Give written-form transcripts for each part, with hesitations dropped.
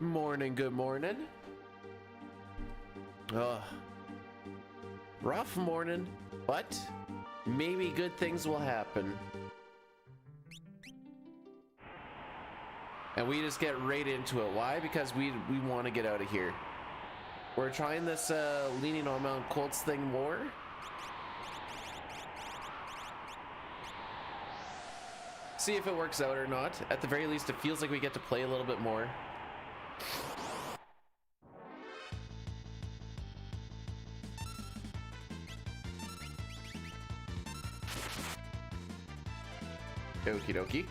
Morning, good morning. Ugh. Rough morning, but maybe good things will happen. And we just get right into it. Why? Because we want to get out of here. We're trying this leaning on Mount Colts thing more. See if it works out or not. At the very least, it feels like we get to play a little bit more. Okie dokie.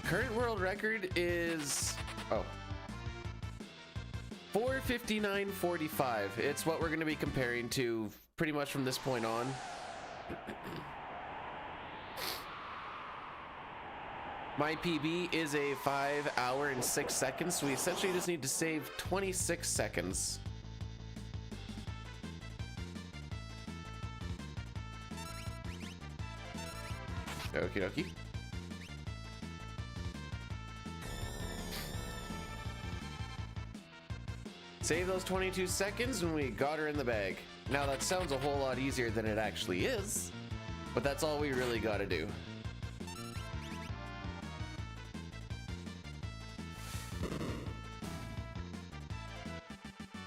Current world record is 4:59:45. It's what we're going to be comparing to pretty much from this point on. My PB is a 5 hour and 6 seconds, so we essentially just need to save 26 seconds. Okie dokie. Save those 22 seconds and we got her in the bag. Now that sounds a whole lot easier than it actually is, but that's all we really gotta do.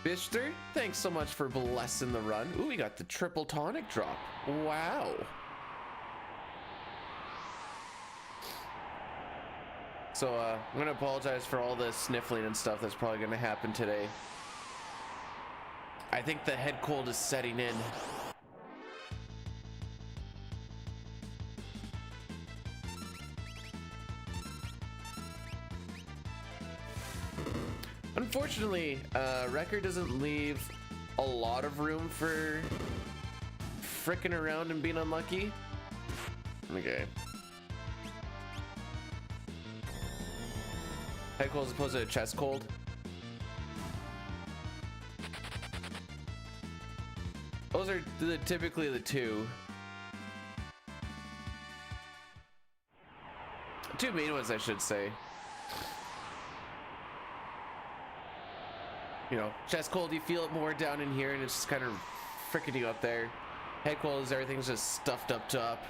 Bishter, thanks so much for blessing the run. Ooh, we got the triple tonic drop. Wow. So I'm gonna apologize for all the sniffling and stuff that's probably gonna happen today. I think the head cold is setting in. Unfortunately, record doesn't leave a lot of room for fricking around and being unlucky. Okay. Head cold as opposed to a chest cold. Those are typically the two main ones, I should say. You know, chest cold, you feel it more down in here and it's just kind of freaking you up there. Head cold is everything's just stuffed up top.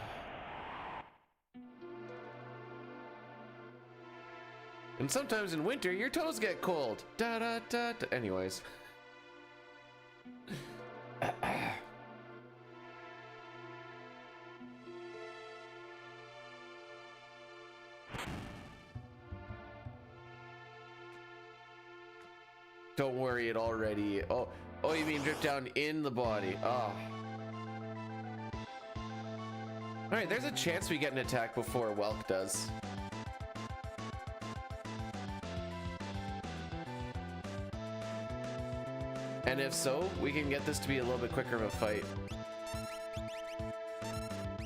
And sometimes in winter, your toes get cold. Da da da da. Anyways. Don't worry, it already. Oh, you mean drip down in the body? Oh. All right, there's a chance we get an attack before Welk does. And if so, we can get this to be a little bit quicker of a fight.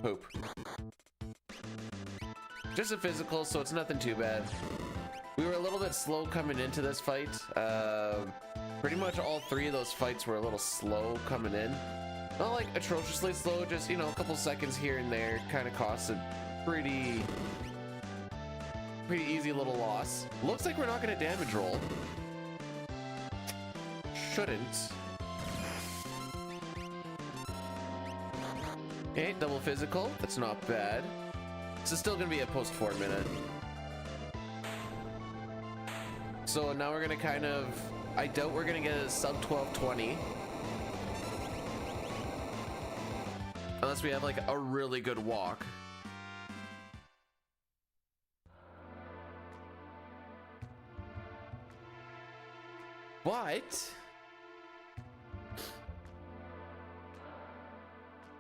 Poop. Just a physical, so it's nothing too bad. We were a little bit slow coming into this fight. Pretty much all three of those fights were a little slow coming in. Not like atrociously slow, just, you know, a couple seconds here and there. Kind of costs a pretty easy little loss. Looks like we're not going to damage roll. Shouldn't. Okay, double physical. That's not bad. This is still gonna be a post 4 minute. So now we're gonna kind of, I doubt we're gonna get a sub 12:20. Unless we have like a really good walk. But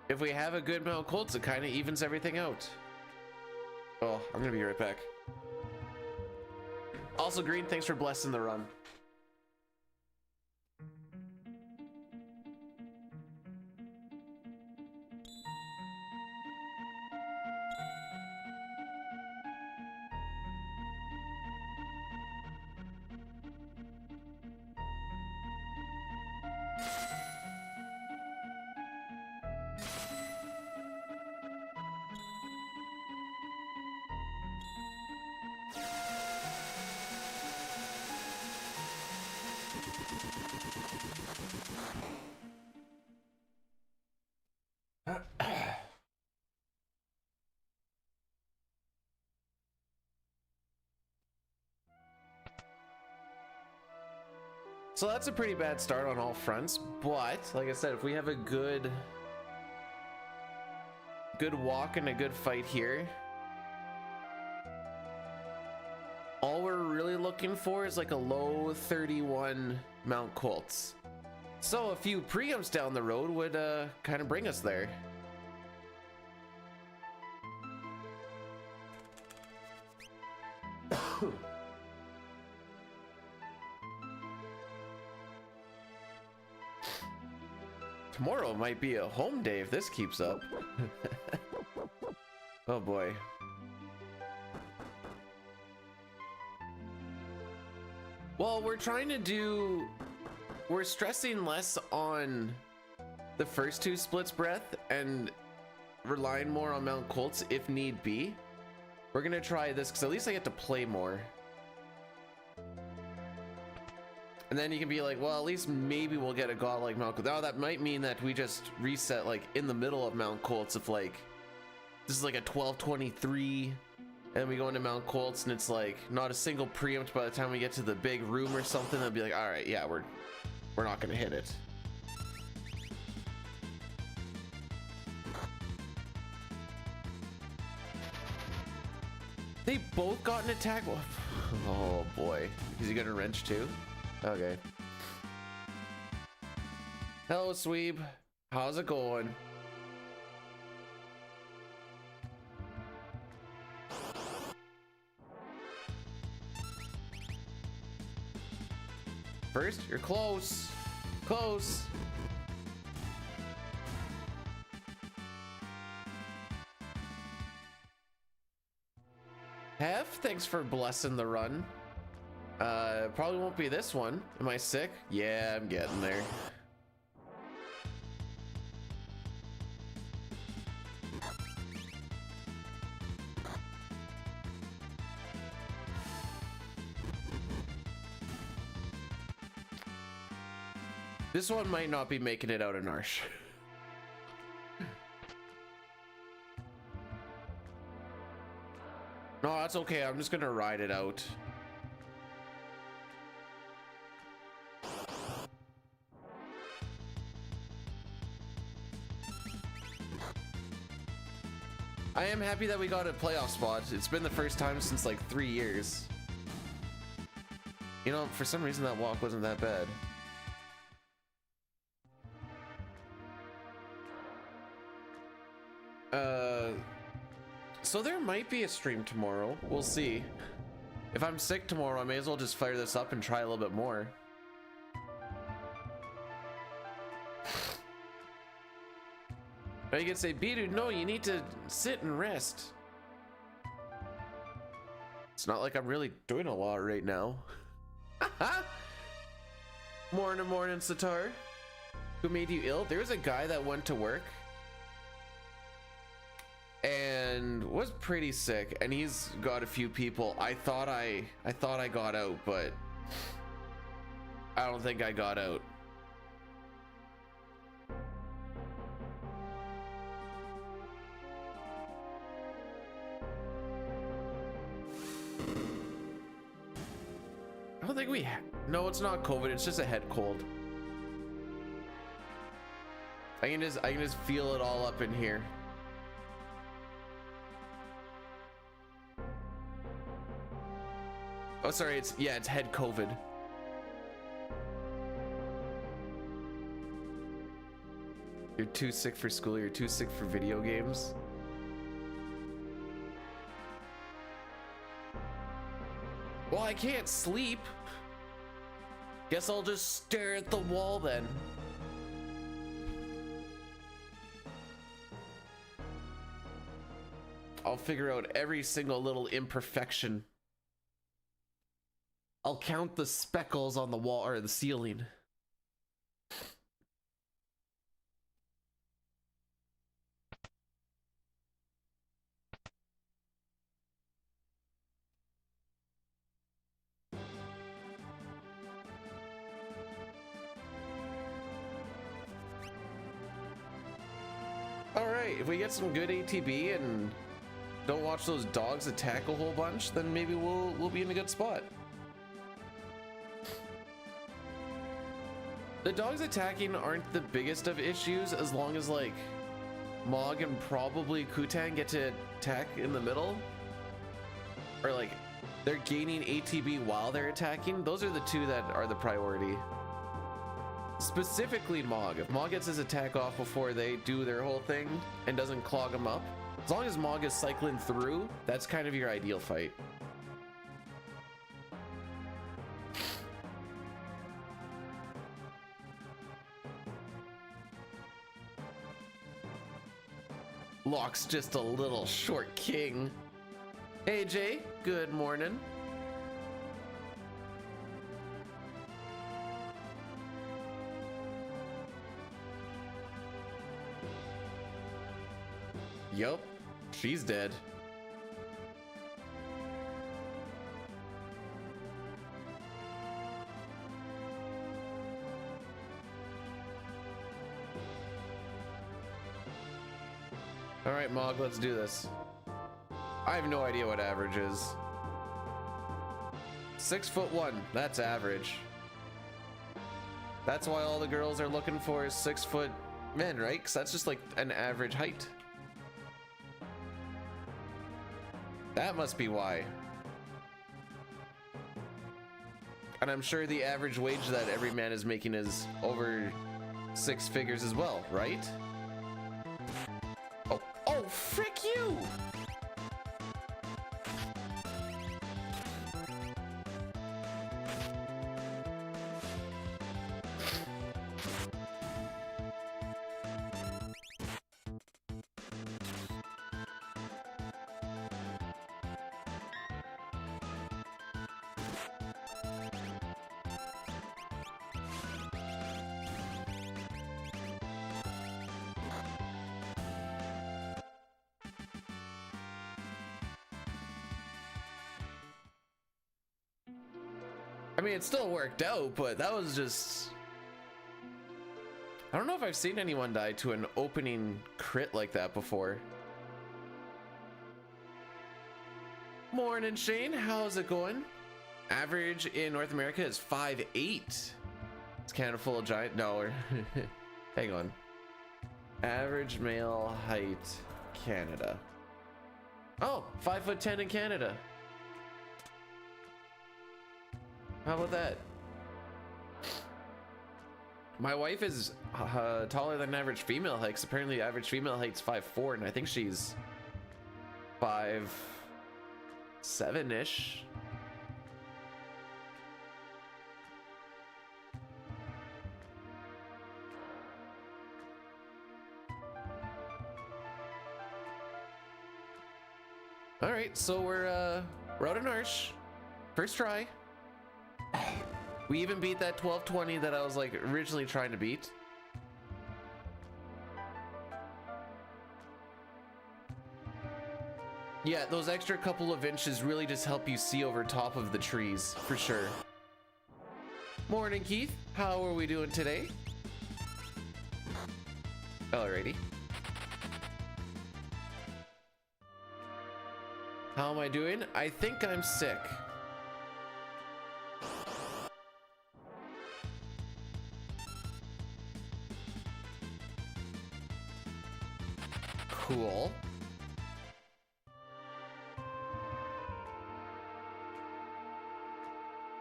if we have a good Mount Colts, it kind of evens everything out. Oh, I'm gonna be right back. Also, Green, thanks for blessing the run. So that's a pretty bad start on all fronts, but like I said, if we have a good walk and a good fight here, all we're really looking for is like a low 31 Mount Colts. So a few preamps down the road would kind of bring us there. Tomorrow might be a home day if this keeps up. Oh boy. Well, we're stressing less on the first two splits breath and relying more on Mount Colts if need be. We're gonna try this because at least I get to play more. And then you can be like, well, at least maybe we'll get a godlike Mount Colts. Oh, that might mean that we just reset like in the middle of Mount Colts if like this is like a 1223 and we go into Mount Colts and it's like not a single preempt by the time we get to the big room or something. They'll be like, all right, yeah, we're not gonna hit it. They both got an attack. Oh boy, is he gonna wrench too? Okay. Hello, Sweeb. How's it going? First, you're close. Close. Hev, thanks for blessing the run. Probably won't be this one. Am I sick? Yeah, I'm getting there. This one might not be making it out of Narsh. No, that's okay. I'm just gonna ride it out. I am happy that we got a playoff spot. It's been the first time since like 3 years. You know, for some reason that walk wasn't that bad. So there might be a stream tomorrow. We'll see. If I'm sick tomorrow, I may as well just fire this up and try a little bit more. Now you can say, B-dude, no, you need to sit and rest. It's not like I'm really doing a lot right now. Morning, Satar. Who made you ill? There's a guy that went to work and was pretty sick, and he's got a few people. I thought I got out, but I don't think I got out. I don't think we no, it's not COVID, it's just a head cold. I can just feel it all up in here. Oh, sorry, it's head COVID. You're too sick for school, you're too sick for video games. Well, I can't sleep. Guess I'll just stare at the wall then. I'll figure out every single little imperfection. I'll count the speckles on the wall or the ceiling. All right, if we get some good ATB and don't watch those dogs attack a whole bunch, then maybe we'll be in a good spot. The dogs attacking aren't the biggest of issues as long as like Mog and probably Kutan get to attack in the middle, or like they're gaining ATB while they're attacking. Those are the two that are the priority. Specifically Mog. If Mog gets his attack off before they do their whole thing and doesn't clog them up, as long as Mog is cycling through, that's kind of your ideal fight. Locke's just a little short king. Hey Jay, good morning. Yup, she's dead. All right, Mog, let's do this. I have no idea what average is. 6'1", that's average. That's why all the girls are looking for 6 foot men, right? Because that's just like an average height. That must be why. And I'm sure the average wage that every man is making is over 6 figures as well, right? Oh, frick you! I mean, it still worked out, but that was just... I don't know if I've seen anyone die to an opening crit like that before. Morning, Shane. How's it going? Average in North America is 5'8". Is Canada full of giant? No, hang on. Average male height, Canada. Oh, 5'10" in Canada. How about that? My wife is taller than average female height. Apparently average female height's 5'4", and I think she's 5'7"-ish. All right, so we're out in Arch. First try. We even beat that 1220 that I was like originally trying to beat. Yeah, those extra couple of inches really just help you see over top of the trees, for sure. Morning, Keith. How are we doing today? Alrighty. How am I doing? I think I'm sick. Cool.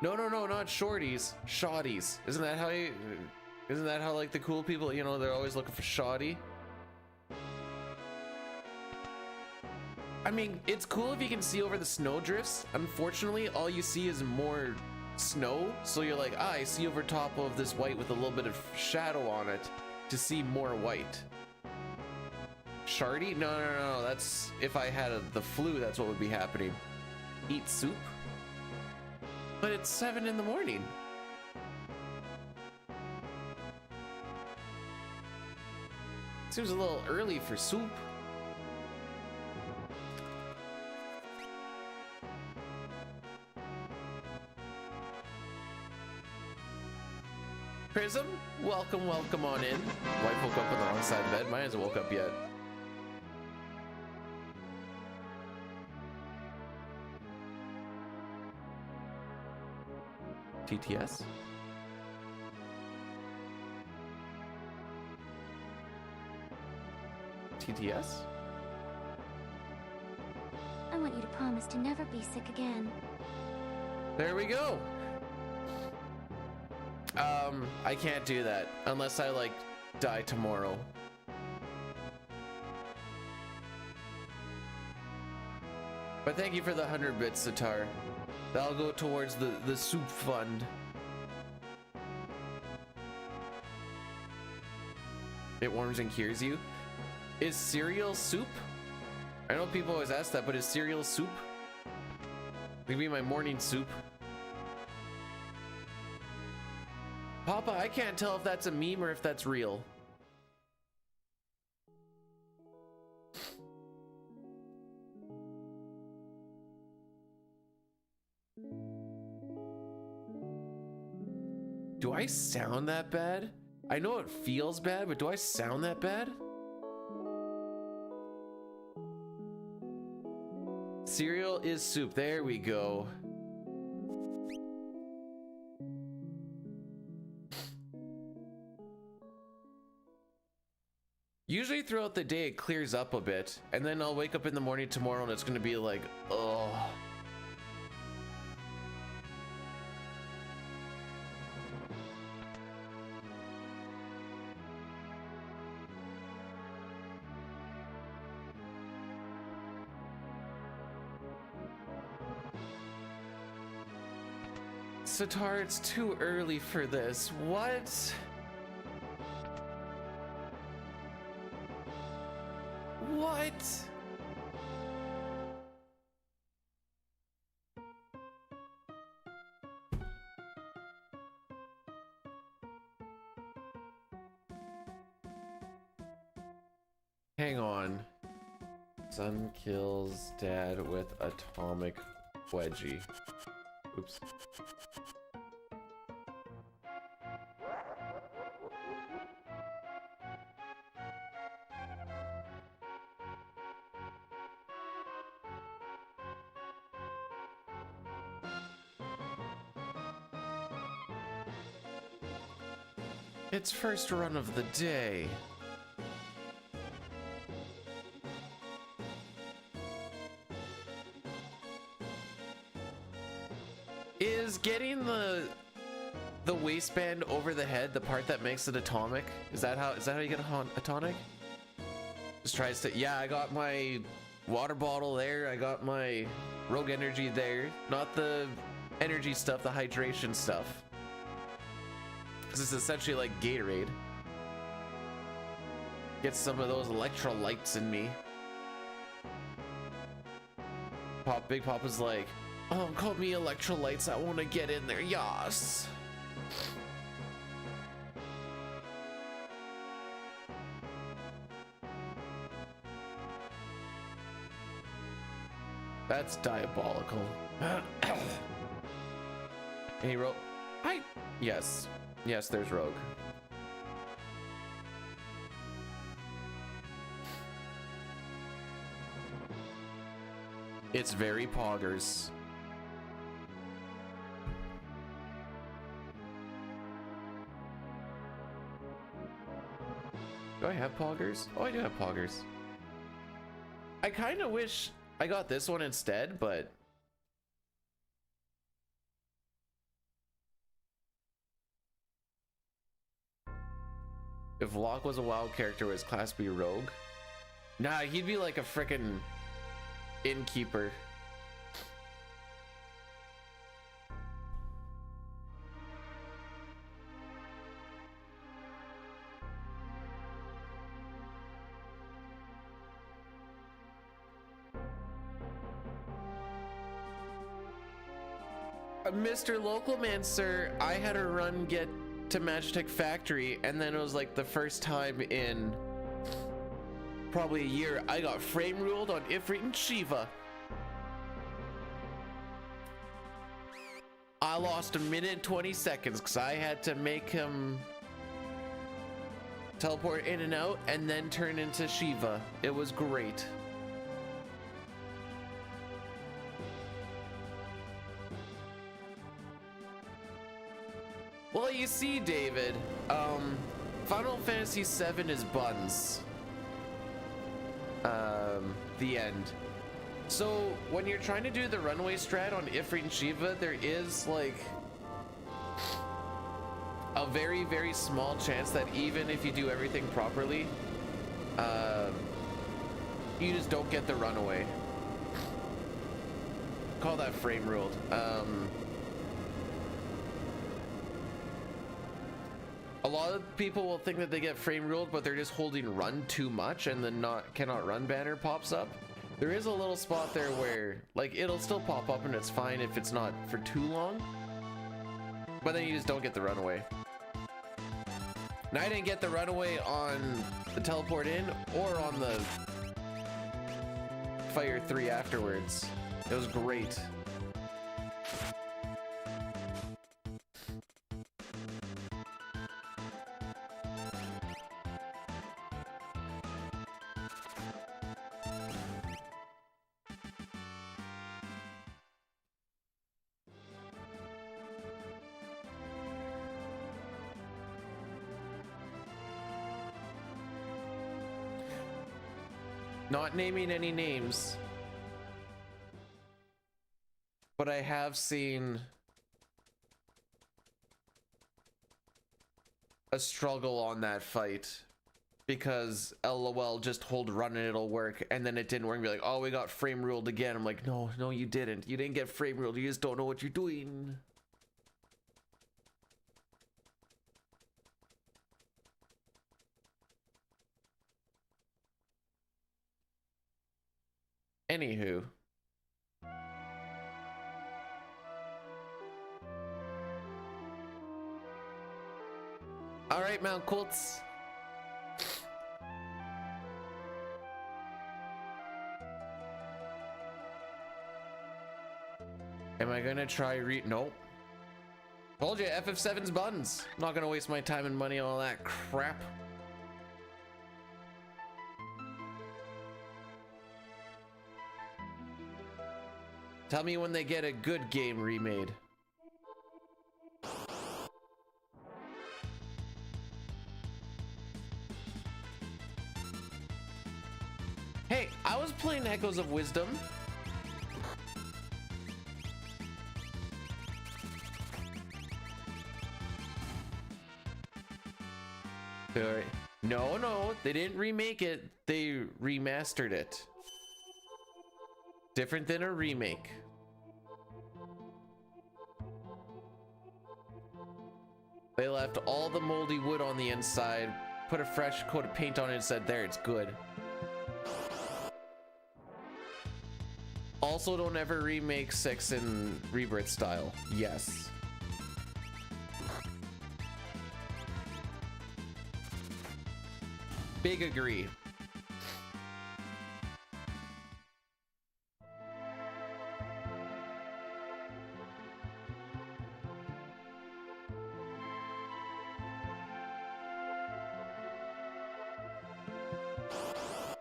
No, not shorties, shotties. Isn't that how like the cool people, you know, they're always looking for shoddy? I mean, it's cool if you can see over the snow drifts. Unfortunately, all you see is more snow, so you're like, I see over top of this white with a little bit of shadow on it to see more white. Shardy? No, that's if I had the flu, that's what would be happening. Eat soup? But it's 7 in the morning. Seems a little early for soup. Prism, welcome on in. Wife woke up on the wrong side of bed. Mine hasn't woke up yet. TTS? TTS? I want you to promise to never be sick again. There we go. I can't do that unless I like die tomorrow. But thank you for the 100 bits, Sitar. That'll go towards the soup fund. It warms and cures you. Is cereal soup? I know people always ask that, but is cereal soup? It could be my morning soup. Papa, I can't tell if that's a meme or if that's real. Do I sound that bad? I know it feels bad, but do I sound that bad? Cereal is soup. There we go. Usually throughout the day it clears up a bit, and then I'll wake up in the morning tomorrow and it's gonna be like, oh. Sitar, it's too early for this. What? What? Hang on. Son kills dad with atomic wedgie. Oops. It's first run of the day. Is getting the waistband over the head the part that makes it atomic? Is that how you get atomic? Just tries to, yeah, I got my water bottle there, I got my Rogue Energy there, not the energy stuff, the hydration stuff. Because it's essentially like Gatorade. Get some of those electrolytes in me. Big Papa's like, oh, call me electrolytes, I want to get in there, yas. That's diabolical. Any Rogue? Yes. Yes, there's Rogue. It's very poggers. Do I have poggers? Oh, I do have poggers. I kind of wish I got this one instead, but if Locke was a wild character, would his class be Rogue? Nah, he'd be like a frickin' innkeeper. Mr. Local Man, sir, I had a run get to Magitek Factory, and then it was like the first time in probably a year I got frame ruled on Ifrit and Shiva. I lost 1 minute and 20 seconds because I had to make him teleport in and out and then turn into Shiva. It was great. Well, you see, David, Final Fantasy VII is buns. The end. So when you're trying to do the runway strat on Ifrit and Shiva, there is like a very, very small chance that even if you do everything properly, you just don't get the runaway. Call that frame ruled. A lot of people will think that they get frame ruled, but they're just holding run too much and the cannot run banner pops up. There is a little spot there where like it'll still pop up and it's fine if it's not for too long, but then you just don't get the runaway. Now I didn't get the runaway on the teleport in or on the Fire 3 afterwards. It was great. Not naming any names, but I have seen a struggle on that fight because LOL just hold run and it'll work, and then it didn't work and be like, oh, we got frame ruled again. I'm like, no, you didn't. You didn't get frame ruled. You just don't know what you're doing. Anywho. All right, Mount Colts. Am I gonna try nope. Told you, FF7's buttons. Not gonna waste my time and money on all that crap. Tell me when they get a good game remade. Hey, I was playing Echoes of Wisdom. No, they didn't remake it. They remastered it. Different than a remake. They left all the moldy wood on the inside, put a fresh coat of paint on it and said, there, it's good. Also, don't ever remake 6 in Rebirth style. Yes. Big agree.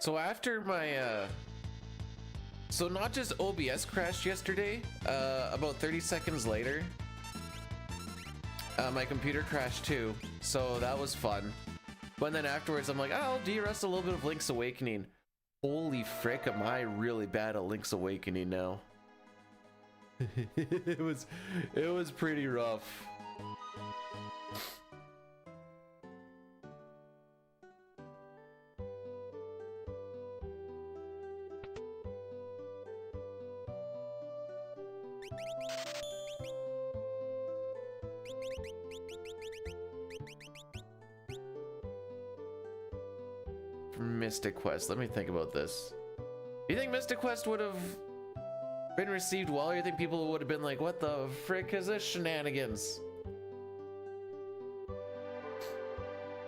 So after my so not just OBS crashed yesterday, about 30 seconds later my computer crashed too, so that was fun. But then afterwards I'm like, oh, I'll de-rest a little bit of Link's Awakening. Holy frick, am I really bad at Link's Awakening now. it was pretty rough. Mystic Quest. Let me think about this. Do you think Mystic Quest would have been received well, or you think people would have been like, what the frick is this shenanigans?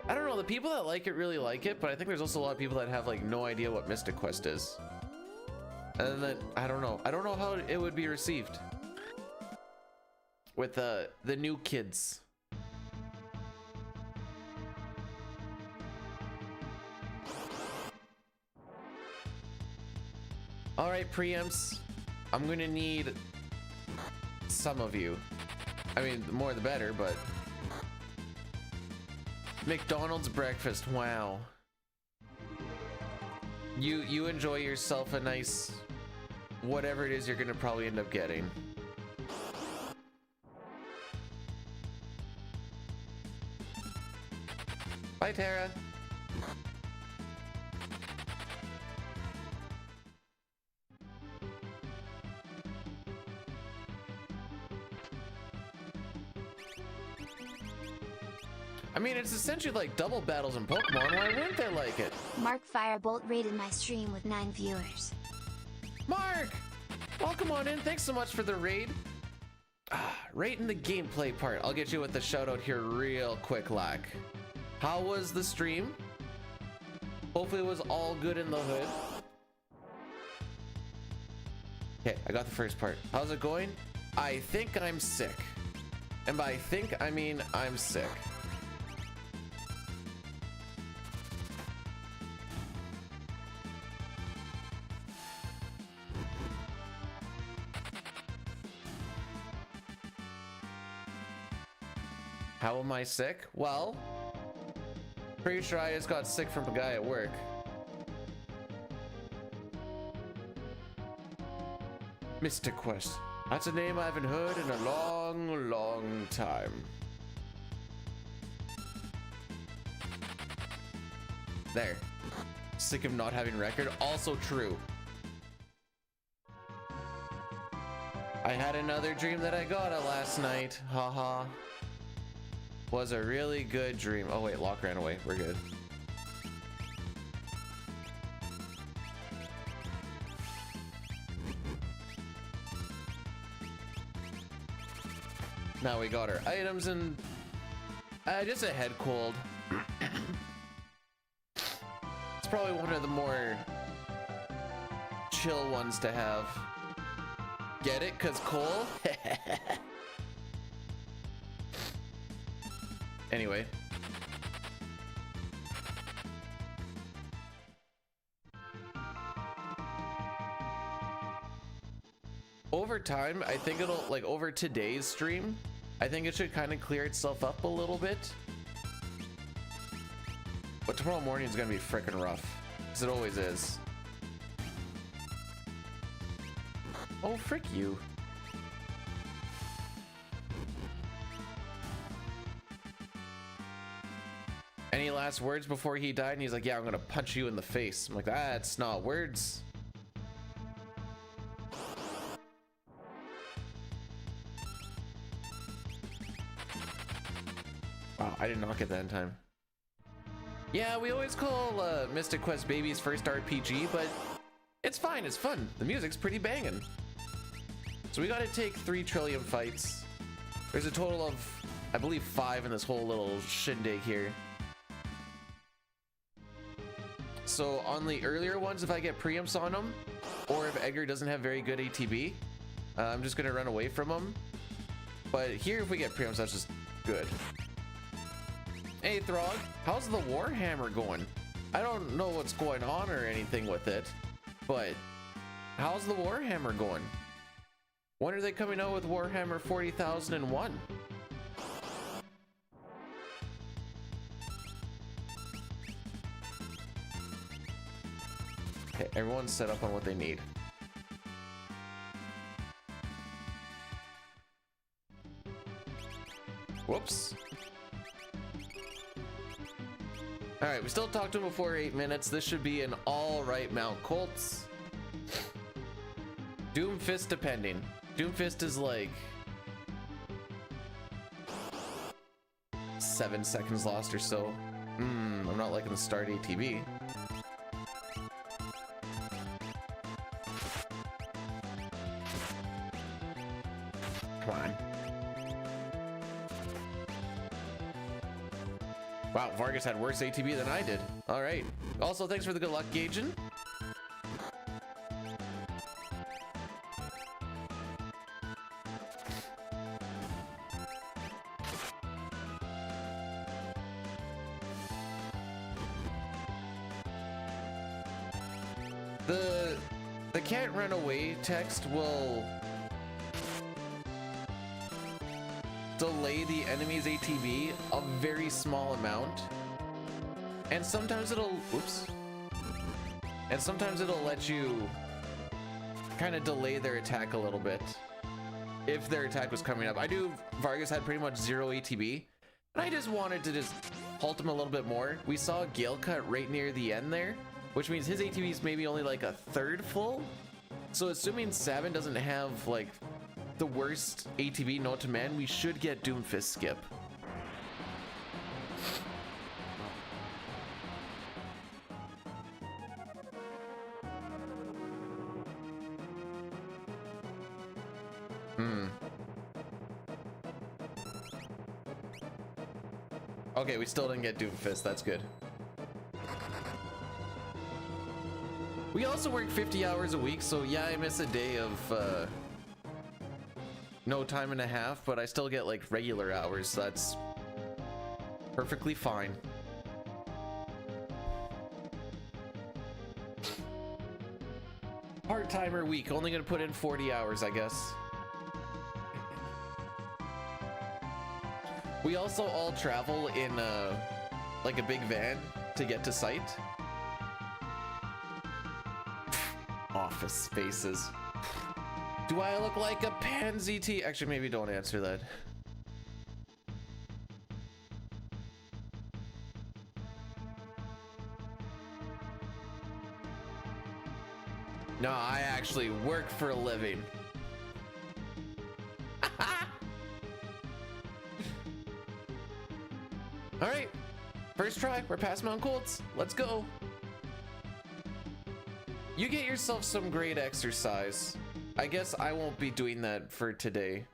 I don't know. The people that like it really like it, but I think there's also a lot of people that have like no idea what Mystic Quest is. And then I don't know how it would be received with the new kids. All right, preamps, I'm gonna need some of you. I mean, the more the better, but McDonald's breakfast. Wow. You enjoy yourself a nice whatever it is you're gonna probably end up getting. Bye, Tara. I mean, it's essentially like double battles in Pokemon. Why wouldn't they like it? Mark Firebolt rated my stream with 9 viewers. Mark! Welcome on in. Thanks so much for the raid. Right in the gameplay part, I'll get you with the shout out here real quick, Lack. How was the stream? Hopefully it was all good in the hood. Okay, I got the first part. How's it going? I think I'm sick. And by think, I mean I'm sick. How am I sick? Well, pretty sure I just got sick from a guy at work. Mystic Quest. That's a name I haven't heard in a long, long time. There. Sick of not having record. Also true. I had another dream that I got it last night. Haha. Was a really good dream. Oh wait, Locke ran away. We're good. Now we got our items and just a head cold. It's probably one of the more chill ones to have. Get it? 'Cause Cole? Anyway. Over time, I think it'll, like over today's stream, I think it should kind of clear itself up a little bit. But tomorrow morning is going to be freaking rough, because it always is. Oh, frick you. Any last words before he died? And he's like, yeah, I'm gonna punch you in the face. I'm like, that's not words. Wow, I did not get that in time. Yeah, we always call Mystic Quest Baby's first RPG, but it's fine, it's fun. The music's pretty banging. So we gotta take 3 trillium fights. There's a total of, I believe, 5 in this whole little shindig here. So on the earlier ones, if I get preempts on them, or if Edgar doesn't have very good ATB, I'm just gonna run away from him. But here, if we get preempts, that's just good. Hey Throg, how's the Warhammer going? I don't know what's going on or anything with it, but how's the Warhammer going? When are they coming out with Warhammer 40,001? Okay, everyone's set up on what they need. Whoops. All right, we still talked to him before 8 minutes. This should be an all right Mount Colts. Doomfist depending. Doomfist is like 7 seconds lost or so. I'm not liking the start ATB. Come on. Wow, Vargas had worse ATB than I did. All right. Also, thanks for the good luck, Gaijin. The can't run away text will delay the enemy's ATB a very small amount, And sometimes it'll, oops. And sometimes it'll let you kind of delay their attack a little bit if their attack was coming up. I knew Vargas had pretty much 0 ATB, and I just wanted to just halt him a little bit more. We saw Gale Cut right near the end there, which means his ATB is maybe only like a third full. So assuming Sabin doesn't have like the worst ATB known to man, we should get Doomfist skip. Okay, we still didn't get Doomfist. That's good. We also work 50 hours a week, so yeah, I miss a day of no time and a half, but I still get like regular hours, so that's perfectly fine. Part-timer week, only gonna put in 40 hours, I guess. We also all travel in like a big van to get to site. Office spaces. Do I look like a pansy tea? Actually, maybe don't answer that. No, I actually work for a living. All right, first try. We're past Mount Colts. Let's go. You get yourself some great exercise. I guess I won't be doing that for today.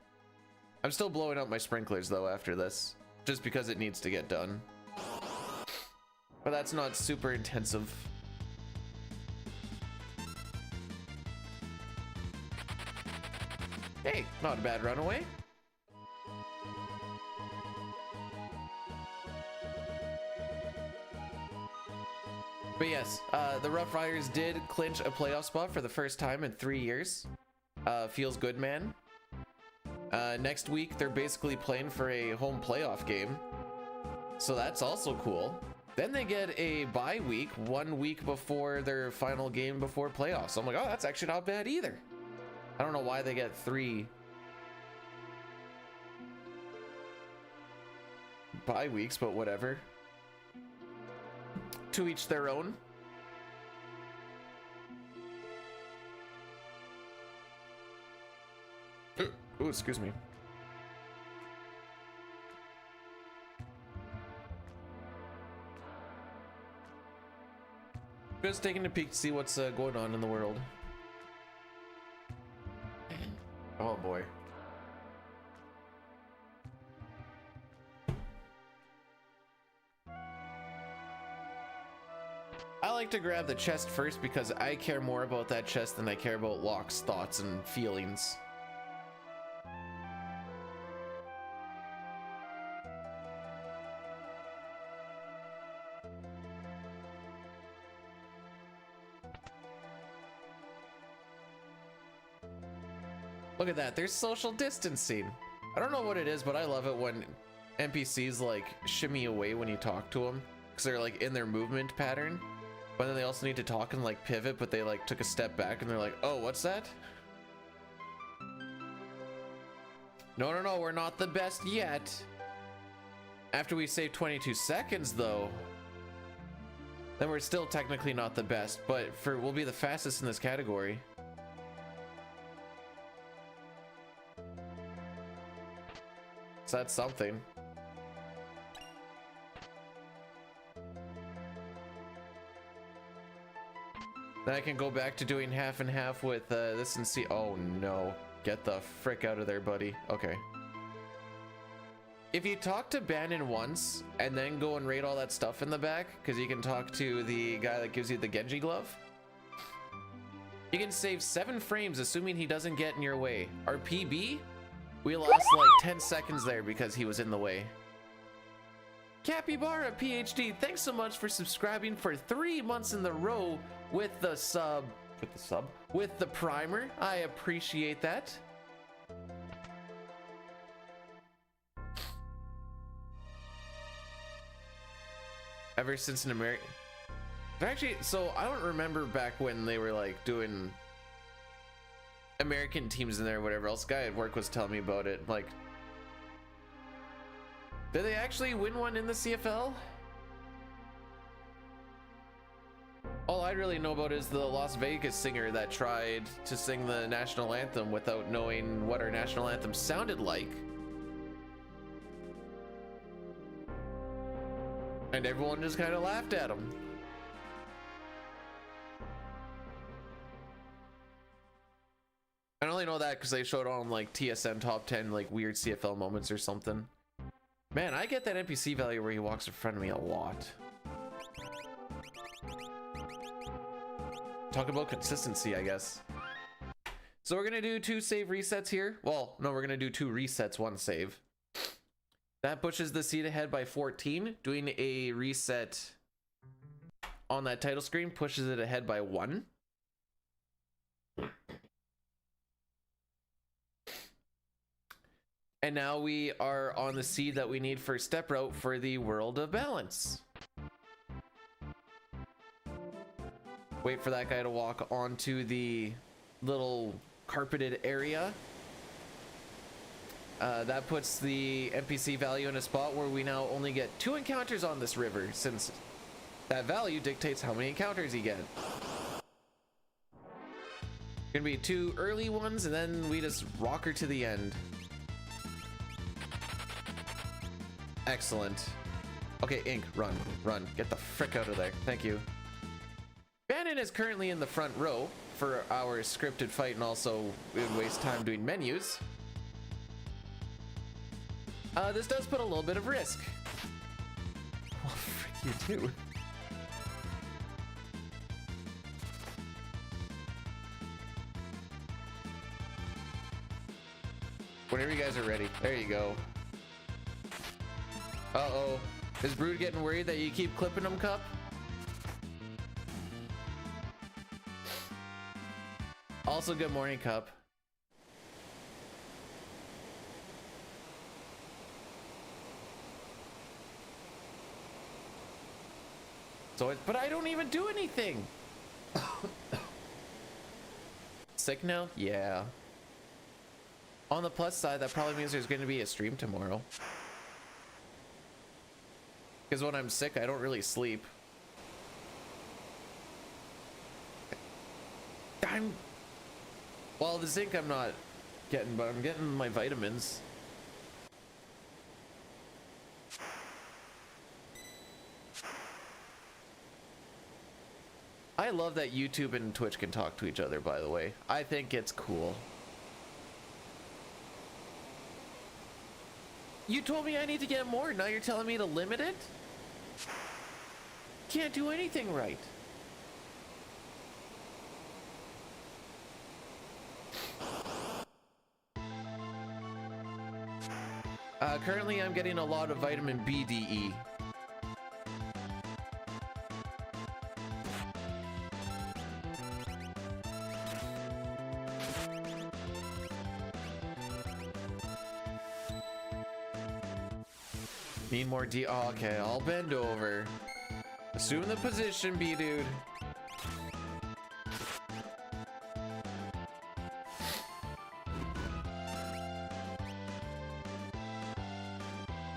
I'm still blowing up my sprinklers though after this, just because it needs to get done. But that's not super intensive. Hey, not a bad runaway. But yes, the Rough Riders did clinch a playoff spot for the first time in 3 years. Feels good, man. Next week, they're basically playing for a home playoff game. So that's also cool. Then they get a bye week 1 week before their final game before playoffs. So I'm like, oh, that's actually not bad either. I don't know why they get 3 bye weeks, but whatever. To each their own. Oh, excuse me. Just taking a peek to see what's going on in the world. Oh boy. I like to grab the chest first because I care more about that chest than I care about Locke's thoughts and feelings. Look at that, there's social distancing. I don't know what it is, but I love it when NPCs like shimmy away when you talk to them because they're like in their movement pattern. But then they also need to talk and like pivot, but they like took a step back and they're like, oh, what's that? No, we're not the best yet. After we save 22 seconds though, then we're still technically not the best, but we'll be the fastest in this category. So that's something. Then I can go back to doing half and half with this and see. Oh no, get the frick out of there, buddy. Okay. If you talk to Bannon once and then go and raid all that stuff in the back, because you can talk to the guy that gives you the Genji glove, you can save 7 frames assuming he doesn't get in your way. Our PB, we lost like 10 seconds there because he was in the way. Capybara PhD, thanks so much for subscribing for 3 months in the row with the with the primer. I appreciate that. ever since an American. Actually, so I don't remember back when they were like doing American teams in there, or whatever else. Guy at work was telling me about it. Like, did they actually win one in the CFL? All I really know about is the Las Vegas singer that tried to sing the national anthem without knowing what our national anthem sounded like. And everyone just kind of laughed at him. I only know that because they showed on like TSN top 10 like weird CFL moments or something. Man, I get that NPC value where he walks in front of me a lot. Talk about consistency, I guess. So we're gonna do 2 save resets here. Well, no, we're gonna do 2 resets, 1 save. That pushes the seed ahead by 14. Doing a reset on that title screen pushes it ahead by 1. And now we are on the seed that we need for step route for the World of Balance. Wait for that guy to walk onto the little carpeted area. That puts the NPC value in a spot where we now only get 2 encounters on this river, since that value dictates how many encounters you get. Gonna be 2 early ones, and then we just rock her to the end. Excellent. Okay, Ink, run, run. Get the frick out of there. Thank you. Bannon is currently in the front row for our scripted fight, and also we would waste time doing menus. This does put a little bit of risk. Well, frick you too. Whenever you guys are ready. There you go. Uh-oh. Is Brood getting worried that you keep clipping him, Cup? Also, good morning, Cup. So, but I don't even do anything. Sick now? Yeah. On the plus side, that probably means there's going to be a stream tomorrow. Because when I'm sick, I don't really sleep. Well, the zinc I'm not getting, but I'm getting my vitamins. I love that YouTube and Twitch can talk to each other, by the way. I think it's cool. You told me I need to get more, now you're telling me to limit it? Can't do anything right. Currently I'm getting a lot of vitamin B, D, E. Need more D. Oh, okay, I'll bend over. Assume the position, B dude.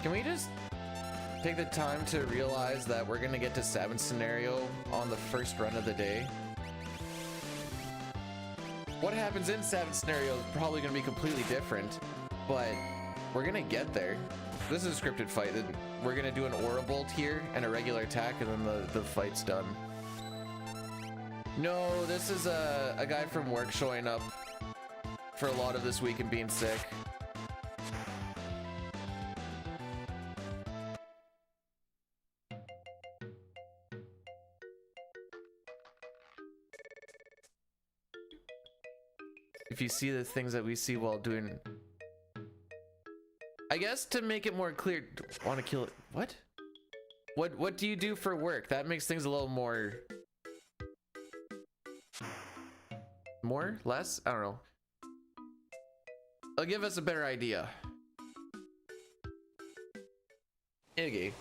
Can we just take the time to realize that we're gonna get to 7 scenario on the first run of the day? What happens in 7 scenario is probably gonna be completely different, but we're gonna get there. This is a scripted fight. We're gonna do an aura bolt here and a regular attack, and then the fight's done. No, this is a guy from work showing up for a lot of this week and being sick. If you see the things that we see while doing, I guess to make it more clear, want to kill it? What? What do you do for work? That makes things a little more, less? I don't know. It'll give us a better idea. Iggy.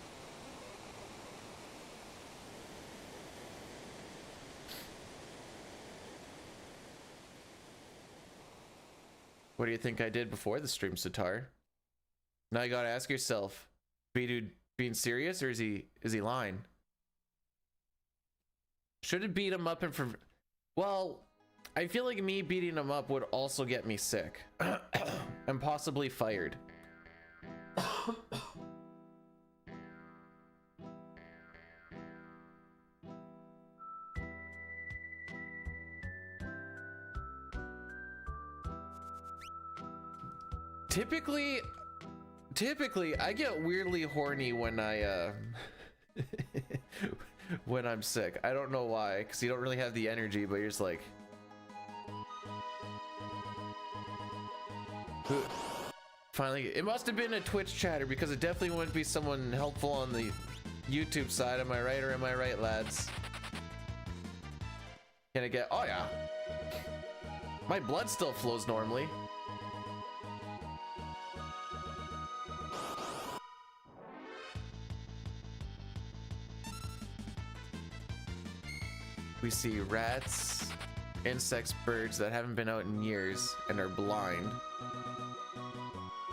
What do you think I did before the stream, Sitar? Now you gotta ask yourself, dude being serious or is he lying? Should it beat him up and for... Well, I feel like me beating him up would also get me sick. And possibly fired. Typically, I get weirdly horny when I, when I'm sick. I don't know why, because you don't really have the energy, but you're just like... Finally, it must have been a Twitch chatter, because it definitely wouldn't be someone helpful on the YouTube side. Am I right, or am I right, lads? Can I get... Oh, yeah. My blood still flows normally. We see rats, insects, birds that haven't been out in years and are blind.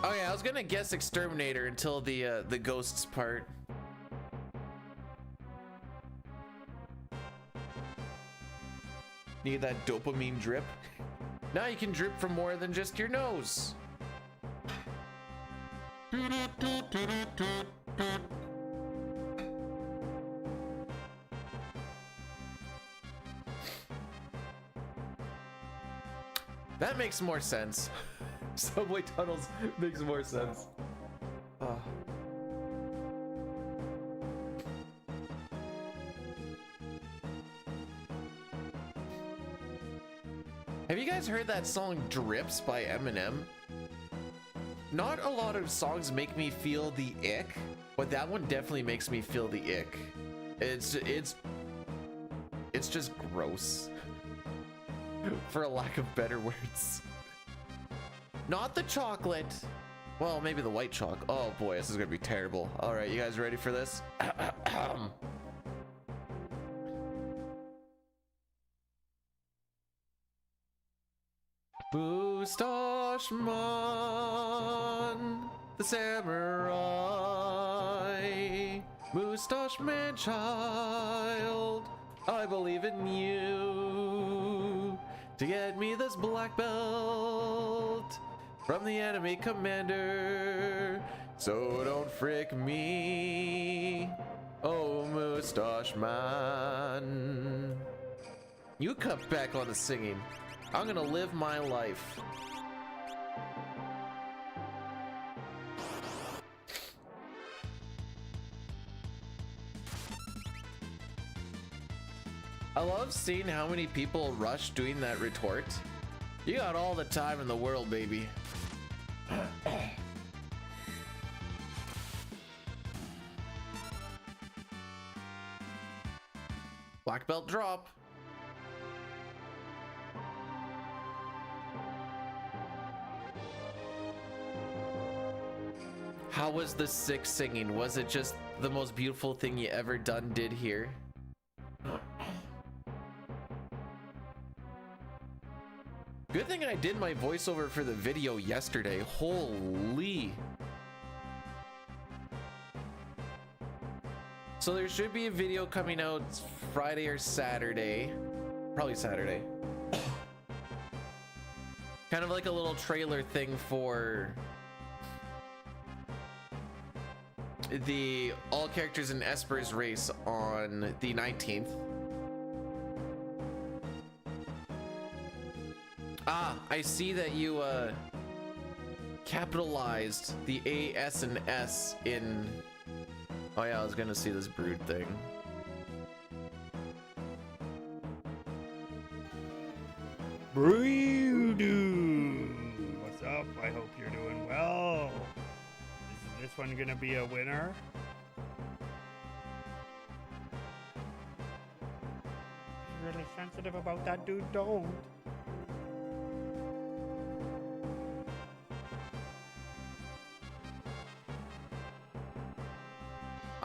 Oh yeah, I was gonna guess exterminator until the ghosts part. Need that dopamine drip? Now you can drip from more than just your nose. That makes more sense. Subway tunnels makes more sense. Have you guys heard that song Drips by Eminem? Not a lot of songs make me feel the ick, but that one definitely makes me feel the ick. It's just gross. For a lack of better words. Not the chocolate. Well, maybe the white chocolate. Oh boy, this is gonna be terrible. All right, you guys ready for this? Mustache Man, the samurai. Mustache Man child, I believe in you. To get me this black belt from the enemy commander. So don't frick me, oh Mustache Man. You cut back on the singing. I'm gonna live my life. I love seeing how many people rush doing that retort. You got all the time in the world, baby. Black belt drop. How was the sick singing? Was it just the most beautiful thing you ever did here? Good thing I did my voiceover for the video yesterday. Holy. So there should be a video coming out Friday or Saturday. Probably Saturday. Kind of like a little trailer thing for the all characters in Esper's race on the 19th. Ah, I see that you capitalized the A, S, and S in... Oh yeah, I was gonna see this brood thing. Brood, what's up? I hope you're doing well. Is this one gonna be a winner? Really sensitive about that, dude. Don't.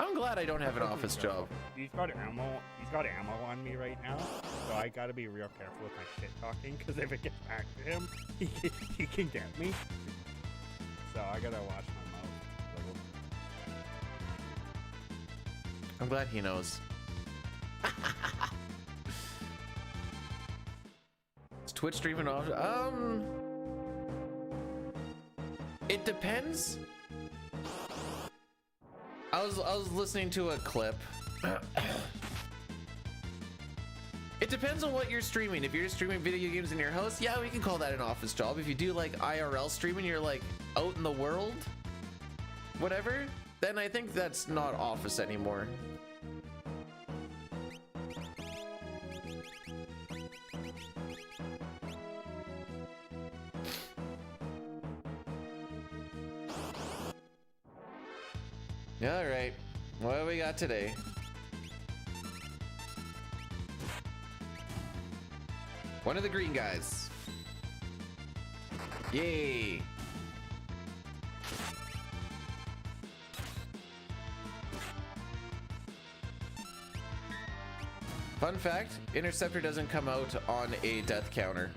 I'm glad I don't have an office job. He's got ammo. He's got ammo on me right now, so I gotta be real careful with my shit talking. Because if it gets back to him, he can get me. So I gotta watch my mouth. I'm glad he knows. Is Twitch streaming off? It depends. I was listening to a clip. It depends on what you're streaming. If you're streaming video games in your house, yeah, we can call that an office job. If you do like IRL streaming, you're like out in the world, whatever, then I think that's not office anymore. All right, what do we got today? One of the green guys. Yay. Fun fact, Interceptor doesn't come out on a death counter.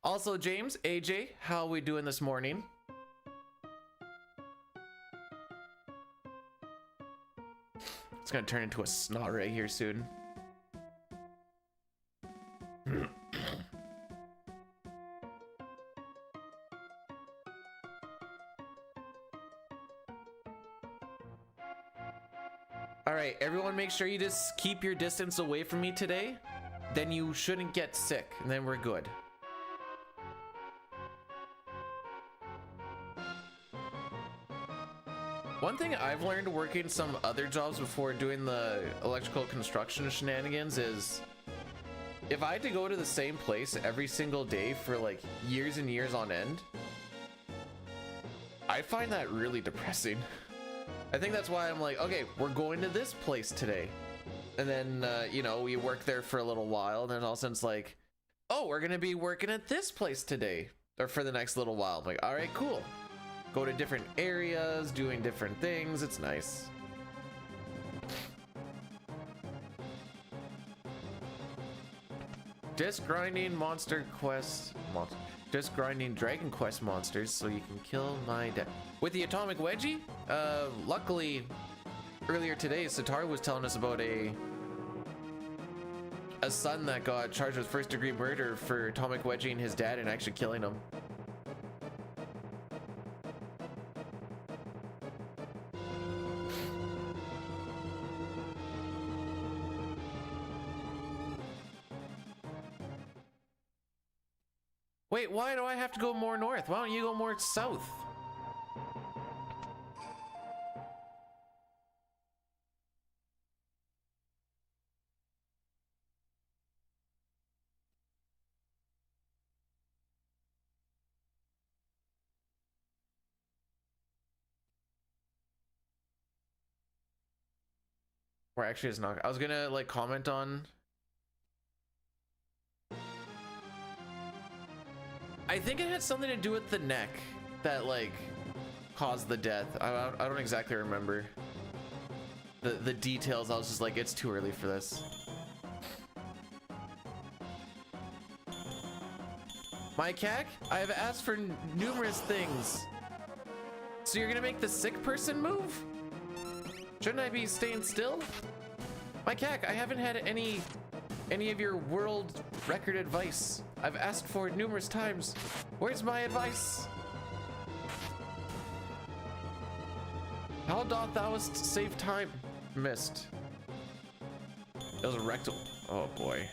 Also, James, AJ, how are we doing this morning? It's gonna turn into a snot right here soon. All right, everyone make sure you just keep your distance away from me today. Then you shouldn't get sick, and then we're good. One thing I've learned working some other jobs before doing the electrical construction shenanigans is if I had to go to the same place every single day for like years and years on end, I find that really depressing. I think that's why I'm like, okay, we're going to this place today. And then, you know, we work there for a little while, and then all of a sudden it's like, oh, we're going to be working at this place today or for the next little while. I'm like, all right, cool. Go to different areas, doing different things. It's nice. Just grinding monster quests. Just grinding Dragon Quest monsters so you can kill my death. With the atomic wedgie, luckily earlier today, Satar was telling us about a son that got charged with first-degree murder for atomic wedging his dad and actually killing him. Wait, why do I have to go more north? Why don't you go more south? Or actually it's not. I was gonna like comment on. I think it had something to do with the neck that like caused the death. I don't exactly remember the details. I was just like, it's too early for this. My cack, I have asked for numerous things. So you're gonna make the sick person move? Shouldn't I be staying still? My cack, I haven't had any of your world record advice. I've asked for it numerous times. Where's my advice? How doth thou save time? Missed. It was a rectal. Oh boy.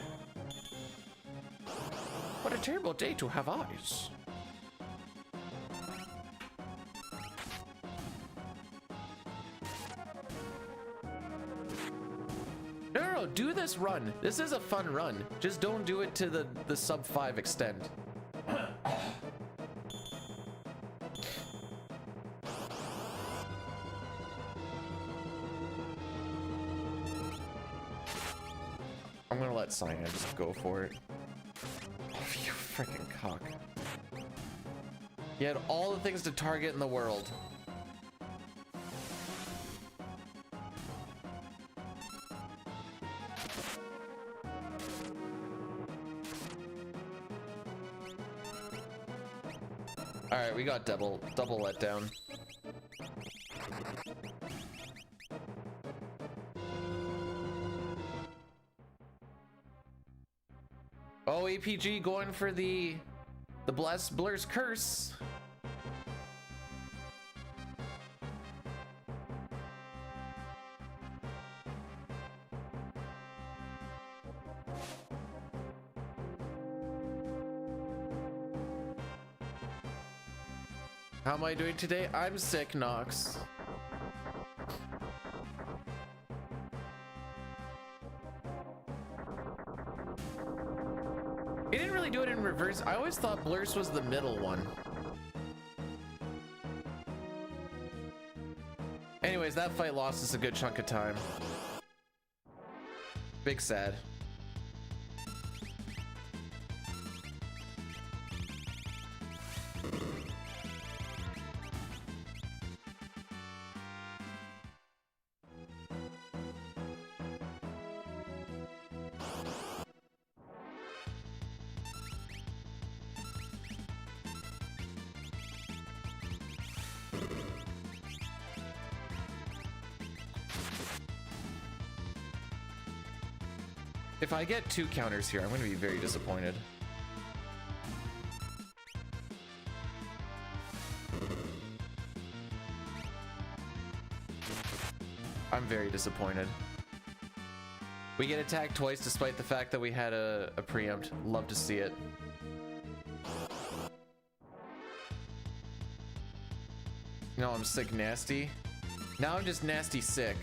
What a terrible day to have eyes. No, do this run. This is a fun run. Just don't do it to the sub 5 extent. I'm gonna let Cyan just go for it. Oh, you freaking cock. He had all the things to target in the world. All right, we got double letdown. Oh, APG going for the blessed Blur's curse. How am I doing today? I'm sick, Nox. He didn't really do it in reverse. I always thought Blur's was the middle one. Anyways, that fight lost us a good chunk of time. Big sad. If I get 2 counters here, I'm going to be very disappointed. I'm very disappointed. We get attacked twice despite the fact that we had a preempt. Love to see it. No, I'm sick nasty. Now I'm just nasty sick.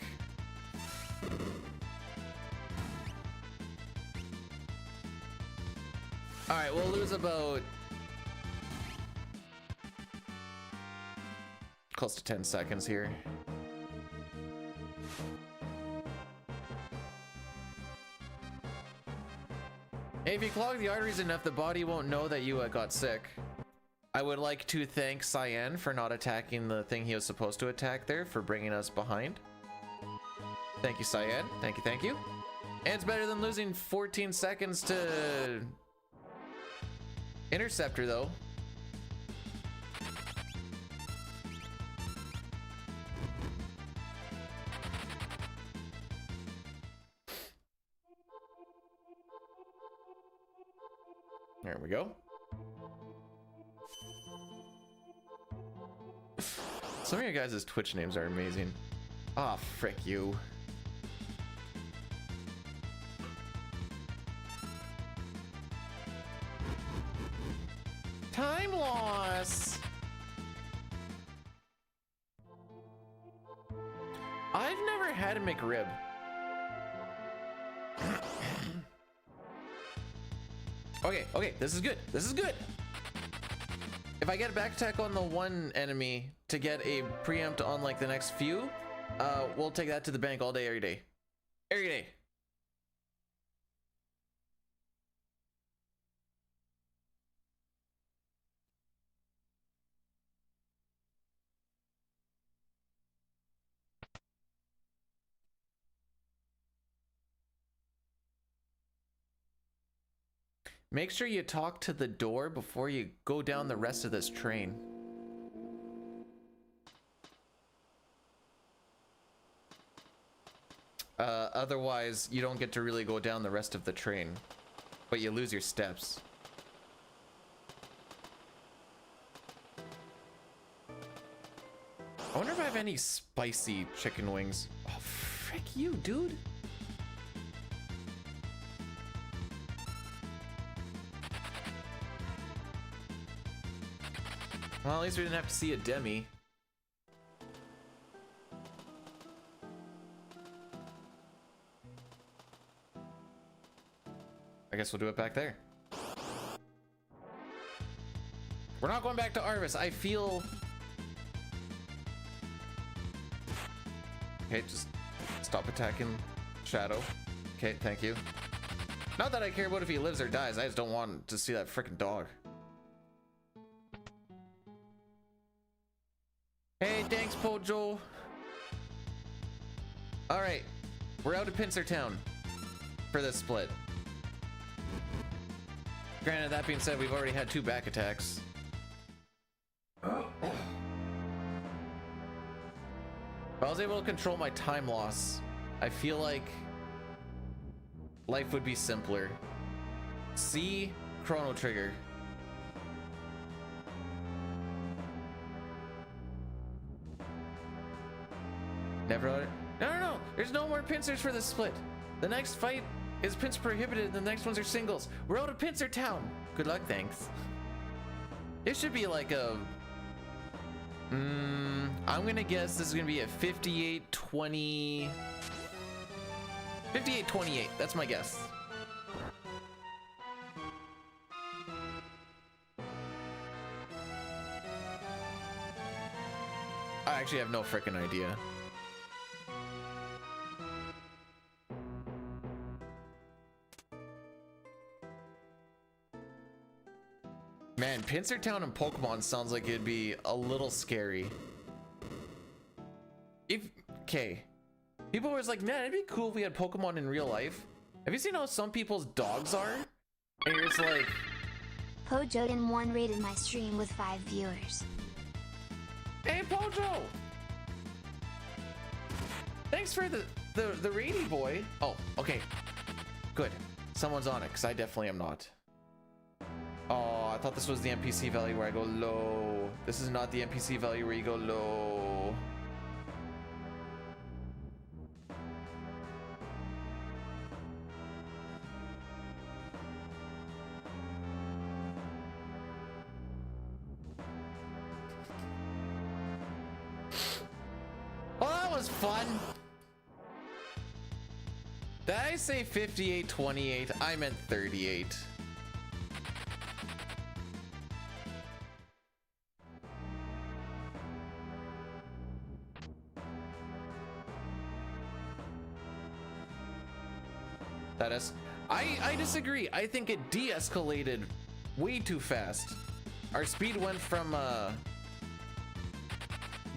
All right, we'll lose about close to 10 seconds here. If you clog the arteries enough, the body won't know that you got sick. I would like to thank Cyan for not attacking the thing he was supposed to attack there, for bringing us behind. Thank you, Cyan. Thank you, thank you. And it's better than losing 14 seconds to Interceptor, though. There we go. Some of your guys' Twitch names are amazing. Ah, oh, frick you. Time loss. I've never had a McRib. Okay, this is good. This is good. If I get a back attack on the one enemy to get a preempt on like the next few, we'll take that to the bank all day, every day. Every day. Make sure you talk to the door before you go down the rest of this train. Otherwise, you don't get to really go down the rest of the train, but you lose your steps. I wonder if I have any spicy chicken wings. Oh, frick you, dude. Well, at least we didn't have to see a demi. I guess we'll do it back there. We're not going back to Arvis. I feel... Okay, just stop attacking Shadow. Okay, thank you. Not that I care about if he lives or dies. I just don't want to see that freaking dog. Hey, thanks, Pojo. All right, we're out of Pincer Town for this split. Granted, that being said, we've already had 2 back attacks. If I was able to control my time loss, I feel like life would be simpler. C, Chrono Trigger. Never. No. There's no more pincers for this split. The next fight is pincer prohibited. The next ones are singles. We're out of Pincer Town. Good luck, thanks. It should be like a. I'm gonna guess this is gonna be a 58-20. 58-28. That's my guess. I actually have no freaking idea. Man, Pincer Town and Pokemon sounds like it'd be a little scary. Okay. People were like, man, it'd be cool if we had Pokemon in real life. Have you seen how some people's dogs are? And you're just like... Pojoden1 rated my stream with 5 viewers. Hey, Pojo! Thanks for the rainy boy. Oh, okay. Good. Someone's on it, because I definitely am not. Oh, I thought this was the NPC value where I go low. This is not the NPC value where you go low. Well, that was fun. Did I say 58-28? I meant 38. I disagree. I think it de-escalated way too fast. Our speed went from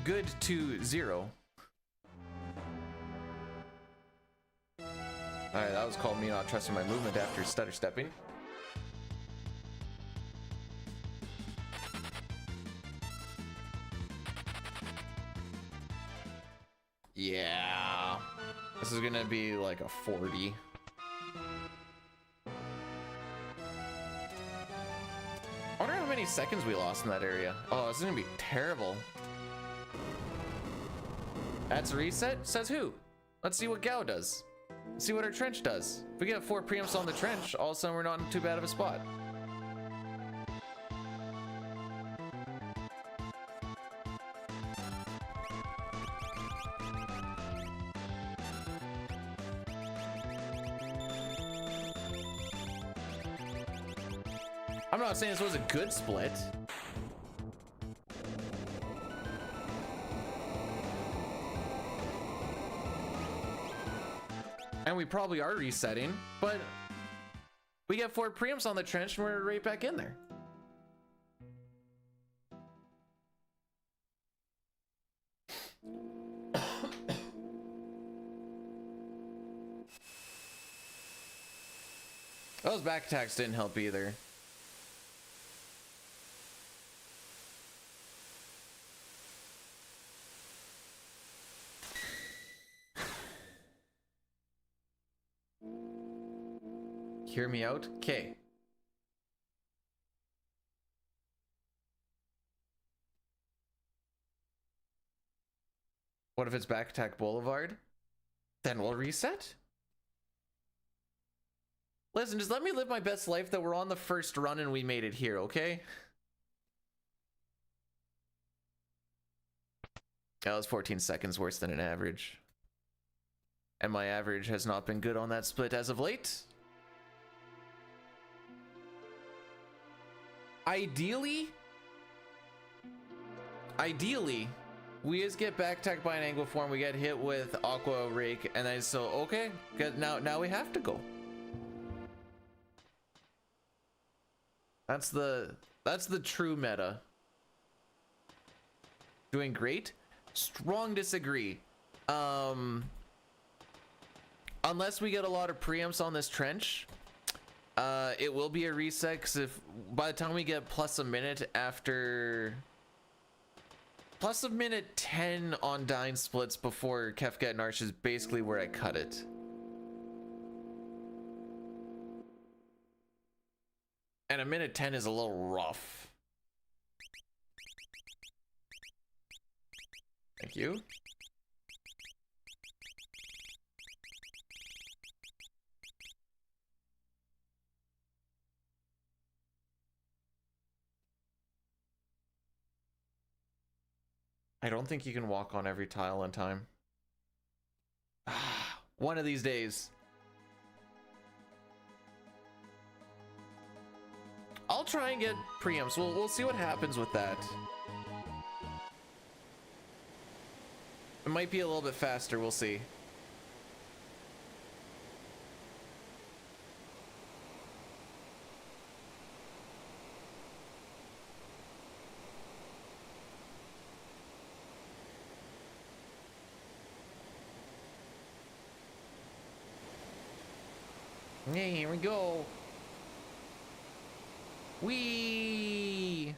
good to 0. Alright, that was called me not trusting my movement after stutter stepping. Yeah. This is gonna be like a 40. I wonder how many seconds we lost in that area. Oh, this is gonna be terrible. That's a reset? Says who? Let's see what Gao does. Let's see what our trench does. If we get 4 preamps on the trench, all of a sudden we're not in too bad of a spot. I'm not saying this was a good split. And we probably are resetting, but we get 4 preamps on the trench and we're right back in there. Those back attacks didn't help either. Hear me out? Okay. What if it's back attack Boulevard? Then we'll reset? Listen, just let me live my best life that we're on the first run and we made it here, okay? That was 14 seconds worse than an average. And my average has not been good on that split as of late. Ideally, we just get back attacked by an angle form, we get hit with Aqua Rake, and then so okay, good, now we have to go. That's the true meta. Doing great. Strong disagree. Unless we get a lot of preamps on this trench, it will be a reset, because if by the time we get plus a minute after plus a minute 10 on dying splits before Kefka and Arch is basically where I cut it. And a minute 10 is a little rough. Thank you. I don't think you can walk on every tile in time. One of these days. I'll try and get preamps. We'll see what happens with that. It might be a little bit faster, we'll see. Yeah, here we go. Whee!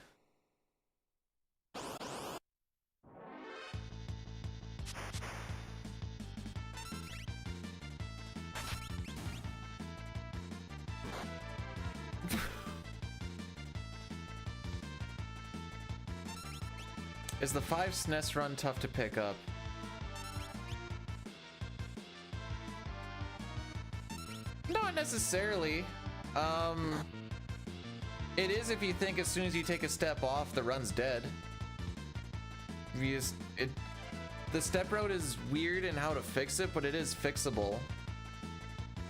Is the 5 SNES run tough to pick up? Not necessarily. It is if you think as soon as you take a step off, the run's dead. The step route is weird in how to fix it, but it is fixable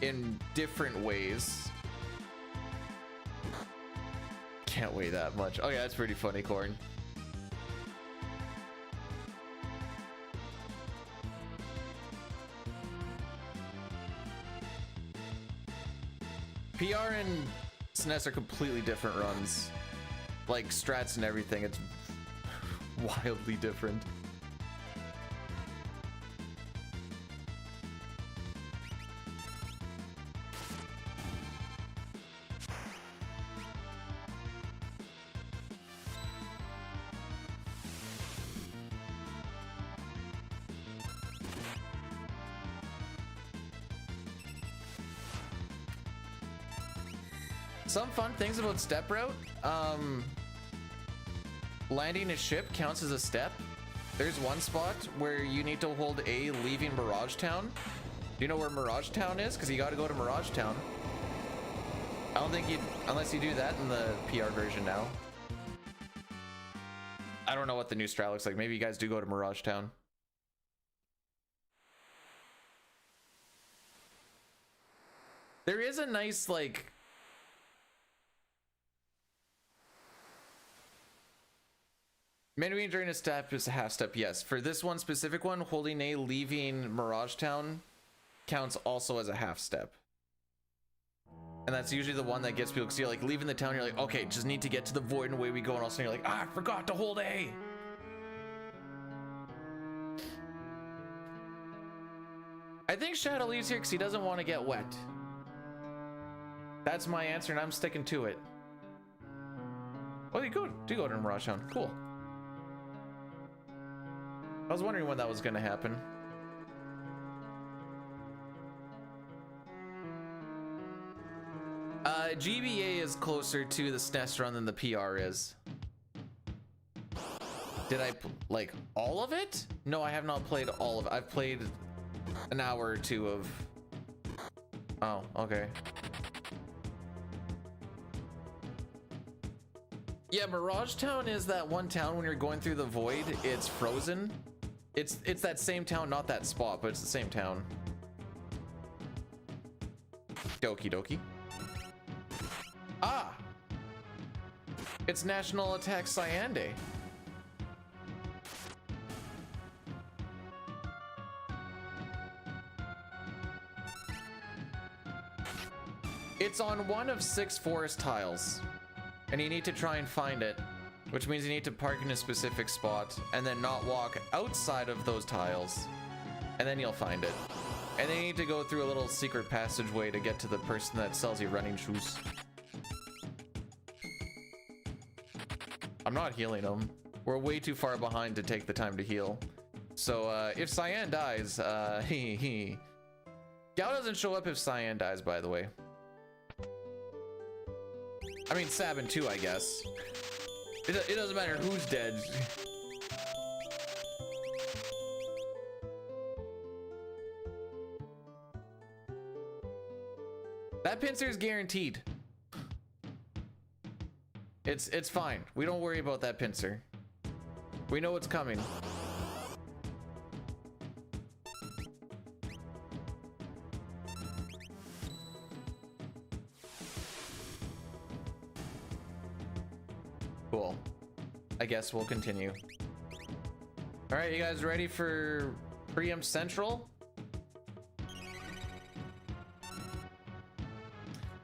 in different ways. Can't weigh that much. Oh yeah, that's pretty funny, Corn. PR and SNES are completely different runs. Like strats and everything, it's wildly different. Some fun things about step route. Landing a ship counts as a step. There's one spot where you need to hold A leaving Mirage Town. Do you know where Mirage Town is? Because you got to go to Mirage Town. I don't think you'd, unless you do that in the PR version now. I don't know what the new strat looks like. Maybe you guys do go to Mirage Town. There is a nice, like, manuing during a step is a half step, yes. For this one specific one, holding A leaving Mirage Town counts also as a half step. And that's usually the one that gets people, because you're like leaving the town, you're like, okay, just need to get to the void and away we go, and all of a sudden you're like, ah, I forgot to hold A. I think Shadow leaves here because he doesn't want to get wet. That's my answer, and I'm sticking to it. Oh, you do go to Mirage Town. Cool. I was wondering when that was going to happen. GBA is closer to the SNES run than the PR is. Did I like all of it? No, I have not played all of it. I've played an hour or two of... Oh, okay. Yeah, Mirage Town is that one town when you're going through the void, it's frozen. It's that same town, not that spot, but it's the same town. Doki doki. Ah! It's National Attack Cyan Day. It's on one of 6 forest tiles, and you need to try and find it. which means you need to park in a specific spot and then not walk outside of those tiles, and then you'll find it. And then you need to go through a little secret passageway to get to the person that sells you running shoes. I'm not healing him. We're way too far behind to take the time to heal. So if Cyan dies, Gao doesn't show up if Cyan dies, by the way. I mean, Sabin too, I guess. It doesn't matter who's dead. That pincer is guaranteed. It's fine. We don't worry about that pincer. We know what's coming. Cool. I guess we'll continue. All right, you guys ready for Preempt Central?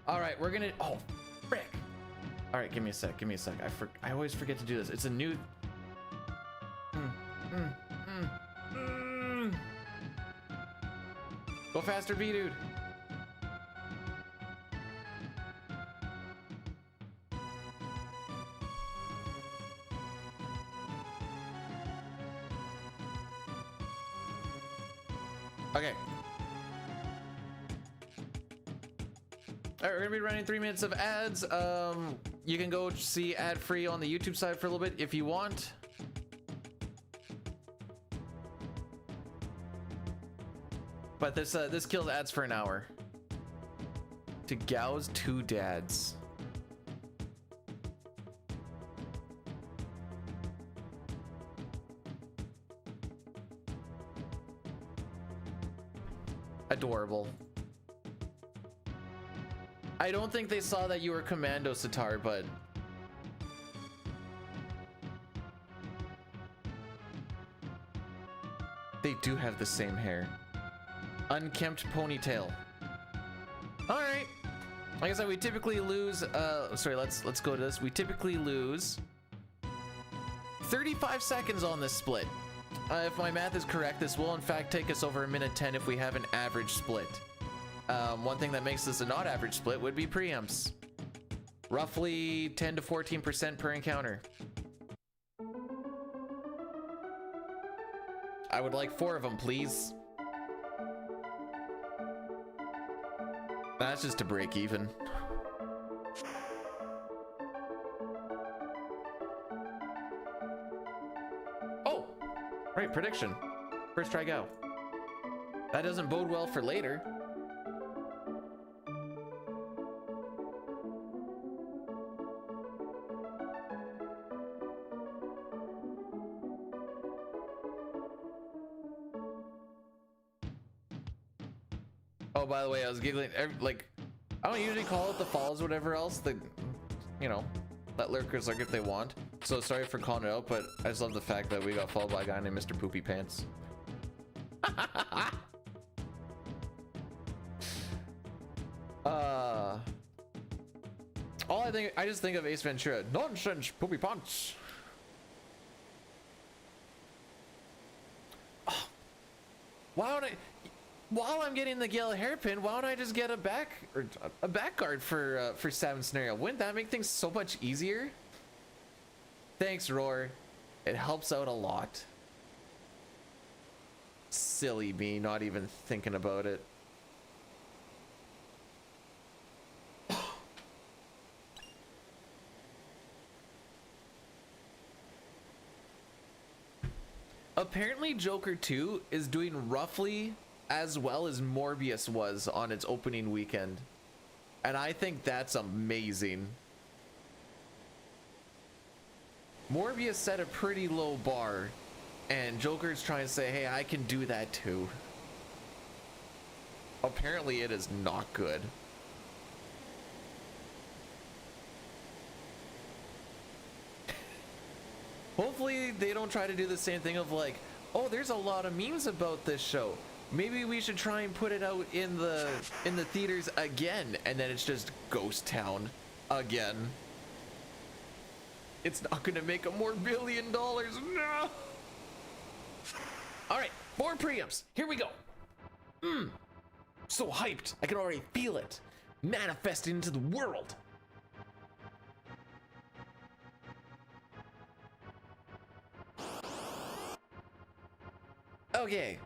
All right, we're gonna, oh, frick. All right, give me a sec, I always forget to do this. It's a new, Go faster, B-dude. Okay. All right, we're gonna be running 3 minutes of ads. You can go see ad free on the YouTube side for a little bit if you want. But this kills ads for an hour. To Gao's 2 dads. Adorable. I don't think they saw that you were Commando Sitar, but they do have the same hair. Unkempt ponytail. All right. Like I said, we typically lose. Sorry, let's go to this. We typically lose 35 seconds on this split. If my math is correct, this will in fact take us over 1:10 if we have an average split. One thing that makes this a not average split would be preempts. Roughly 10 to 14% per encounter. I would like 4 of them, please. That's just to break even. Oh, right, prediction. First try go. That doesn't bode well for later. Oh, by the way, I was giggling. Like, I don't usually call it the falls or whatever else. You know, let lurkers lurk if they want. So sorry for calling it out, but I just love the fact that we got followed by a guy named Mr. Poopy Pants. I just think of Ace Ventura. Nonsense, Poopy Pants. Oh, why don't I? While I'm getting the yellow hairpin, why don't I just get a back guard for Sabin scenario? Wouldn't that make things so much easier? Thanks, Roar. It helps out a lot. Silly me, not even thinking about it. Apparently, Joker 2 is doing roughly as well as Morbius was on its opening weekend, and I think that's amazing. Morbius set a pretty low bar, and Joker's trying to say, hey, I can do that too. Apparently it is not good. Hopefully they don't try to do the same thing of like, oh, there's a lot of memes about this show. Maybe we should try and put it out in the theaters again, and then it's just Ghost Town again. It's not gonna make him more $1 billion. No. All right, 4 preamps. Here we go. So hyped. I can already feel it manifesting into the world. Okay.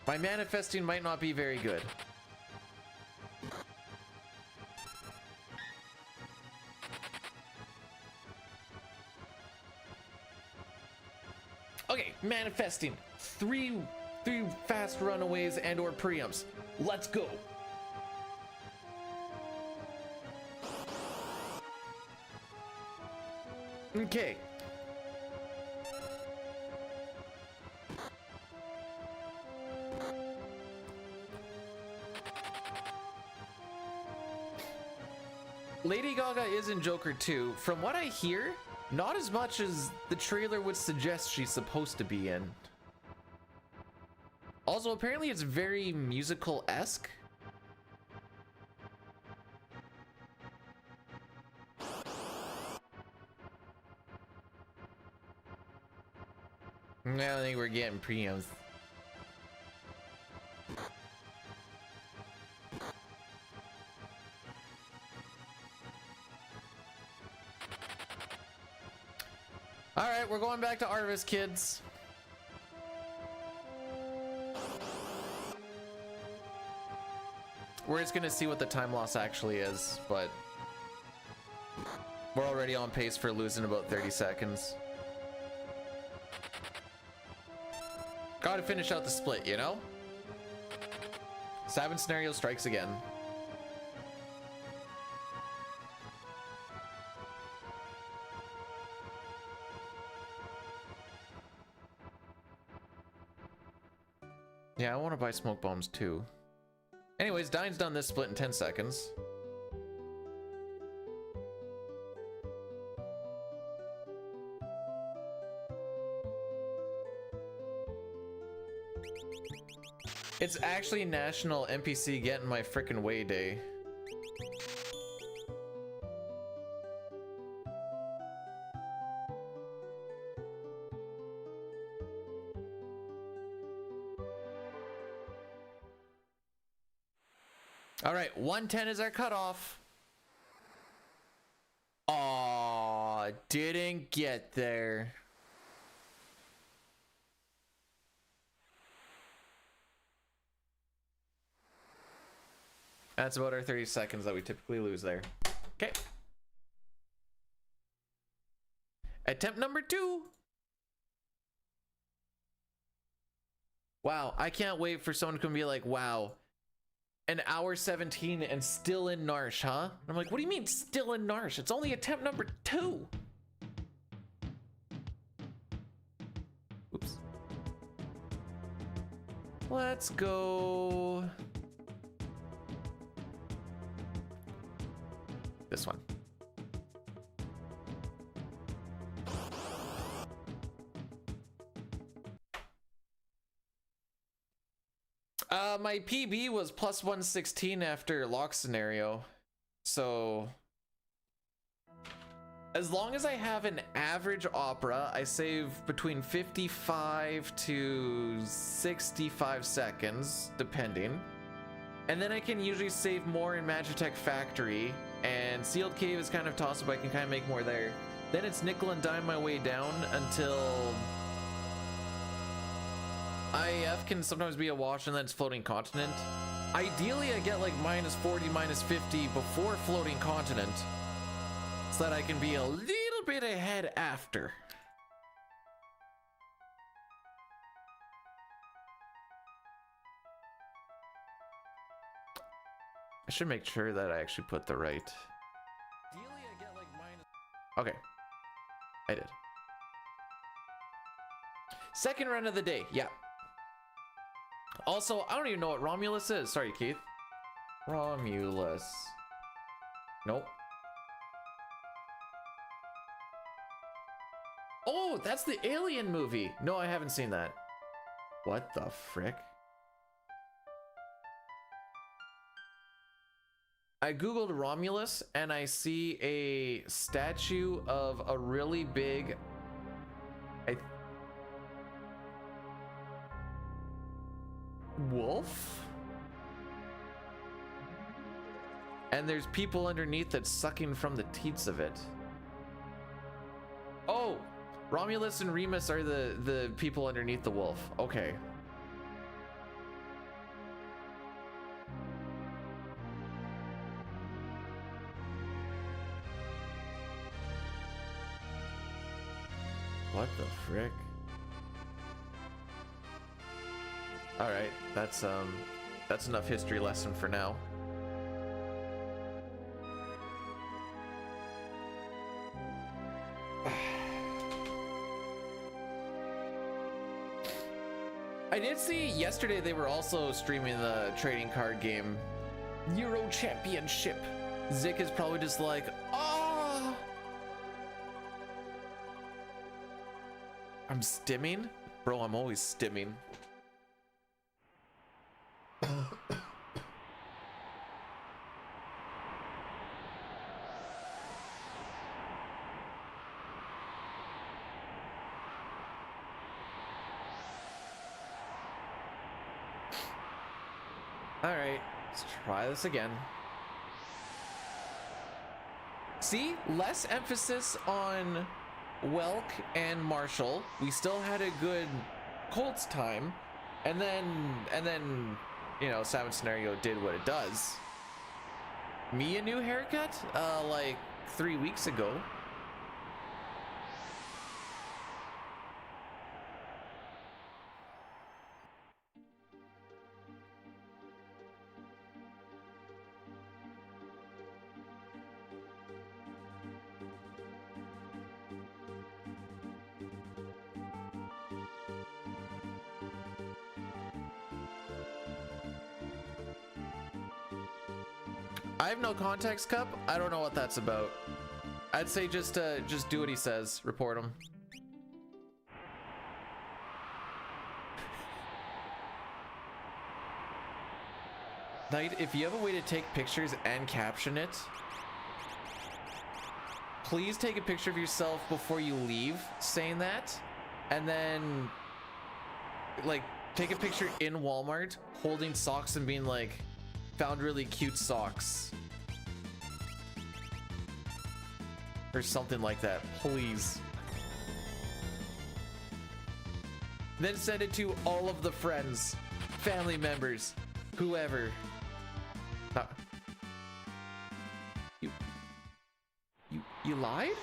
My manifesting might not be very good. Okay, manifesting. Three fast runaways and or preamps. Let's go. Okay. Lady Gaga is in Joker 2. From what I hear, not as much as the trailer would suggest she's supposed to be in. Also, apparently it's very musical-esque. I don't think we're getting preamps. All right, we're going back to Arvis, kids. We're just gonna see what the time loss actually is, but we're already on pace for losing about 30 seconds. Gotta finish out the split, you know? Savin scenario strikes again. Yeah, I want to buy smoke bombs too. Anyways, Dine's done this split in 10 seconds. It's actually National NPC Get in My Frickin' Way Day. All right, 110 is our cutoff. Aw, didn't get there. That's about our 30 seconds that we typically lose there. Okay. Attempt number 2. Wow, I can't wait for someone to be like, wow, an hour 17 and still in Narsh, huh? I'm like, what do you mean still in Narsh? It's only attempt number 2. Oops. Let's go. This one. My PB was plus 116 after lock scenario. So as long as I have an average opera, I save between 55 to 65 seconds, depending. And then I can usually save more in Magitech Factory, and Sealed Cave is kind of toss-up. I can kind of make more there. Then it's nickel and dime my way down until IAF can sometimes be a wash, and then it's Floating Continent. Ideally, I get like minus 40, minus 50 before Floating Continent, so that I can be a little bit ahead after. I should make sure that I actually put the right. Ideally, I get like minus. Okay, I did. Second run of the day, yeah. Also, I don't even know what Romulus is. Sorry, Keith. Romulus. Nope. Oh, that's the Alien movie. No, I haven't seen that. What the frick? I googled Romulus and I see a statue of a really big wolf, and there's people underneath that's sucking from the teats of it. Oh, Romulus and Remus are the people underneath the wolf. Okay. What the frick? All right, that's enough history lesson for now. I did see yesterday they were also streaming the trading card game Euro Championship. Zik is probably just like, oh, I'm stimming? Bro, I'm always stimming. All right, let's try this again. See, less emphasis on Welk and Marshall. We still had a good Colts time, and then you know, Salmon Scenario did what it does. Me a new haircut, like 3 weeks ago. I have no context, Cup. I don't know what that's about. I'd say just do what he says. Report him. Knight, if you have a way to take pictures and caption it, please take a picture of yourself before you leave saying that, and then like take a picture in Walmart holding socks and being like, found really cute socks, or something like that, please. Then send it to all of the friends, family members, whoever. You lied?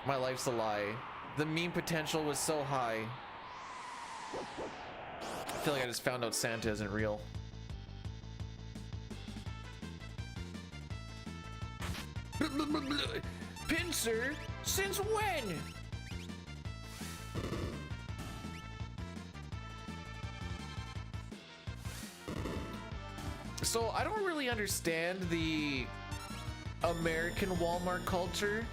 My life's a lie. The meme potential was so high. I feel like I just found out Santa isn't real. Pincer? Since when? So I don't really understand the American Walmart culture.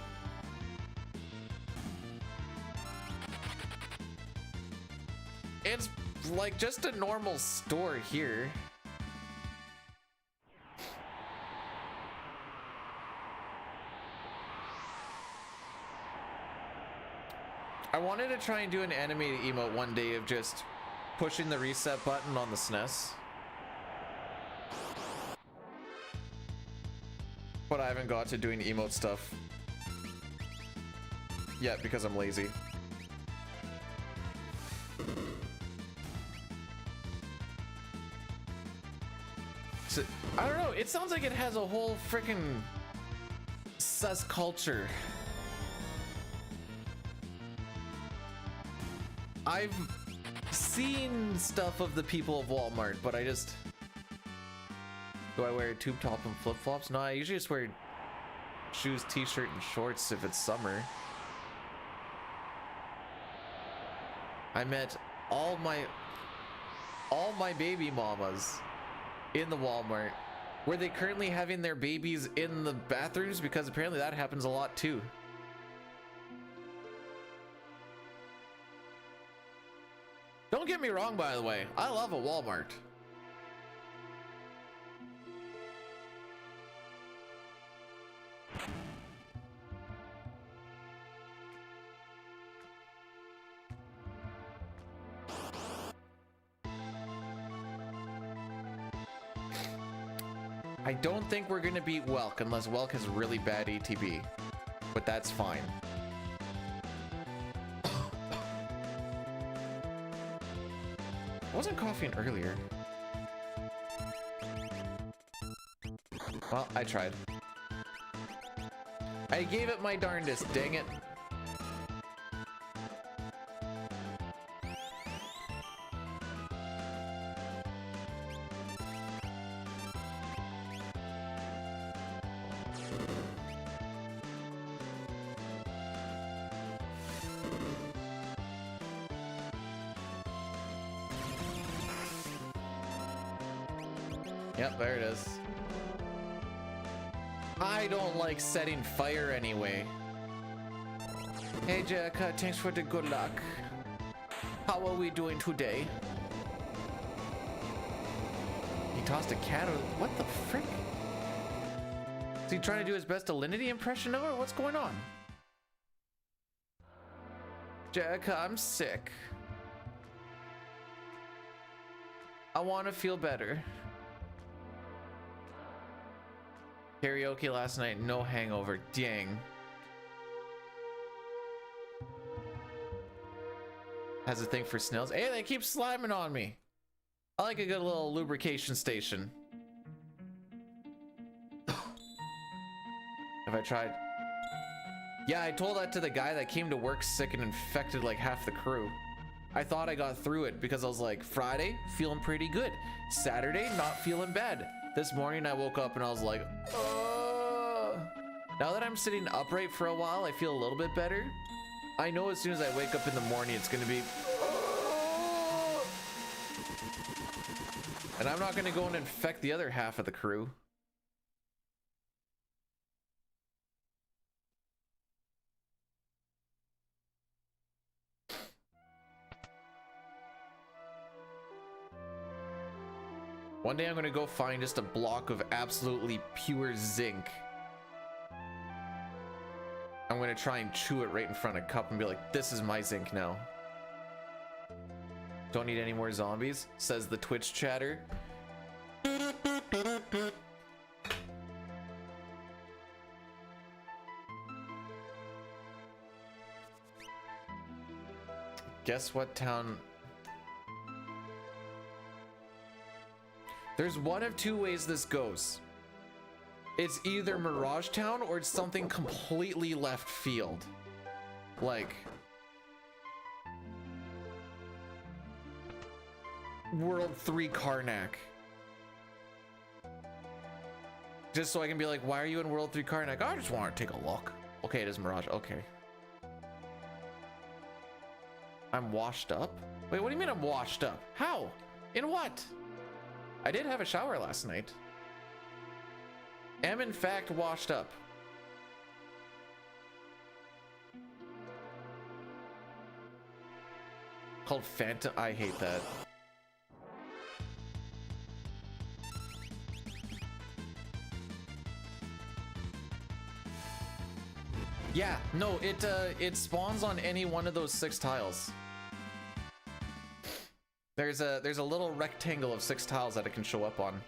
It's like just a normal store here. I wanted to try and do an animated emote one day of just pushing the reset button on the SNES. But I haven't got to doing emote stuff yet because I'm lazy. So, I don't know, it sounds like it has a whole freaking sus culture. I've seen stuff of the people of Walmart, but I just... Do I wear a tube top and flip-flops? No, I usually just wear shoes, t-shirt, and shorts if it's summer. I met all my baby mamas in the Walmart. Were they currently having their babies in the bathrooms? Because apparently that happens a lot too. Don't get me wrong, by the way. I love a Walmart. I don't think we're gonna beat Welk unless Welk has really bad ATB, but that's fine. I wasn't coughing earlier. Well, I tried. I gave it my darndest, dang it. Yep, there it is. I don't like setting fire anyway. Hey Jerica, thanks for the good luck. How are we doing today? He tossed a cat or what the frick? Is he trying to do his best Alinity impression of her? What's going on? Jerica, I'm sick. I want to feel better. Karaoke last night, no hangover. Dang. Has a thing for snails. Hey, they keep sliming on me. I like a good little lubrication station. Have I tried? Yeah, I told that to the guy that came to work sick and infected like half the crew. I thought I got through it because I was like, Friday, feeling pretty good. Saturday, not feeling bad. This morning I woke up and I was like, Now that I'm sitting upright for a while, I feel a little bit better. I know as soon as I wake up in the morning, it's gonna be, and I'm not gonna go and infect the other half of the crew. One day I'm gonna go find just a block of absolutely pure zinc. I'm gonna try and chew it right in front of Cup and be like, this is my zinc now. Don't need any more zombies, says the Twitch chatter. Guess what town? There's one of two ways this goes. It's either Mirage Town or it's something completely left field. Like World 3 Karnak. Just so I can be like, why are you in World 3 Karnak? I just want to take a look. Okay, it is Mirage. Okay. I'm washed up? Wait, what do you mean I'm washed up? How? In what? I did have a shower last night. Am in fact washed up. Called Phantom. I hate that. Yeah, no, it spawns on any one of those 6 tiles. There's a little rectangle of 6 tiles that it can show up on.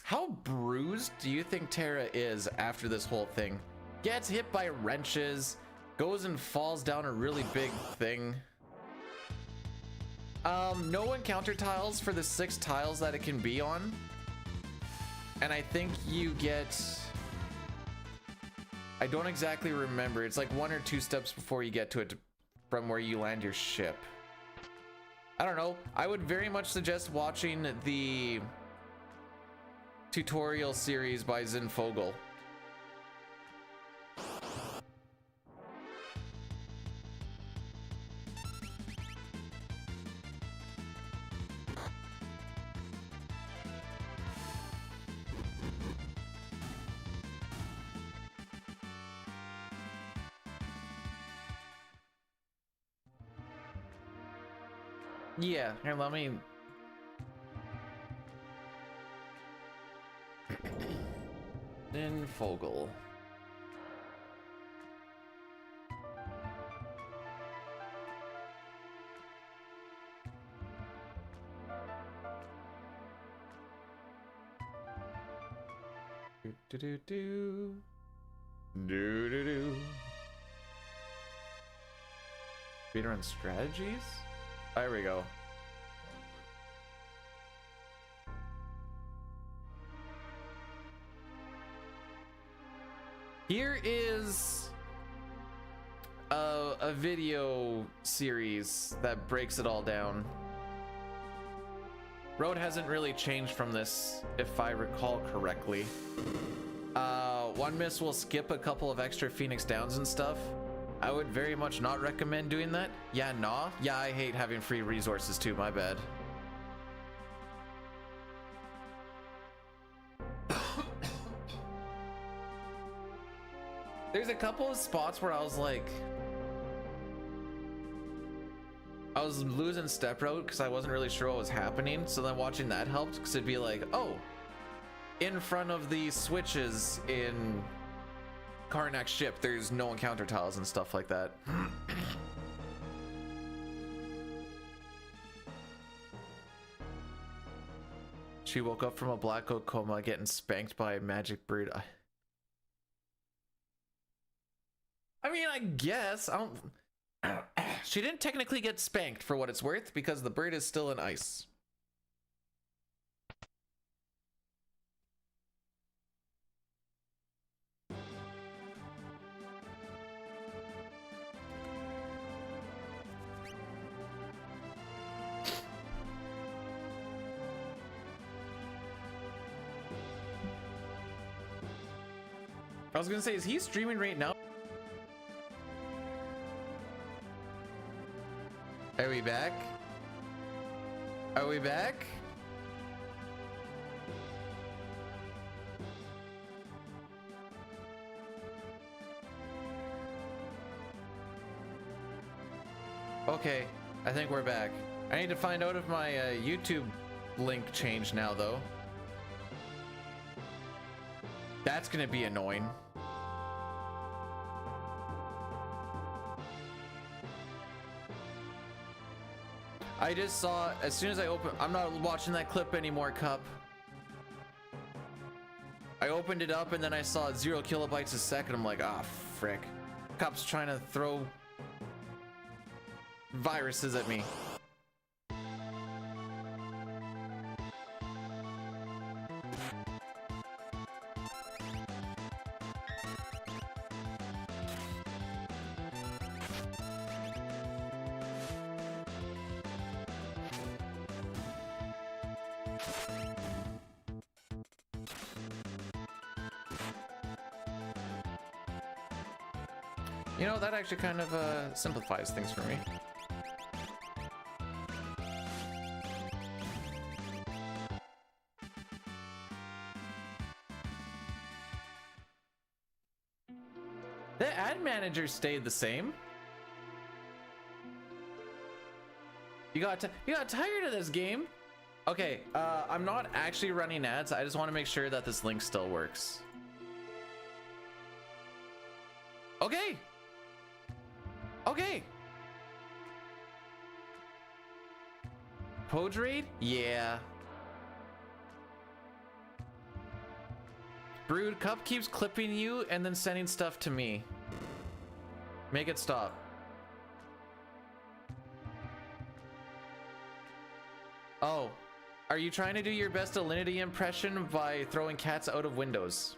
How bruised do you think Terra is after this whole thing? Gets hit by wrenches, goes and falls down a really big thing. No encounter tiles for the 6 tiles that it can be on. And I think you get, I don't exactly remember. It's like 1 or 2 steps before you get to it from where you land your ship. I don't know. I would very much suggest watching the tutorial series by Zinfogel. Yeah, here, let me Then Fogel. Do do do do do do. Speedrun strategies? There we go. Here is a video series that breaks it all down. Road hasn't really changed from this, if I recall correctly. One Miss will skip a couple of extra Phoenix Downs and stuff. I would very much not recommend doing that. Yeah, nah. Yeah, I hate having free resources too, my bad. There's a couple of spots where I was like, I was losing step route because I wasn't really sure what was happening. So then watching that helped, because it'd be like, oh, in front of the switches in Karnak's ship, there's no encounter tiles and stuff like that. She woke up from a blackout coma getting spanked by a magic bird. I mean, I guess. I don't... She didn't technically get spanked for what it's worth because the bird is still in ice. I was gonna say, is he streaming right now? Are we back? Are we back? Okay, I think we're back. I need to find out if my YouTube link changed now, though. That's gonna be annoying. I just saw, as soon as I open, I'm not watching that clip anymore, Cup. I opened it up and then I saw 0 kilobytes a second. I'm like, ah, frick. Cup's trying to throw viruses at me. You know, that actually kind of simplifies things for me. The ad manager stayed the same. You got tired of this game? Okay, I'm not actually running ads. I just want to make sure that this link still works. Okay. Okay. Pode raid? Yeah. Brood Cup keeps clipping you and then sending stuff to me. Make it stop. Oh, are you trying to do your best Alinity impression by throwing cats out of windows?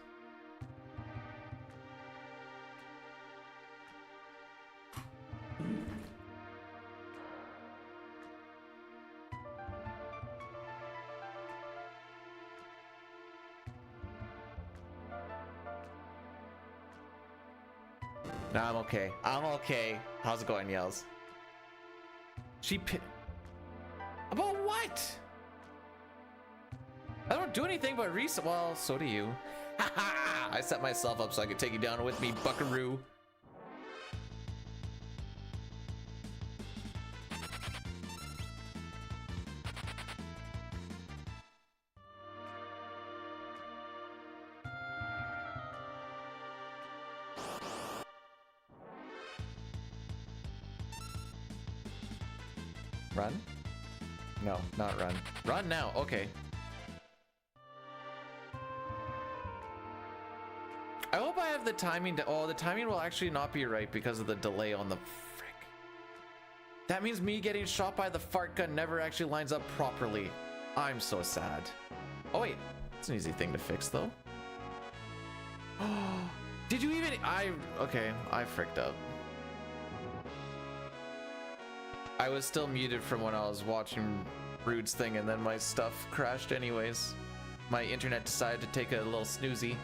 No, I'm okay. I'm okay. How's it going, Yells? About what? I don't do anything but reset. Well, so do you. I set myself up so I could take you down with me, buckaroo. Run? No, not run. Run now. Okay. I hope I have the timing to... Oh, the timing will actually not be right because of the delay on the... Frick. That means me getting shot by the fart gun never actually lines up properly. I'm so sad. Oh, wait. It's an easy thing to fix, though. Oh, did you even... Okay, I fricked up. I was still muted from when I was watching Brood's thing, and then my stuff crashed anyways. My internet decided to take a little snoozy.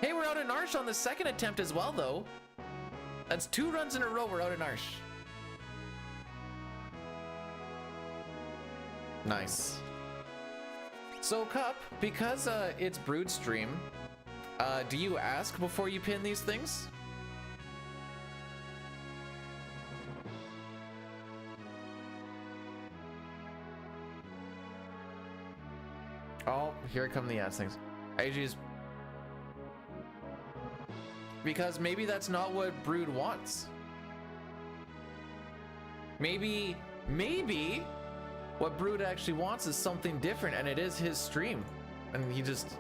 Hey, we're out in Arsh on the second attempt as well, though. That's 2 runs in a row we're out in Arsh. Nice. So, Cup, because it's Brood stream, do you ask before you pin these things? Oh, here come the ass things. AG's... Because maybe that's not what Brood wants. Maybe what Brood actually wants is something different, and it is his stream. And he just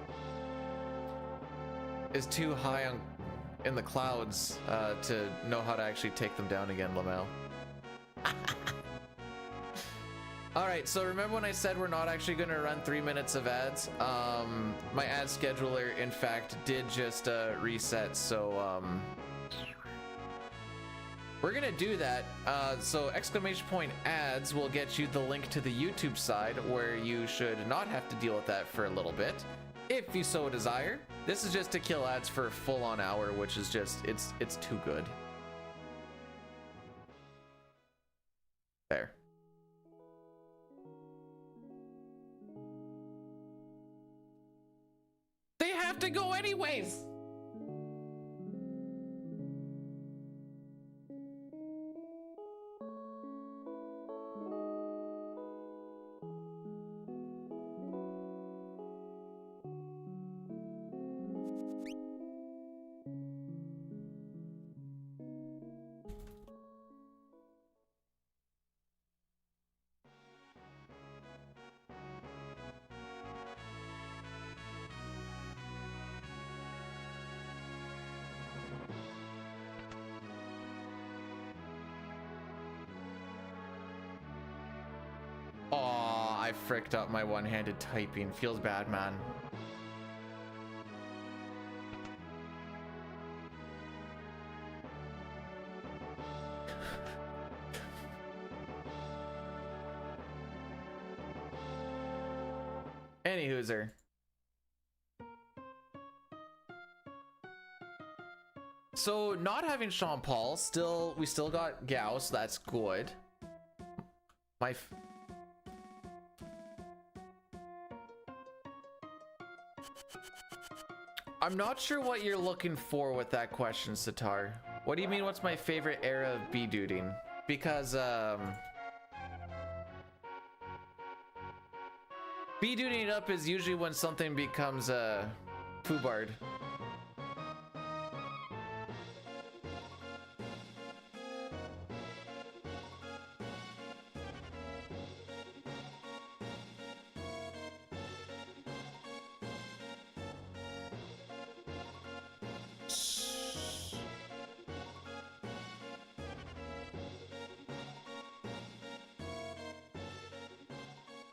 is too high in the clouds to know how to actually take them down again, Lamel. All right, so remember when I said we're not actually going to run 3 minutes of ads? My ad scheduler, in fact, did just reset, so we're going to do that. So exclamation point ads will get you the link to the YouTube side where you should not have to deal with that for a little bit, if you so desire. This is just to kill ads for a full-on hour, which is just, it's too good. There. They have to go anyways. I fricked up my one-handed typing. Feels bad, man. Any hooser. So not having Sean Paul, we still got Gao, so that's good. I'm not sure what you're looking for with that question, Sitar. What do you mean, what's my favorite era of B-duding? Because, B-duding it up is usually when something becomes, foobard.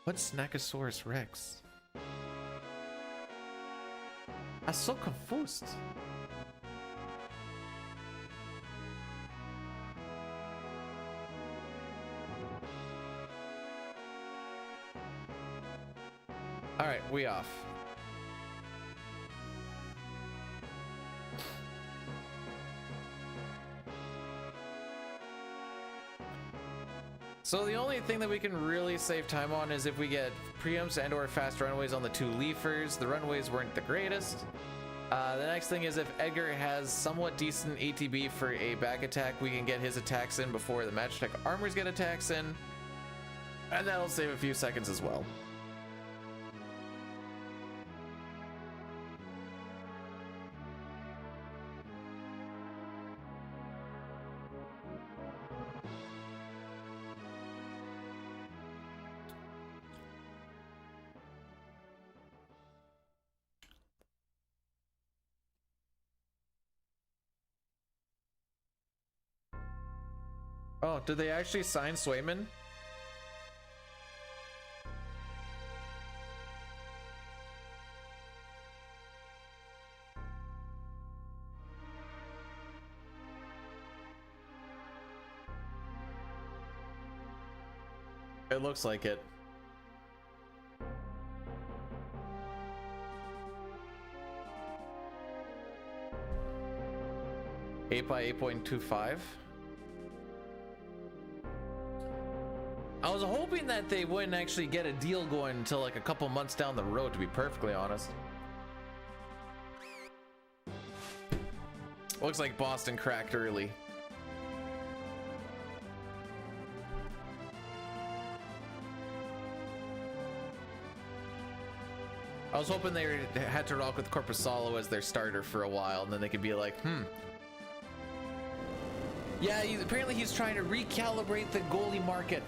What's Snackosaurus Rex? I'm so confused. All right, we off. So the only thing that we can really save time on is if we get preempts and or fast runways on the 2 leafers. The runways weren't the greatest. The next thing is if Edgar has somewhat decent ATB for a back attack, we can get his attacks in before the match tech armors get attacks in. And that'll save a few seconds as well. Oh, did they actually sign Swayman? It looks like it. Eight by 8.25. I was hoping that they wouldn't actually get a deal going until like a couple months down the road, to be perfectly honest. Looks like Boston cracked early. I was hoping they had to rock with Corpusalo as their starter for a while, and then they could be like, yeah, apparently he's trying to recalibrate the goalie market.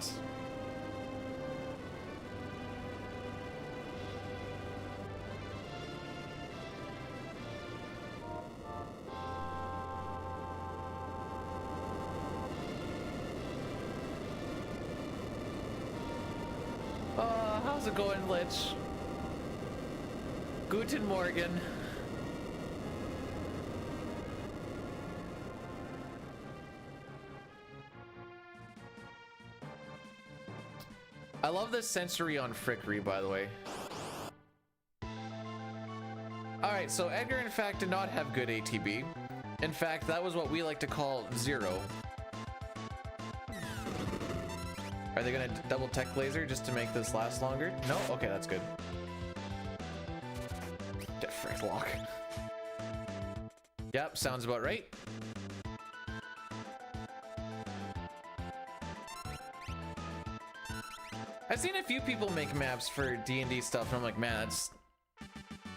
How's it going, Lich? Guten Morgen. I love the sensory on Frickery, by the way. Alright, so Edgar in fact did not have good ATB. In fact, that was what we like to call 0. Are they gonna double tech laser just to make this last longer? No? Okay, that's good. Frick lock. Yep, sounds about right. I've seen a few people make maps for D&D stuff, and I'm like, man, that's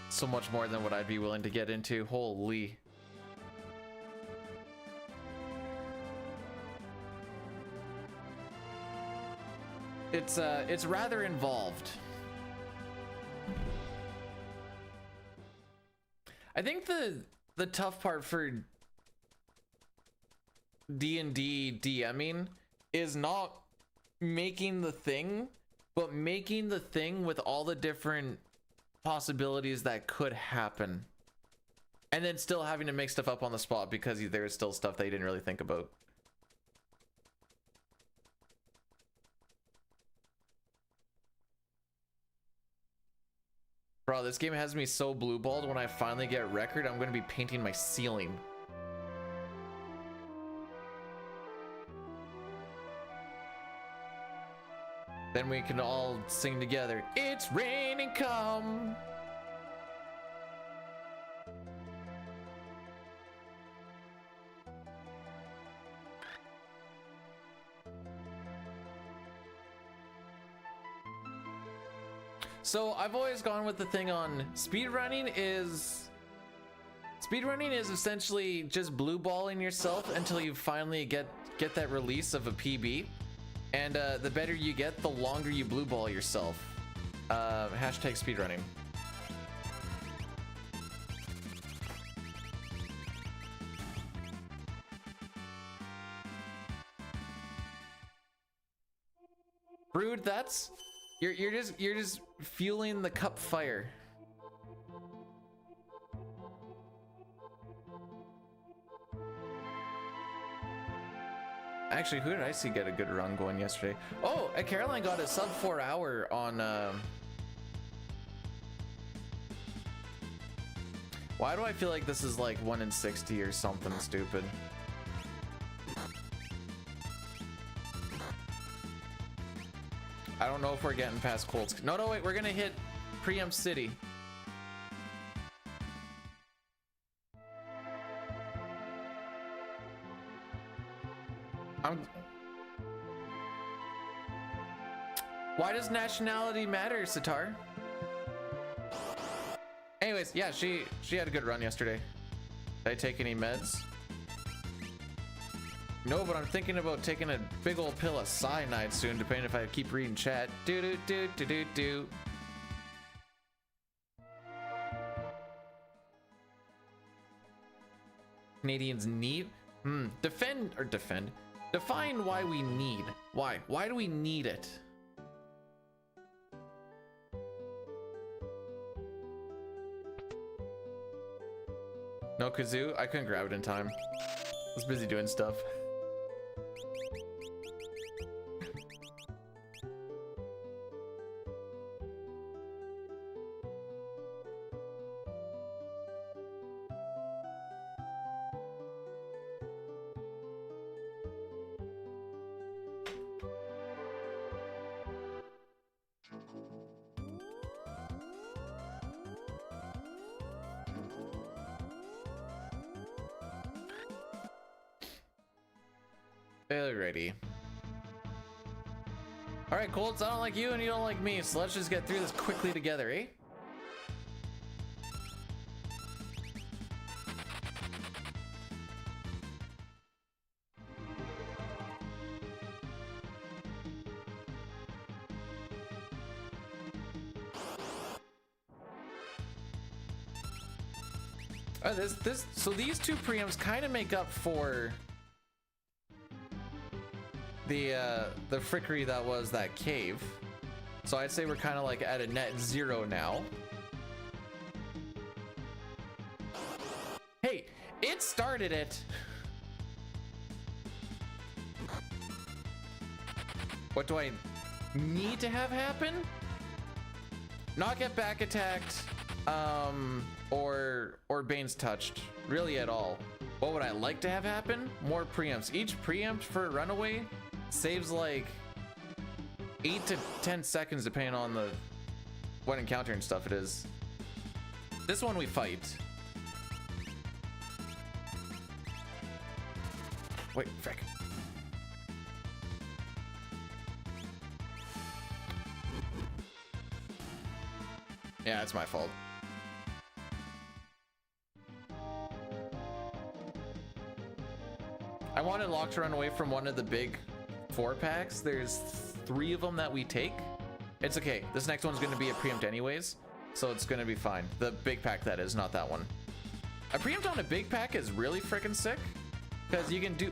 so much more than what I'd be willing to get into. Holy. It's rather involved. I think the tough part for D&D DMing is not making the thing, but making the thing with all the different possibilities that could happen, and then still having to make stuff up on the spot because there's still stuff that you didn't really think about. Bro, this game has me so blue-balled. When I finally get record, I'm gonna be painting my ceiling. Then we can all sing together. It's raining, come. So I've always gone with the thing on speedrunning is essentially just blue balling yourself until you finally get that release of a PB. And the better you get, the longer you blue ball yourself. Hashtag speedrunning. Brood, that's you're just fueling the cup fire. Actually, who did I see get a good run going yesterday? Oh, Caroline got a sub 4 hour on why do I feel like this is like 1 in 60 or something stupid? I don't know if we're getting past Colts. No, wait, we're gonna hit Preempt City. Why does nationality matter, Sitar? Anyways, yeah, she had a good run yesterday. Did I take any meds? No, but I'm thinking about taking a big old pill of cyanide soon, depending if I keep reading chat. Do. Canadians need defend. Define why we need. Why? Why do we need it? No kazoo? I couldn't grab it in time. I was busy doing stuff. Alrighty. Alright, Colts, I don't like you and you don't like me, so let's just get through this quickly together, eh? So these two preamps kind of make up for the frickery that was that cave. So I'd say we're kind of like at a net zero now. Hey, it started it. What do I need to have happen? Not get back attacked, or Bane's touched, really at all. What would I like to have happen? More preamps. Each preamp for runaway saves like 8 to 10 seconds depending on the what encounter and stuff it is. This one we fight. Wait, frick. Yeah, it's my fault. I wanted Locke to run away from one of the big 4-packs. There's 3 of them that we take. It's okay. This next one's going to be a preempt anyways, so it's going to be fine. The big pack, that is, not that one. A preempt on a big pack is really freaking sick because you can do...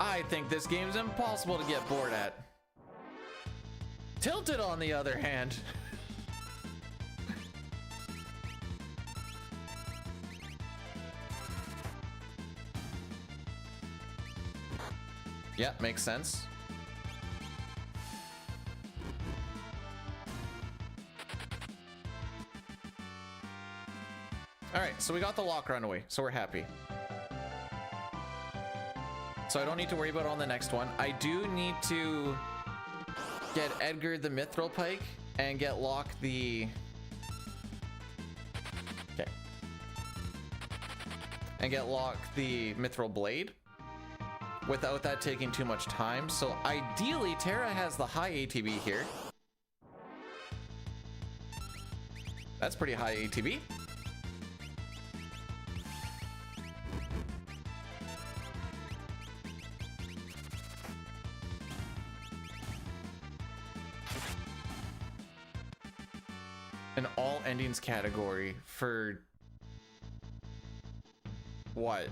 I think this game's impossible to get bored at. Tilted, on the other hand. Yeah, makes sense. All right, so we got the Locke runaway, so we're happy. So I don't need to worry about it on the next one. I do need to get Edgar the Mithril Pike and get Locke the... Okay. And get Locke the Mithril Blade without that taking too much time. So ideally, Terra has the high ATB here. That's pretty high ATB. An all endings category for what?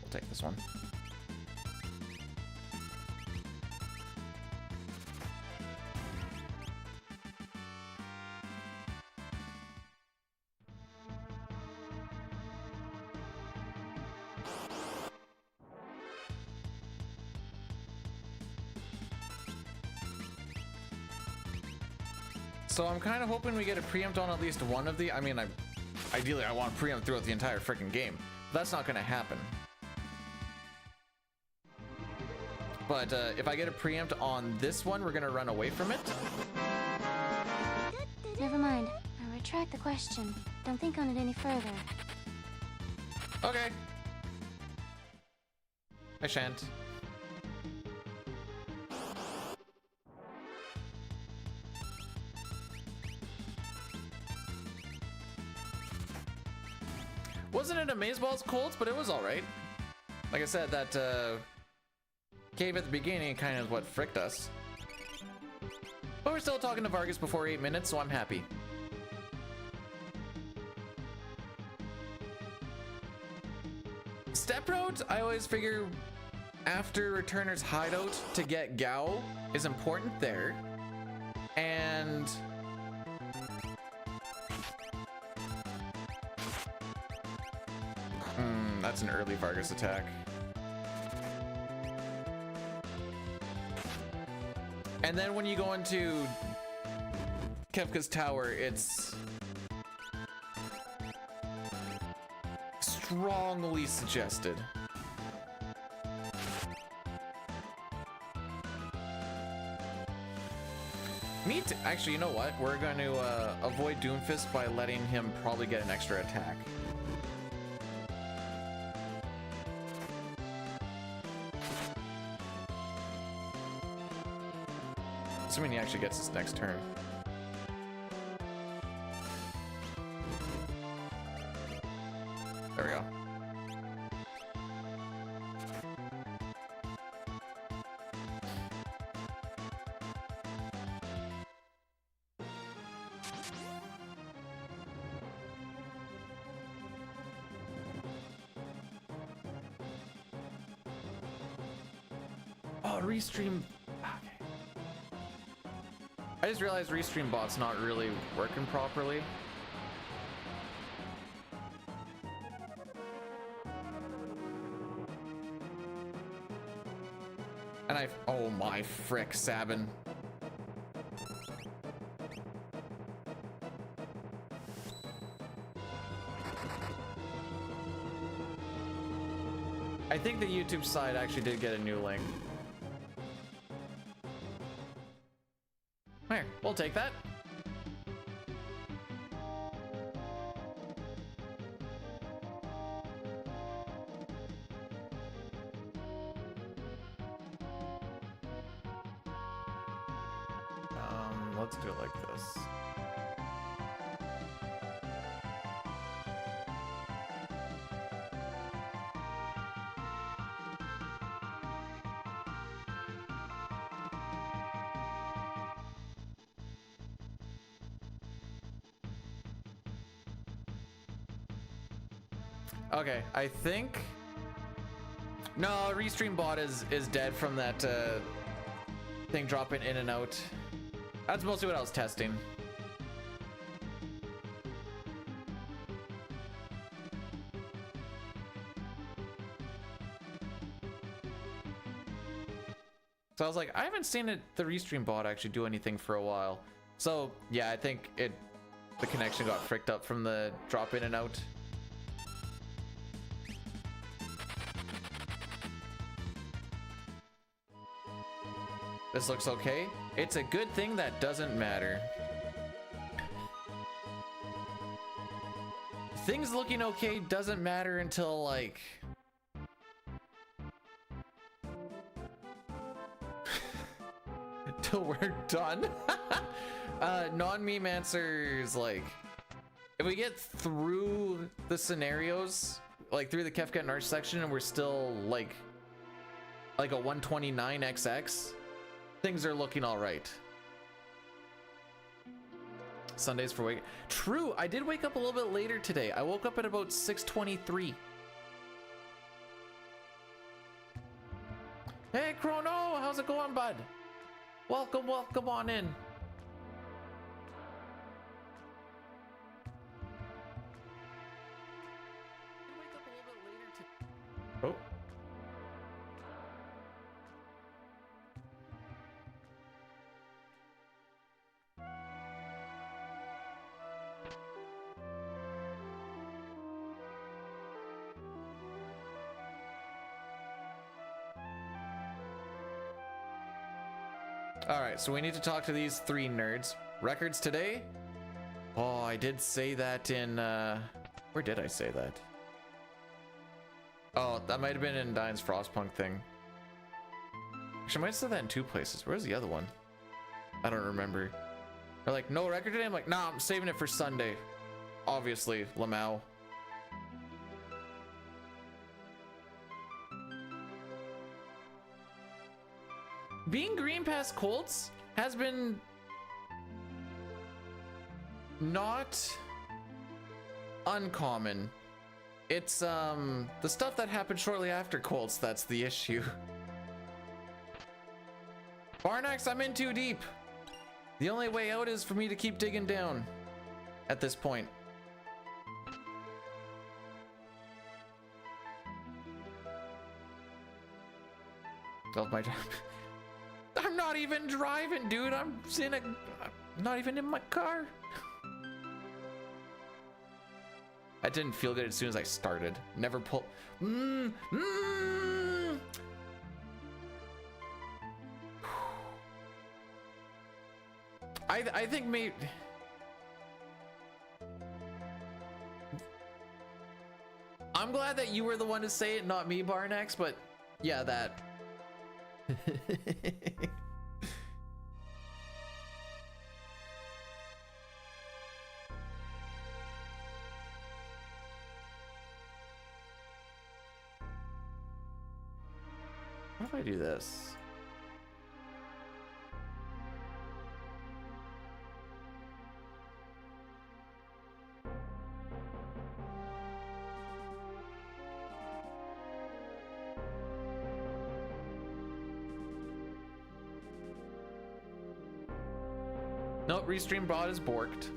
We'll take this one. So I'm kind of hoping we get a preempt on at least one of the... I mean, ideally I want a preempt throughout the entire freaking game. But that's not going to happen. But if I get a preempt on this one, we're going to run away from it. Never mind. I retract the question. Don't think on it any further. Okay. I shan't. Wasn't it Amazeballs Colts, but it was all right. Like I said, that cave at the beginning kind of what fricked us. But we're still talking to Vargas before 8 minutes, so I'm happy. Step route, I always figure after Returner's hideout to get Gao is important there. And that's an early Vargas attack. And then when you go into Kefka's tower, it's strongly suggested. Actually, you know what? We're going to avoid Doomfist by letting him probably get an extra attack. Assuming he actually gets his next turn. There we go. Oh, restream. I just realized Restream bot's not really working properly. And oh my frick, Sabin. I think the YouTube side actually did get a new link. Here, we'll take that. Let's do it like this. Okay, I think no, Restream bot is dead from that thing dropping in and out. That's mostly what I was testing. So I was like, I haven't seen the Restream bot actually do anything for a while. So yeah, I think the connection got fricked up from the drop in and out. This looks okay. It's a good thing that doesn't matter. Things looking okay doesn't matter until like till we're done. Non-meme answers, like if we get through the scenarios, like through the Kefka and Arch section, and we're still like a 129XX, things are looking all right. Sundays for wake. True, I did wake up a little bit later today. I woke up at about 6:23. Hey Chrono, how's it going, bud? Welcome on in. Oh. All right, so we need to talk to these three nerds. Records today? Oh, I did say that in, where did I say that? Oh, that might have been in Dine's Frostpunk thing. Actually, I might have said that in two places. Where's the other one? I don't remember. They're like, no record today? I'm like, nah, I'm saving it for Sunday. Obviously, Lamau. being green past Colts has been not uncommon. It's the stuff that happened shortly after Colts that's the issue. Barnax, I'm in too deep. The only way out is for me to keep digging down at this point. Love my job. I'm not even driving, dude. I'm not even in my car. I didn't feel good as soon as I started. Never pull. I think maybe. I'm glad that you were the one to say it, not me, Barnax, but yeah, that. What if I do this? Nope, restream bot is borked.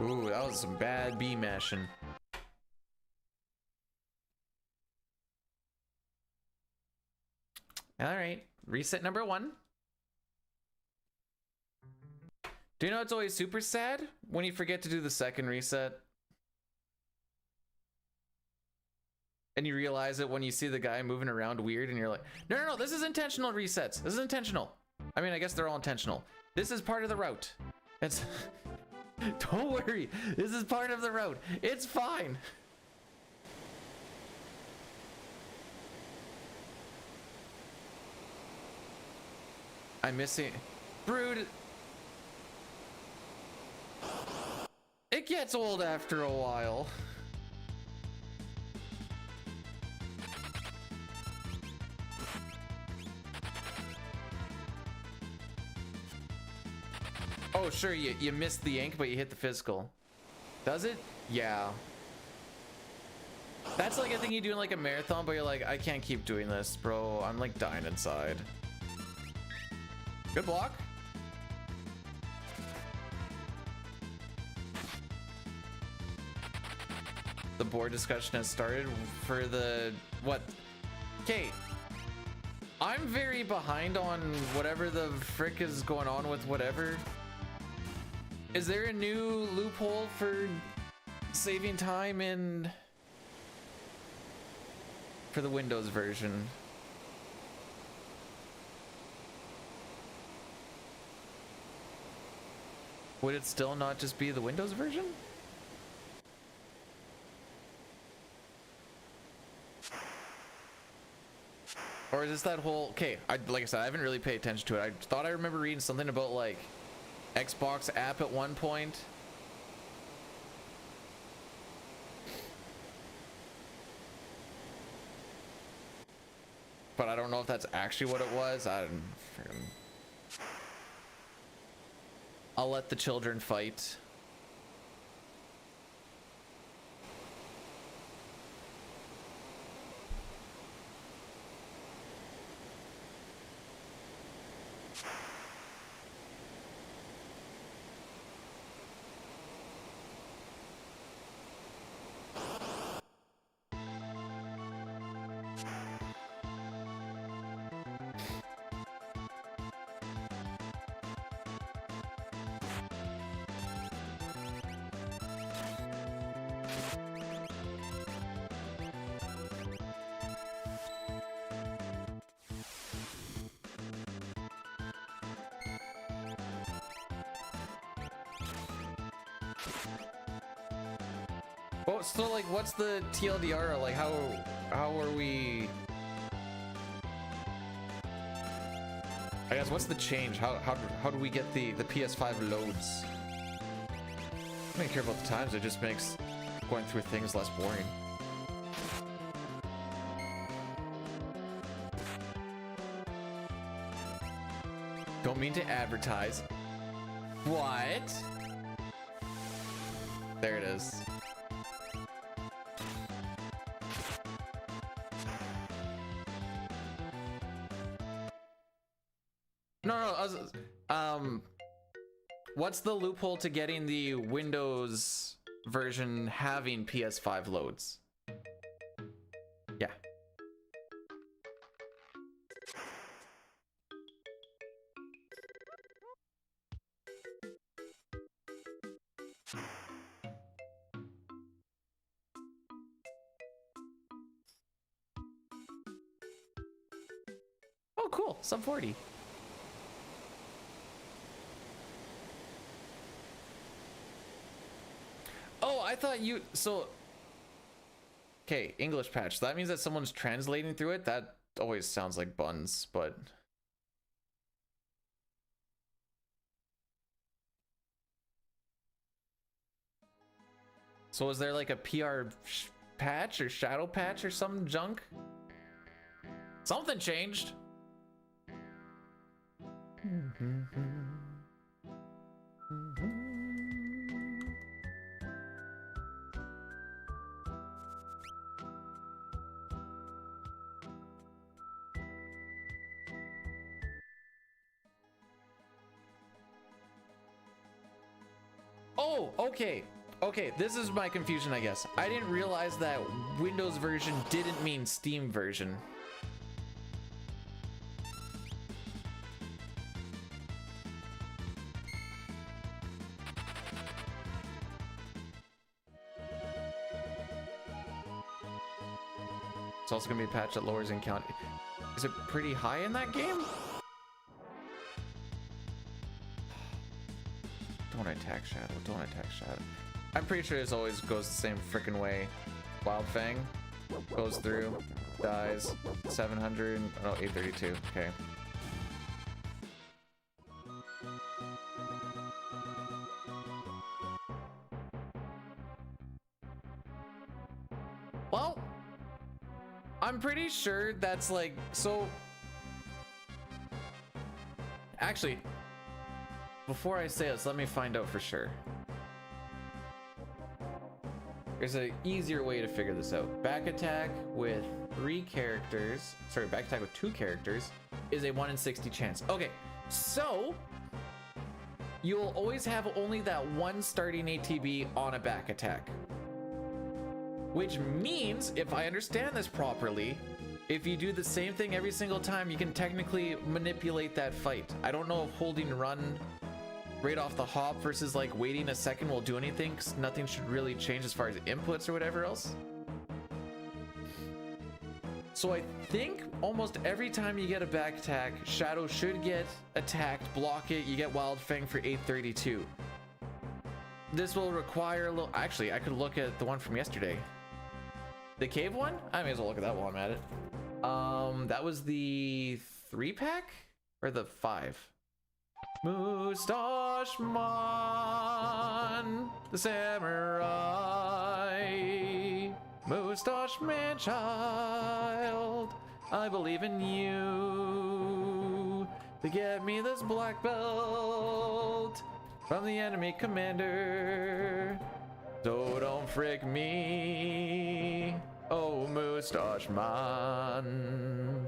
Ooh, that was some bad B mashing. All right, reset number 1. Do you know it's always super sad when you forget to do the second reset? And you realize it when you see the guy moving around weird and you're like, no, no, no, this is intentional resets. This is intentional. I mean, I guess they're all intentional. This is part of the route. It's, don't worry. This is part of the route. It's fine. I'm missing, Brood. It gets old after a while. Oh, sure, you missed the ink, but you hit the physical. Does it? Yeah. That's like a thing you do in like a marathon, but you're like, I can't keep doing this, bro. I'm like dying inside. Good block. The board discussion has started for the what? Okay, I'm very behind on whatever the frick is going on with whatever. Is there a new loophole for saving time in for the Windows version? Would it still not just be the Windows version? Or is this that whole, okay, like I said, I haven't really paid attention to it. I thought I remember reading something about like Xbox app at one point. But I don't know if that's actually what it was. I'll let the children fight. Well, so like, what's the TLDR? Like, how are we? I guess what's the change? How do we get the PS5 loads? I don't care about the times. It just makes going through things less boring. Don't mean to advertise. What? There it is. No, what's the loophole to getting the Windows version having PS5 loads? Yeah. Oh, cool. Sub 40. Oh, I thought you... So... Okay, English patch. So that means that someone's translating through it? That always sounds like buns, but... So is there like a PR patch or shadow patch or some junk? Something changed. Oh, okay. Okay, this is my confusion, I guess. I didn't realize that Windows version didn't mean Steam version. It's also gonna be a patch that lowers encounter. Is it pretty high in that game? Don't attack Shadow, don't attack Shadow. I'm pretty sure this always goes the same freaking way. Wild Fang goes through, dies, 700, oh, 832, okay. Well, I'm pretty sure that's like, so... Actually, before I say this, let me find out for sure. There's an easier way to figure this out. Back attack with 3 characters, sorry, back attack with 2 characters is a 1 in 60 chance. Okay, so you'll always have only that one starting ATB on a back attack. Which means, if I understand this properly, if you do the same thing every single time, you can technically manipulate that fight. I don't know if holding run right off the hop versus like waiting a second will do anything, because nothing should really change as far as inputs or whatever else. So I think almost every time you get a back attack, Shadow should get attacked, block it, you get Wild Fang for 832. This will require a little... Actually, I could look at the one from yesterday. The cave one? I may as well look at that while I'm at it. That was the 3-pack or the 5? Mustache Man, the samurai. Mustache Man child, I believe in you to get me this black belt from the enemy commander. So don't frick me, oh Mustache Man.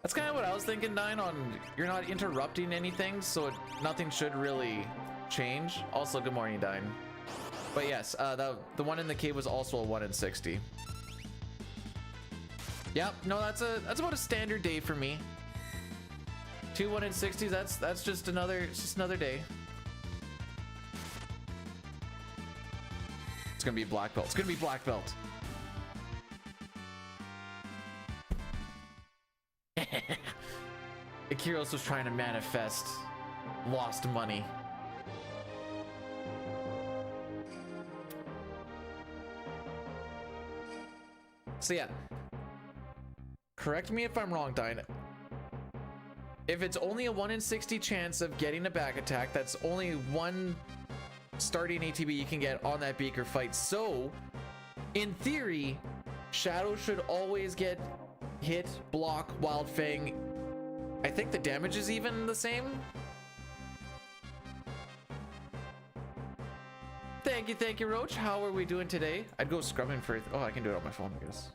That's kind of what I was thinking, Dine, on you're not interrupting anything, so nothing should really change. Also, good morning, Dine. But yes, the one in the cave was also a 1 in 60. Yep, no, that's about a standard day for me. 2 1 in 60s, that's just another day. It's gonna be black belt. It's gonna be black belt. Akiros was trying to manifest lost money. So yeah, correct me if I'm wrong, Dine. if it's only a 1 in 60 chance of getting a back attack, that's only one starting ATB you can get on that Beaker fight. So, in theory, Shadow should always get hit, block, Wild Fang. I think the damage is even the same. Thank you, Roach. How are we doing today? I'd go scrubbing for... Oh, I can do it on my phone, I guess.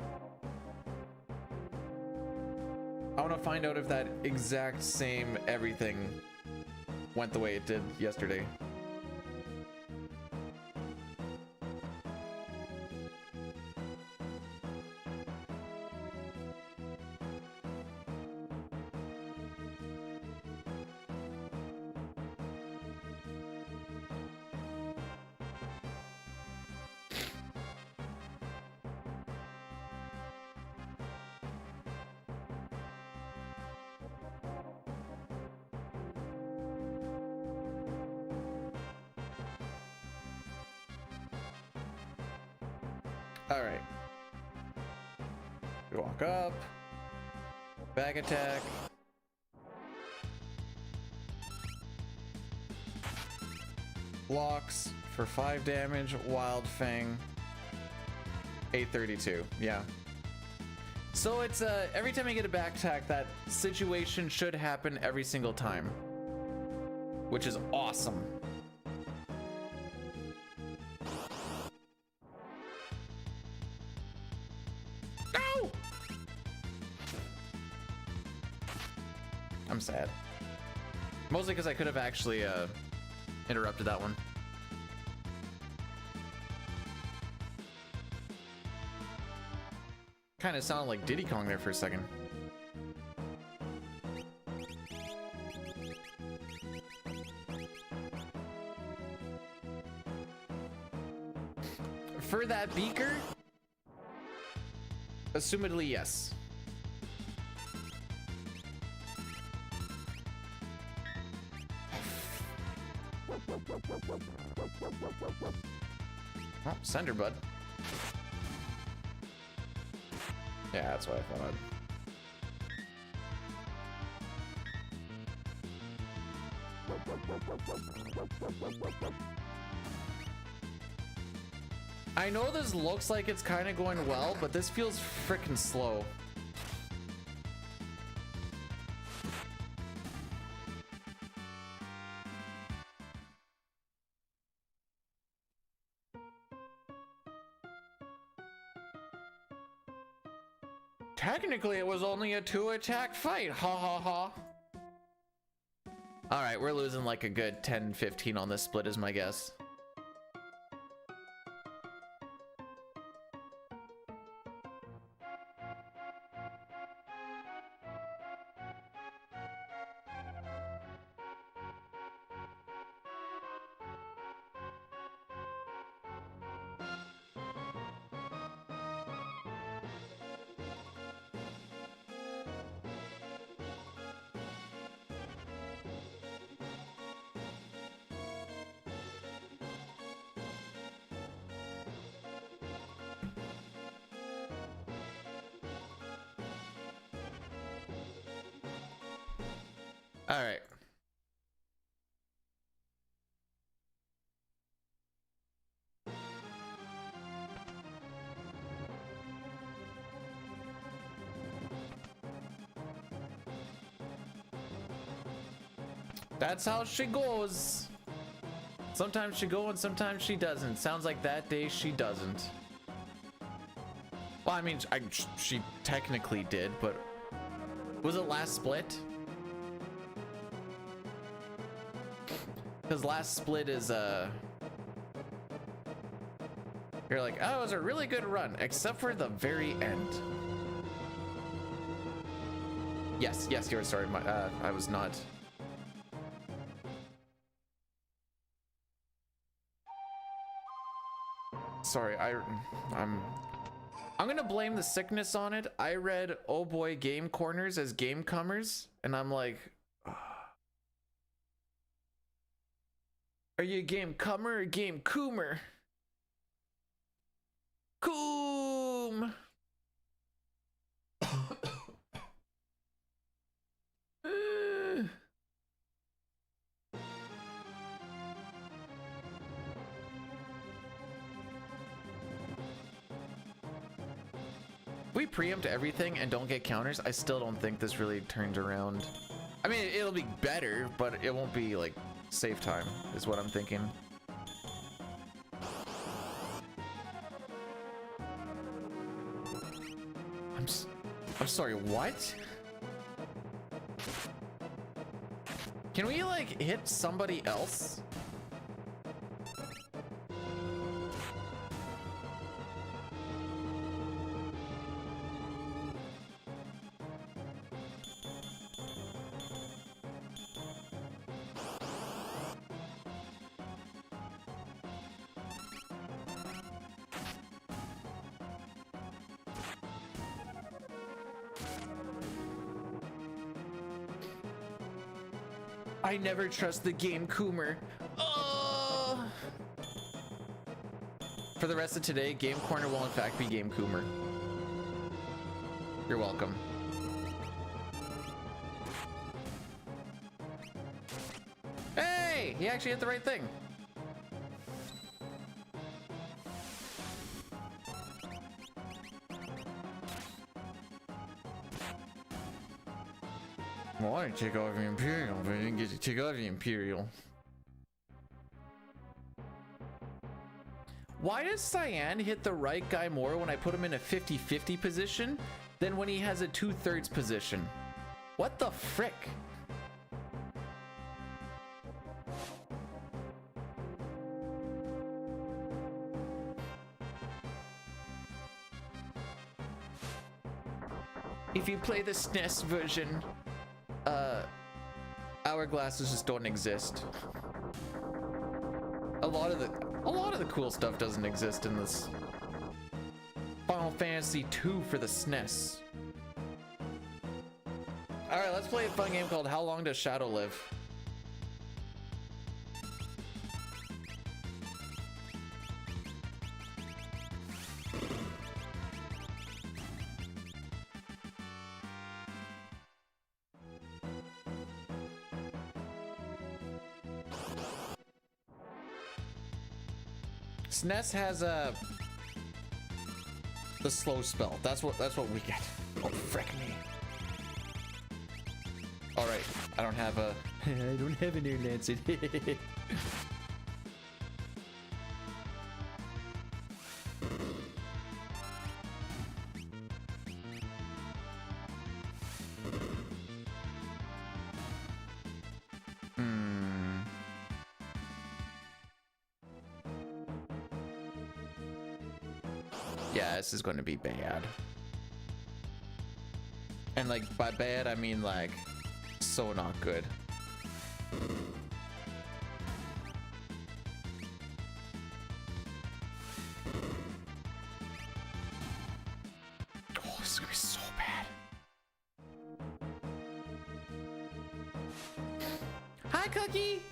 I want to find out if that exact same everything went the way it did yesterday. All right. We walk up. Back attack. Blocks for 5 damage. Wild Fang. 832. Yeah. So it's every time you get a back attack, that situation should happen every single time, which is awesome. I'm sad. Mostly because I could have actually interrupted that one. Kind of sounded like Diddy Kong there for a second. For that Beaker? Assumedly, yes. Oh, Cinder Bud. Yeah, that's what I thought. I know this looks like it's kind of going well, but this feels freaking slow. Technically, it was only a 2-attack fight. Ha ha ha. All right, we're losing like a good 10-15 on this split is my guess. All right. That's how she goes. Sometimes she goes and sometimes she doesn't. Sounds like that day she doesn't. Well, I mean, she technically did, but was it last split? Because last split is you're like, oh, it was a really good run, except for the very end. Yes, you're sorry. I was not. Sorry, I'm gonna blame the sickness on it. I read "Oh boy, game corners" as game comers, and I'm like, are you a game comer or game coomer? Coom. we preempt everything and don't get counters, I still don't think this really turns around. I mean, it'll be better, but it won't be like save time is what I'm thinking. I'm sorry, what? Can we like hit somebody else? I never trust the game, Coomer. Oh! For the rest of today, Game Corner will in fact be Game Coomer. You're welcome. Hey! He actually hit the right thing. Well, I didn't take off the Imperial, but I didn't get to take off the Imperial. Why does Cyan hit the right guy more when I put him in a 50-50 position than when he has a 2/3 position? What the frick? If you play the SNES version, hourglasses just don't exist. A lot of the cool stuff doesn't exist in this. Final Fantasy II for the SNES. All right, let's play a fun game called How Long Does Shadow Live? SNES has the slow spell. That's what we get. Oh frick me. All right, I don't have a I don't have an air lance. Yeah, this is going to be bad. And like by bad, I mean like so not good. Oh, this is gonna be so bad. Hi, Cookie.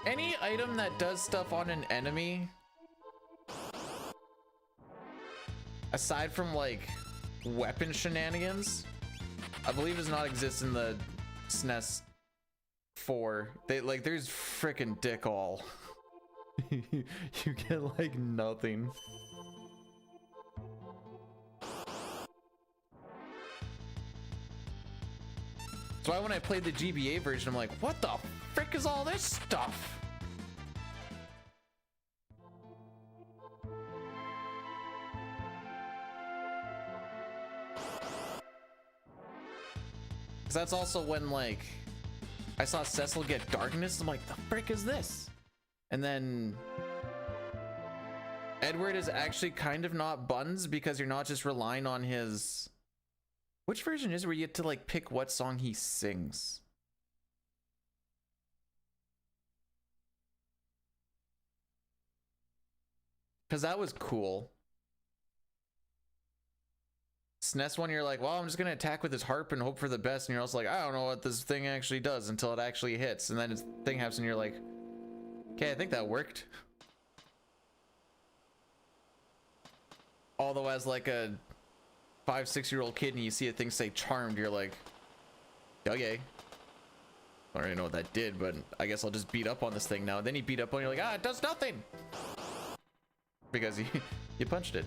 Any item that does stuff on an enemy, aside from like weapon shenanigans, I believe does not exist in the SNES 4. They like there's frickin' dick all. You get like nothing. That's why when I played the GBA version, I'm like, what the frick is all this stuff? That's also when like I saw Cecil get darkness. I'm like, the frick is this? And then Edward is actually kind of not buns because you're not just relying on his. Which version is it where you get to like pick what song he sings? Because that was cool. SNES one, you're like, well, I'm just gonna attack with his harp and hope for the best, and you're also like, I don't know what this thing actually does until it actually hits, and then this thing happens and you're like, okay, I think that worked. Although as like a 5-6-year-old kid and you see a thing say charmed, you're like, okay. I don't really know what that did, but I guess I'll just beat up on this thing now. And then you beat up on it, you're like, ah, it does nothing. Because you punched it.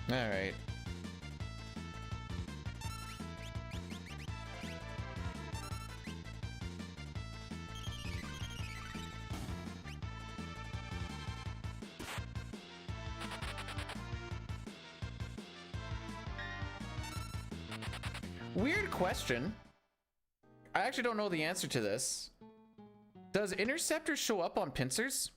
All right. Weird question. I actually don't know the answer to this. Does Interceptor show up on pincers?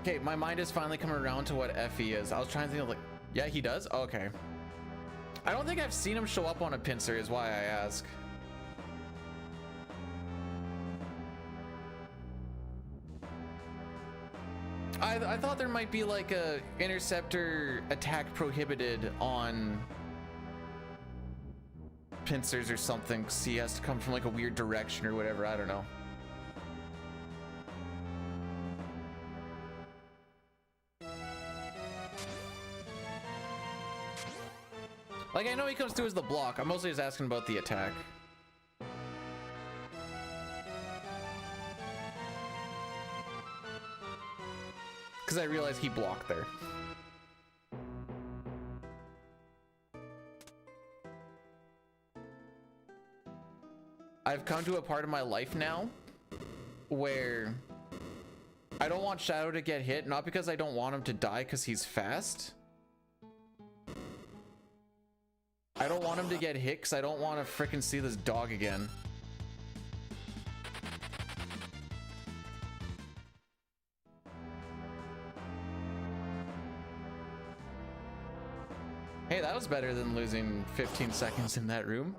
Okay, my mind is finally coming around to what FE is. I was trying to think of like, yeah, he does? Okay. I don't think I've seen him show up on a pincer is why I ask. I thought there might be like a interceptor attack prohibited on pincers or something, because he has to come from like a weird direction or whatever. I don't know. Like, I know he comes through as the block. I'm mostly just asking about the attack. Because I realized he blocked there. I've come to a part of my life now where I don't want Shadow to get hit, not because I don't want him to die because he's fast. I don't want him to get hit because I don't want to frickin' see this dog again. Hey, that was better than losing 15 seconds in that room.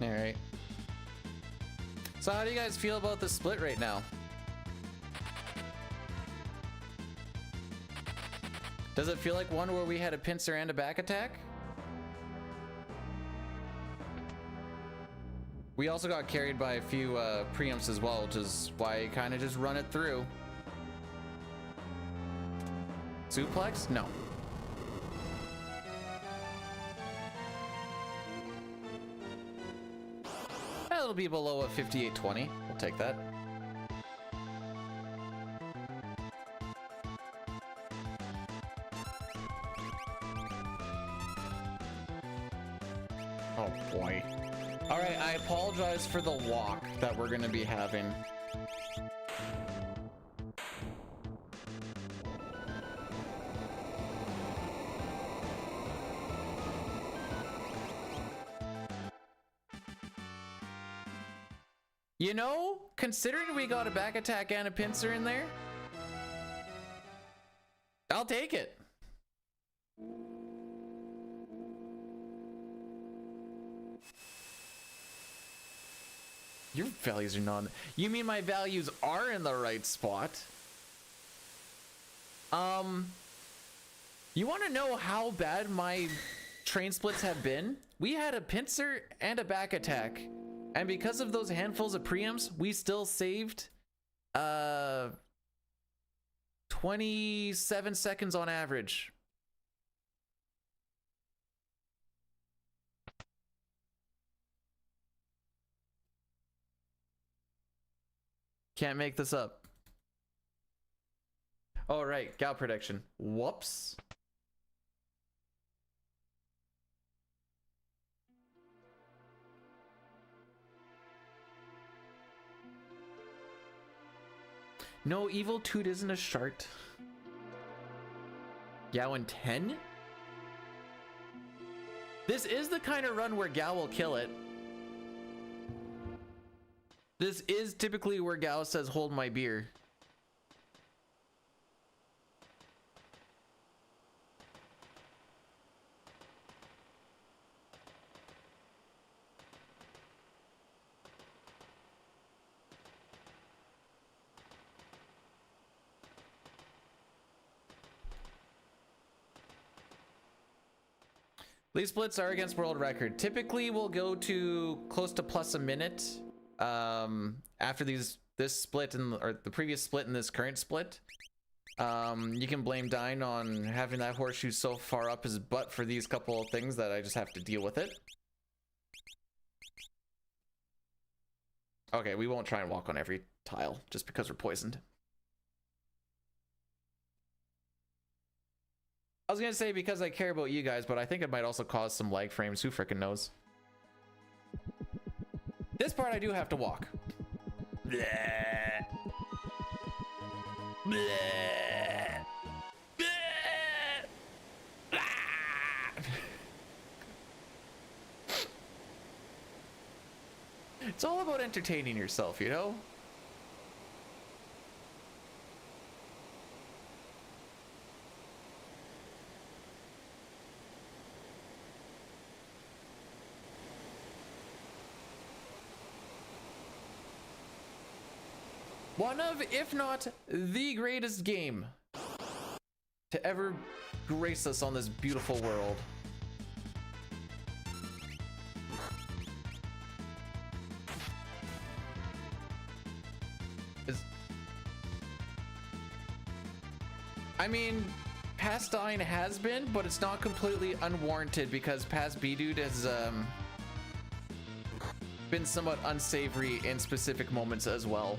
All right. So how do you guys feel about the split right now? Does it feel like one where we had a pincer and a back attack? We also got carried by a few preamps as well, which is why I kind of just run it through. Suplex? No. It'll be below a 5820. We'll take that. Oh boy. All right, I apologize for the walk that we're gonna be having. You know, considering we got a back attack and a pincer in there, I'll take it. Your values are not. You mean my values are in the right spot? You want to know how bad my train splits have been? We had a pincer and a back attack. And because of those handfuls of preamps, we still saved 27 seconds on average. Can't make this up. Oh, right. Gal prediction. Whoops. No, Evil Toot isn't a shart. Gao in 10? This is the kind of run where Gao will kill it. This is typically where Gao says, hold my beer. These splits are against world record. Typically, we'll go to close to plus a minute after this split or the previous split and this current split. You can blame Dine on having that horseshoe so far up his butt for these couple of things that I just have to deal with it. Okay, we won't try and walk on every tile just because we're poisoned. I was gonna say because I care about you guys, but I think it might also cause some lag frames. Who frickin' knows? This part I do have to walk. Bleh. Bleh. Bleh. Ah. It's all about entertaining yourself, you know? One of, if not the greatest game to ever grace us on this beautiful world. I mean, past Dine has been, but it's not completely unwarranted because past B-Dude has been somewhat unsavory in specific moments as well.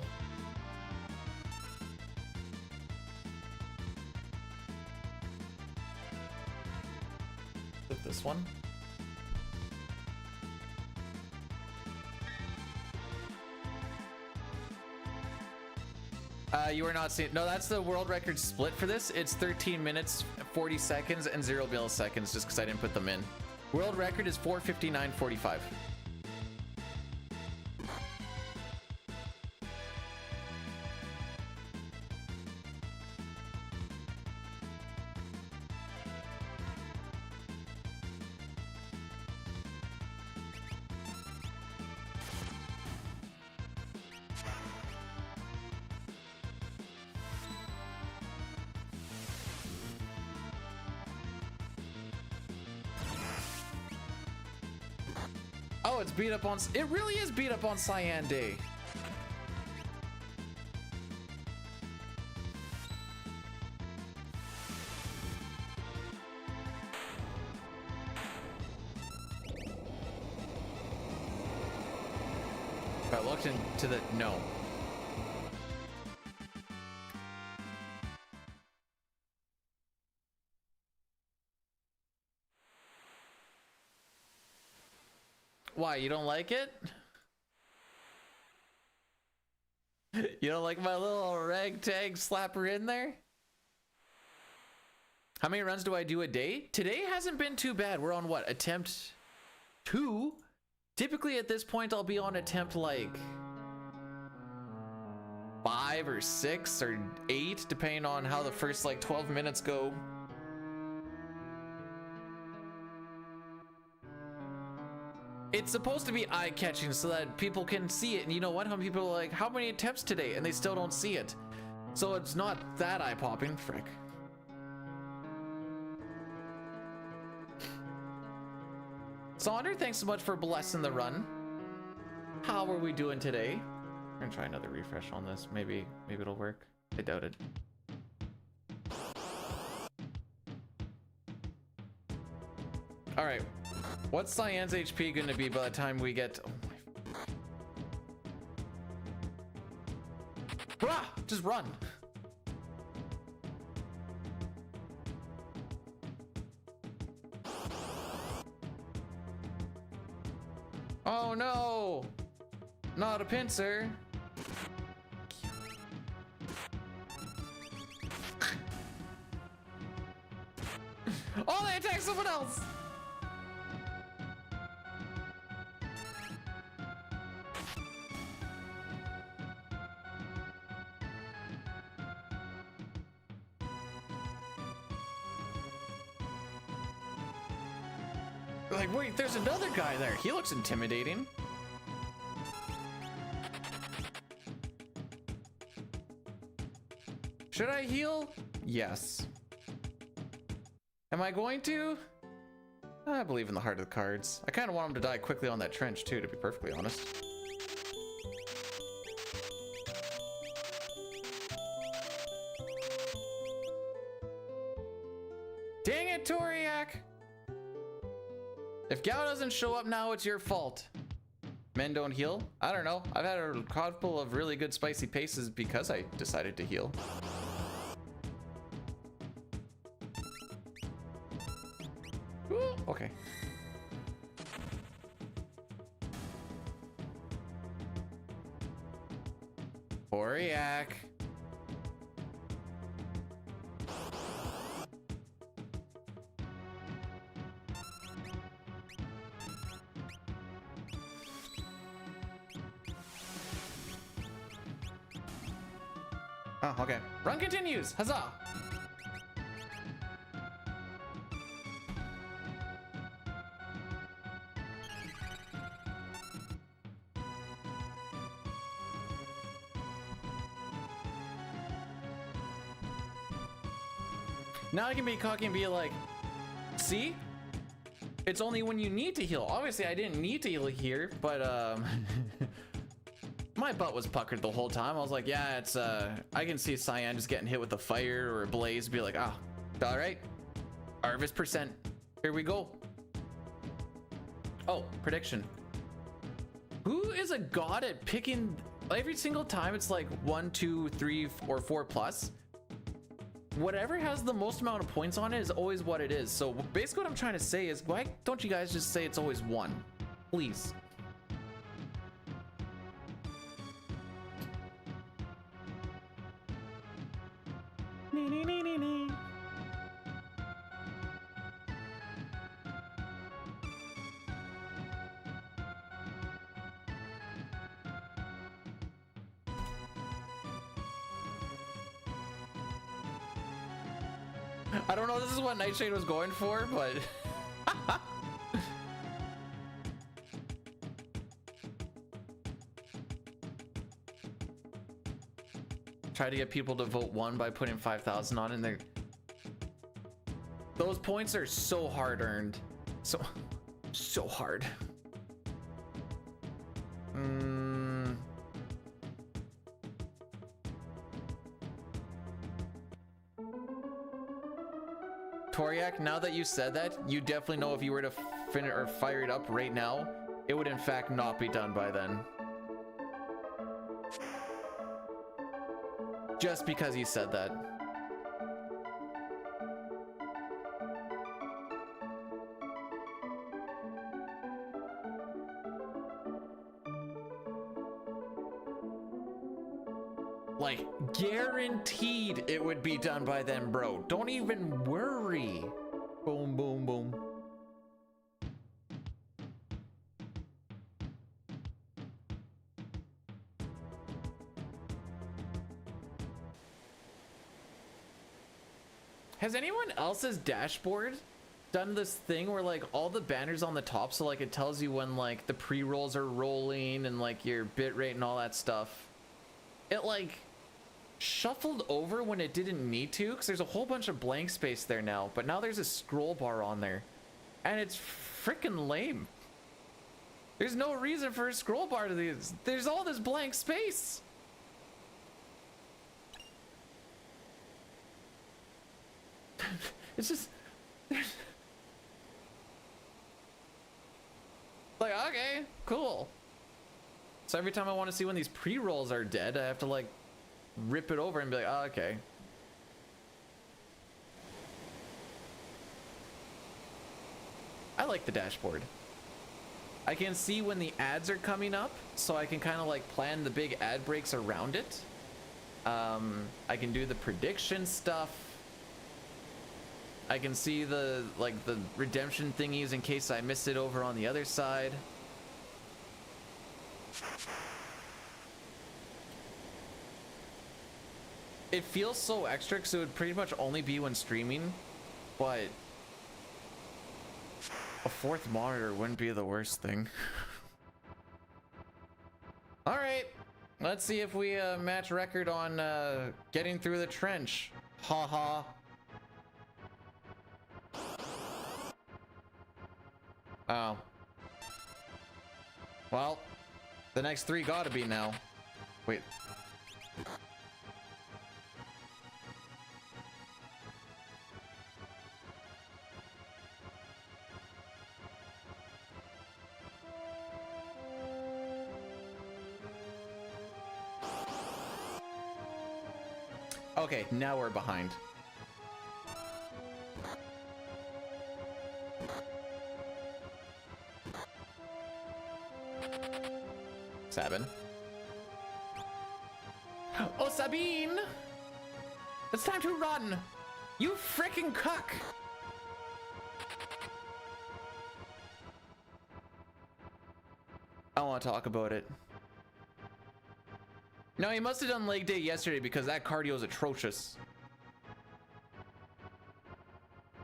This one. You are not seeing. No, that's the world record split for this. It's 13 minutes, 40 seconds, and 0 milliseconds, just because I didn't put them in. World record is 4:59:45. Oh, it's beat up on. It really is beat up on Cyan Day. If I looked into the no. Why, you don't like it? You don't like my little ragtag slapper in there? How many runs do I do a day? Today hasn't been too bad. We're on what? Attempt 2? Typically at this point I'll be on attempt like 5 or 6 or 8 depending on how the first like 12 minutes go. It's supposed to be eye-catching so that people can see it, and you know what? How many people are like, how many attempts today? And they still don't see it. So it's not that eye-popping. Frick. Sonder, thanks so much for blessing the run. How are we doing today? I'm gonna try another refresh on this. Maybe it'll work. I doubt it. All right. What's Cyan's HP going to be by the time we get... Oh my... Bruh! Just run! Oh no! Not a pincer. Oh, they attacked someone else! Like, wait, there's another guy there. He looks intimidating. Should I heal? Yes. Am I going to? I believe in the heart of the cards. I kind of want him to die quickly on that trench too, to be perfectly honest. Dang it, Toriak! If Gao doesn't show up now, it's your fault. Men don't heal? I don't know. I've had a couple of really good spicy paces because I decided to heal. Ooh, okay. Toriak. Oh, okay. Run continues. Huzzah! Now I can be cocky and be like, see? It's only when you need to heal. Obviously, I didn't need to heal here, but my butt was puckered the whole time. I was like, yeah, it's I can see Cyan just getting hit with a fire or a blaze, be like, ah, all right, harvest percent, here we go. Oh, prediction. Who is a god at picking every single time? It's like 1, 2, 3, or 4 plus. Whatever has the most amount of points on it is always what it is. So basically what I'm trying to say is, why don't you guys just say it's always 1, please? I don't know, this is what Nightshade was going for, but try to get people to vote 1 by putting 5,000 on, and they're those points are so hard earned, so hard. Toriak, now that you said that, you definitely know if you were to fire it up right now, it would in fact not be done by then. Just because you said that. Like, guaranteed it would be done by then, bro. Don't even worry. Boom, boom, boom. Has anyone else's dashboard done this thing where like all the banners on the top, so like it tells you when like the pre-rolls are rolling and like your bit rate and all that stuff? It like shuffled over when it didn't need to, because there's a whole bunch of blank space there now, but now there's a scroll bar on there and it's freaking lame. There's no reason for a scroll bar to these. There's all this blank space. It's just like, okay, cool. So every time I want to see when these pre-rolls are dead, I have to like rip it over and be like, oh, okay. I like the dashboard. I can see when the ads are coming up, so I can kind of like plan the big ad breaks around it. I can do the prediction stuff. I can see the redemption thingies in case I miss it over on the other side. It feels so extra because it would pretty much only be when streaming, but a fourth monitor wouldn't be the worst thing. All right, let's see if we match record on getting through the trench. Ha ha. Oh. Well, the next three gotta be now. Wait. Okay, now we're behind. Sabin. Oh, Sabine! It's time to run! You frickin' cuck! I want to talk about it. No, he must have done leg day yesterday because that cardio is atrocious.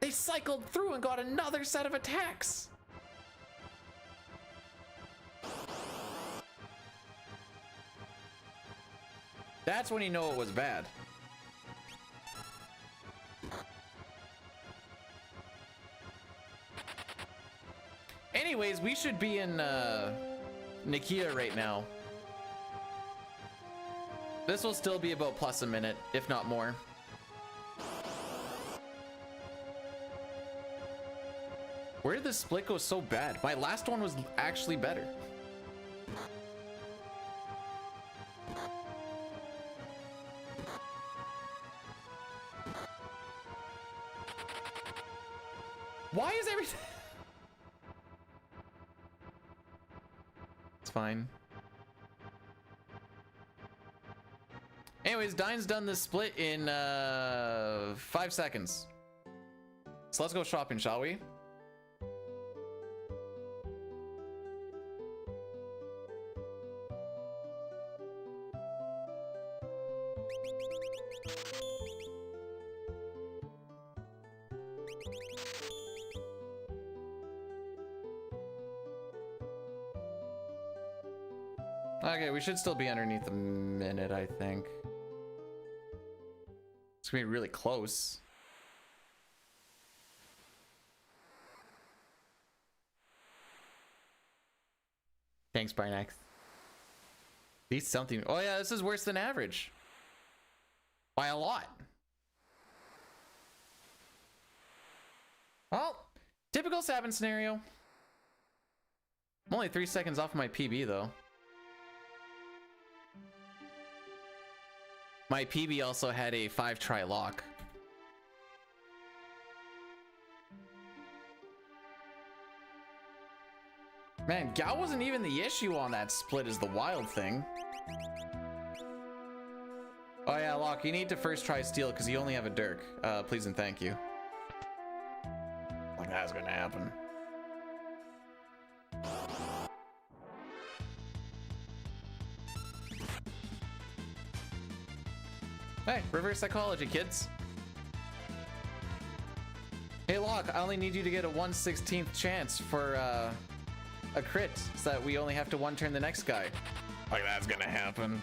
They cycled through and got another set of attacks. That's when you know it was bad. Anyways, we should be in Nikia right now. This will still be about plus a minute, if not more. Where did the split go so bad? My last one was actually better. Why is everything... It's fine. Anyways, Dine's done this split in 5 seconds. So let's go shopping, shall we? Okay, we should still be underneath a minute, I think. It's gonna be really close. Thanks, Barnax. At least something. Oh yeah, this is worse than average. By a lot. Well, typical Sabin scenario. I'm only 3 seconds off my PB though. My PB also had a 5-try lock. Man, Gao wasn't even the issue on that split is the wild thing. Oh yeah, Locke, you need to first try steal because you only have a Dirk. Please and thank you. Like that's gonna happen. Hey, reverse psychology, kids. Hey, Locke, I only need you to get a 1/16th chance for a crit, so that we only have to one turn the next guy. Like that's gonna happen.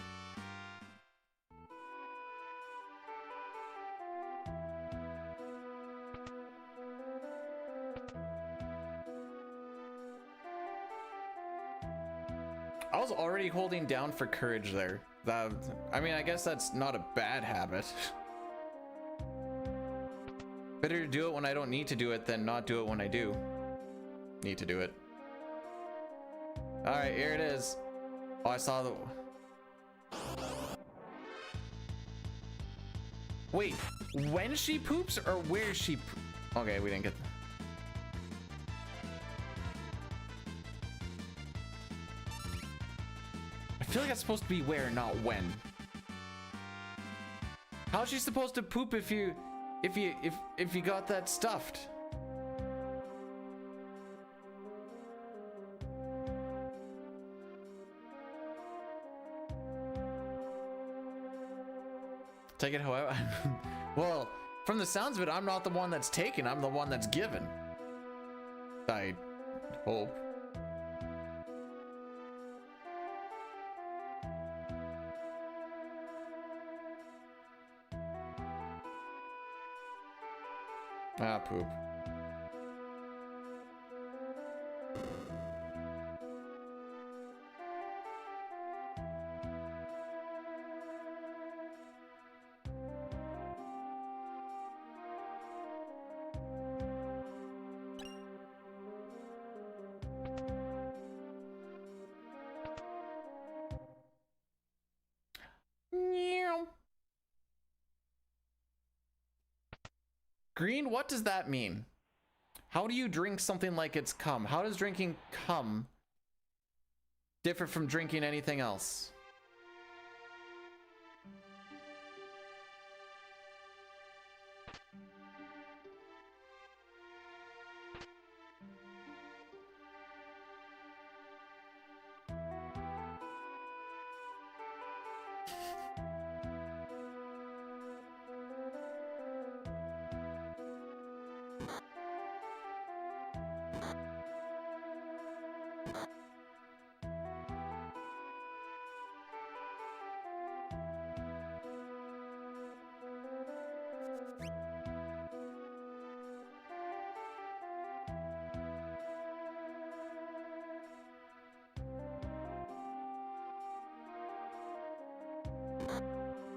I was already holding down for courage there. I mean, I guess that's not a bad habit. Better to do it when I don't need to do it than not do it when I do need to do it. All right, here it is. Oh, I saw the... Wait, when she poops or where she... Okay, we didn't get... feel like that's supposed to be where, not when. How's she supposed to poop if you got that stuffed? Take it however. Well, from the sounds of it, I'm not the one that's taken, I'm the one that's given. I hope. Ah, poop. Green, what does that mean? How do you drink something like it's cum? How does drinking cum differ from drinking anything else?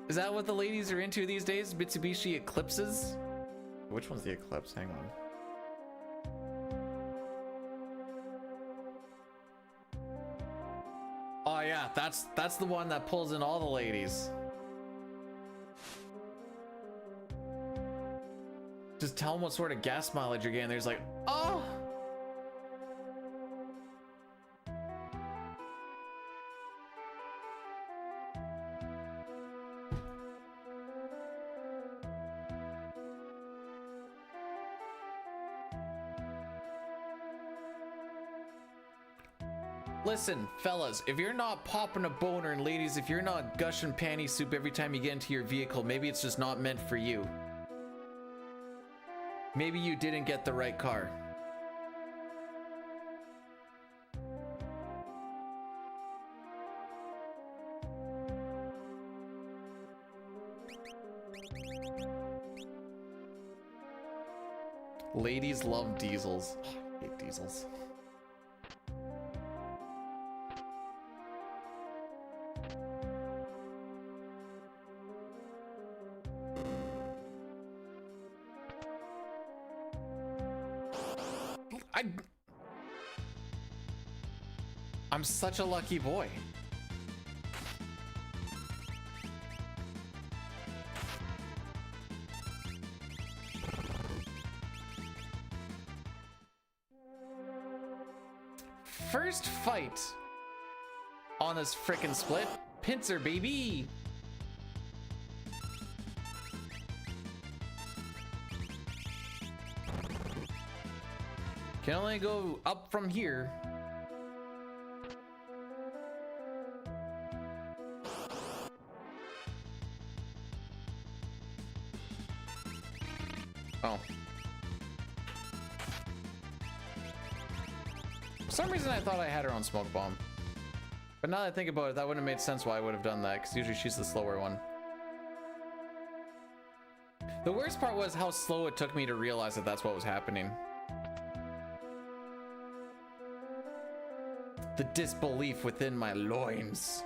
Is that what the ladies are into these days? Mitsubishi Eclipses? Which one's the Eclipse? Hang on. Oh yeah, that's the one that pulls in all the ladies. Just tell them what sort of gas mileage you're getting. There's like, oh! Listen, fellas, if you're not popping a boner, and ladies, if you're not gushing panty soup every time you get into your vehicle, maybe it's just not meant for you. Maybe you didn't get the right car. Ladies love diesels. Oh, I hate diesels. I'm such a lucky boy. First fight on this frickin' split. Pincer, baby. Can only go up from here. Oh. For some reason I thought I had her on smoke bomb. But now that I think about it, that wouldn't have made sense why I would have done that, because usually she's the slower one. The worst part was how slow it took me to realize that that's what was happening. The disbelief within my loins.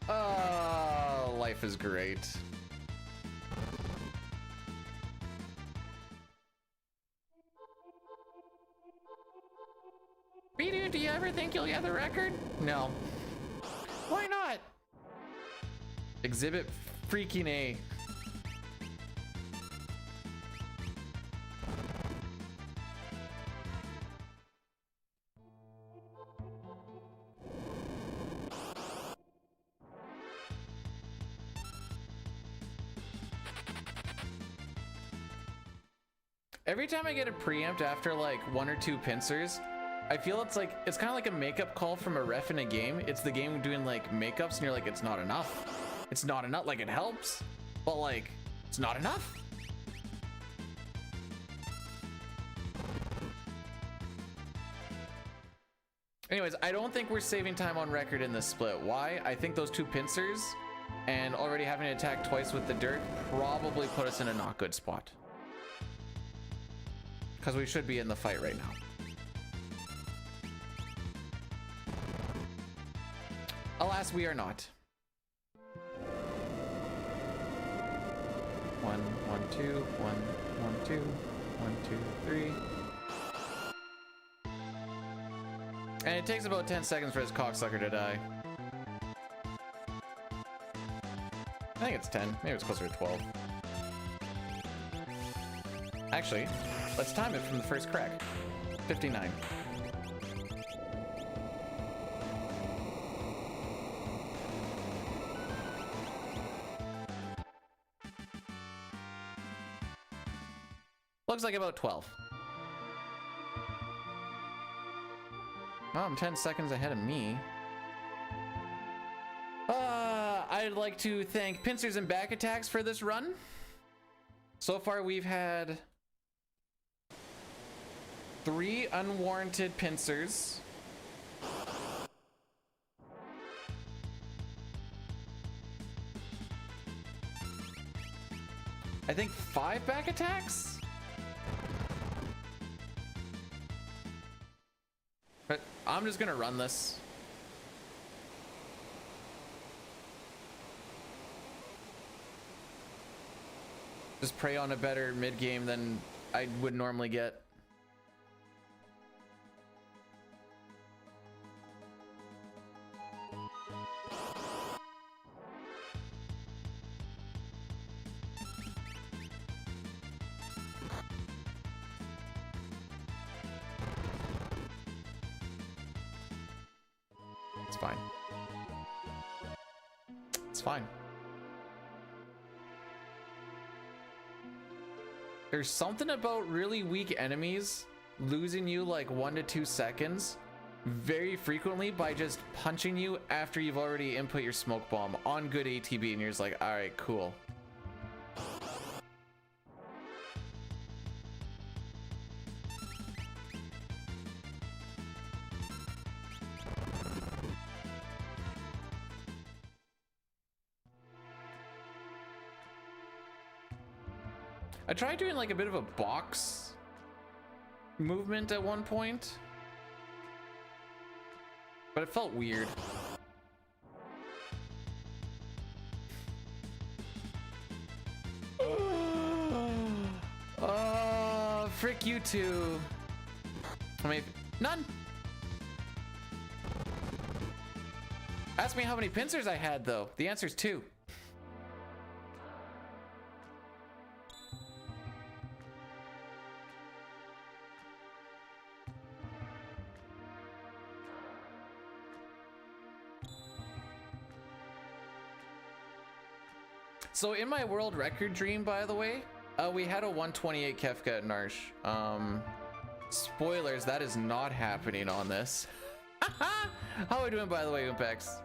Oh, life is great. Beedoo, do you ever think you'll get the record? No. Why not? Exhibit freaking A. Every time I get a preempt after like 1 or 2 pincers, I feel it's kind of like a makeup call from a ref in a game. It's the game doing like makeups and you're like, it's not enough. It's not enough. Like it helps, but like it's not enough. Anyways, I don't think we're saving time on record in this split. Why? I think those 2 pincers and already having to attack twice with the dirt probably put us in a not good spot. Because we should be in the fight right now. Alas, we are not. 1, 1, 2, 1, 1, 2, 1, 2, 3. And it takes about 10 seconds for this cocksucker to die. I think it's 10. Maybe it's closer to 12. Actually, let's time it from the first crack. 59. Looks like about 12. Well, I'm 10 seconds ahead of me. I'd like to thank pincers and back attacks for this run. So far, we've had 3 unwarranted pincers. I think 5 back attacks? But I'm just gonna run this. Just prey on a better mid game than I would normally get. It's fine. It's fine. There's something about really weak enemies losing you like 1 to 2 seconds very frequently by just punching you after you've already input your smoke bomb on good ATB, and you're just like, all right, cool. I tried doing like a bit of a box movement at one point, but it felt weird. Oh, frick you two. I mean, none. Ask me how many pincers I had though. The answer's 2. So in my world record dream, by the way, we had a 128 Kefka at Narsh. Spoilers, that is not happening on this. How are we doing, by the way, Umpex?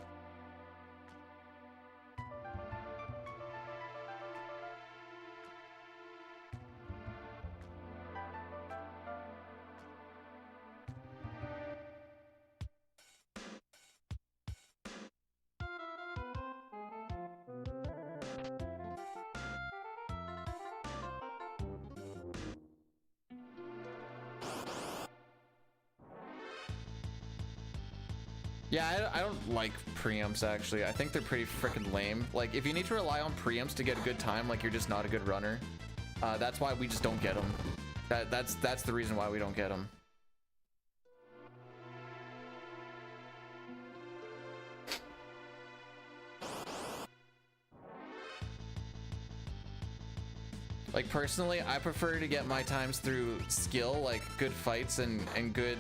Yeah, I don't like preamps actually. I think they're pretty freaking lame. Like, if you need to rely on preamps to get a good time, like you're just not a good runner. That's why we just don't get them. That's the reason why we don't get them. Like personally, I prefer to get my times through skill, like good fights and good.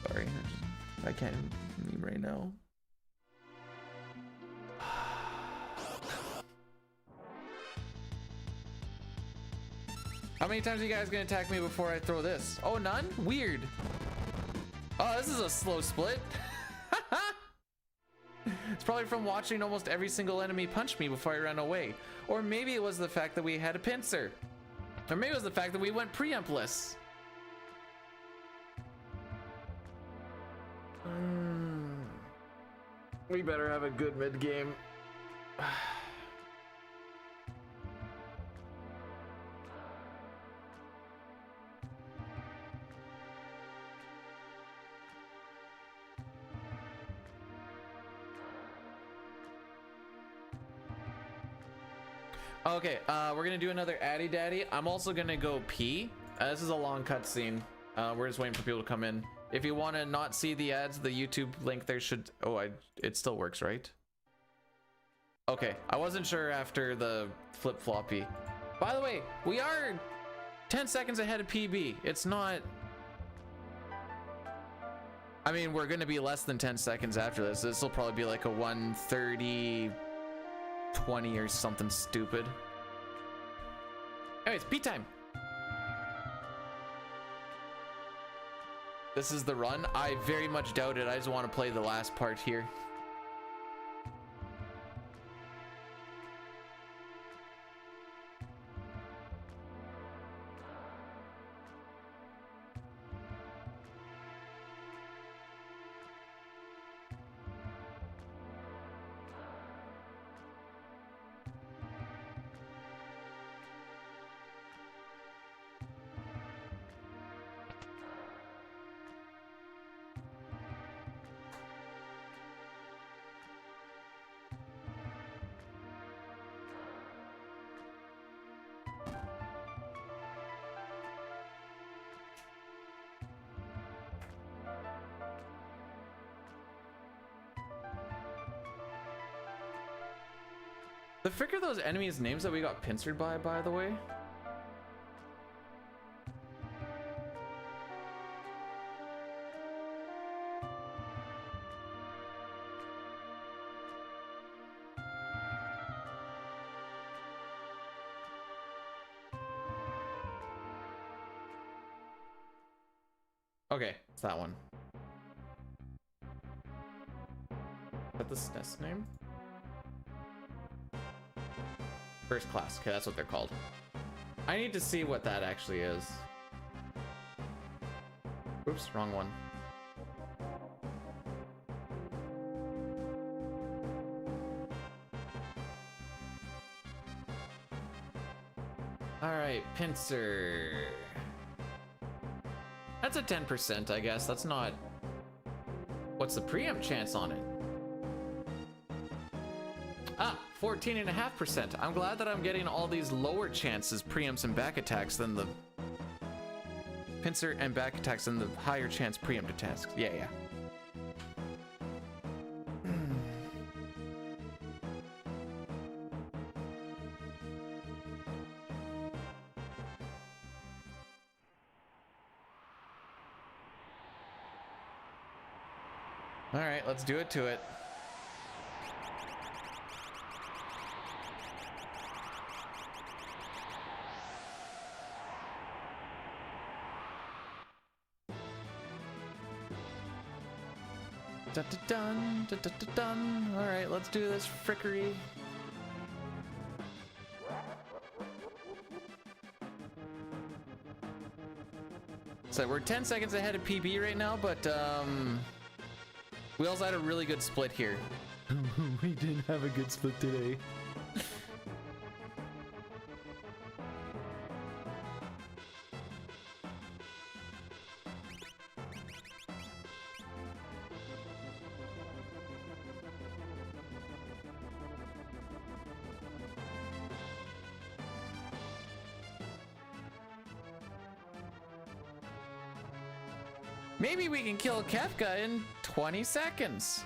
Sorry, I can't meme right now. How many times are you guys gonna attack me before I throw this? Oh, none? Weird. Oh, this is a slow split. It's probably from watching almost every single enemy punch me before I ran away. Or maybe it was the fact that we had a pincer. Or maybe it was the fact that we went preemptless. We better have a good mid game. Okay, we're gonna do another Addy Daddy. I'm also gonna go pee. This is a long cutscene. We're just waiting for people to come in. If you want to not see the ads, the YouTube link there should. Oh, it still works, right? Okay, I wasn't sure after the flip floppy. By the way, we are 10 seconds ahead of PB. It's not. I mean, we're gonna be less than 10 seconds after this. This will probably be like a 1:30. 20 or something stupid. Anyways, pee time. This is the run. I very much doubt it. I just want to play the last part here. The frick are those enemies' names that we got pincered by the way? Okay, it's that one. Is that the SNES name? First class. Okay, that's what they're called. I need to see what that actually is. Oops, wrong one. All right, pincer. That's a 10%, I guess. That's not. What's the preempt chance on it? Ah, 14.5%. I'm glad that I'm getting all these lower chances, preempts and back attacks, than the pincer and back attacks and the higher chance preempt attacks. Yeah. All right, let's do it to it. Dun, dun, dun, dun, dun. All right, let's do this frickery. So we're 10 seconds ahead of PB right now, but we also had a really good split here. We didn't have a good split today. Maybe we can kill Kefka in 20 seconds.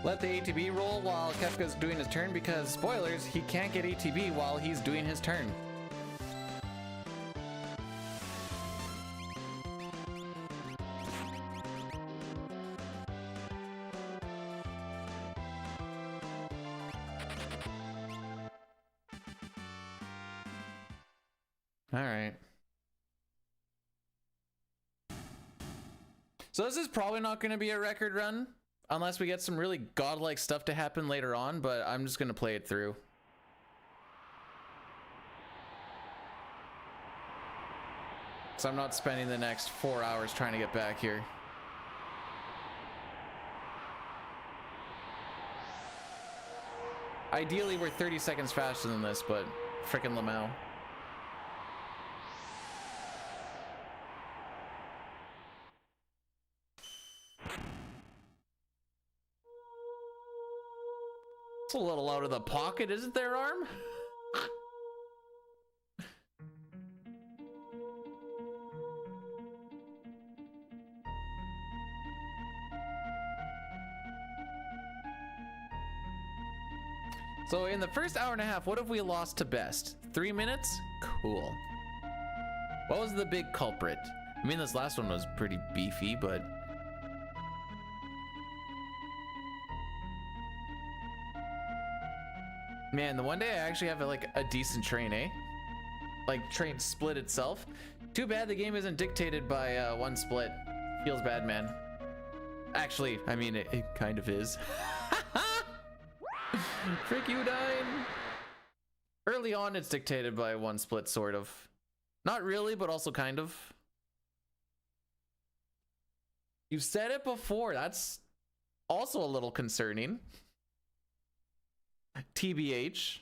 Let the ATB roll while Kefka's doing his turn because, spoilers, he can't get ATB while he's doing his turn. All right. So this is probably not going to be a record run unless we get some really godlike stuff to happen later on, but I'm just going to play it through. So I'm not spending the next 4 hours trying to get back here. Ideally, we're 30 seconds faster than this, but frickin' Lamau. It's a little out of the pocket, isn't there, Arm? So in the first hour and a half, what have we lost to best? 3 minutes? Cool. What was the big culprit? I mean, this last one was pretty beefy, but... Man, the one day I actually have like a decent train, eh? Like train split itself. Too bad the game isn't dictated by one split. Feels bad, man. Actually, I mean, it kind of is. Frick you, Dine. Early on, it's dictated by one split, sort of. Not really, but also kind of. You've said it before. That's also a little concerning. TBH.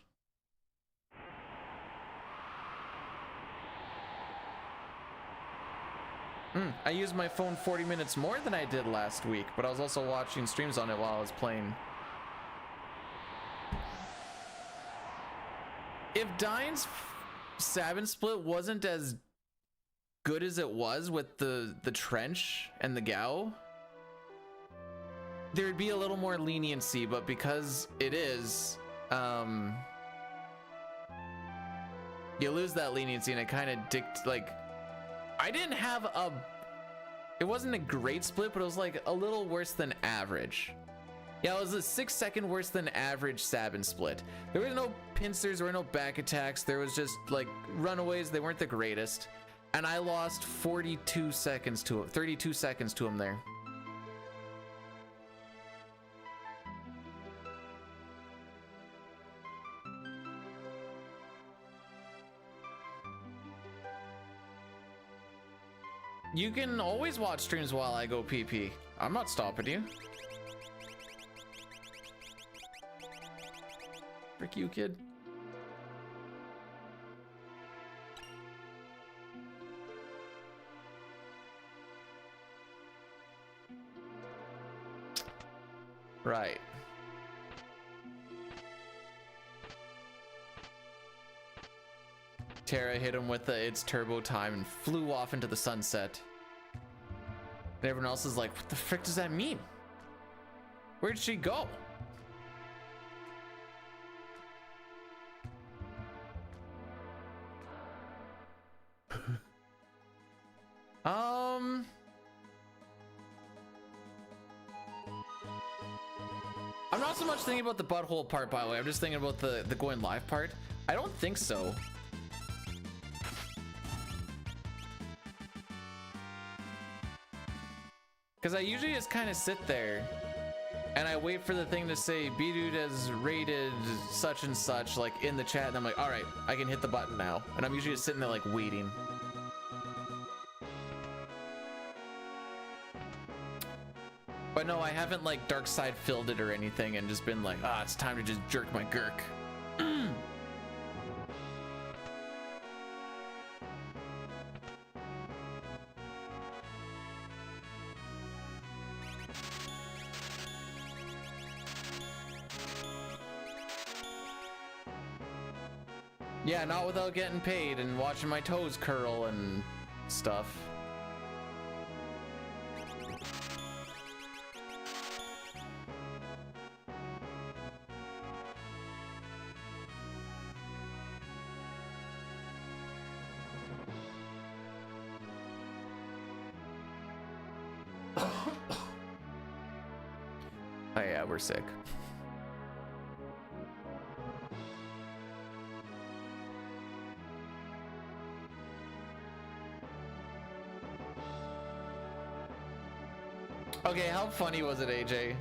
I used my phone 40 minutes more than I did last week, but I was also watching streams on it while I was playing. If Dine's Sabin split wasn't as good as it was with the trench and the Gao, there'd be a little more leniency, but because it is, you lose that leniency and it kind of like, I didn't have it wasn't a great split, but it was like a little worse than average. Yeah, it was a 6 second worse than average Sabin split. There was no pincers, there were no back attacks, there was just like runaways, they weren't the greatest. And I lost 32 seconds to him, 32 seconds to him there. You can always watch streams while I go PP. I'm not stopping you. Frick you, kid. Right. Terra hit him with its turbo time and flew off into the sunset. And everyone else is like, what the frick does that mean? Where'd she go? I'm not so much thinking about the butthole part, by the way. I'm just thinking about the going live part. I don't think so. Because I usually just kind of sit there and I wait for the thing to say B-Dude has rated such and such like in the chat, and I'm like, all right, I can hit the button now. And I'm usually just sitting there like waiting. But no, I haven't like dark side filled it or anything and just been like, ah, it's time to just jerk my gurk. Yeah, not without getting paid and watching my toes curl and stuff. Oh yeah, we're sick. Okay, how funny was it, AJ?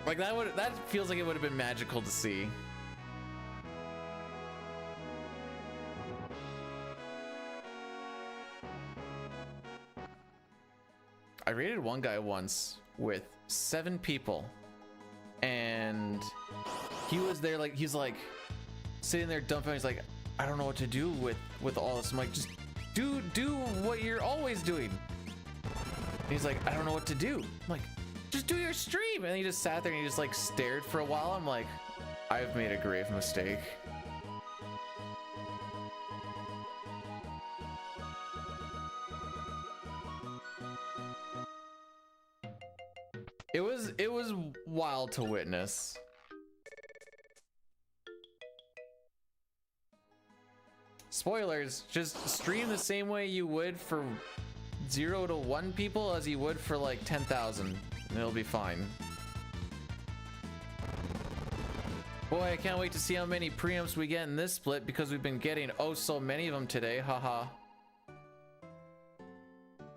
Like that feels like it would have been magical to see. I raided one guy once with 7 people, and he was there like he's like sitting there dumbfounded. He's like, I don't know what to do with all this. I'm like, just do what you're always doing. And he's like, I don't know what to do. I'm like, just do your stream. And he just sat there and he just like stared for a while. I'm like, I've made a grave mistake. It was wild to witness. Spoilers, just stream the same way you would for 0 to 1 people as you would for like 10,000 and it'll be fine. Boy, I can't wait to see how many preamps we get in this split because we've been getting oh so many of them today, haha.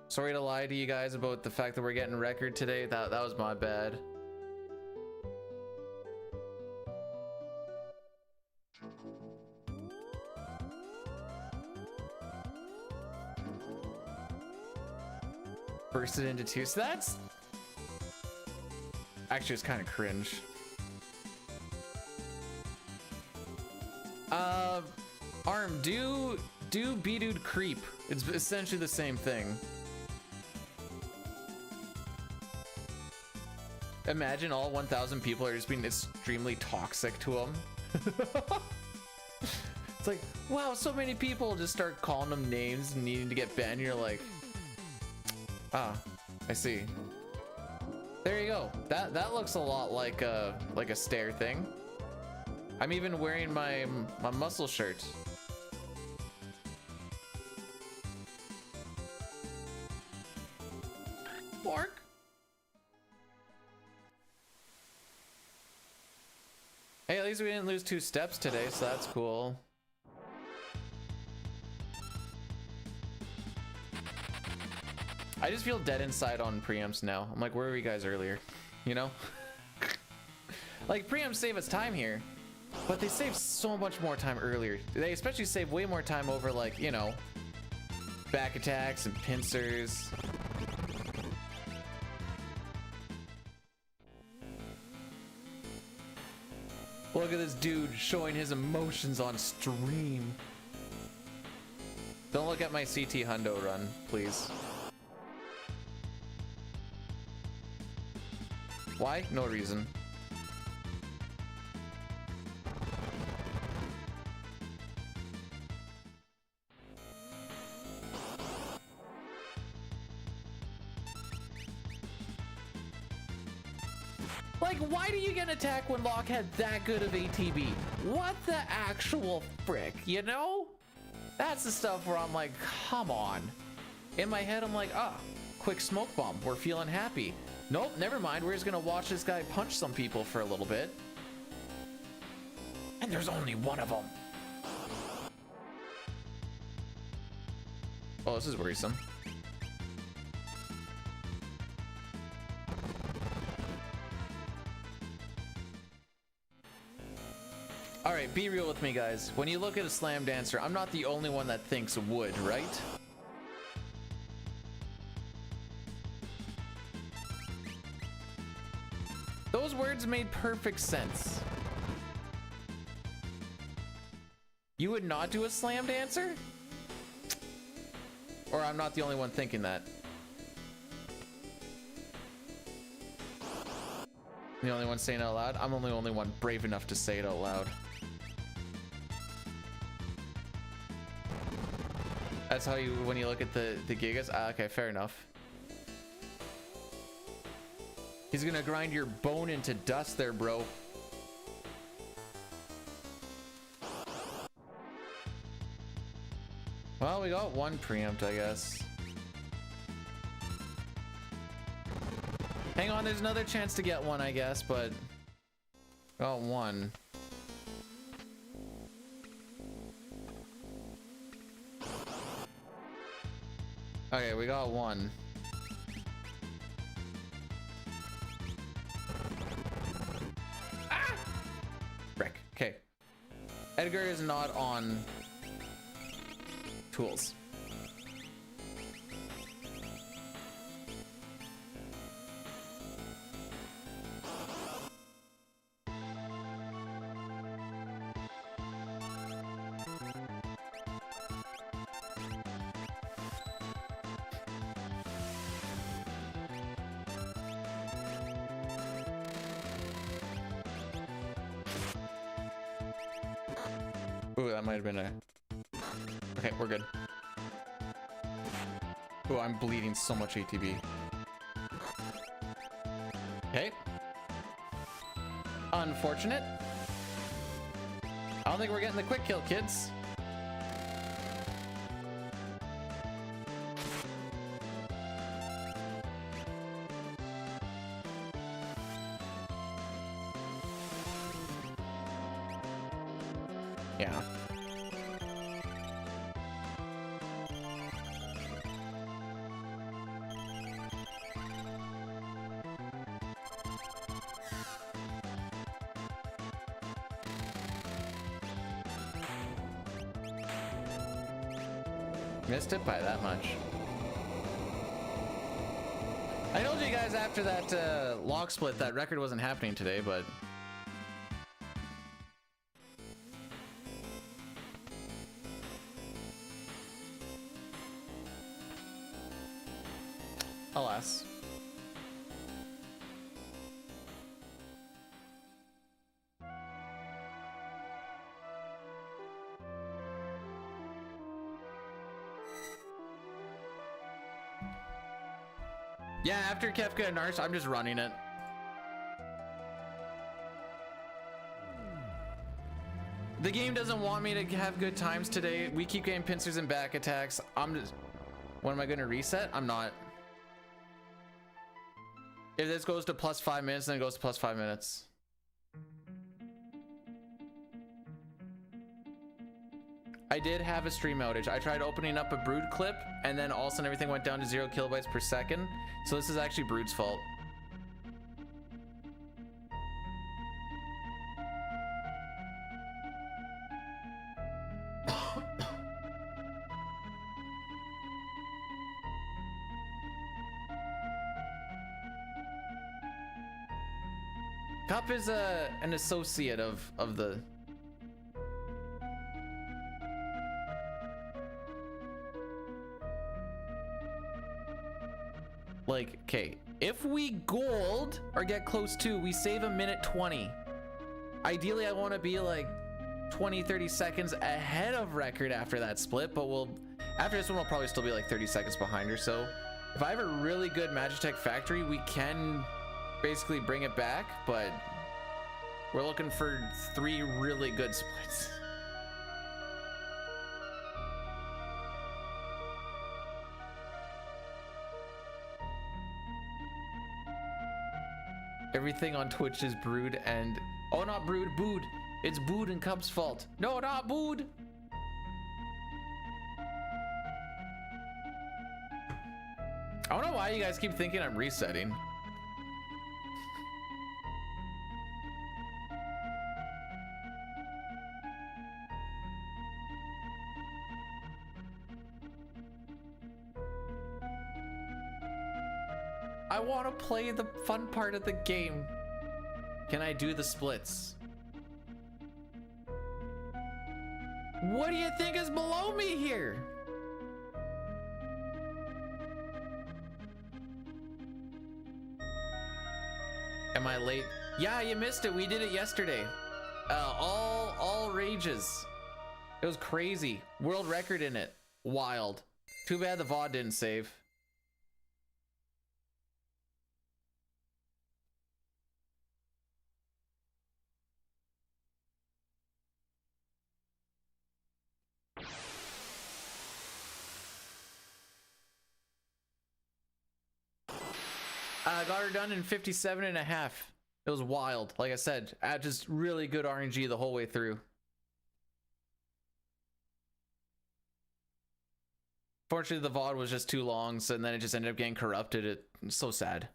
Sorry to lie to you guys about the fact that we're getting record today. That was my bad. Bursted into 2. So that's actually, it's kind of cringe. Arm, do B-Dude creep. It's essentially the same thing. Imagine all 1,000 people are just being extremely toxic to him. It's like, wow, so many people just start calling them names and needing to get banned. You're like, ah, I see. There you go. That looks a lot like a stare thing. I'm even wearing my muscle shirt. Mark. Hey, at least we didn't lose 2 steps today, so that's cool. I just feel dead inside on preamps now. I'm like, where were you guys earlier? You know? Like, preamps save us time here, but they save so much more time earlier. They especially save way more time over, like, you know, back attacks and pincers. Look at this dude showing his emotions on stream. Don't look at my CT hundo run, please. Why? No reason. Like, why do you get an attack when Locke had that good of ATB? What the actual frick, you know? That's the stuff where I'm like, come on. In my head, I'm like, ah, quick smoke bomb. We're feeling happy. Nope, never mind. We're just gonna watch this guy punch some people for a little bit. And there's only one of them. Oh, this is worrisome. All right, be real with me, guys. When you look at a slam dancer, I'm not the only one that thinks wood, right? Those words made perfect sense. You would not do a slam dancer? Or I'm not the only one thinking that. The only one saying it out loud? I'm only the only one brave enough to say it out loud. That's how you, when you look at the gigas? Ah, okay, fair enough. He's gonna grind your bone into dust there, bro. Well, we got one preempt, I guess. Hang on, there's another chance to get one, I guess, but got one. Okay, we got one. Ah! Frick. Okay. Edgar is not on tools. Ooh, that might have been a... Okay, we're good. Ooh, I'm bleeding so much ATB. Okay. Unfortunate. I don't think we're getting the quick kill, kids. Yeah. Missed it by that much. I told you guys after that log split that record wasn't happening today, but alas. Yeah, after Kefka and Nars, I'm just running it. The game doesn't want me to have good times today. We keep getting pincers and back attacks. I'm just... When am I going to reset? I'm not. If this goes to plus 5 minutes, then it goes to plus 5 minutes. I did have a stream outage. I tried opening up a Brood clip, and then all of a sudden everything went down to 0 kilobytes per second. So this is actually Brood's fault. Cup is an associate of the... Like, okay, if we gold or get close to, we save a minute 20. Ideally, I want to be like 20-30 seconds ahead of record after that split, but after this one, we'll probably still be like 30 seconds behind her. So if I have a really good Magitech factory, we can basically bring it back, but we're looking for 3 really good splits. Everything on Twitch is Brood and... Oh, not Brood, Bood. It's Bood and Cub's fault. No, not Bood. I don't know why you guys keep thinking I'm resetting. I want to play the fun part of the game. Can I do the splits? What do you think is below me here? Am I late? Yeah, you missed it. We did it yesterday. All rages. It was crazy. World record in it. Wild. Too bad the VOD didn't save. Got her done in 57 and a half. It was wild. Like I said, just really good RNG the whole way through. Fortunately, the VOD was just too long, so then it just ended up getting corrupted. It's so sad.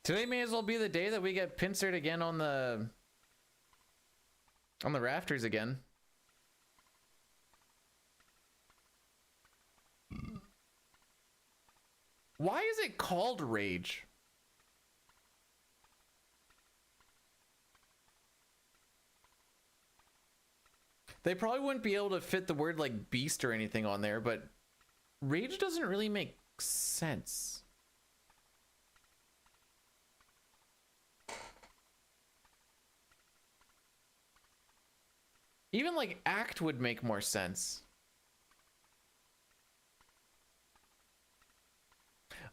Today may as well be the day that we get pincered again on the rafters again. Why is it called Rage? They probably wouldn't be able to fit the word like beast or anything on there, but Rage doesn't really make sense. Even like act would make more sense.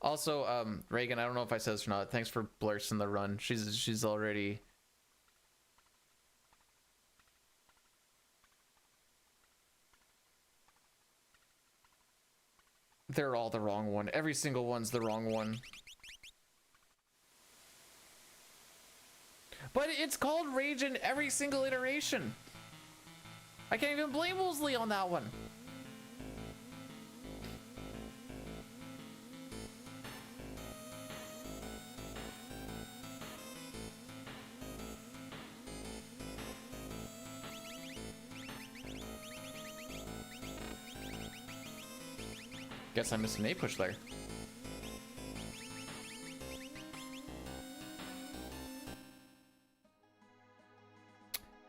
Also, Reagan, I don't know if I said this or not. Thanks for blursing the run. She's already. They're all the wrong one. Every single one's the wrong one. But it's called Rage in every single iteration. I can't even blame Wolseley on that one. Guess I missed an A push there.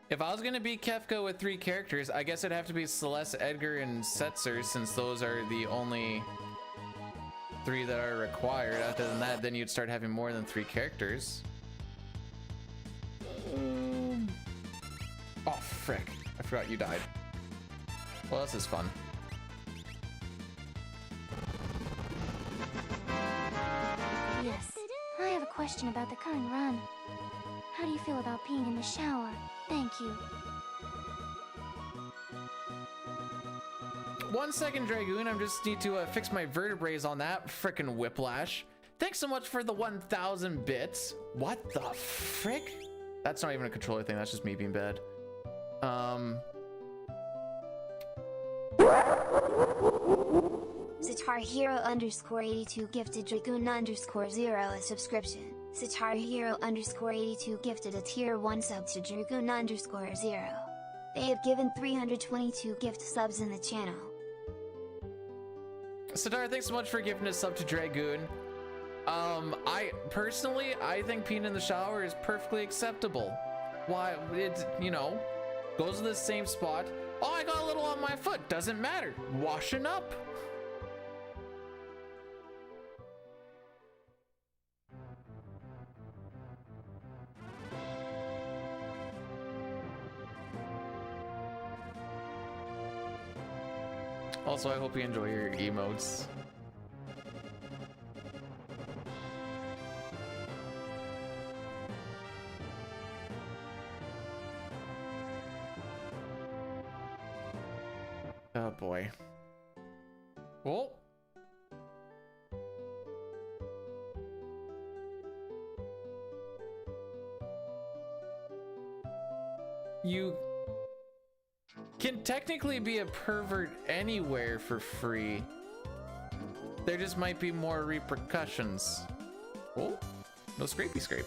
If I was gonna beat Kefka with 3 characters, I guess it'd have to be Celeste, Edgar, and Setzer, since those are the only 3 that are required. Other than that, then you'd start having more than 3 characters. Oh, frick. I forgot you died. Well, this is fun. Yes, I have a question about the current run. How do you feel about peeing in the shower? Thank you. 1 second, Dragoon. I just need to fix my vertebrae on that frickin' whiplash. Thanks so much for the 1,000 bits. What the frick? That's not even a controller thing. That's just me being bad. Sitar Hero _82 gifted Dragoon _0 a subscription. Sitar Hero _82 gifted a tier 1 sub to Dragoon _0. They have given 322 gift subs in the channel. Sitar, thanks so much for giving a sub to Dragoon. I personally, I think peeing in the shower is perfectly acceptable. Why, it's, you know, goes to the same spot. Oh, I got a little on my foot. Doesn't matter. Washing up. Also, I hope you enjoy your emotes. Oh boy. Well. You can technically be a pervert anywhere for free. There just might be more repercussions. Oh, no scrapey scrape.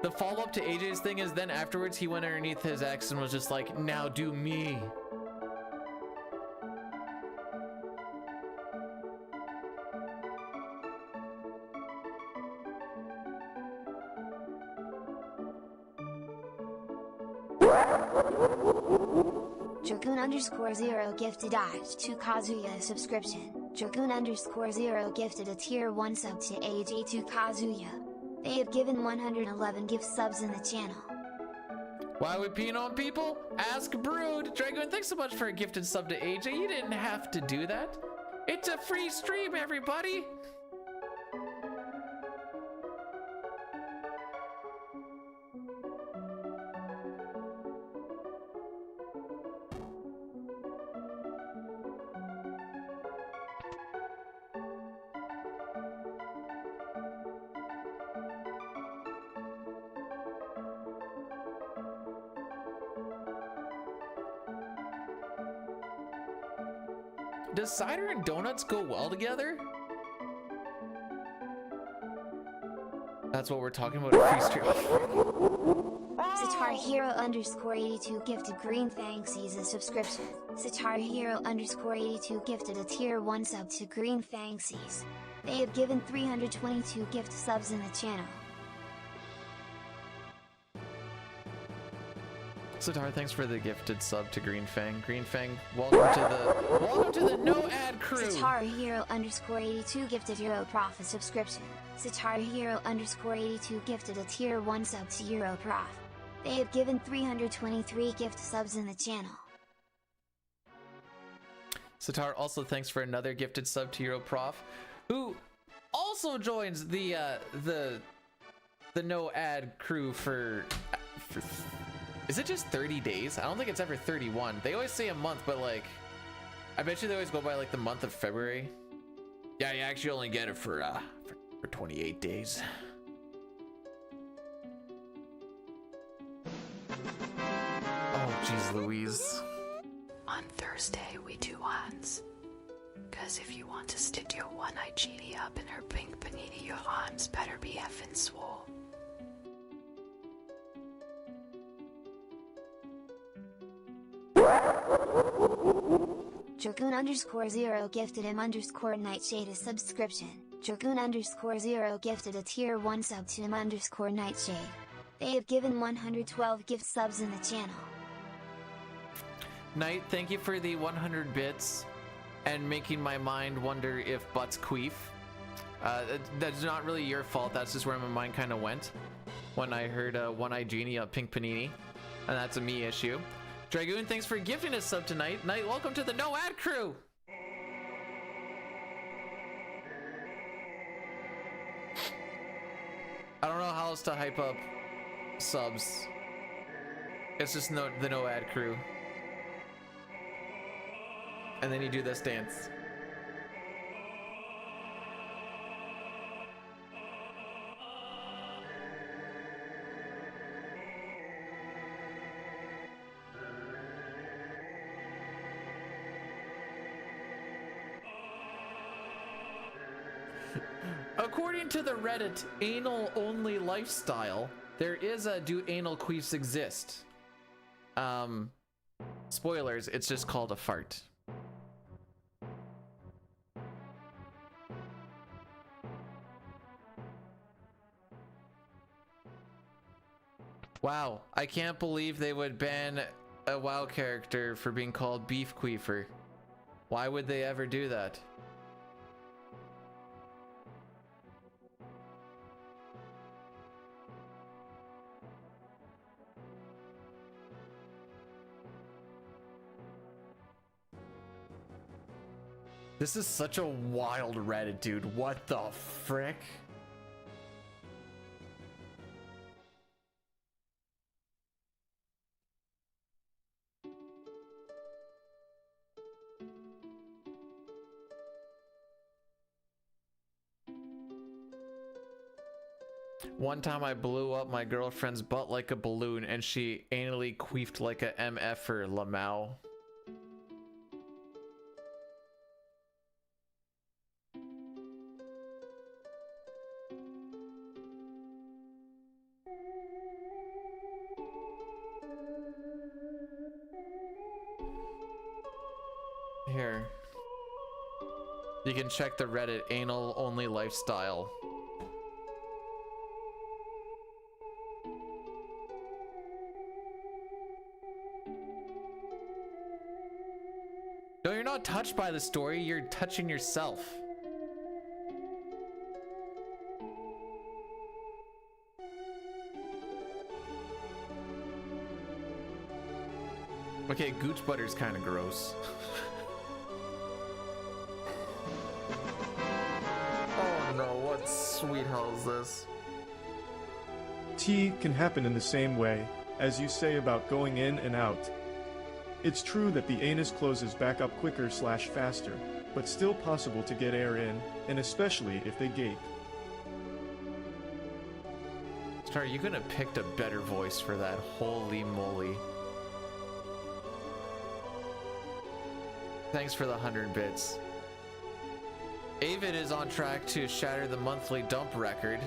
The follow-up to AJ's thing is then afterwards he went underneath his ex and was just like, now do me. Dragoon _0 gifted Dodge to Kazuya a subscription. Dragoon underscore 0 gifted a tier 1 sub to AG2 Kazuya. They have given 111 gift subs in the channel. Why are we peeing on people? Ask Brood. Dragoon, thanks so much for a gifted sub to AJ. You didn't have to do that. It's a free stream, everybody. Does cider and donuts go well together? That's what we're talking about at free stream. Sitar Hero underscore 82 gifted Green Fang sees a subscription. Sitar Hero underscore 82 gifted a tier 1 sub to Green Fang sees. They have given 322 gift subs in the channel. Sitar, thanks for the gifted sub to Green Fang. Green Fang, welcome to the no ad crew. Sitar Hero underscore 82 gifted Euro Prof a subscription. Sitar Hero underscore 82 gifted a tier 1 sub to Euro Prof. They have given 323 gift subs in the channel. Sitar, also thanks for another gifted sub to Euro Prof, who also joins the no ad crew for is it just 30 days? I don't think it's ever 31. They always say a month, but like, I bet you they always go by like the month of February. Yeah, you actually only get it for 28 days. Oh, jeez Louise. On Thursday, we do hands. Cause if you want to stick your one-eyed genie up in her pink panini, your arms better be effing swole. Dragoon underscore 0 gifted him underscore Nightshade a subscription. Dragoon underscore 0 gifted a tier 1 sub to him underscore Nightshade. They have given 112 gift subs in the channel. Knight, thank you for the 100 bits and making my mind wonder if butts queef. That's not really your fault, that's just where my mind kind of went when I heard one-eyed genie up pink panini, and that's a me issue. Dragoon, thanks for gifting us sub tonight. Knight, welcome to the no ad crew. I don't know how else to hype up subs. It's just the no ad crew. And then you do this dance. According to the Reddit anal only lifestyle, there is a do anal queefs exist? Spoilers, it's just called a fart. Wow, I can't believe they would ban a WoW character for being called Beef Queefer. Why would they ever do that? This is such a wild Reddit, dude. What the frick? One time I blew up my girlfriend's butt like a balloon and she anally queefed like a MFer, Lamau. Here. You can check the Reddit anal only lifestyle. No, you're not not touched by the story, you're touching yourself. Okay, gooch butter's kind of gross. Oh no, what sweet hell is this? Tea can happen in the same way, as you say about going in and out. It's true that the anus closes back up quicker / faster, but still possible to get air in, and especially if they gape. Sorry, you couldn't have picked a better voice for that. Holy moly. Thanks for the 100 bits. Avid is on track to shatter the monthly dump record.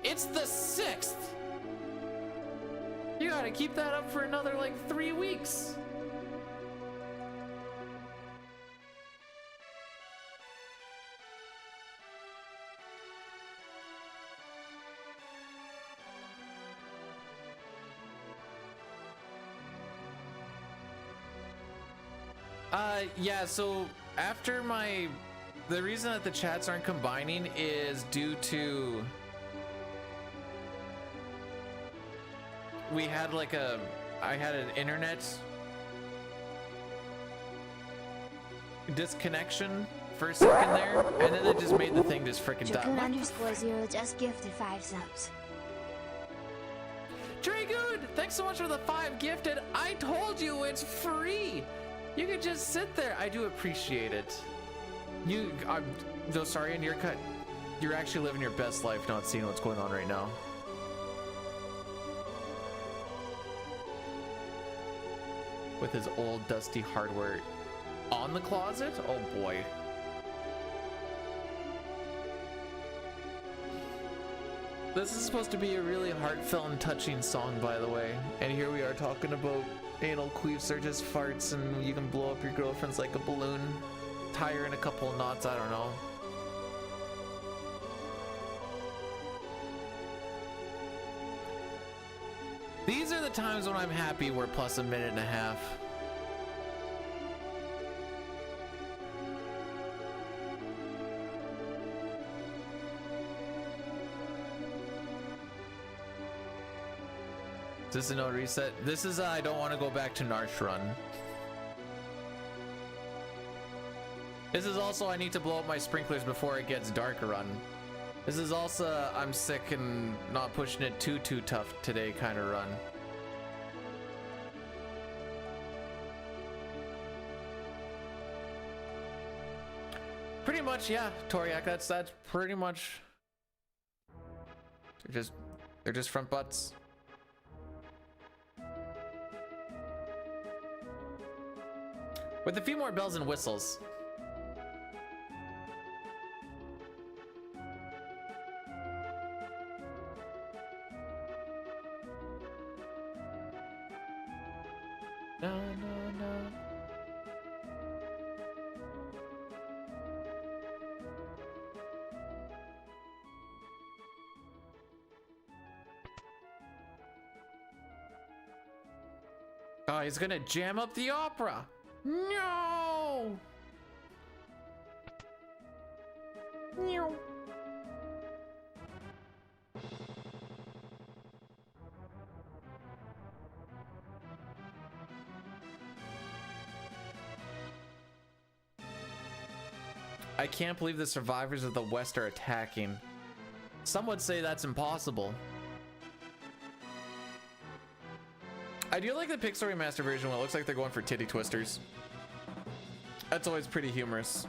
It's the 6th! You gotta keep that up for another like 3 weeks. Yeah, so after the reason that the chats aren't combining is due to I had an internet disconnection for a second there, and then it just made the thing just freaking die. Dragoon_0 just gifted 5 subs. Dragoon, thanks so much for the 5 gifted. I told you it's free. You could just sit there. I do appreciate it. I'm so sorry, and you're actually living your best life, not seeing what's going on right now. With his old dusty hardware on the closet? Oh boy. This is supposed to be a really heartfelt and touching song, by the way. And here we are talking about anal queefs are just farts and you can blow up your girlfriends like a balloon. Tie her in a couple of knots, I don't know. These are the times when I'm happy we're plus a minute and a half. Is this a no reset? This is I don't want to go back to Narsh run. This is also I need to blow up my sprinklers before it gets dark run. This is also I'm sick and not pushing it too tough today kind of run. Pretty much, yeah, Toriak, that's pretty much. They're just front butts. With a few more bells and whistles. No, no, no. Oh, he's gonna jam up the opera. No! No. I can't believe the survivors of the West are attacking. Some would say that's impossible. I do like the Pixar remaster version when it looks like they're going for titty twisters. That's always pretty humorous.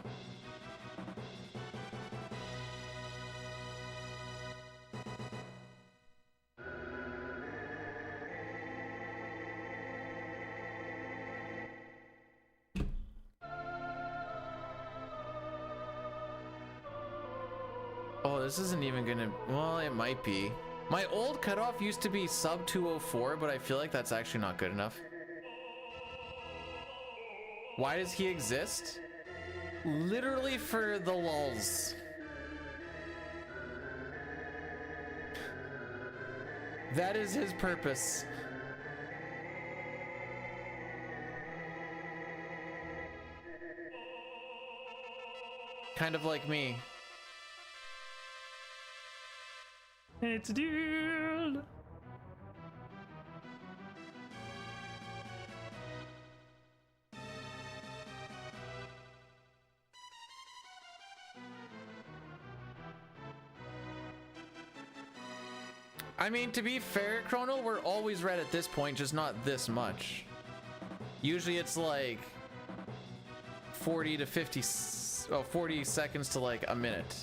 Oh, this isn't even gonna, well, it might be. My old cutoff used to be sub 204, but I feel like that's actually not good enough. Why does he exist? Literally for the lulz. That is his purpose. kind of like me. It's a duel. I mean, to be fair, Chrono, we're always red at this point, just not this much. Usually it's like 40 to 50, 40 seconds to like a minute,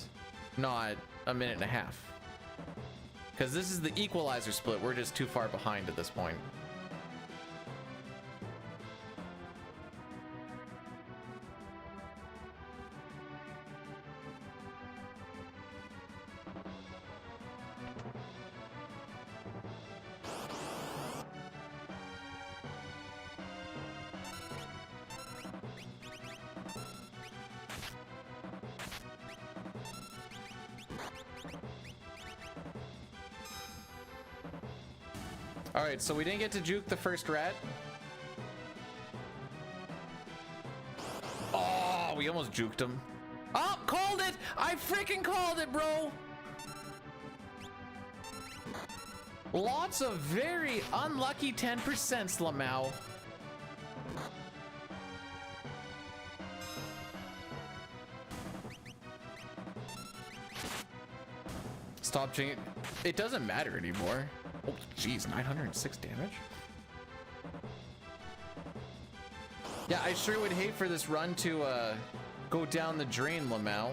not a minute and a half. Because this is the equalizer split, we're just too far behind at this point. Alright, so we didn't get to juke the first rat. Oh, we almost juked him. Oh, called it! I freaking called it, bro! Lots of very unlucky 10% Slamau. Stop changing. It doesn't matter anymore. Oh, jeez, 906 damage? Yeah, I sure would hate for this run to go down the drain, Lamau.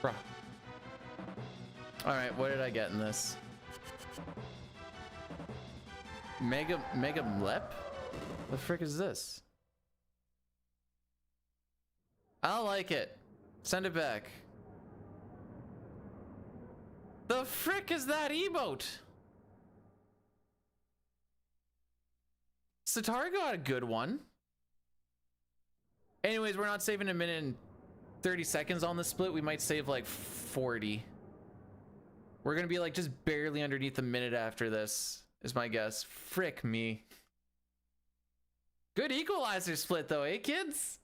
Bruh. Alright, what did I get in this? Mega Mlep? The frick is this? I don't like it. Send it back. The frick is that emote? Sitar got a good one. Anyways, we're not saving a minute and 30 seconds on the split. We might save like 40. We're gonna be like just barely underneath a minute after this, is my guess. Frick me. Good equalizer split though, eh kids?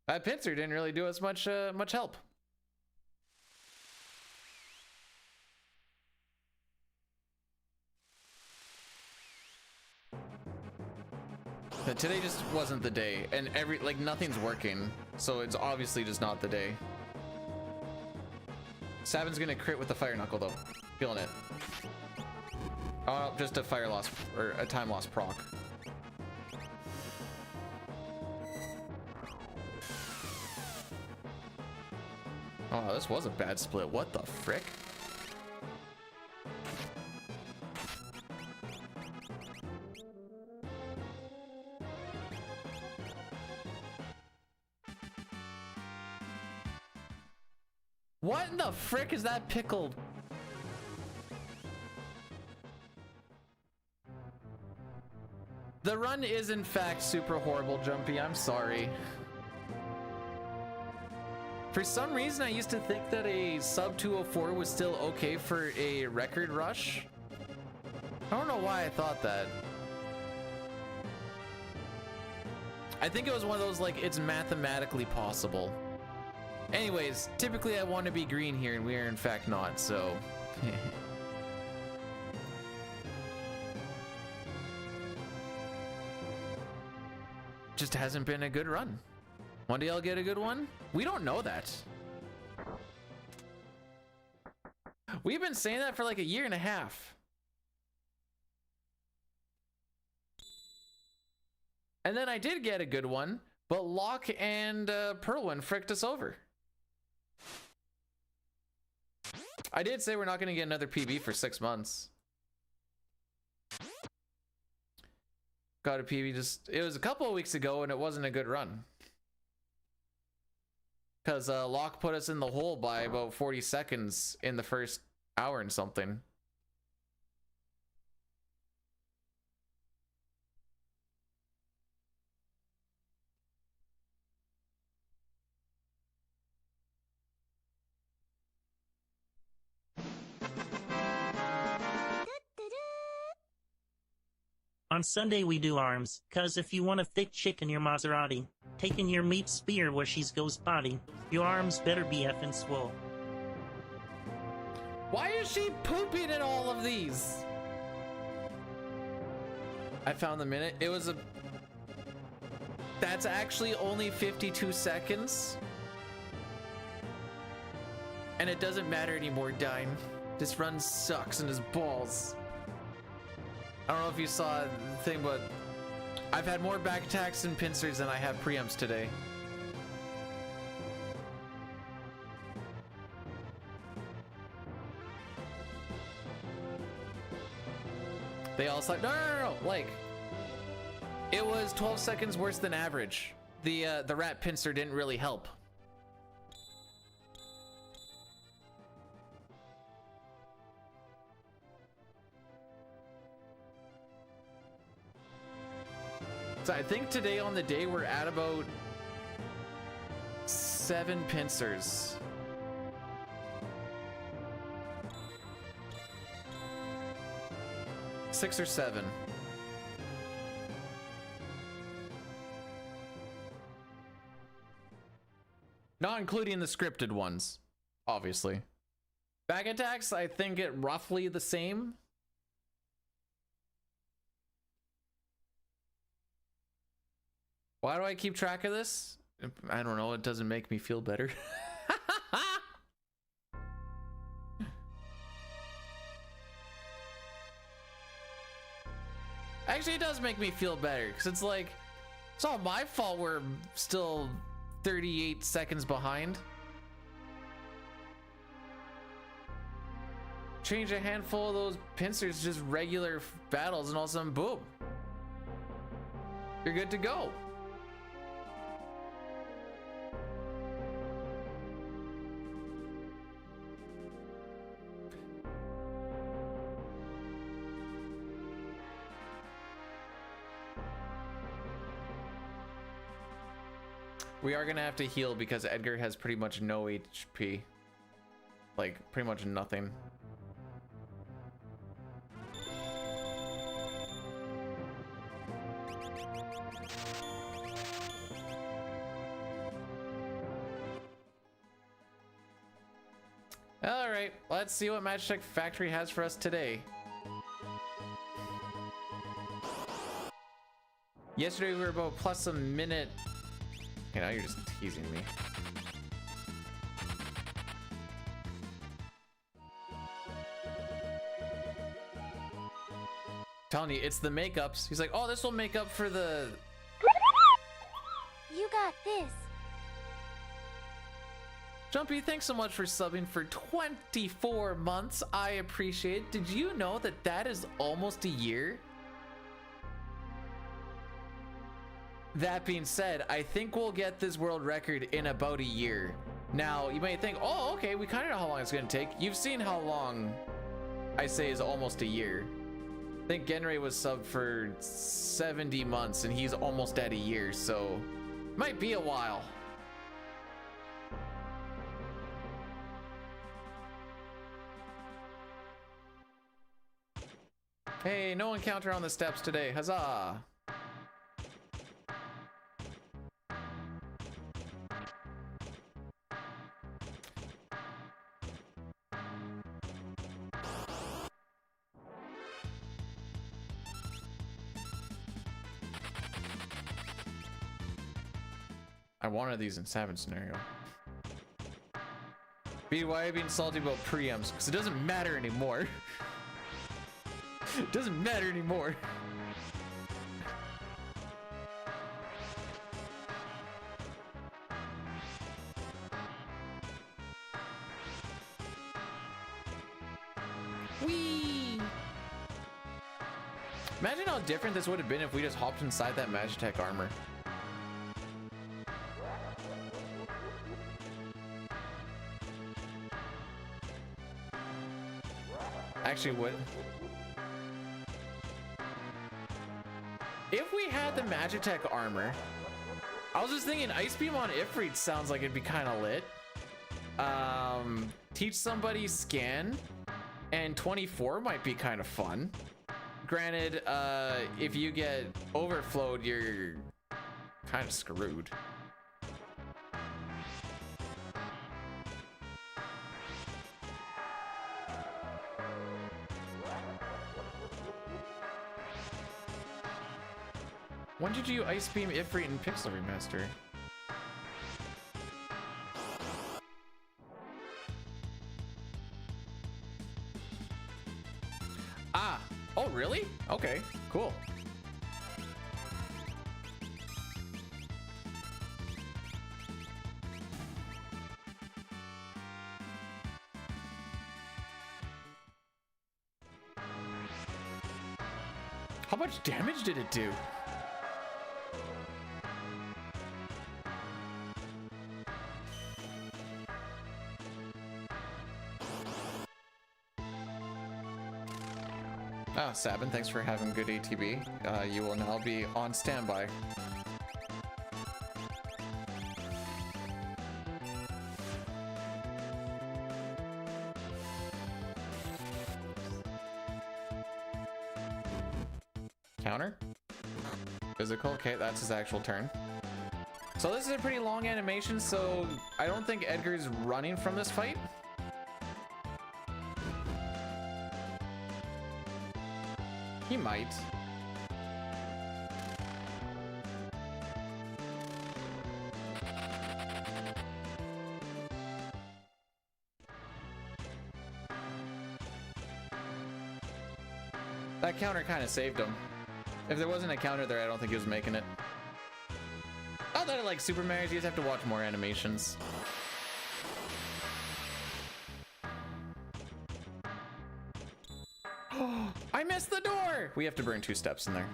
That pincer didn't really do us much help. But today just wasn't the day, and nothing's working, so it's obviously just not the day. Sabin's gonna crit with the fire knuckle though. Feeling it. Oh, just a fire loss or a time loss proc. Oh, this was a bad split. What the frick? What in the frick is that pickled? The run is in fact super horrible, Jumpy. I'm sorry. For some reason, I used to think that a sub 204 was still okay for a record rush. I don't know why I thought that. I think it was one of those like it's mathematically possible. Anyways, typically I want to be green here, and we are in fact not, so... Just hasn't been a good run. One day I'll get a good one? We don't know that. We've been saying that for like a year and a half. And then I did get a good one, but Locke and Perlwyn fricked us over. I did say we're not going to get another PB for 6 months. Got a PB just... It was a couple of weeks ago and it wasn't a good run. Because Locke put us in the hole by about 40 seconds in the first hour and something. On Sunday we do arms, 'cause if you want a thick chick in your Maserati, taking your meat spear where she's ghost body, your arms better be effing swole. Why is she pooping in all of these? I found the minute. It was a... That's actually only 52 seconds. And it doesn't matter anymore, Dine. This run sucks in his balls. I don't know if you saw the thing, but I've had more back attacks and pincers than I have preempts today. They all slept. No. Like, it was 12 seconds worse than average. The rat pincer didn't really help. So I think today on the day we're at about 7 pincers. Six or 7. Not including the scripted ones, obviously. Back attacks, I think it roughly the same. Why do I keep track of this? I don't know, it doesn't make me feel better. Actually, it does make me feel better, because it's like, it's not my fault we're still 38 seconds behind. Change a handful of those pincers, just regular battles, and all of a sudden, boom. You're good to go. We are gonna have to heal because Edgar has pretty much no HP. Like, pretty much nothing. Alright, let's see what Magitech Factory has for us today. Yesterday we were about plus a minute. Okay, now you're just teasing me. Telling you, it's the makeups. He's like, oh, this will make up for the... You got this. Jumpy, thanks so much for subbing for 24 months. I appreciate it. Did you know that that is almost a year? That being said, I think we'll get this world record in about a year. Now, you might think, oh, okay, we kind of know how long it's going to take. You've seen how long I say is almost a year. I think Genray was subbed for 70 months and he's almost at a year, so might be a while. Hey, no encounter on the steps today. Huzzah! I wanted these in Savage Scenario. B, why are you being salty about preempts? Because it doesn't matter anymore. It doesn't matter anymore. Whee! Imagine how different this would have been if we just hopped inside that Magitech armor. Actually, what? If we had the Magitech armor, I was just thinking Ice Beam on Ifrit sounds like it'd be kind of lit. Teach somebody scan, and 24 might be kind of fun. Granted, if you get overflowed, you're kind of screwed. When did you Ice Beam Ifrit and Pixel Remaster? Ah! Oh, really? Okay, cool. How much damage did it do? Ah, Sabin, thanks for having good ATB. You will now be on standby. Counter? Physical? Okay, that's his actual turn. So this is a pretty long animation, so I don't think Edgar's running from this fight. He might. That counter kind of saved him. If there wasn't a counter there, I don't think he was making it. Not that I like Super Mario, you just have to watch more animations. I missed the door! We have to burn 2 steps in there.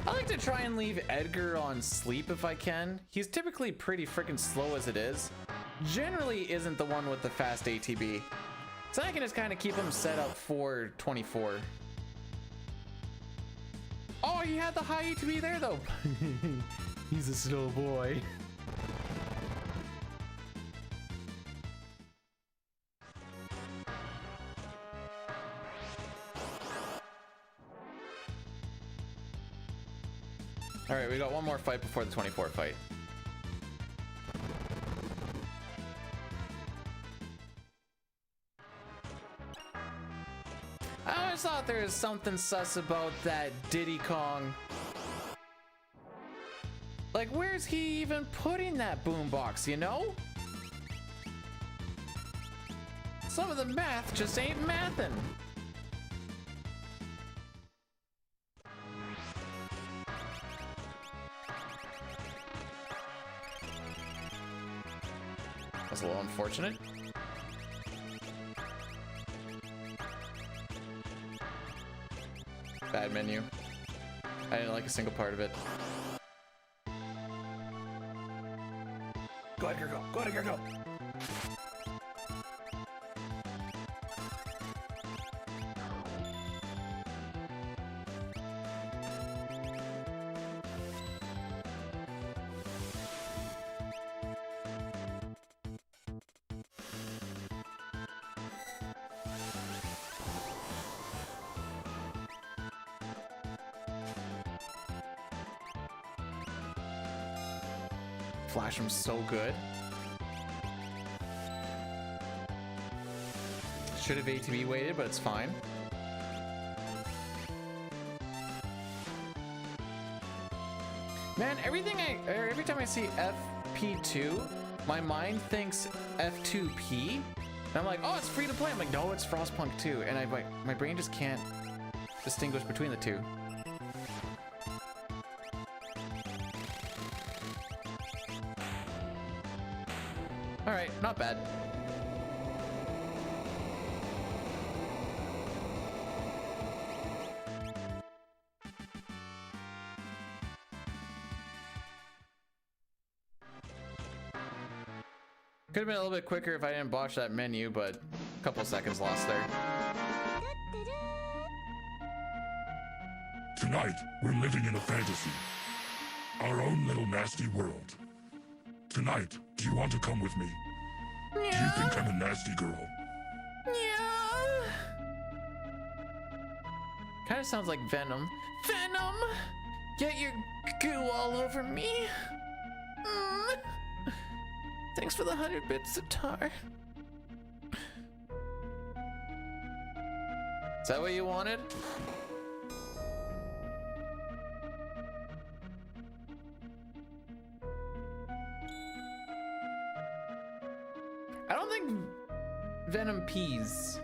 I like to try and leave Edgar on sleep if I can. He's typically pretty freaking slow as it is. Generally isn't the one with the fast ATB. So I can just kind of keep him set up for 24. Oh, he had the high ATB there though. He's a slow boy. All right, we got one more fight before the 24 fight. I always thought there was something sus about that Diddy Kong. Like, where's he even putting that boombox, you know? Some of the math just ain't mathin'. That's a little unfortunate. Bad menu. I didn't like a single part of it. Go Edgar, go! Go Edgar, go! Flash him so good. Should have ATB waited, but it's fine. Man, every time I see FP2, my mind thinks F2P. And I'm like, oh, it's free to play. I'm like, no, it's Frostpunk 2. And my brain just can't distinguish between the two. All right, not bad. Could have been a little bit quicker if I didn't botch that menu, but a couple seconds lost there. Tonight, we're living in a fantasy. Our own little nasty world. Tonight, do you want to come with me? Do you think I'm a nasty girl? Yeah. Kind of sounds like Venom. Venom! Get your goo all over me. Mm. Thanks for the 100 bits, Sitar. Is that what you wanted? I don't think Venom pees.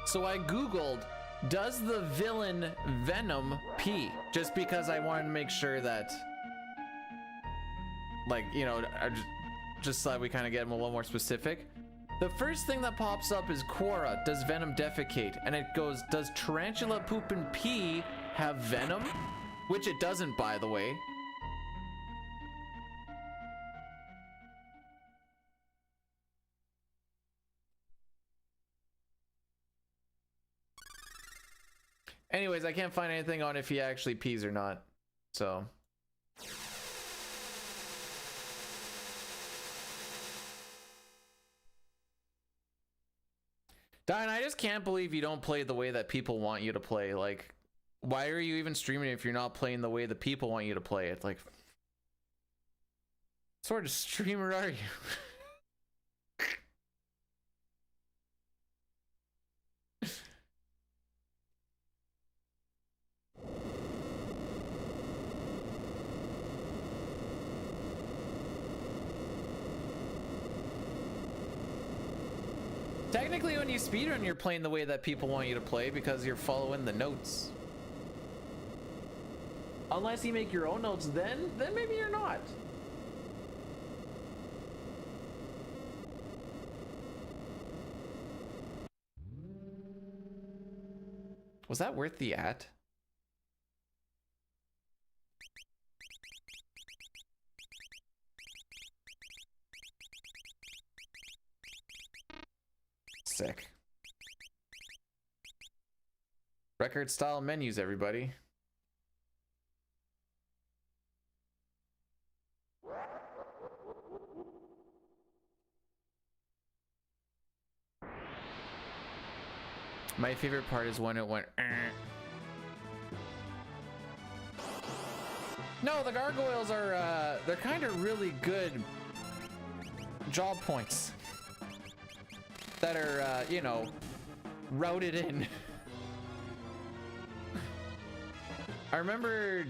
So I googled, does the villain Venom pee? Just because I wanted to make sure that, like, you know, just so that we kind of get a little more specific. The first thing that pops up is Quora, does Venom defecate? And it goes, does tarantula poop and pee have venom? Which it doesn't, by the way. Anyways, I can't find anything on if he actually pees or not. So. Diane, I just can't believe you don't play the way that people want you to play. Like, why are you even streaming if you're not playing the way the people want you to play it? Like, what sort of streamer are you? Technically, when you speedrun, you're playing the way that people want you to play because you're following the notes. Unless you make your own notes, then maybe you're not. Was that worth the at? Sick. Record style menus, everybody. My favorite part is when it went No, the gargoyles are they're kind of really good job points that are you know, routed in. I remember,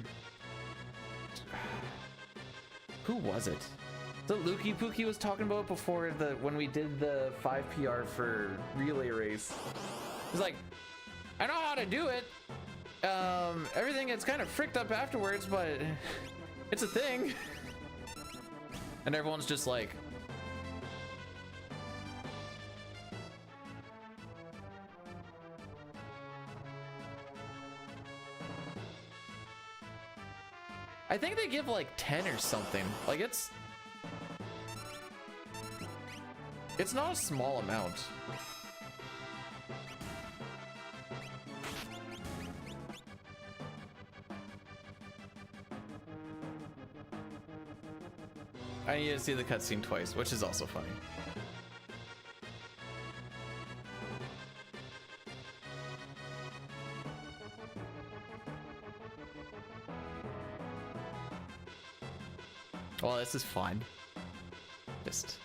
who was it? The Lukey Pookie was talking about before when we did the 5 PR for relay race. He's like, I know how to do it. Everything gets kind of fricked up afterwards, but it's a thing. And everyone's just like, I think they give like 10 or something. Like it's not a small amount. I need to see the cutscene twice, which is also funny. Well, this is fun. Just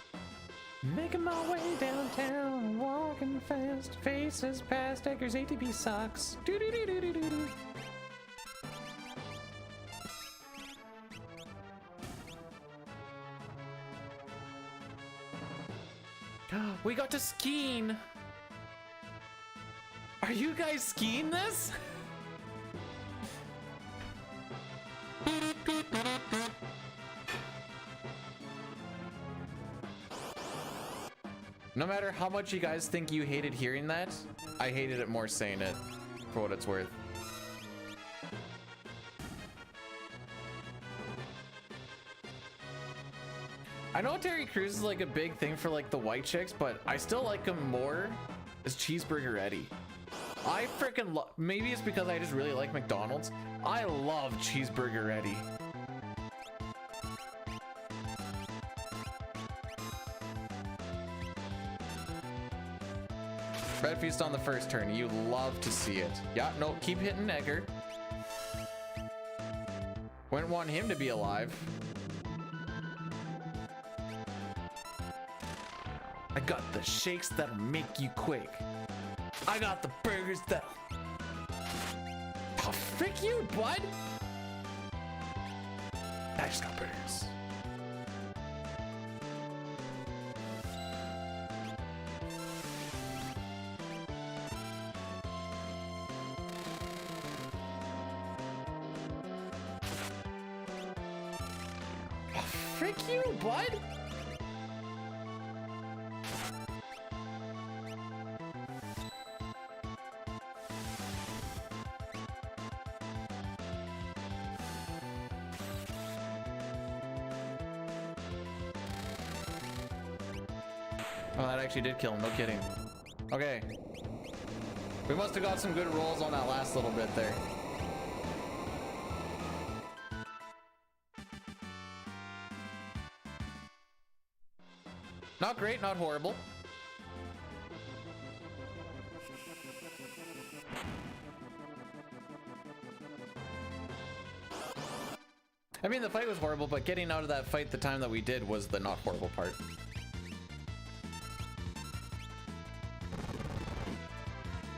making my way downtown, walking fast, faces past Edgar's ATB socks. Doo doo doo doo doo doo doo. We got to skiing. Are you guys skiing this? No matter how much you guys think you hated hearing that, I hated it more saying it, for what it's worth. I know Terry Crews is like a big thing for like the white chicks, but I still like him more as Cheeseburger Eddie. I freaking love, maybe it's because I just really like McDonald's. I love Cheeseburger Eddie. Red Feast on the first turn. You love to see it. Yeah, no, keep hitting Edgar. Wouldn't want him to be alive. I got the shakes that'll make you quake. I got the burgers that... Oh, frick you, bud! I just got burgers. Oh, frick you, bud! Oh, that actually did kill him, no kidding. Okay. We must have got some good rolls on that last little bit there. Not great, not horrible. I mean, the fight was horrible, but getting out of that fight the time that we did was the not horrible part.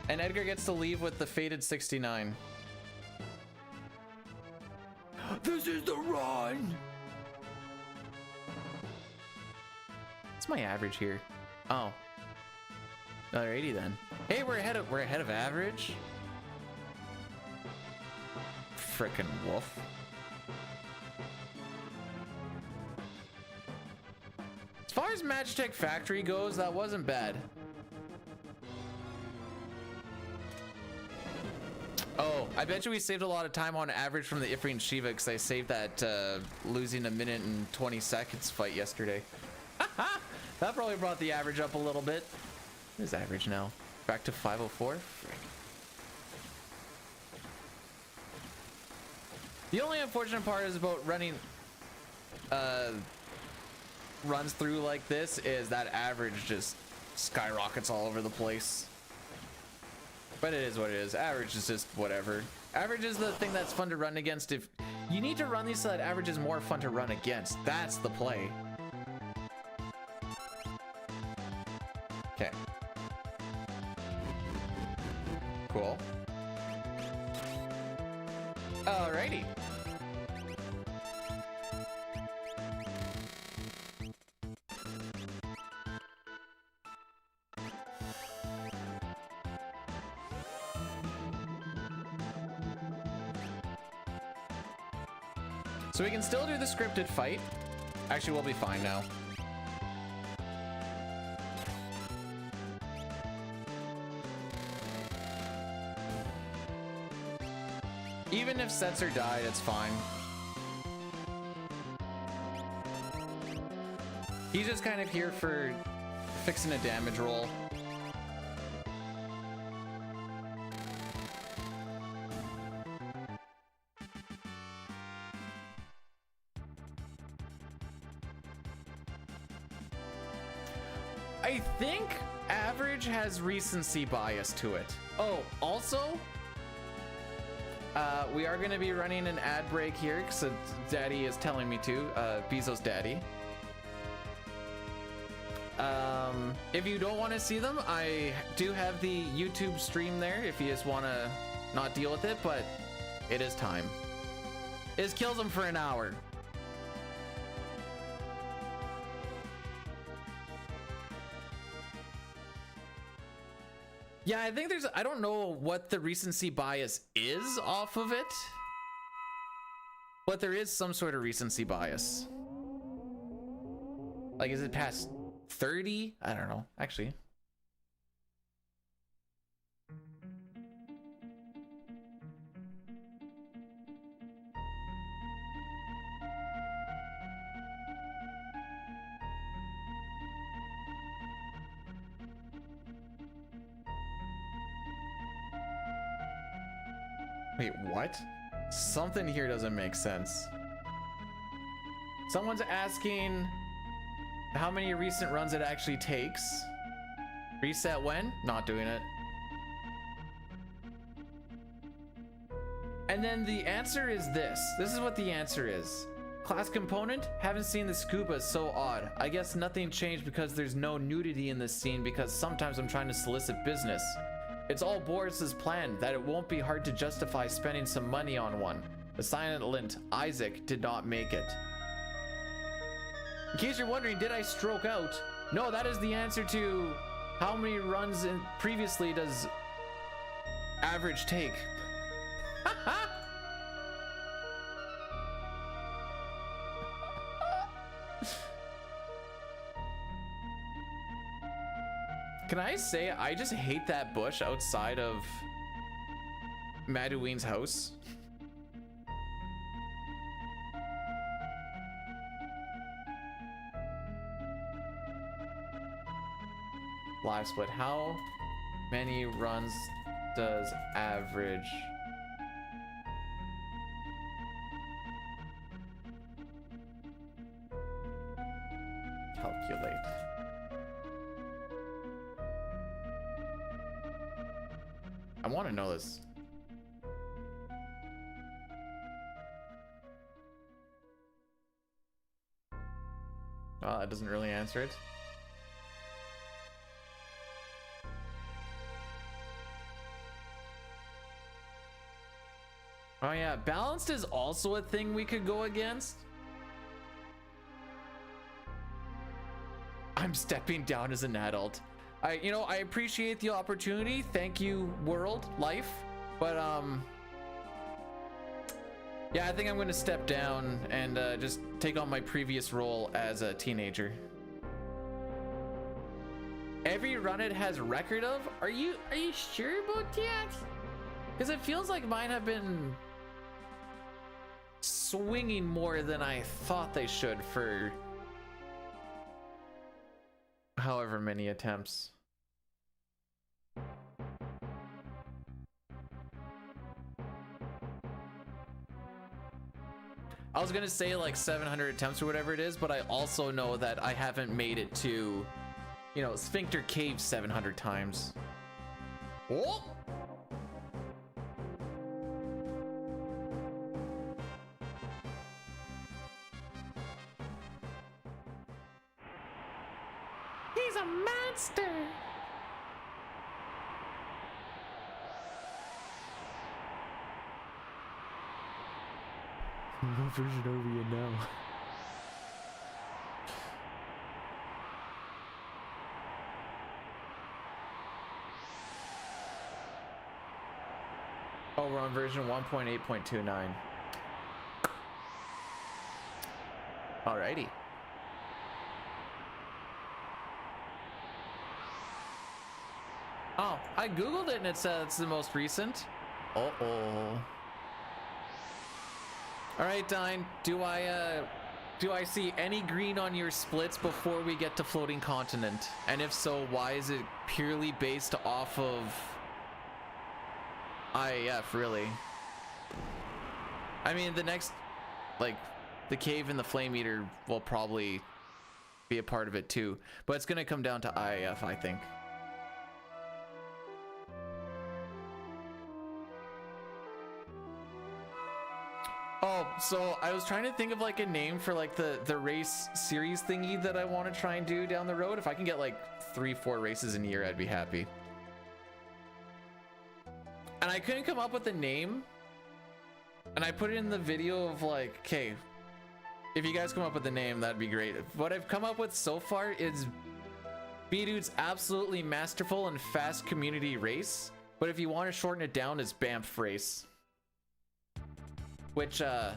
And Edgar gets to leave with the faded 69. This is the run! What's my average here? Oh. $1.80 then. Hey, we're ahead of average. Frickin' wolf. As far as Magitech Factory goes, that wasn't bad. Oh, I bet you we saved a lot of time on average from the Ifrit and Shiva because I saved that losing a minute and 20 seconds fight yesterday. That probably brought the average up a little bit. What is average now? Back to 504? Frick. The only unfortunate part is about running runs through like this is that average just skyrockets all over the place. But it is what it is. Average is just whatever. Average is the thing that's fun to run against. If you need to run these so that average is more fun to run against, that's the play. Okay. Cool. Alrighty. So we can still do the scripted fight. Actually, we'll be fine now. Even if Setzer died, it's fine. He's just kind of here for fixing a damage roll. I think average has recency bias to it. Oh, also, we are going to be running an ad break here because Daddy is telling me to. Bezos Daddy. If you don't want to see them, I do have the YouTube stream there if you just want to not deal with it, but it is time. It just kills them for an hour. Yeah, I think I don't know what the recency bias is off of it, but there is some sort of recency bias. Like, is it past 30? I don't know, actually. Wait, what? Something here doesn't make sense. Someone's asking how many recent runs it actually takes. Reset when? Not doing it. And then the answer is this. This is what the answer is. Class component? Haven't seen the scuba, so odd. I guess nothing changed because there's no nudity in this scene because sometimes I'm trying to solicit business. It's all Boris's plan that it won't be hard to justify spending some money on one. The silent lint, Isaac, did not make it. In case you're wondering, did I stroke out? No, that is the answer to how many runs previously does average take. Can I say I just hate that bush outside of Madouine's house? Live split. How many runs does average? Calculate. I want to know this. Well, that doesn't really answer it. Oh yeah, balanced is also a thing we could go against. I'm stepping down as an adult. I appreciate the opportunity. Thank you, world, life. But yeah, I think I'm gonna step down and just take on my previous role as a teenager. Every run it has record of? Are you sure about that? Because it feels like mine have been swinging more than I thought they should for however many attempts. I was gonna say like 700 attempts or whatever it is, but I also know that I haven't made it to, Sphincter Cave 700 times. Oh! He's a monster! What version are we in now? Oh, we're on version 1.8.29. Alrighty. Oh, I googled it and it said it's the most recent. Uh-oh. All right, Dine, do I see any green on your splits before we get to Floating Continent? And if so, why is it purely based off of IAF, really? I mean, the next, like, the cave and the flame eater will probably be a part of it too, but it's gonna come down to IAF, I think. Oh, so I was trying to think of like a name for like the race series thingy that I want to try and do down the road. If I can get like 3-4 races in a year, I'd be happy. And I couldn't come up with a name. And I put it in the video of like, okay, if you guys come up with a name, that'd be great. What I've come up with so far is B-Dude's absolutely masterful and fast community race. But if you want to shorten it down, it's Banff race. Which, I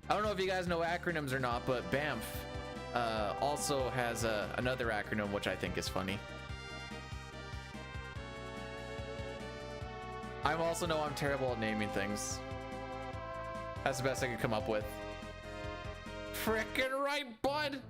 don't know if you guys know acronyms or not, but Banff also has another acronym which I think is funny. I also know I'm terrible at naming things. That's the best I could come up with. Frickin' right, bud!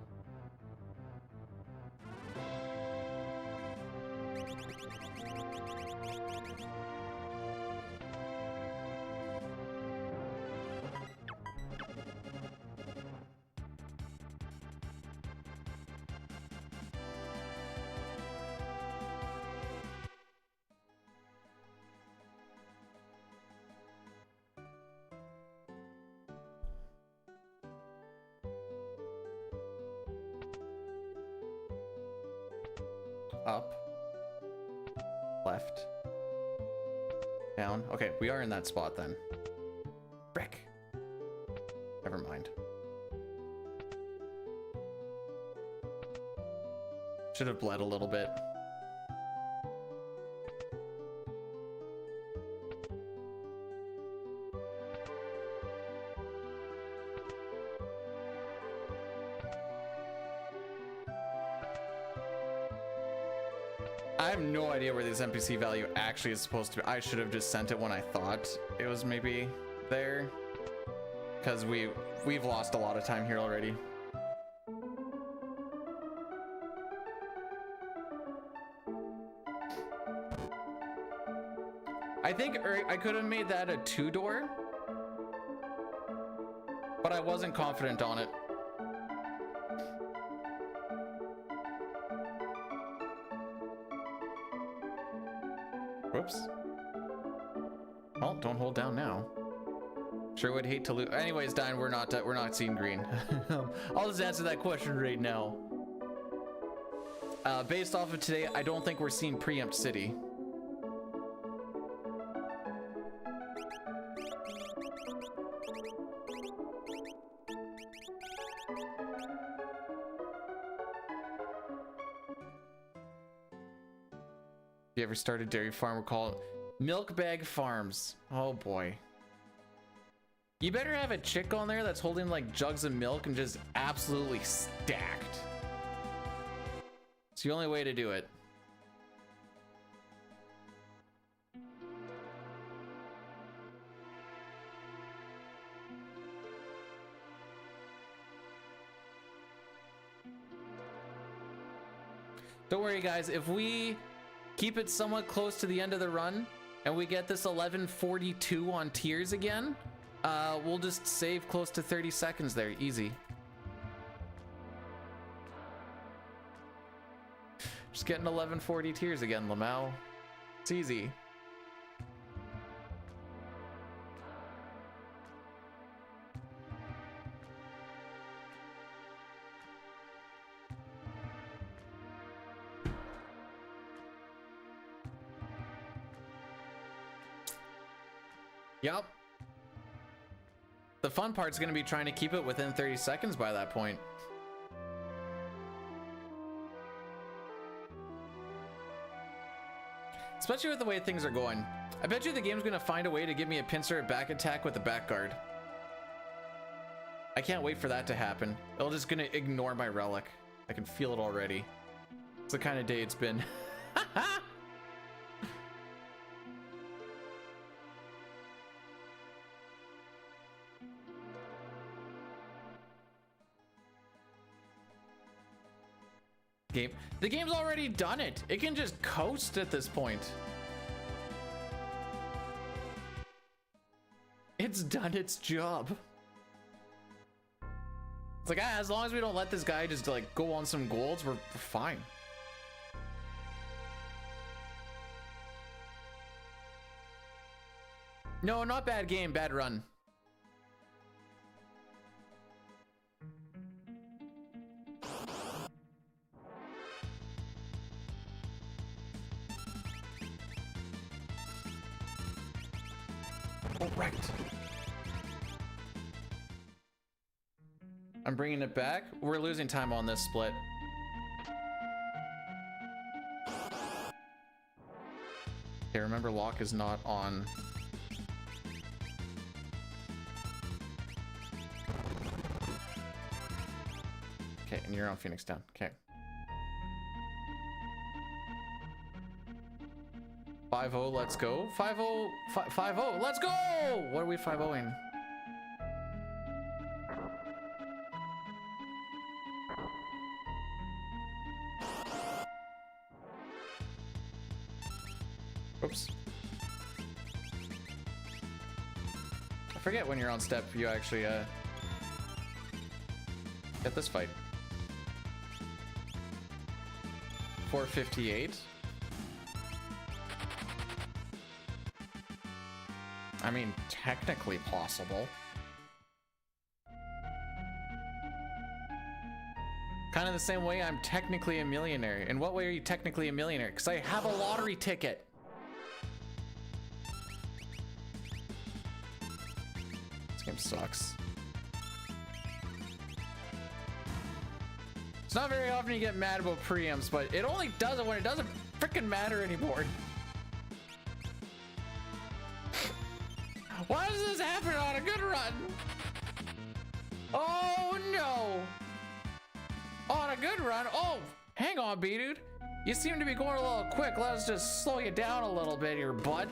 Up, left, down. Okay, we are in that spot then. Frick. Never mind. Should have bled a little bit. I have no idea where this NPC value actually is supposed to be. I should have just sent it when I thought it was maybe there, because we've lost a lot of time here already. I think I could have made that a 2-door, but I wasn't confident on it. Whoops. Oh, don't hold down now. Sure would hate to lose. Anyways, Dine, we're not seeing green. I'll just answer that question right now. Based off of today, I don't think we're seeing Preempt City. You ever started dairy farm? We'll call it Milk Bag Farms. Oh boy. You better have a chick on there that's holding like jugs of milk and just absolutely stacked. It's the only way to do it. Don't worry guys, if we keep it somewhat close to the end of the run and we get this 1142 on tiers again, we'll just save close to 30 seconds there, easy. Just getting 1140 tiers again, Lamau. It's easy. Yep. The fun part's gonna be trying to keep it within 30 seconds by that point. Especially with the way things are going. I bet you the game's gonna find a way to give me a pincer back attack with the back guard. I can't wait for that to happen. It'll just gonna ignore my relic. I can feel it already. It's the kind of day it's been. The game's already done it. It can just coast at this point. It's done its job. It's like, as long as we don't let this guy just like go on some golds, we're fine. No, not bad game, bad run. Right. I'm bringing it back. We're losing time on this split. Okay, remember lock is not on. Okay, and you're on Phoenix Down. Okay. 5-0, let's go. 5-0, 5-0, let's go! What are we 5-0-ing? Oops. I forget when you're on step, you actually get this fight. 458. I mean, technically possible. Kind of the same way I'm technically a millionaire. In what way are you technically a millionaire? Because I have a lottery ticket. This game sucks. It's not very often you get mad about preamps, but it only does it when it doesn't freaking matter anymore. Why does this happen on a good run? Oh no! On a good run? Oh, hang on, B-dude. You seem to be going a little quick. Let us just slow you down a little bit here, bud.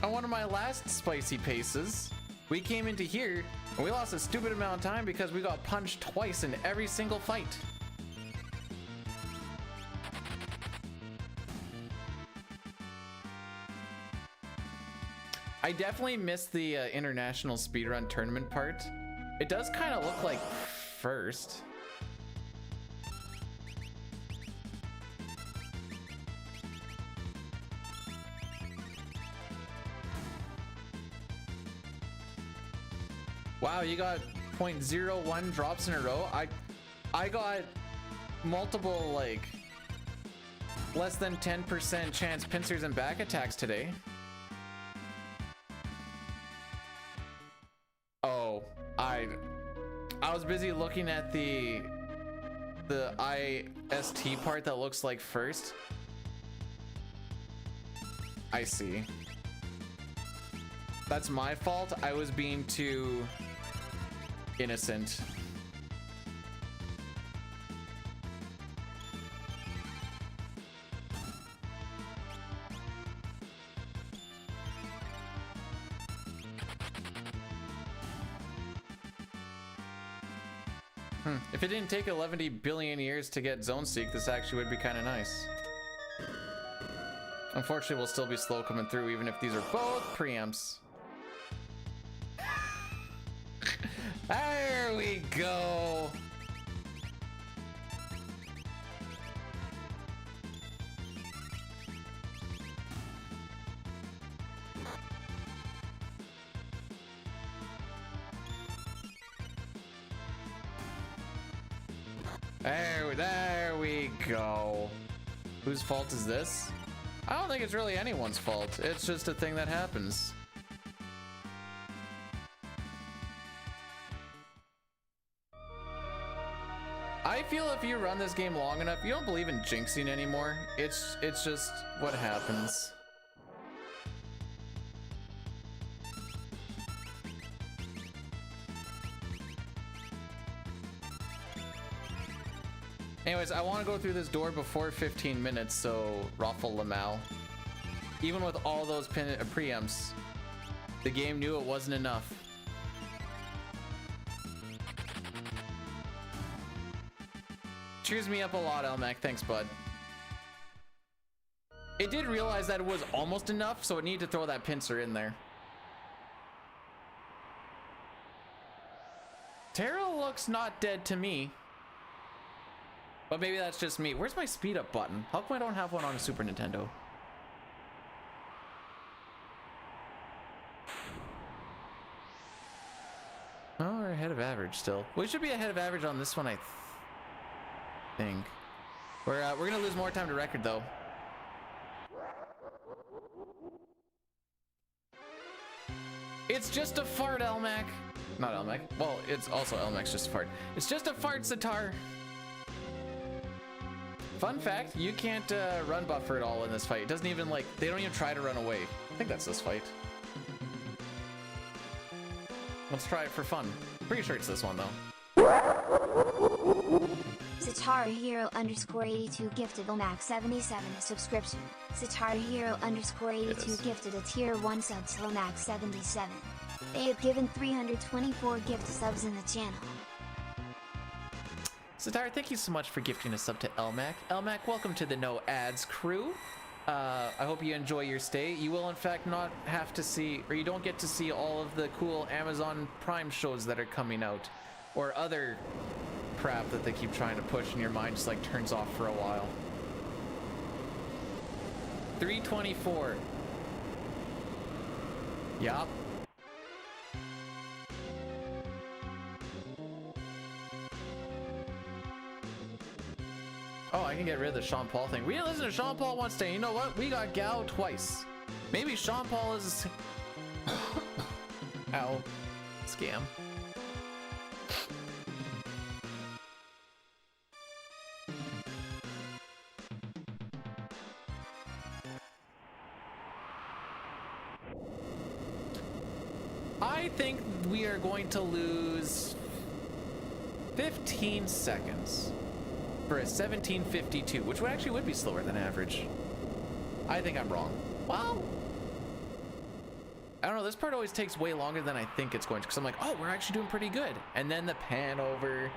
On one of my last spicy paces, we came into here and we lost a stupid amount of time because we got punched twice in every single fight. I definitely missed the international speedrun tournament part. It does kind of look like first. Wow, you got 0.01 drops in a row. I got multiple, like, less than 10% chance pincers and back attacks today. Oh, I was busy looking at the IST part that looks like first. I see. That's my fault. I was being too innocent. If it didn't take 11 billion years to get Zone Seek, this actually would be kind of nice. Unfortunately, we'll still be slow coming through, even if these are both preamps. There we go. There we go. Whose fault is this? I don't think it's really anyone's fault. It's just a thing that happens. I feel if you run this game long enough, you don't believe in jinxing anymore. It's just what happens. Anyways, I want to go through this door before 15 minutes, so Raffle Lamau. Even with all those preamps, the game knew it wasn't enough. Cheers me up a lot, Elmac. Thanks, bud. It did realize that it was almost enough, so it needed to throw that pincer in there. Tara looks not dead to me. But maybe that's just me. Where's my speed up button? How come I don't have one on a Super Nintendo? Oh, we're ahead of average still. We should be ahead of average on this one, I think. We're gonna lose more time to record though. It's just a fart, Elmac. Not Elmec. Well, it's also Elmec's just a fart. It's just a fart, Sitar. Fun fact, you can't run buffer at all in this fight. It doesn't even like, they don't even try to run away. I think that's this fight. Let's try it for fun. Pretty sure it's this one though. Satara Hero _82 gifted Elmac 77 a subscription. Satara Hero _82 gifted a tier 1 sub to Elmac 77. They have given 324 gift subs in the channel. Sitar, thank you so much for gifting a sub to Elmac. Elmac, welcome to the No Ads crew. I hope you enjoy your stay. You will in fact not have to see, or you don't get to see all of the cool Amazon Prime shows that are coming out, or other crap that they keep trying to push, and your mind just like turns off for a while. 324. Yup. Oh, I can get rid of the Sean Paul thing. We didn't listen to Sean Paul once day. You know what? We got Gao twice. Maybe Sean Paul is a ow. Scam. I think we are going to lose 15 seconds for a 1752, which would be slower than average. I think I'm wrong. Well, I don't know. This part always takes way longer than I think it's going to, because I'm like, oh, we're actually doing pretty good. And then the pan over,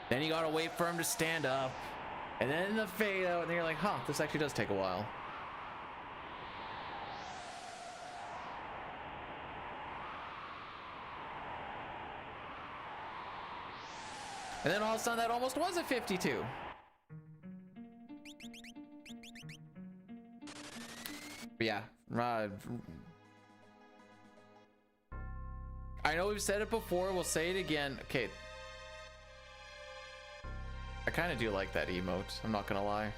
then you gotta wait for him to stand up, and then the fade out, and then you're like, huh, this actually does take a while. And then all of a sudden that almost was a 52. But yeah, I know we've said it before, we'll say it again. Okay. I kind of do like that emote, I'm not gonna lie.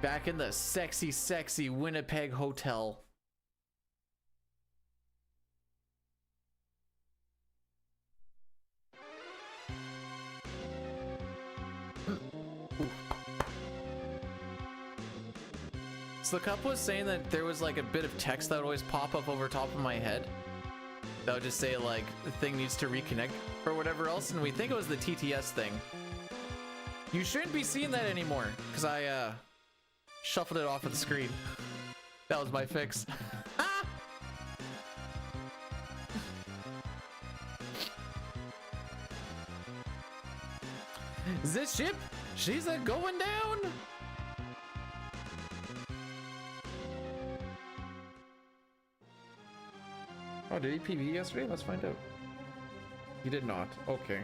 Back in the sexy, sexy Winnipeg hotel. So the cup was saying that there was like a bit of text that would always pop up over top of my head. That would just say like, the thing needs to reconnect or whatever else, and we think it was the TTS thing. You shouldn't be seeing that anymore, because I shuffled it off of the screen. That was my fix. This ship, she's a going down. Oh, did he PV yesterday? Let's find out. He did not. Okay.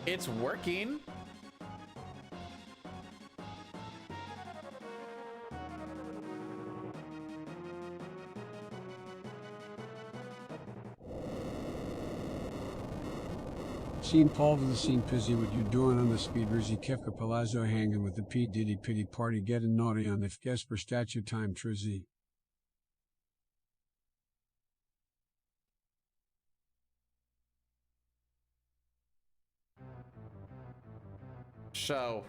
It's working. Scene Paul to the scene Pizzy, what you doing on the speed Rizzy Kefka Palazzo hanging with the P Diddy Pity party getting naughty on the Gesper statue time Trizzy. Show.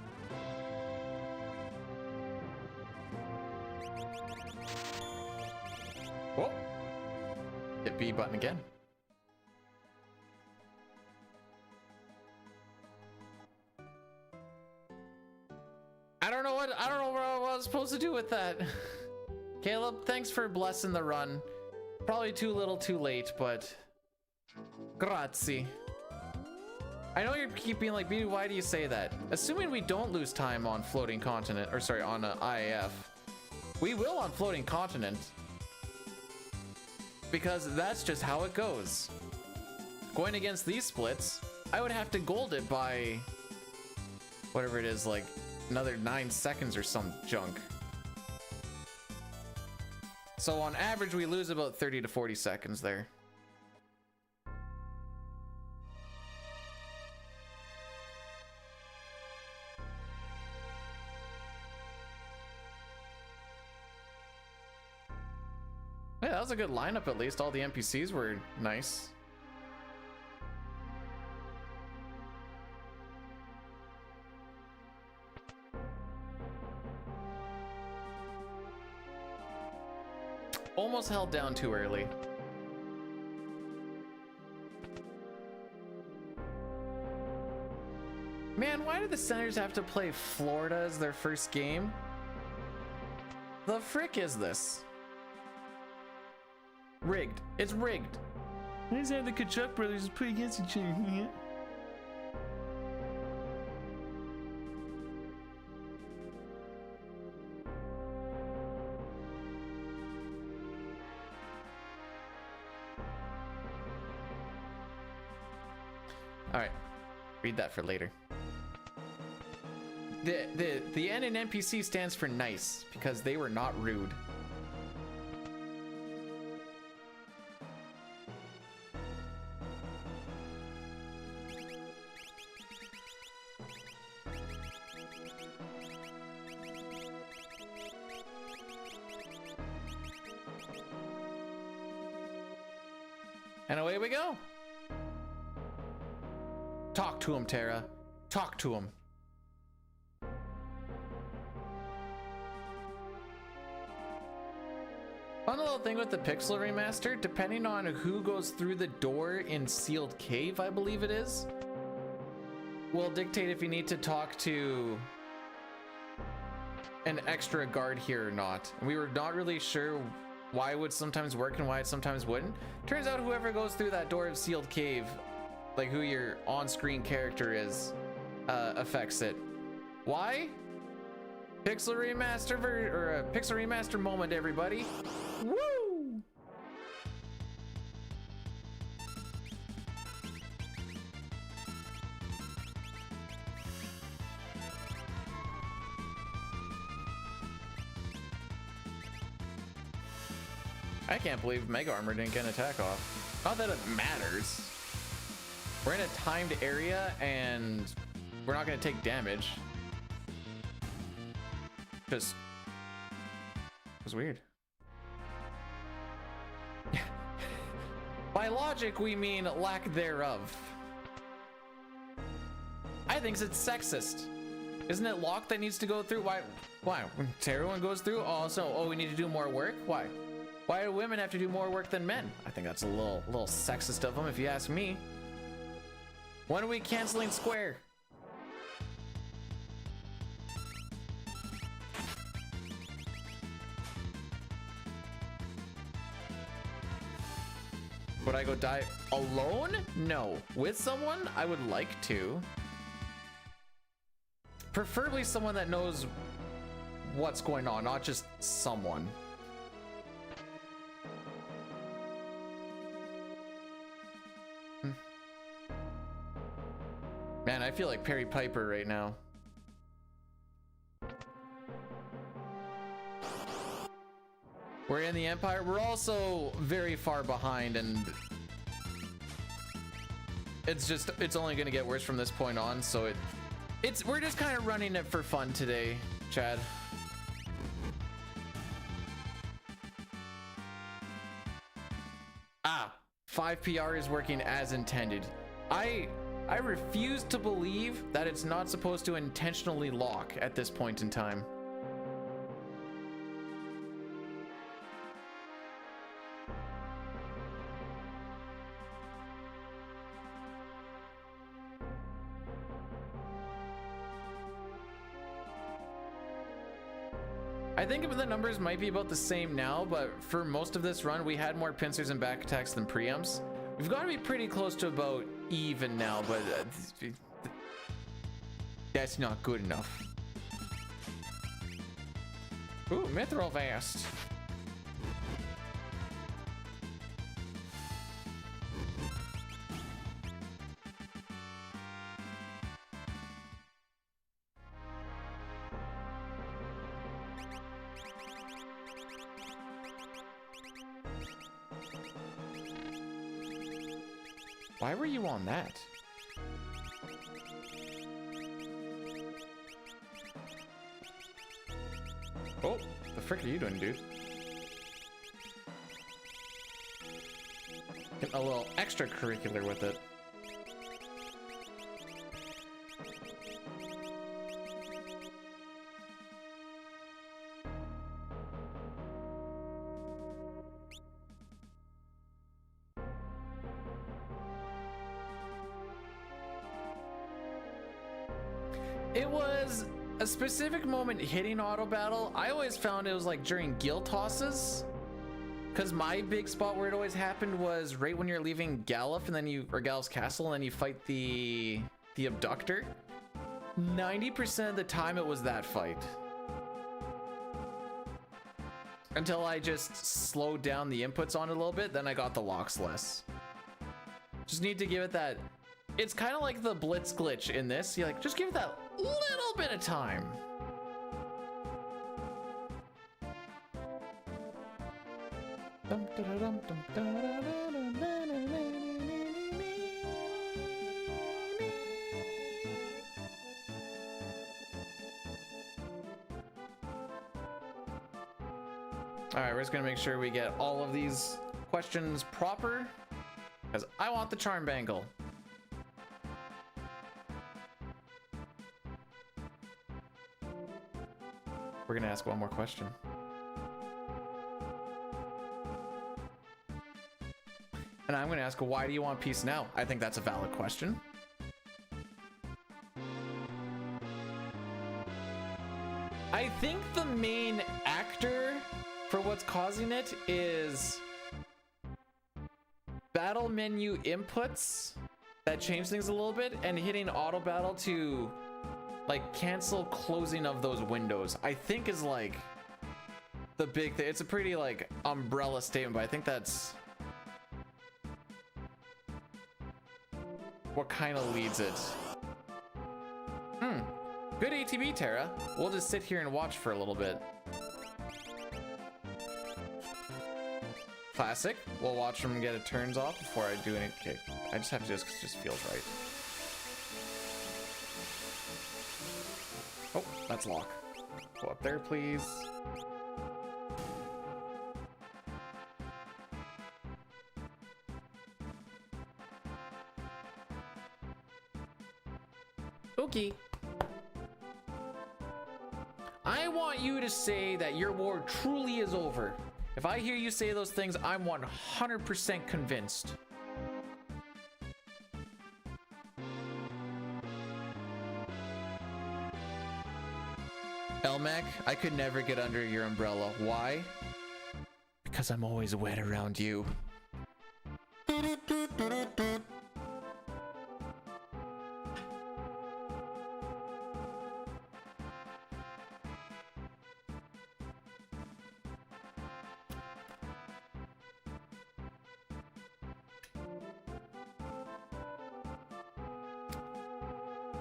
Whoa. Hit B button again. I don't know what I was supposed to do with that. Caleb, thanks for blessing the run. Probably too little too late, but grazie. I know you're keeping like, B, why do you say that? Assuming we don't lose time on floating continent, or sorry, on IAF, we will on floating continent, because that's just how it goes. Going against these splits, I would have to gold it by whatever it is, like another 9 seconds or some junk. So on average, we lose about 30 to 40 seconds there. was a good lineup at least. All the NPCs were nice. Almost held down too early. Man, why do the Senators have to play Florida as their first game? The frick is this? Rigged. It's rigged. These are the Kachuk brothers play against each other. Yeah. All right, read that for later. The N in NPC stands for nice because they were not rude. And away we go. Talk to him, Tara. Talk to him. Fun little thing with the Pixel Remaster, depending on who goes through the door in Sealed Cave, I believe it is, will dictate if you need to talk to an extra guard here or not. We were not really sure why it would sometimes work and why it sometimes wouldn't. Turns out whoever goes through that door of Sealed Cave, like who your on-screen character is, affects it. Why? Pixel Remaster or a Pixel Remaster moment, everybody. Woo! I can't believe Mega Armor didn't get an attack off. Not that it matters. We're in a timed area and we're not gonna take damage. Just it was weird. By logic, we mean lack thereof. I think it's sexist. Isn't it Locke that needs to go through? Why? When everyone goes through, oh, we need to do more work? Why? Why do women have to do more work than men? I think that's a little sexist of them, if you ask me. When are we canceling Square? Would I go die alone? No. With someone? I would like to. Preferably someone that knows what's going on, not just someone. Man, I feel like Perry Piper right now. We're in the Empire. We're also very far behind, and it's only gonna get worse from this point on. So we're just kind of running it for fun today, Chad. Ah, 5 PR is working as intended. I refuse to believe that it's not supposed to intentionally lock at this point in time. I think the numbers might be about the same now, but for most of this run, we had more pincers and back attacks than preempts. We've got to be pretty close to about even now, but that's not good enough. Ooh, Mithril Vast. Why were you on that? Oh, the frick are you doing, dude? Get a little extracurricular with it. It was a specific moment hitting auto battle. I always found it was like during guild tosses, because my big spot where it always happened was right when you're leaving Galuf and then or Galuf's castle, and then you fight the abductor. 90% of the time it was that fight, until I just slowed down the inputs on it a little bit. Then I got the locks less. Just need to give it that. It's kind of like the blitz glitch in this. You like just give it that little bit of time. All right, we're just gonna make sure we get all of these questions proper, because I want the charm bangle. We're gonna ask one more question. And I'm gonna ask, why do you want peace now? I think that's a valid question. I think the main actor for what's causing it is battle menu inputs that change things a little bit, and hitting auto battle to like cancel closing of those windows, I think is like the big thing. It's a pretty like umbrella statement, but I think that's what kind of leads it. Good ATB, Tara. We'll just sit here and watch for a little bit. Classic. We'll watch them get a turns off before I do any kick. I just have to do this because it just feels right. Oh, that's lock. Go up there, please. Okay. I want you to say that your war truly is over. If I hear you say those things, I'm 100% convinced. Elmac, I could never get under your umbrella. Why? Because I'm always wet around you.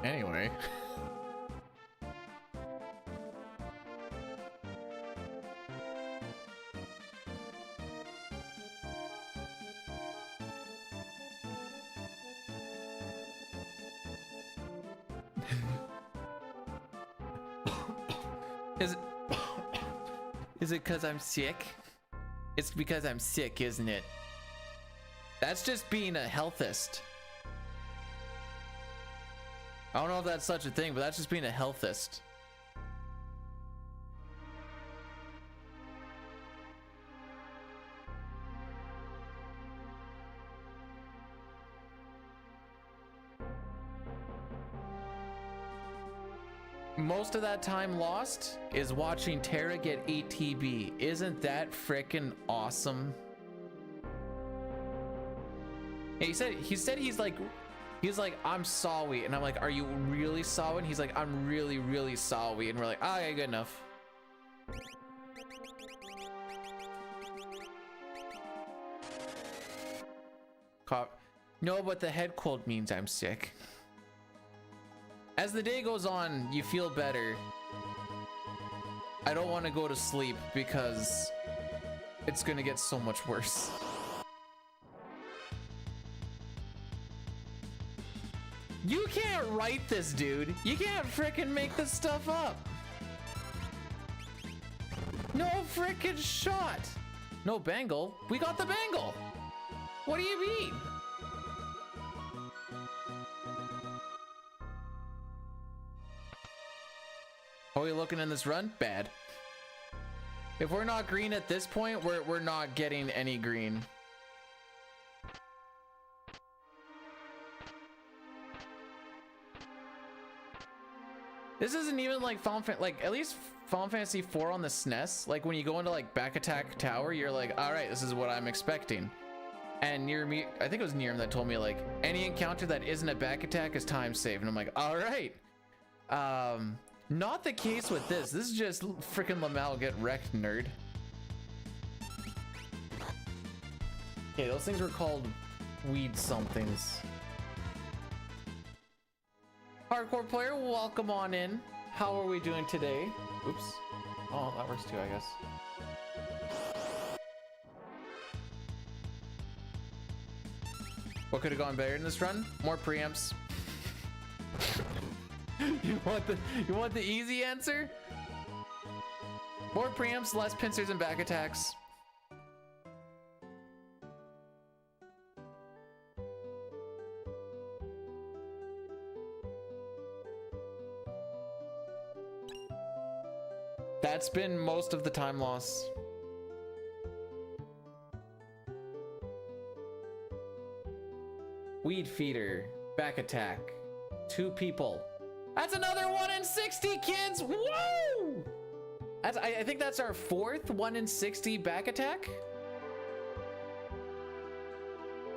Anyway. Is it because I'm sick? It's because I'm sick, isn't it? That's just being a healthist. I don't know if that's such a thing, but that's just being a healthist. Most of that time lost is watching Tara get ATB. Isn't that frickin' awesome? Hey, he said he's like, I'm sorry, and I'm like, are you really sorry? And he's like, I'm really, really sorry. And we're like, ah, yeah, good enough. No, but the head cold means I'm sick. As the day goes on, you feel better. I don't want to go to sleep because it's gonna get so much worse. You can't write this, dude. You can't frickin' make this stuff up. No frickin' shot. No bangle. We got the bangle. What do you mean? Are we looking in this run? Bad. If we're not green at this point, we're not getting any green. This isn't even like like at least Final Fantasy 4 on the SNES. Like when you go into like Back Attack Tower, you're like, all right, this is what I'm expecting. And near me, I think it was Nirm that told me like any encounter that isn't a back attack is time saved. And I'm like, all right. Not the case with this. This is just freaking Lamau get wrecked, nerd. Okay, those things were called weed somethings. Hardcore player, welcome on in. How are we doing today? Oops. Oh, that works too, I guess. What could have gone better in this run? More preamps. You want the easy answer? More preamps, less pincers and back attacks. That's been most of the time loss. Weed feeder, back attack, 2 people. That's another 1 in 60, kids. Woo! I think that's our 4th 1 in 60 back attack.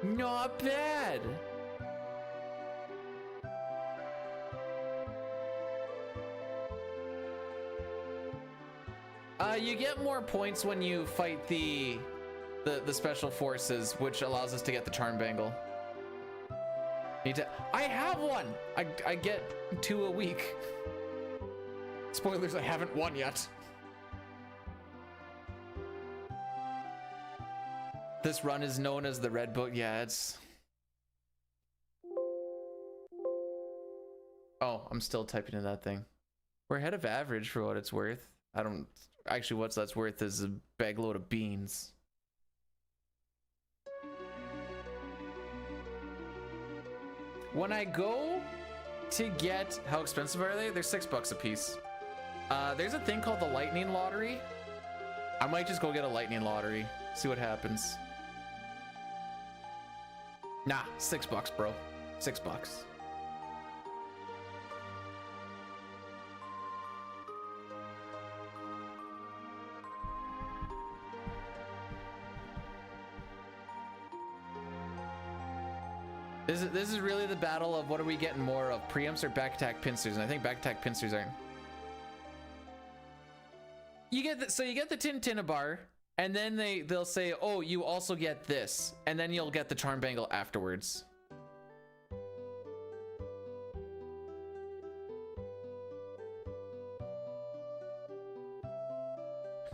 Not bad. You get more points when you fight the special forces, which allows us to get the charm bangle. I have one. I get 2 a week. Spoilers, I haven't won yet. This run is known as the Red Book. Yeah, it's... Oh, I'm still typing in that thing. We're ahead of average for what it's worth. I don't... Actually, what's that's worth is a bag load of beans. When I go to get... How expensive are they? They're $6 a piece. There's a thing called the Lightning Lottery. I might just go get a Lightning Lottery. See what happens. Nah, $6, bro. $6. This is really the battle of what are we getting more of, preamps or back attack pincers, and I think back attack pincers aren't. You get the, so you get the Tintinabar, and then they'll say, oh, you also get this, and then you'll get the charm bangle afterwards.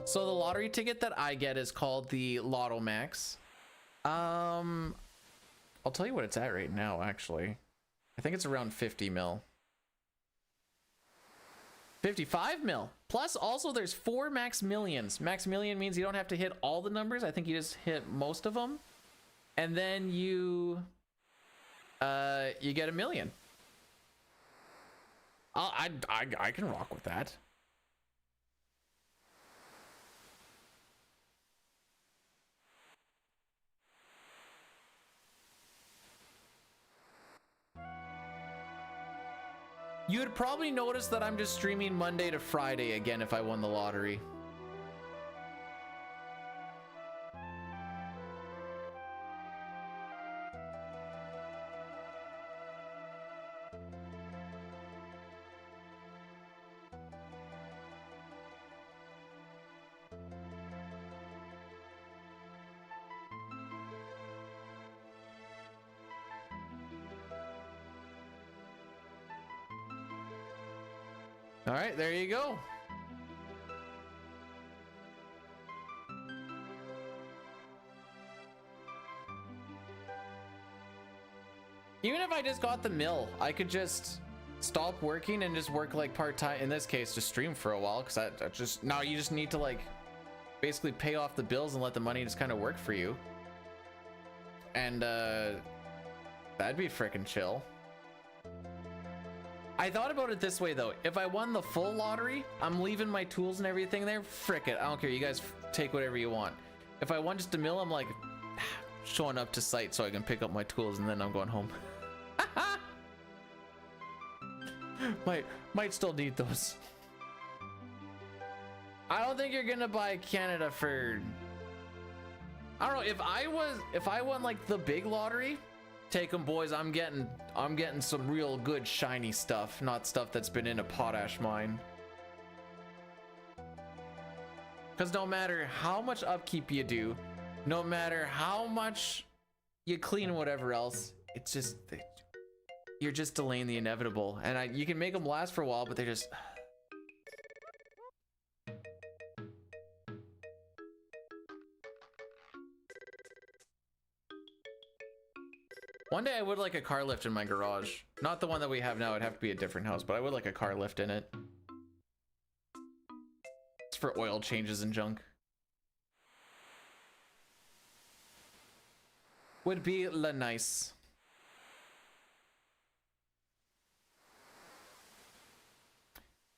So the lottery ticket that I get is called the Lotto Max. I'll tell you what it's at right now, actually. I think it's around 50 mil. 55 mil. Plus, also, there's 4 max millions. Max million means you don't have to hit all the numbers. I think you just hit most of them. And then you get $1 million. I can rock with that. You would probably notice that I'm just streaming Monday to Friday again if I won the lottery. All right, there you go. Even if I just got the mill, I could just stop working and just work like part-time. In this case, just stream for a while, because I just now you just need to like basically pay off the bills and let the money just kind of work for you. And that'd be freaking chill. I thought about it this way though. If I won the full lottery, I'm leaving my tools and everything there. Frick it, I don't care. You guys take whatever you want. If I won just a mil, I'm like showing up to site so I can pick up my tools and then I'm going home. might still need those. I don't think you're gonna buy Canada for. I don't know, if I won like the big lottery, take them boys. I'm getting some real good shiny stuff, not stuff that's been in a potash mine. Because no matter how much upkeep you do, no matter how much you clean whatever else, it's just you're just delaying the inevitable. And you can make them last for a while, but they're just. One day I would like a car lift in my garage. Not the one that we have now, it'd have to be a different house, but I would like a car lift in it. It's for oil changes and junk. Would be nice.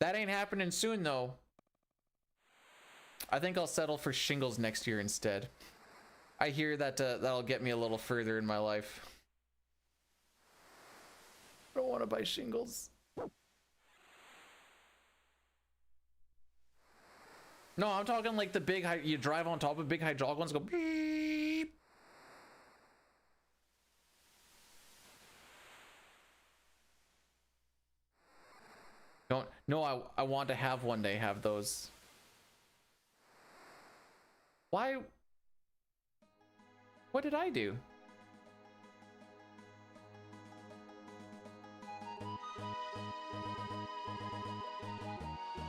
That ain't happening soon though. I think I'll settle for shingles next year instead. I hear that that'll get me a little further in my life. I don't want to buy shingles. No, I'm talking like the big, you drive on top of big hydraulic ones, go beep. No, I want to have one day have those. Why? What did I do?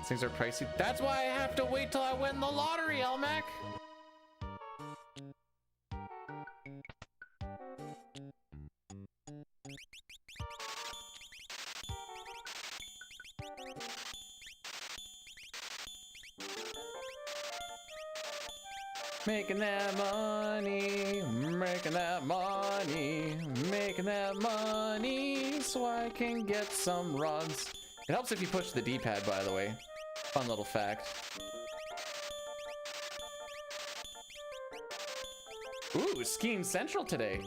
Things are pricey. That's why I have to wait till I win the lottery, Elmac. Making that money, making that money, making that money so I can get some rods. It helps if you push the D-pad, by the way. Fun little fact. Ooh, skiing central today.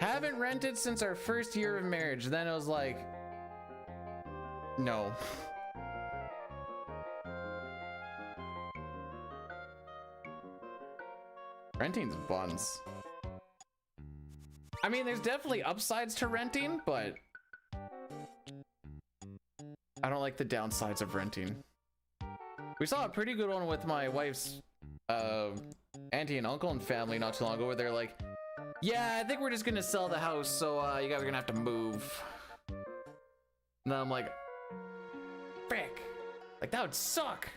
Haven't rented since our first year of marriage. Then it was like, no. Renting's buns. I mean, there's definitely upsides to renting, but I don't like the downsides of renting. We saw a pretty good one with my wife's auntie and uncle and family not too long ago where they're like, yeah, I think we're just gonna sell the house, so you guys are gonna have to move. And I'm like, frick, like that would suck.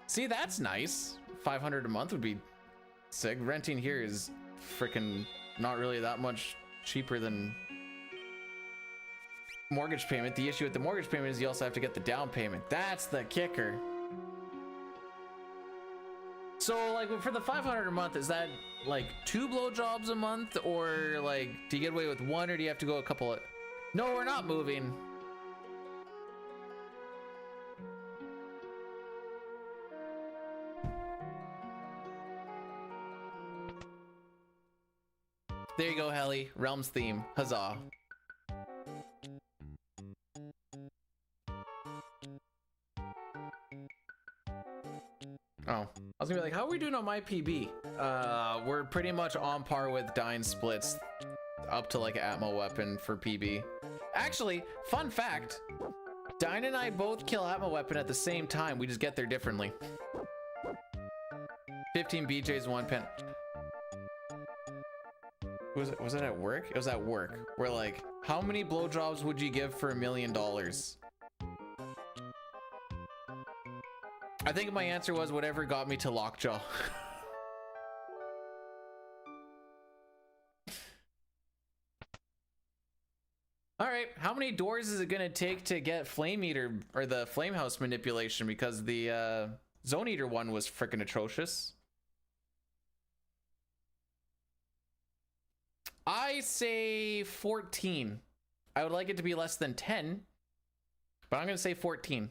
See, that's nice. 500 a month would be sick. Renting here is freaking not really that much cheaper than mortgage payment. The issue with the mortgage payment is you also have to get the down payment. That's the kicker. So like for the 500 a month, is that like 2 blowjobs a month, or like do you get away with 1, or do you have to go a couple of? No, we're not moving. There you go, Helly. Realms theme. Huzzah. Oh, I was gonna be like, how are we doing on my PB? We're pretty much on par with Dying Splits up to like Atmo weapon for PB. Actually, fun fact, Dying and I both kill Atmo weapon at the same time. We just get there differently. 15 BJs, 1 pen. Was it at work? It was at work. We're like, how many blowjobs would you give for $1 million? I think my answer was whatever got me to Lockjaw. All right, how many doors is it gonna take to get Flame Eater or the Flame House manipulation? Because the Zone Eater one was freaking atrocious. I say 14. I would like it to be less than 10, but I'm gonna say 14.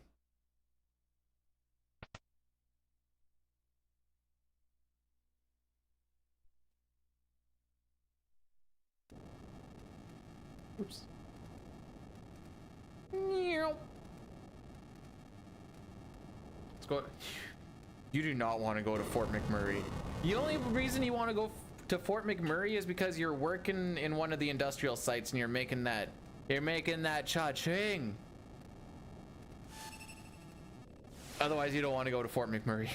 Oops. Let's go. You do not want to go to Fort McMurray. The only reason you want to go to Fort McMurray is because you're working in one of the industrial sites and you're making that cha-ching. Otherwise, you don't want to go to Fort McMurray.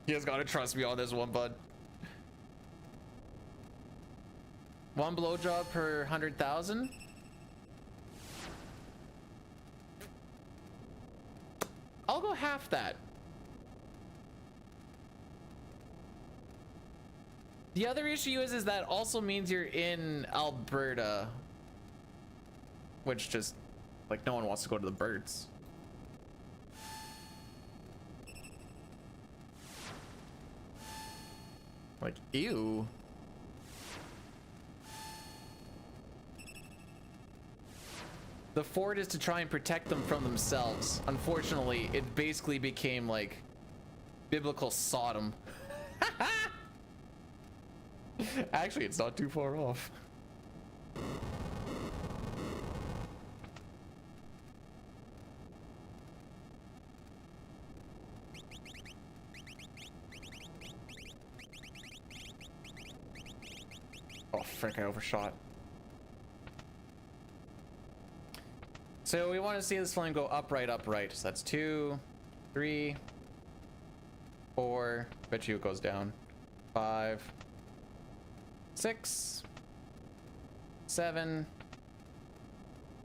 You just gotta trust me on this one, bud. One blowjob per 100,000. I'll go half that. The other issue is that also means you're in Alberta, which just like no one wants to go to the birds. Like, ew. The fort is to try and protect them from themselves. Unfortunately, it basically became like biblical Sodom. Actually, it's not too far off. Oh, frick, I overshot. So we want to see this flame go upright, upright. So that's 2, 3, 4. Bet you it goes down. 5, 6, 7,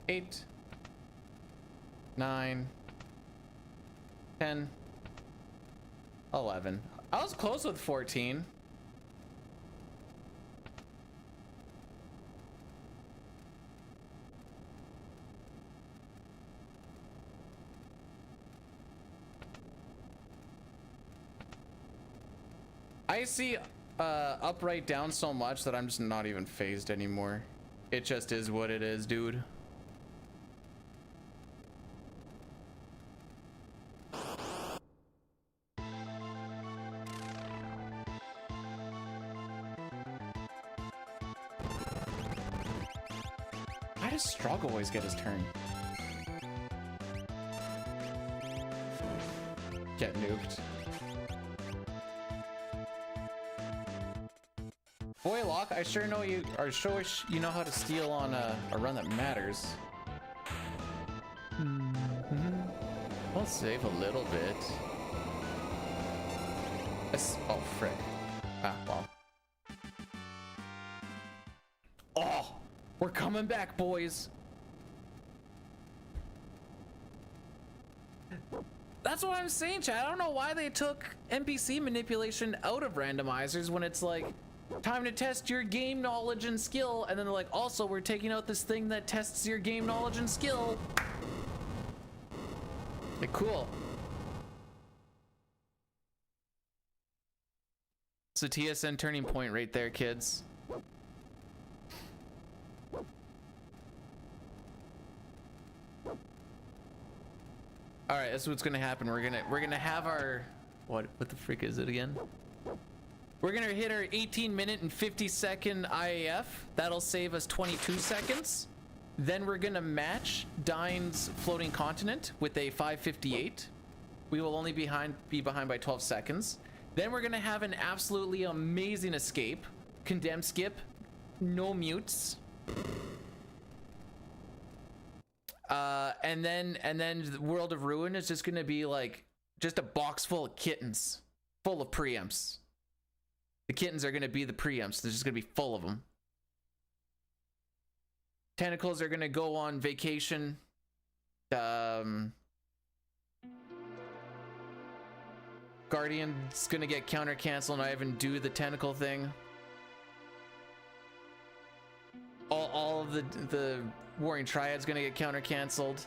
8, 9, 10, 11. I was close with 14. I see upright down so much that I'm just not even phased anymore. It just is what it is, dude. Why does Struggle always get his turn? Get nuked. Boy, Locke, I sure know you are sure you know how to steal on a run that matters. I'll save a little bit. Oh, frick. Ah, well. Oh, we're coming back, boys. That's what I'm saying, Chad. I don't know why they took NPC manipulation out of randomizers when it's like, time to test your game knowledge and skill, and then they're like, also we're taking out this thing that tests your game knowledge and skill. Like, cool. It's a TSN turning point right there, kids. All right, this is what's gonna happen. We're gonna have our what the frick is it again? We're gonna hit our 18-minute and 50-second IAF. That'll save us 22 seconds. Then we're gonna match Dine's Floating Continent with a 5:58. We will only be behind by 12 seconds. Then we're gonna have an absolutely amazing escape. Condemned skip, no mutes. And then the World of Ruin is just gonna be like just a box full of kittens, full of preamps. The kittens are gonna be the preamps. There's just gonna be full of them. Tentacles are gonna go on vacation. Guardian's gonna get counter canceled and I even do the tentacle thing. All all of the Warring Triad's gonna get counter canceled.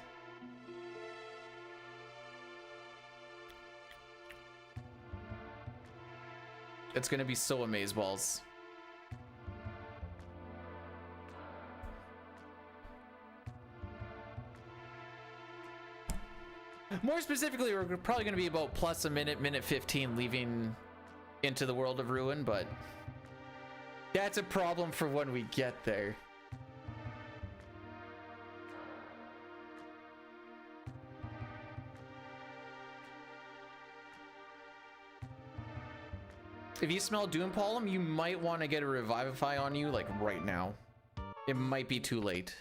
It's gonna be so amazeballs. More specifically, we're probably gonna be about plus a minute, minute 15 leaving into the world of ruin, but that's a problem for when we get there. If you smell Doom Pollen, you might want to get a Revivify on you, like right now. It might be too late.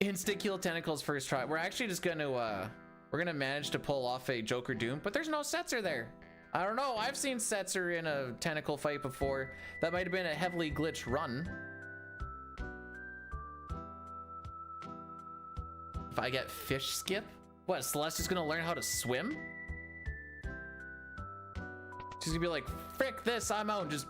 Insta kill Tentacles first try. We're actually just gonna we're gonna manage to pull off a Joker Doom, but there's no Setzer there. I don't know. I've seen Setzer in a tentacle fight before. That might have been a heavily glitched run. If I get fish skip, what? Celeste is gonna learn how to swim? She's gonna be like, frick this, I'm out. Just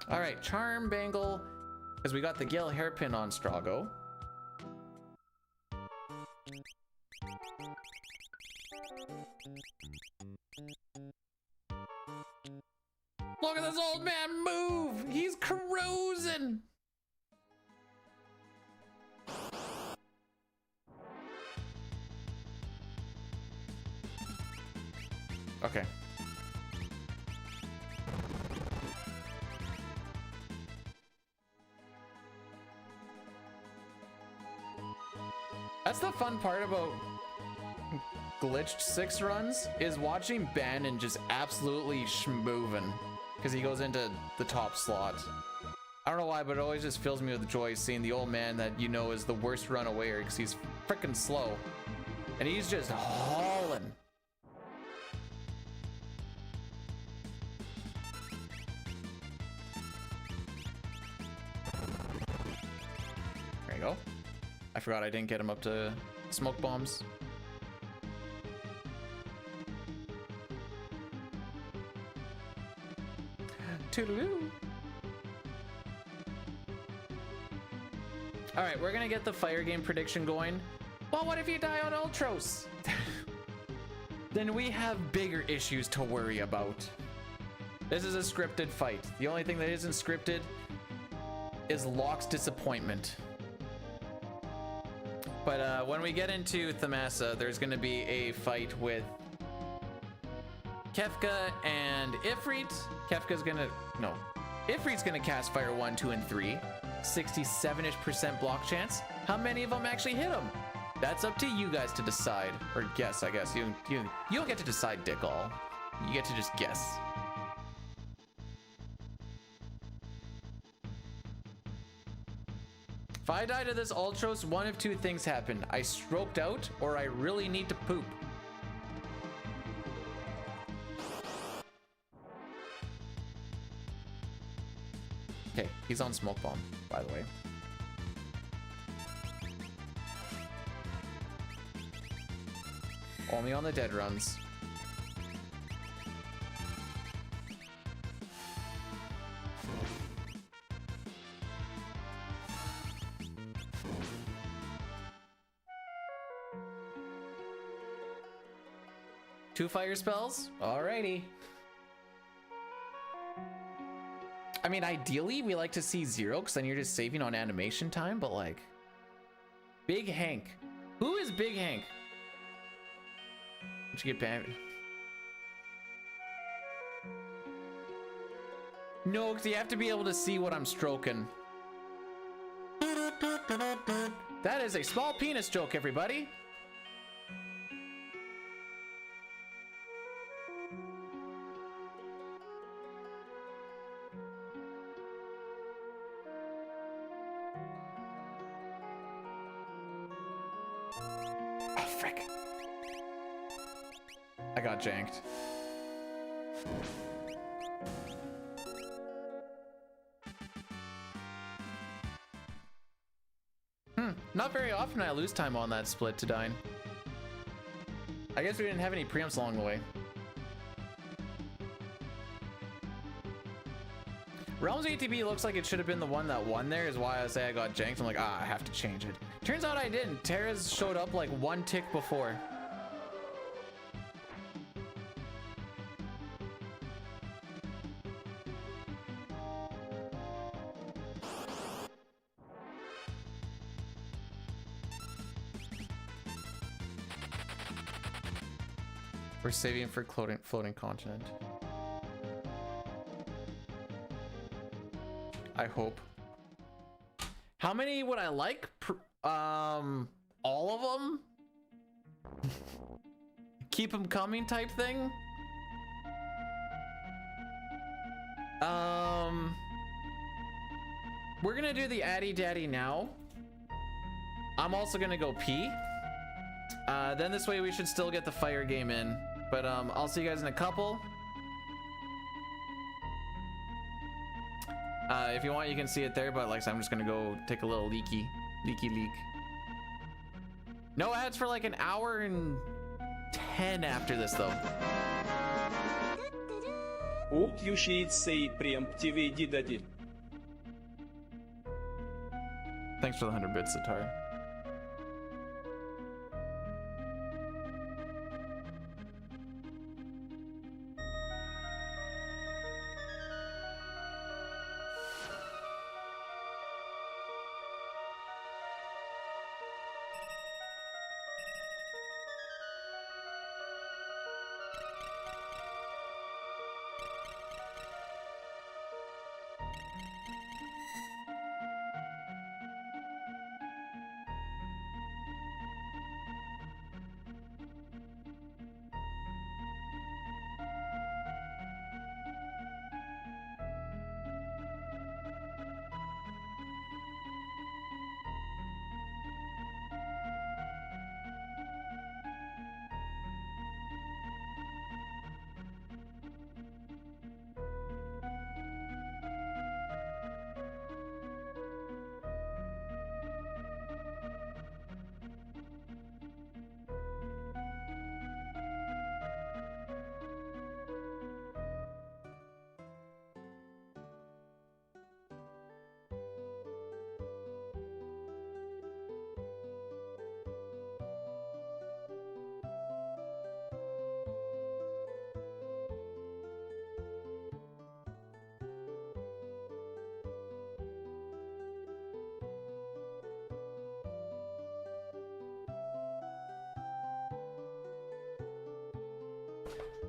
all right, Charm Bangle, because we got the Gale Hairpin on Strago. Look at this old man move! He's cruising! Okay. That's the fun part about glitched 6 runs, is watching Bannon just absolutely schmovin', because he goes into the top slot. I don't know why, but it always just fills me with joy seeing the old man that you know is the worst runawayer, because he's freaking slow. And he's just hauling. There you go. I forgot I didn't get him up to smoke bombs. Toodaloo. All right, we're gonna get the fire game prediction going. Well, what if you die on Ultros? Then we have bigger issues to worry about. This is a scripted fight. The only thing that isn't scripted is Locke's disappointment. But when we get into Thamasa, there's gonna be a fight with Kefka and Ifrit. Kefka's gonna, no, Ifrit's gonna cast Fire 1, 2, and 3. 67-ish% block chance. How many of them actually hit him? That's up to you guys to decide, or guess. I guess you don't get to decide, dick all. You get to just guess. If I die to this Ultros, one of two things happen: I stroked out, or I really need to poop. Okay, he's on smoke bomb, by the way. Only on the dead runs. Two fire spells? Alrighty. I mean, ideally, we like to see 0, because then you're just saving on animation time, but like... Big Hank. Who is Big Hank? Did you get banned? No, because you have to be able to see what I'm stroking. That is a small penis joke, everybody. Oh, frick. I got janked. Not very often I lose time on that split to Dine. I guess we didn't have any preempts along the way. Realms ATB looks like it should have been the one that won there, is why I say I got janked. I'm like, I have to change it. Turns out I didn't. Terra's showed up like one tick before. We're saving for floating continent. I hope. How many would I like? All of them? Keep them coming type thing? We're gonna do the Addy Daddy now. I'm also gonna go pee. Then this way we should still get the fire game in. But I'll see you guys in a couple. If you want, you can see it there, but like I said, I'm just gonna go take a little leaky leak. No ads for like an hour and 10 after this though. Thanks for the 100 bits, Satar.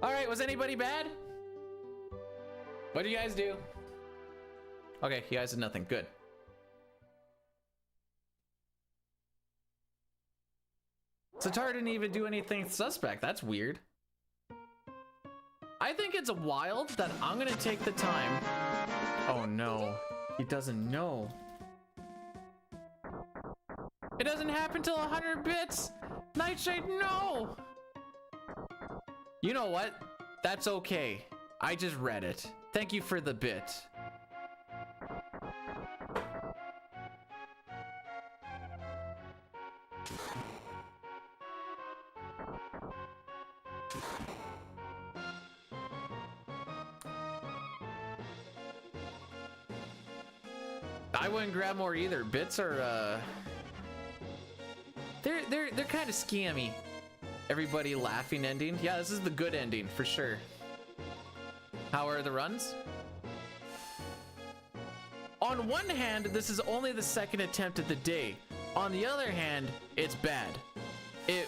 All right, was anybody bad? What did you guys do? Okay, you guys did nothing. Good. Satar didn't even do anything suspect. That's weird. I think it's wild that I'm gonna take the time. Oh no, he doesn't know. It doesn't happen till 100 bits. Nightshade, no. You know what? That's okay. I just read it. Thank you for the bit. I wouldn't grab more either. Bits are they're kind of scammy. Everybody laughing ending. Yeah, this is the good ending for sure. How are the runs? On one hand, this is only the second attempt at the day. On the other hand, it's bad. It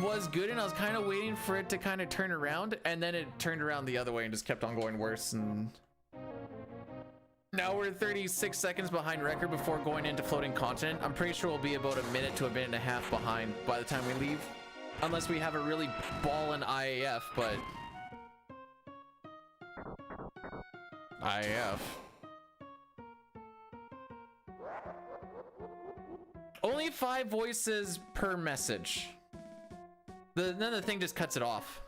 was good and I was kind of waiting for it to kind of turn around, and then it turned around the other way and just kept on going worse, and now we're 36 seconds behind record before going into floating continent. I'm pretty sure we'll be about a minute to a minute and a half behind by the time we leave. Unless we have a really ballin' IAF, but... IAF. Only 5 voices per message. Then the thing just cuts it off.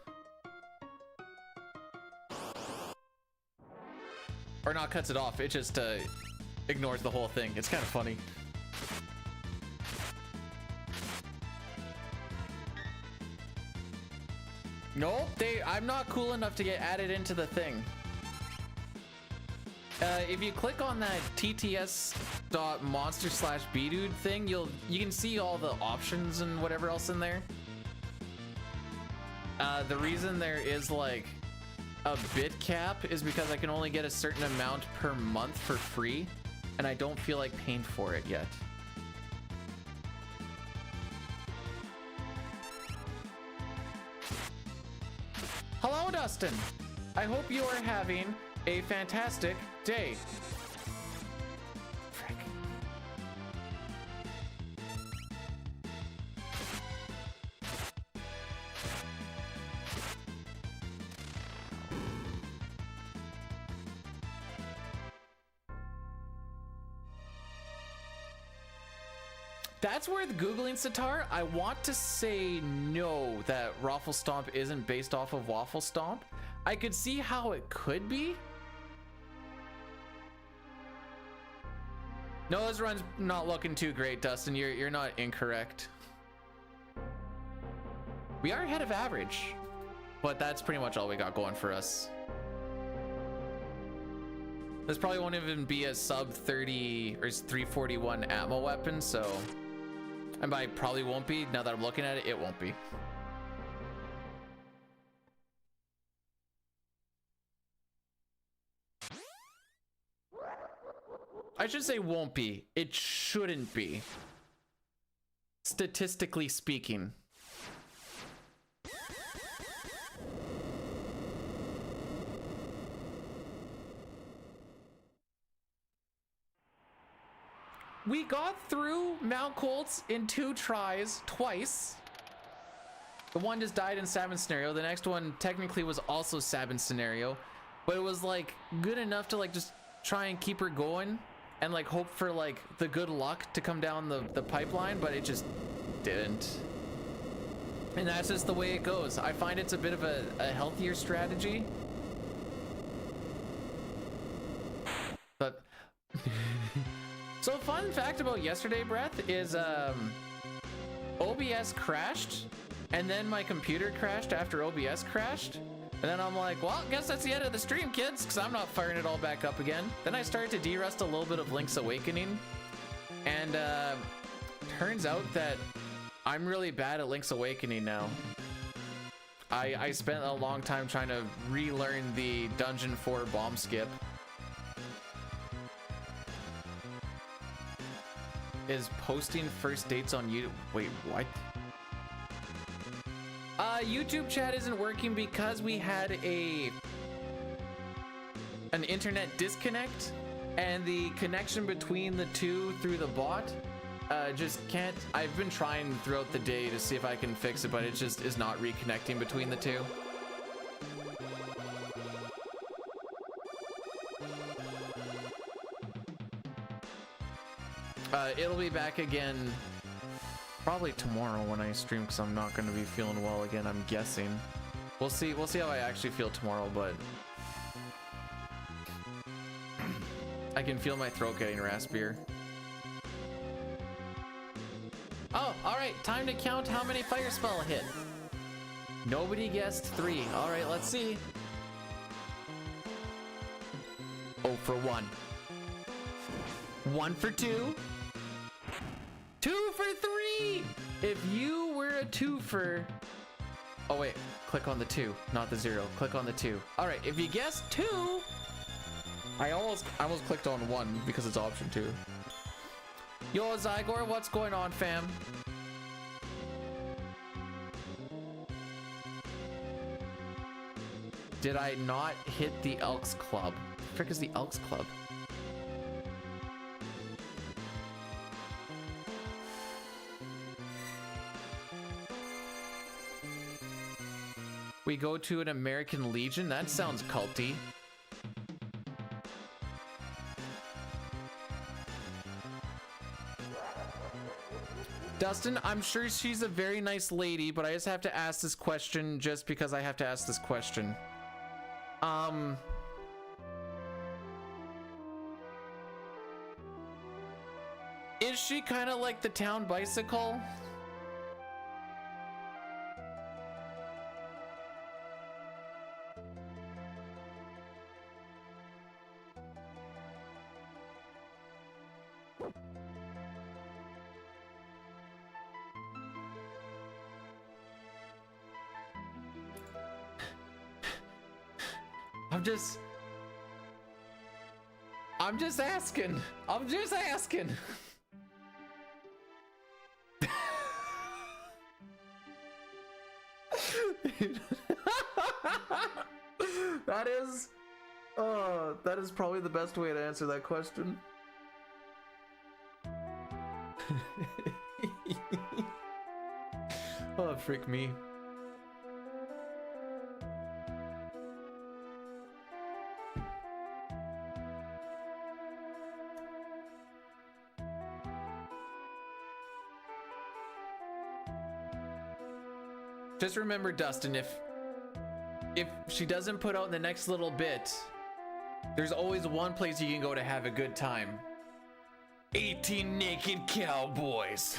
Or not cuts it off, it just ignores the whole thing. It's kind of funny. Nope, I'm not cool enough to get added into the thing. If you click on that tts.monster/bdude thing, you can see all the options and whatever else in there. The reason there is like a bit cap is because I can only get a certain amount per month for free, and I don't feel like paying for it yet. Hello, Dustin. I hope you are having a fantastic day. Frick. That's worth Googling, Sitar. I want to say no, that Raffle Stomp isn't based off of Waffle Stomp. I could see how it could be. No, this run's not looking too great, Dustin. You're not incorrect. We are ahead of average, but that's pretty much all we got going for us. This probably won't even be a sub 30 or 341 ammo weapon, so, and by probably won't be, now that I'm looking at it, it won't be. I should say won't be. It shouldn't be. Statistically speaking. We got through Mount Colts in 2 tries, twice. The one just died in Sabin scenario. The next one technically was also Sabin scenario, but it was like good enough to like just try and keep her going and like hope for like the good luck to come down the pipeline, but it just didn't. And that's just the way it goes. I find it's a bit of a healthier strategy. But so fun fact about yesterday, Breath, is OBS crashed and then my computer crashed after OBS crashed. And then I'm like, well, I guess that's the end of the stream, kids, because I'm not firing it all back up again. Then I started to de-rust a little bit of Link's Awakening. And turns out that I'm really bad at Link's Awakening now. I spent a long time trying to relearn the Dungeon 4 bomb skip. Is posting first dates on YouTube. Wait, what? YouTube chat isn't working because we had an internet disconnect, and the connection between the two through the bot just can't. I've been trying throughout the day to see if I can fix it, but it just is not reconnecting between the two. It'll be back again probably tomorrow when I stream, because I'm not going to be feeling well again, I'm guessing. We'll see how I actually feel tomorrow, but I can feel my throat getting raspier. Oh, alright, time to count how many fire spell hit. Nobody guessed 3. Alright, let's see. 0 for 1. 1 for 2. 2 for 3! If you were a 2-fer... Oh wait, click on the 2, not the 0. Click on the 2. Alright, if you guessed 2... I almost clicked on 1 because it's option 2. Yo, Zygor, what's going on, fam? Did I not hit the Elks Club? The frick is the Elks Club? We go to an American Legion? That sounds culty. Dustin, I'm sure she's a very nice lady, but I just have to ask this question just because I have to ask this question. Is she kind of like the town bicycle? I'm just asking. I'm just asking. That is probably the best way to answer that question. Oh, freak me. Just remember, Dustin, if she doesn't put out in the next little bit, there's always one place you can go to have a good time. 18 naked cowboys.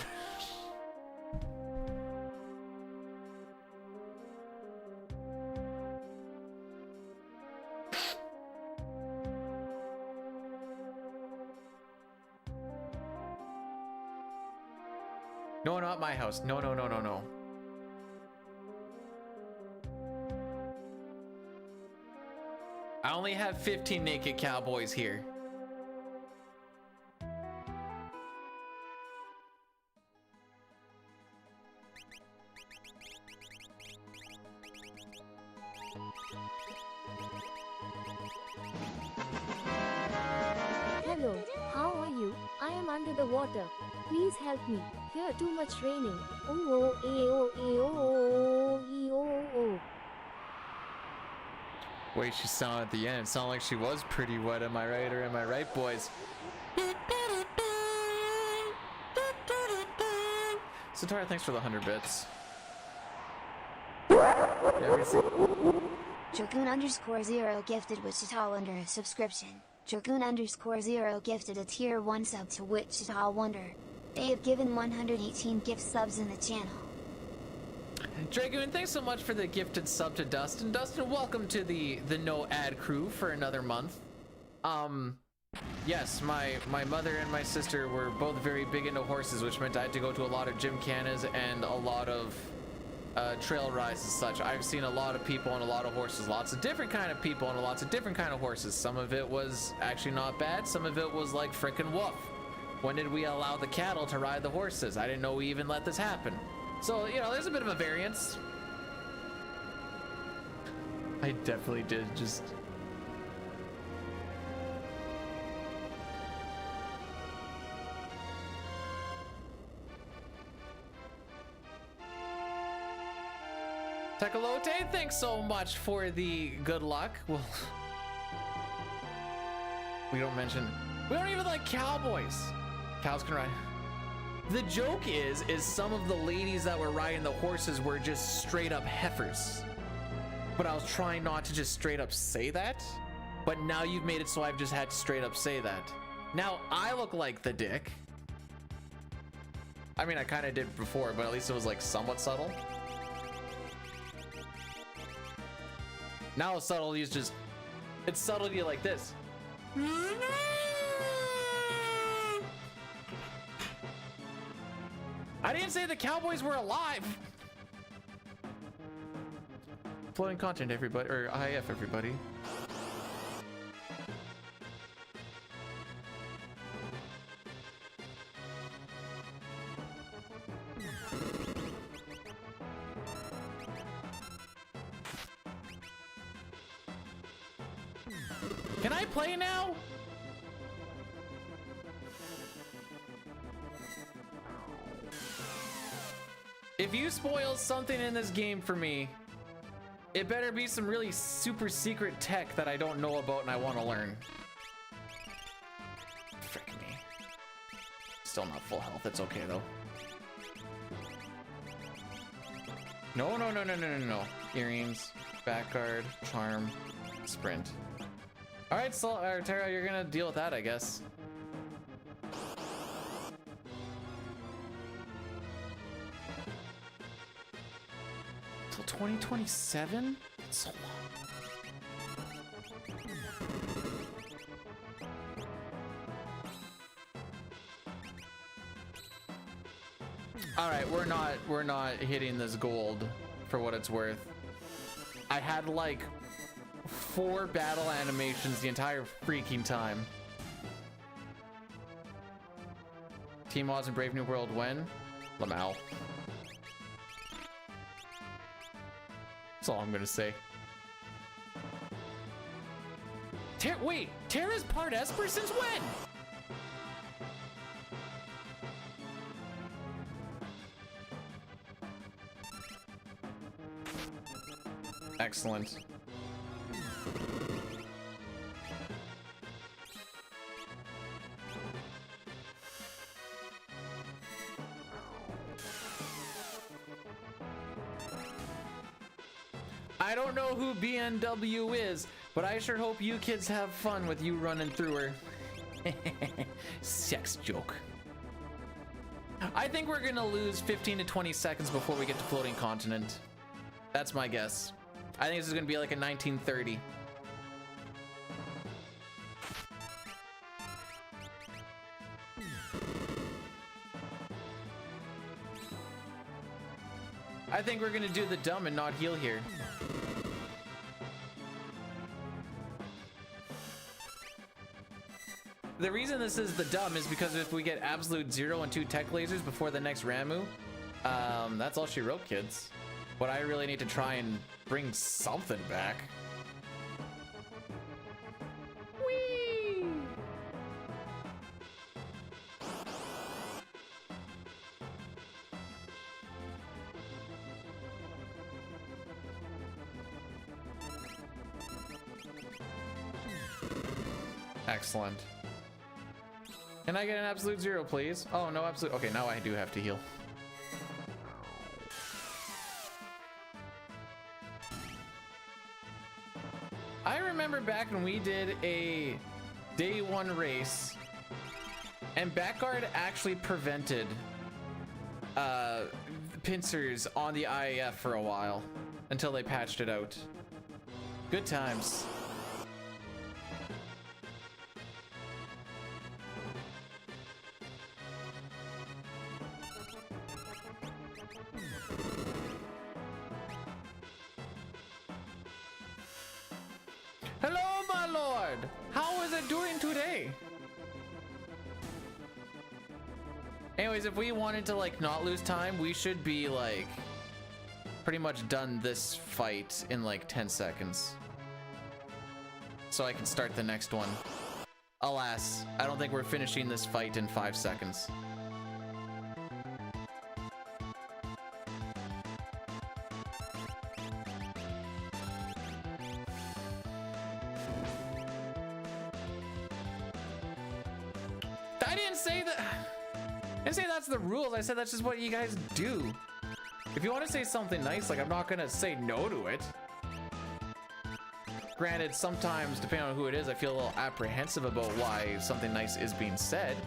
No, not my house. No, no, no, no, no. I only have 15 naked cowboys here. Hello, how are you? I am under the water. Please help me. Here too much raining. Oh, oh, eh, oh, eh, oh, eh, oh, oh. Way she sounded at the end, it sounded like she was pretty wet. Am I right, or am I right, boys? Satara, thanks for the 100 bits. Dragoon_0 gifted Wichita Wonder a subscription. Dragoon_0 gifted a tier 1 sub to Wichita Wonder. They have given 118 gift subs in the channel. Dragoon, thanks so much for the gifted sub to Dustin. Dustin, welcome to the no ad crew for another month. Yes, my mother and my sister were both very big into horses, which meant I had to go to a lot of gymkhanas and a lot of trail rides and such. I've seen a lot of people on a lot of horses, lots of different kind of people on lots of different kind of horses. Some of it was actually not bad. Some of it was like frickin' woof. When did we allow the cattle to ride the horses? I didn't know we even let this happen. So, you know, there's a bit of a variance. I definitely did just... Tekalote, thanks so much for the good luck. Well, we don't even like cowboys. Cows can ride. The joke is some of the ladies that were riding the horses were just straight up heifers. But I was trying not to just straight up say that. But now you've made it so I've just had to straight up say that. Now I look like the dick. I mean, I kind of did before, but at least it was like somewhat subtle. Now subtlety is just, it's subtlety like this. I didn't say the cowboys were alive. Floating content, everybody, or IF, everybody. Can I play now? If you spoil something in this game for me, it better be some really super secret tech that I don't know about and I want to learn. Frick me. Still not full health. It's okay though. No, no, no, no, no, no, no. Earrings, back guard, charm, sprint. All right, so Tara, you're gonna deal with that, I guess. Till 2027? So long. All right, we're not hitting this gold for what it's worth. I had like 4 battle animations the entire freaking time. Team Oz and Brave New World when? Lamau. That's all I'm gonna say. Wait, Terra's part Esper since when? Excellent. I don't know who BNW is, but I sure hope you kids have fun with you running through her. Sex joke. I think we're gonna lose 15 to 20 seconds before we get to Floating Continent. That's my guess. I think this is gonna be like a 1930. I think we're gonna do the dumb and not heal here. The reason this is the dumb is because if we get absolute 0 and 2 tech lasers before the next Ramu, that's all she wrote, kids. But I really need to try and bring something back. Whee! Excellent. Can I get an absolute 0, please? Oh, no absolute. Okay, now I do have to heal. I remember back when we did a day 1 race, and Backguard actually prevented pincers on the IAF for a while until they patched it out. Good times. Hello, my lord! How is it doing today? Anyways, if we wanted to, like, not lose time, we should be, like, pretty much done this fight in, like, 10 seconds. So I can start the next one. Alas, I don't think we're finishing this fight in 5 seconds. I didn't say that. I didn't say that's the rules. I said that's just what you guys do. If you want to say something nice, like, I'm not gonna say no to it. Granted, sometimes, depending on who it is, I feel a little apprehensive about why something nice is being said,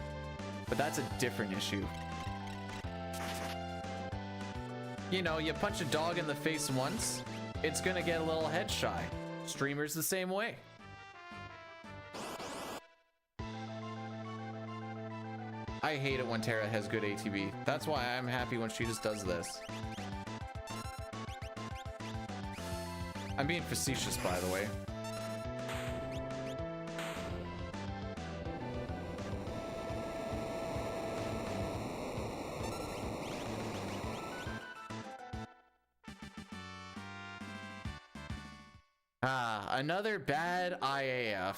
but that's a different issue. You know, you punch a dog in the face once, it's gonna get a little head shy. Streamers the same way. I hate it when Terra has good ATB. That's why I'm happy when she just does this. I'm being facetious, by the way. Ah, another bad IAF.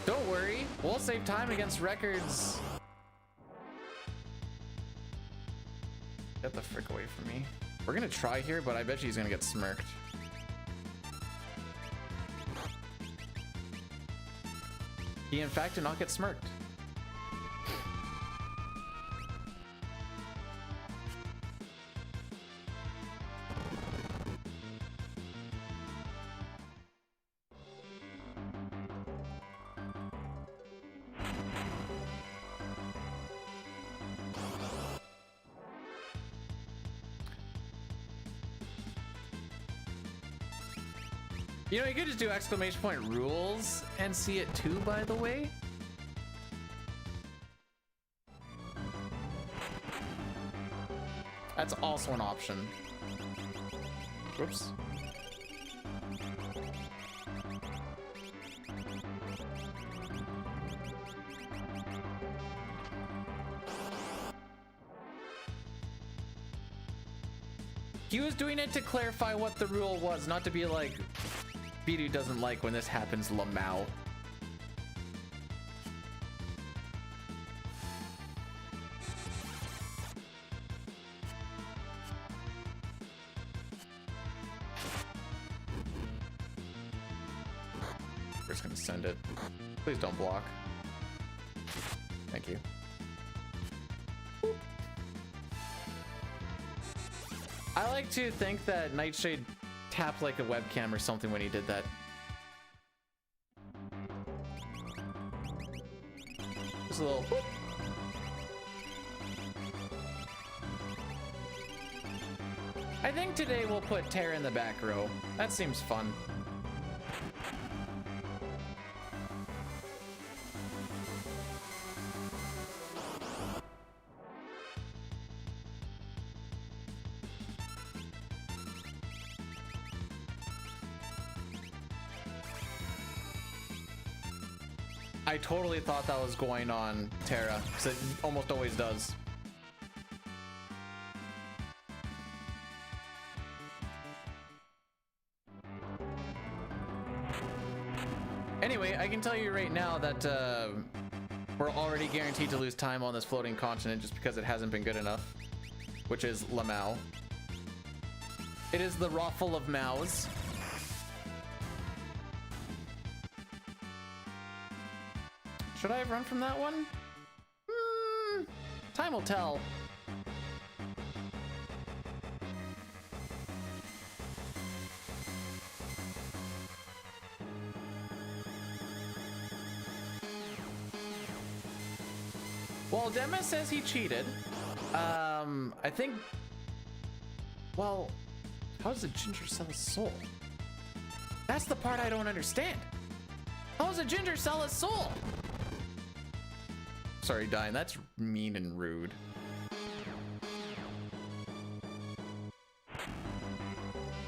Don't worry, we'll save time against records. Get the frick away from me. We're gonna try here, but I bet you he's gonna get smirked. He in fact did not get smirked. You know, you could just do exclamation point rules and see it too, by the way. That's also an option. Whoops. He was doing it to clarify what the rule was, not to be like, Bidu doesn't like when this happens, Lamau. We're just gonna send it. Please don't block. Thank you. I like to think that Nightshade tapped like a webcam or something when he did that. Just a little whoop. I think today we'll put Terra in the back row. That seems fun. I totally thought that was going on Terra, because it almost always does. Anyway, I can tell you right now that we're already guaranteed to lose time on this floating continent just because it hasn't been good enough, which is Lamau. It is the Raffle of Maus. Should I have run from that one? Time will tell. Well, Demis says he cheated. I think... Well, how does a ginger sell a soul? That's the part I don't understand. How does a ginger sell a soul? Sorry, Dine, that's mean and rude.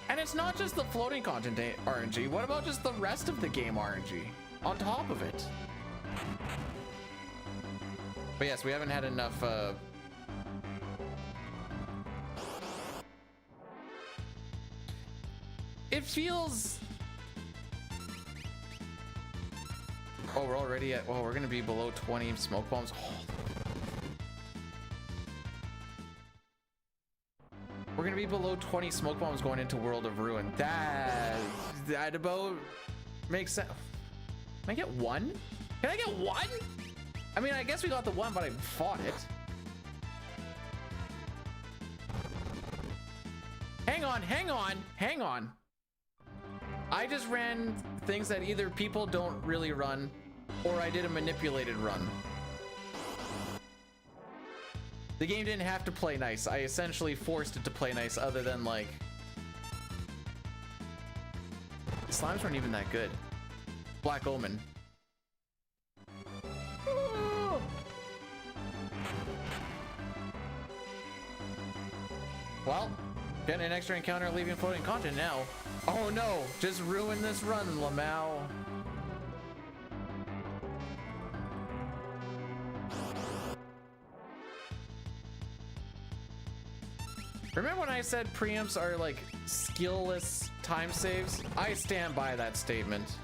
And it's not just the floating content RNG. What about just the rest of the game RNG on top of it? But yes, we haven't had enough it feels... Oh, we're already at... Oh, we're gonna be below 20 smoke bombs. Oh. We're gonna be below 20 smoke bombs going into World of Ruin. That about makes sense. Can I get one? Can I get one? I mean, I guess we got the one, but I fought it. Hang on, hang on, hang on. I just ran things that either people don't really run, or I did a manipulated run. The game didn't have to play nice. I essentially forced it to play nice, other than like... The slimes weren't even that good. Black Omen. Well, getting an extra encounter leaving floating content now. Oh no, just ruin this run, Lamau. Remember when I said preamps are like skill-less time saves? I stand by that statement.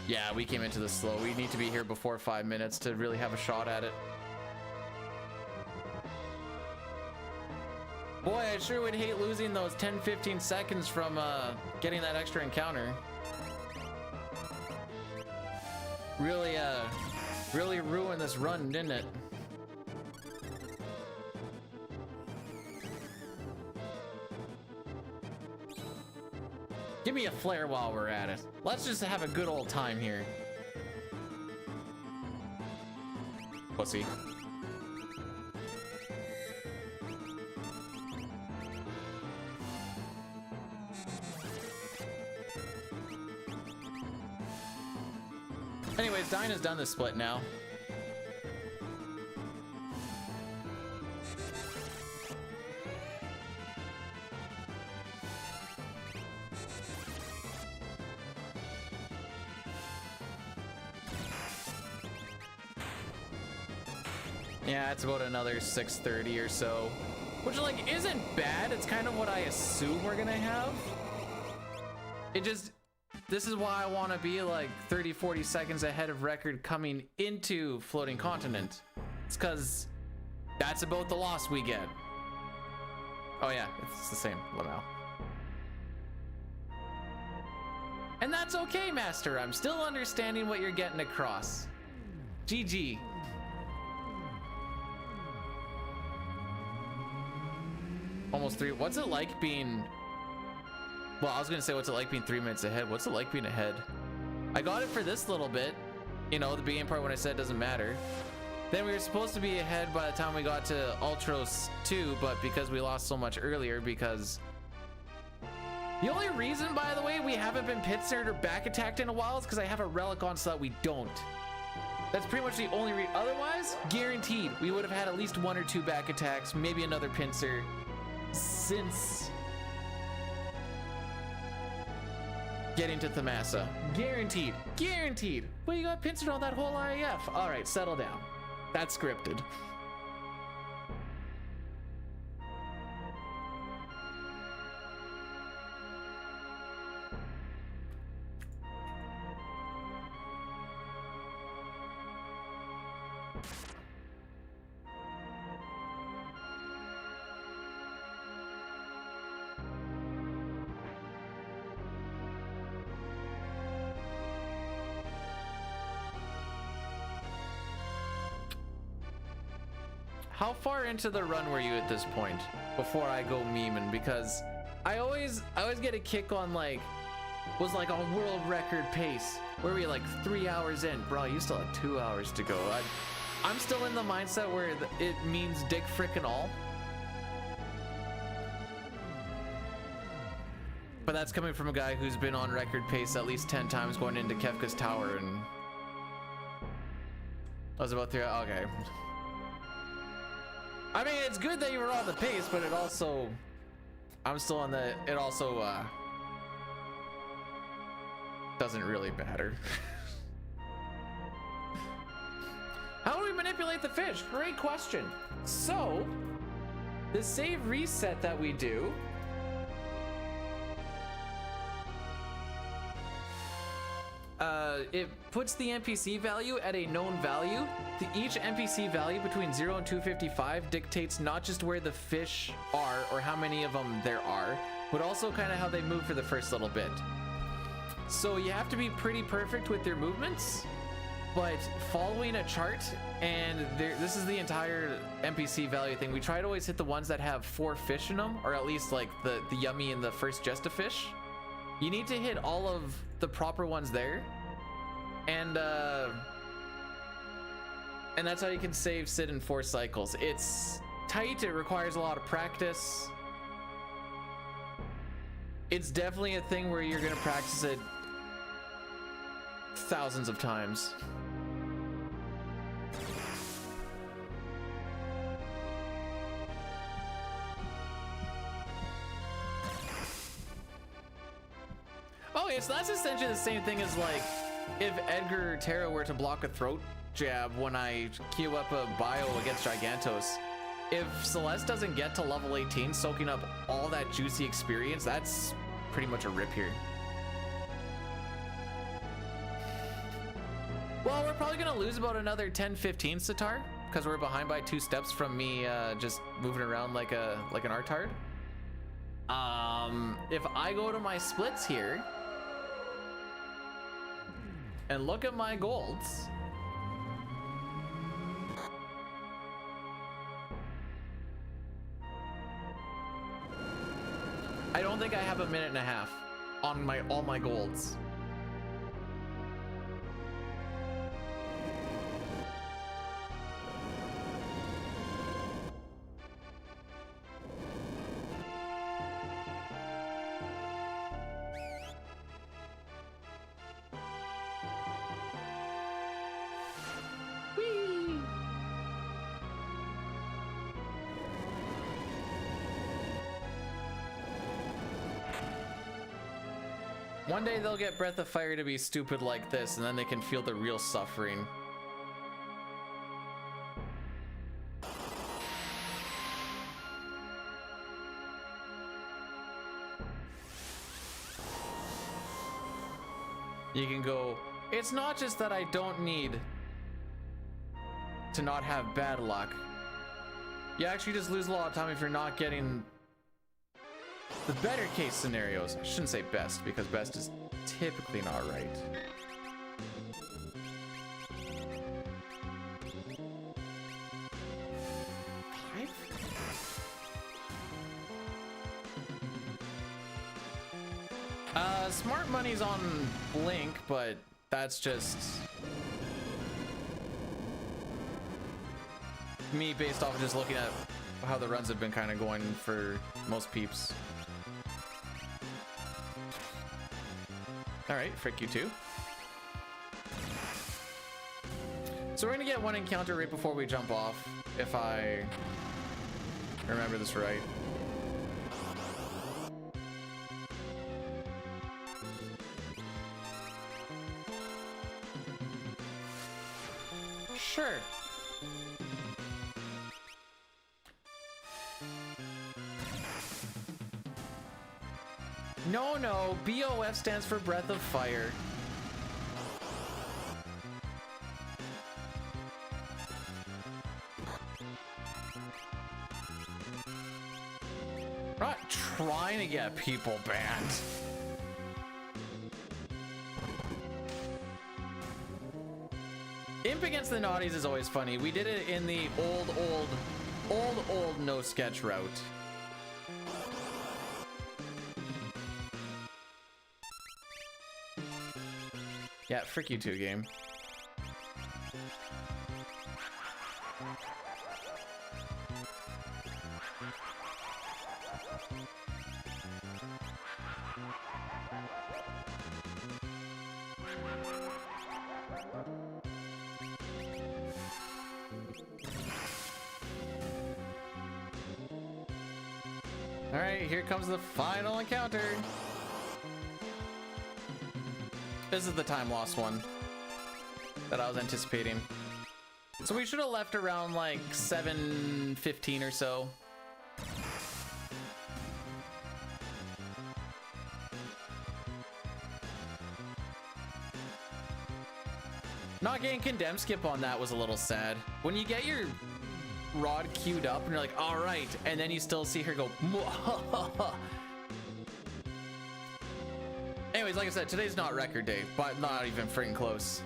Yeah, we came into this slow. We need to be here before 5 minutes to really have a shot at it. Boy, I sure would hate losing those 10-15 seconds from getting that extra encounter. Really ruined this run, didn't it? Give me a flare while we're at it. Let's just have a good old time here. Pussy. Anyways, Dinah's done this split now. Yeah, it's about another 6:30 or so, which like isn't bad. It's kind of what I assume we're gonna have. It just, this is why I want to be like 30-40 seconds ahead of record coming into Floating Continent. It's because that's about the loss we get. Oh yeah, it's the same Lamau. And that's okay, Master. I'm still understanding what you're getting across. GG. Almost 3. What's it like being... Well, I was gonna say what's it like being 3 minutes ahead. What's it like being ahead? I got it for this little bit. You know, the beginning part when I said it doesn't matter. Then we were supposed to be ahead by the time we got to Ultros 2, but because we lost so much earlier, because... The only reason, by the way, we haven't been pit-steered or back-attacked in a while is because I have a relic on so that we don't. That's pretty much the only reason. Otherwise, guaranteed, we would have had at least 1 or 2 back attacks, maybe another pincer. Since getting to Thamasa. Guaranteed. Guaranteed. But you got pincered on that whole IAF. All right, settle down. That's scripted. How far into the run were you at this point before I go memeing? Because I always get a kick on like, was like on world record pace. Where were you like 3 hours in? Bro, you still have 2 hours to go. I'm still in the mindset where it means dick frickin' all. But that's coming from a guy who's been on record pace at least 10 times going into Kefka's tower, and I was about 3. Okay. I mean, it's good that you were on the pace, but it also, I'm still on the, it also doesn't really matter. How do we manipulate the fish? Great question. So, the save reset that we do, it puts the NPC value at a known value. Each NPC value between 0 and 255 dictates not just where the fish are or how many of them there are, but also kind of how they move for the first little bit. So you have to be pretty perfect with your movements, but following a chart, and this is the entire NPC value thing. We try to always hit the ones that have 4 fish in them, or at least like the yummy and the first just a fish. You need to hit all of the proper ones there. And that's how you can save Sid in 4 cycles. It's tight, it requires a lot of practice. It's definitely a thing where you're gonna practice it thousands of times. Oh yeah, so that's essentially the same thing as like if Edgar or Terra were to block a throat jab when I queue up a bio against Gigantos. If Celeste doesn't get to level 18, soaking up all that juicy experience, that's pretty much a rip here. Well, we're probably gonna lose about another 10-15 Sitar, because we're behind by 2 steps from me just moving around like an artard. If I go to my splits here and look at my golds, I don't think I have 1.5 minutes on all my golds. One day they'll get Breath of Fire to be stupid like this, and then they can feel the real suffering. You can go, it's not just that I don't need to not have bad luck. You actually just lose a lot of time if you're not getting the better case scenarios. I shouldn't say best, because best is typically not right. Smart money's on Blink, but that's just me based off of just looking at how the runs have been kind of going for most peeps. All right, frick you too. So we're gonna get one encounter right before we jump off, if I remember this right. Sure. No, BOF stands for Breath of Fire. I'm not trying to get people banned. Imp against the naughties is always funny. We did it in the old no sketch route. Yeah, frick you too, game. All right, here comes the final encounter. This is the time loss one that I was anticipating. So we should have left around like 7:15 or so. Not getting condemned skip on that was a little sad. When you get your rod queued up and you're like, all right, and then you still see her go, anyways, like I said, today's not record day, but not even freaking close.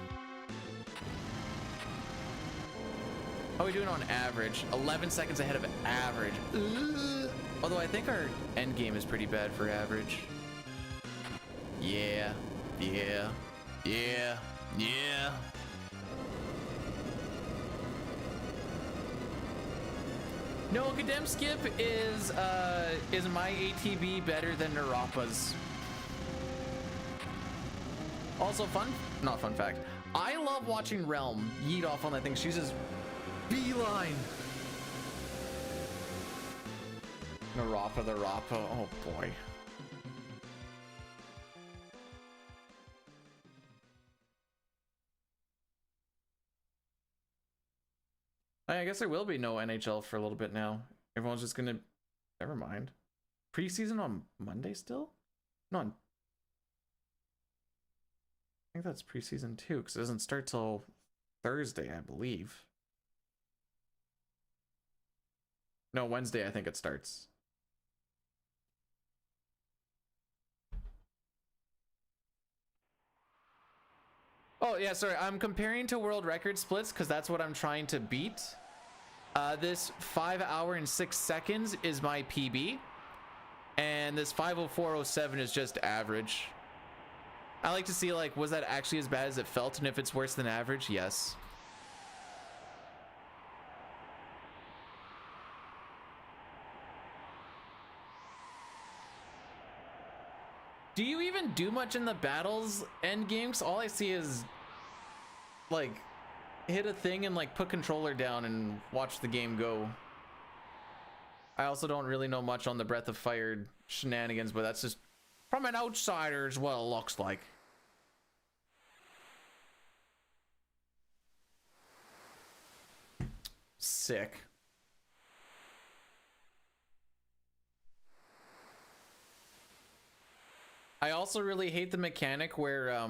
How are we doing on average? 11 seconds ahead of average. Although I think our end game is pretty bad for average. Yeah. No, condemn skip is my ATB better than Narapa's? Also not fun fact. I love watching Realm yeet off on that thing. She's just beeline. Narapa the Rapa. Oh boy. I guess there will be no NHL for a little bit now. Everyone's just gonna, never mind. Preseason on Monday still? No, I think that's preseason too, because it doesn't start till Thursday, I believe. No, Wednesday I think it starts. Oh yeah, sorry, I'm comparing to world record splits because that's what I'm trying to beat. This 5 hour and 6 seconds is my PB, and this 5:04:07 is just average. I like to see, like, was that actually as bad as it felt, and if it's worse than average, yes. Do you even do much in the battles end games? All I see is, like, hit a thing and, like, put controller down and watch the game go. I also don't really know much on the Breath of Fire shenanigans, but that's just From an outsider is what it looks like. Sick. I also really hate the mechanic where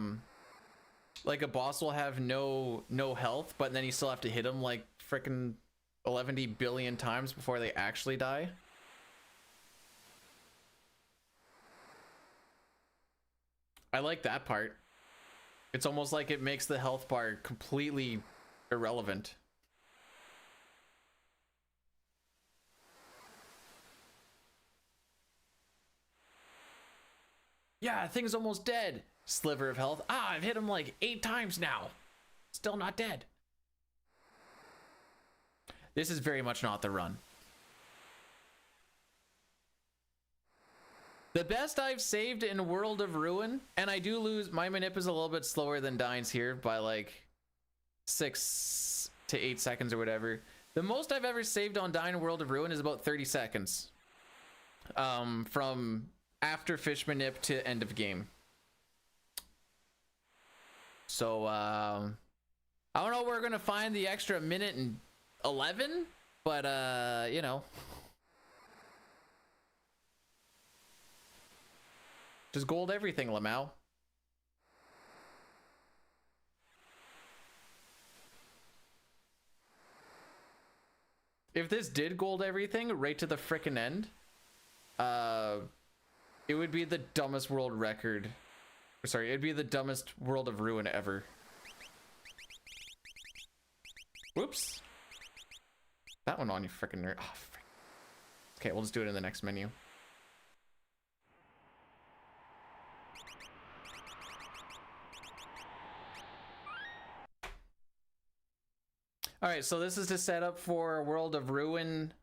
like a boss will have no health, but then you still have to hit them like freaking 11 billion times before they actually die. I like that part. It's almost like it makes the health bar completely irrelevant. Yeah, thing's almost dead. Sliver of health. Ah, I've hit him like 8 times now. Still not dead. This is very much not the run. The best I've saved in World of Ruin, and I do lose, my manip is a little bit slower than Dine's here by like 6 to 8 seconds or whatever. The most I've ever saved on Dine in World of Ruin is about 30 seconds. From after fish manip to end of game. So, I don't know where we're gonna find the extra minute and 11, but you know. Just gold everything, Lamau. If this did gold everything right to the frickin' end, it would be the dumbest world record. Sorry, it'd be the dumbest World of Ruin ever. Whoops. That one on you frickin' nerd. Oh, frick. Okay, we'll just do it in the next menu. All right, so this is to set up for World of Ruin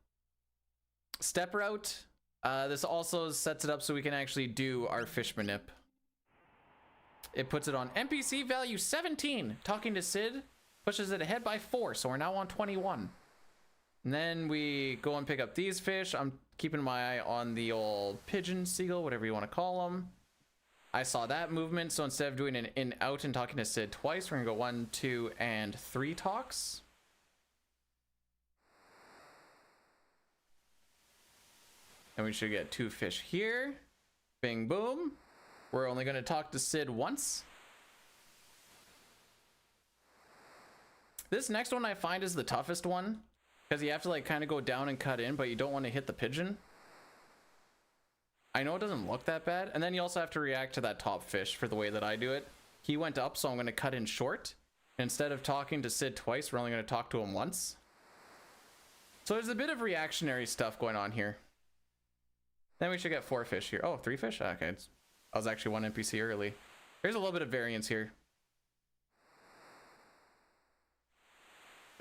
step route. This also sets it up so we can actually do our fish manip. It puts it on NPC value 17. Talking to Sid pushes it ahead by 4, so we're now on 21. And then we go and pick up these fish. I'm keeping my eye on the old pigeon, seagull, whatever you want to call them. I saw that movement, so instead of doing an in-out and talking to Sid twice, we're gonna go 1, 2, and 3 talks. And we should get 2 fish here. Bing, boom. We're only going to talk to Sid once. This next one I find is the toughest one, because you have to like kind of go down and cut in, but you don't want to hit the pigeon. I know it doesn't look that bad. And then you also have to react to that top fish for the way that I do it. He went up, so I'm going to cut in short. Instead of talking to Sid twice, we're only going to talk to him once. So there's a bit of reactionary stuff going on here. Then we should get 4 fish here. Oh, 3 fish? Okay, I was actually 1 NPC early. There's a little bit of variance here.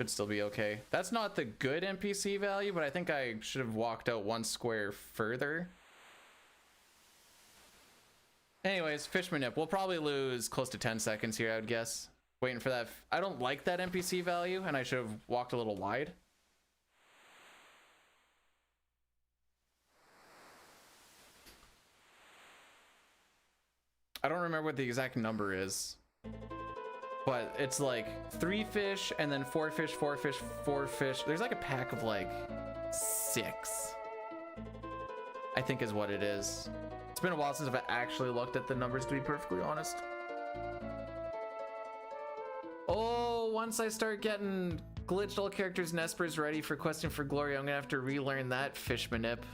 Should still be okay. That's not the good NPC value, but I think I should have walked out 1 square further. Anyways, fish manip. We'll probably lose close to 10 seconds here, I would guess. Waiting for that. I don't like that NPC value, and I should have walked a little wide. I don't remember what the exact number is, but it's like 3 fish and then 4 fish, 4 fish, 4 fish. There's like a pack of like 6, I think is what it is. It's been a while since I've actually looked at the numbers, to be perfectly honest. Oh, once I start getting glitched all characters and espers ready for Questing for Glory, I'm gonna have to relearn that fish manip.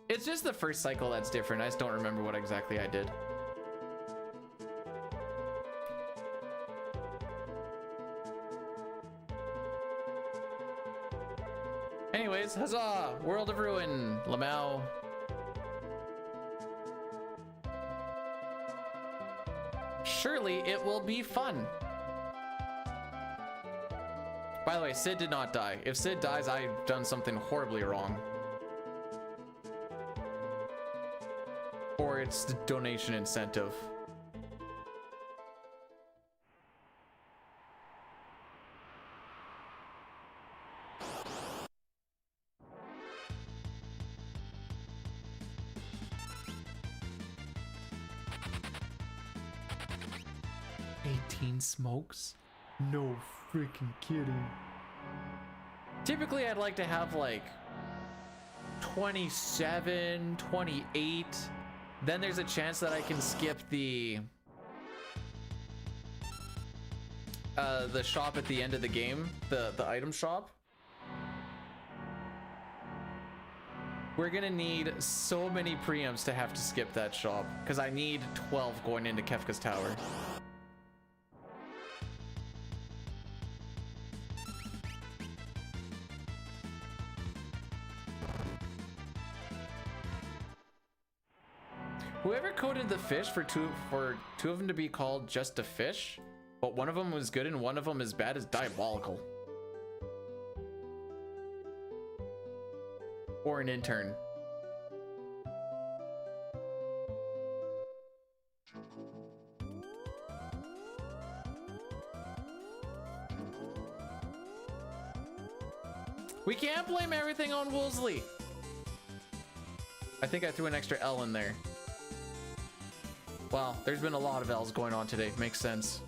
It's just the first cycle that's different. I just don't remember what exactly I did. Anyways, huzzah! World of Ruin, Lamau. Surely it will be fun. By the way, Sid did not die. If Sid dies, I've done something horribly wrong. Or it's the donation incentive. 18 smokes? No freaking kidding. Typically, I'd like to have like 27, 28. Then there's a chance that I can skip the shop at the end of the game, the item shop. We're gonna need so many preamps to have to skip that shop because I need 12 going into Kefka's tower. Whoever coded the fish for two of them to be called just a fish, but one of them was good and one of them is bad is diabolical. Or an intern. We can't blame everything on Woolsey. I think I threw an extra L in there. Wow, there's been a lot of L's going on today. Makes sense.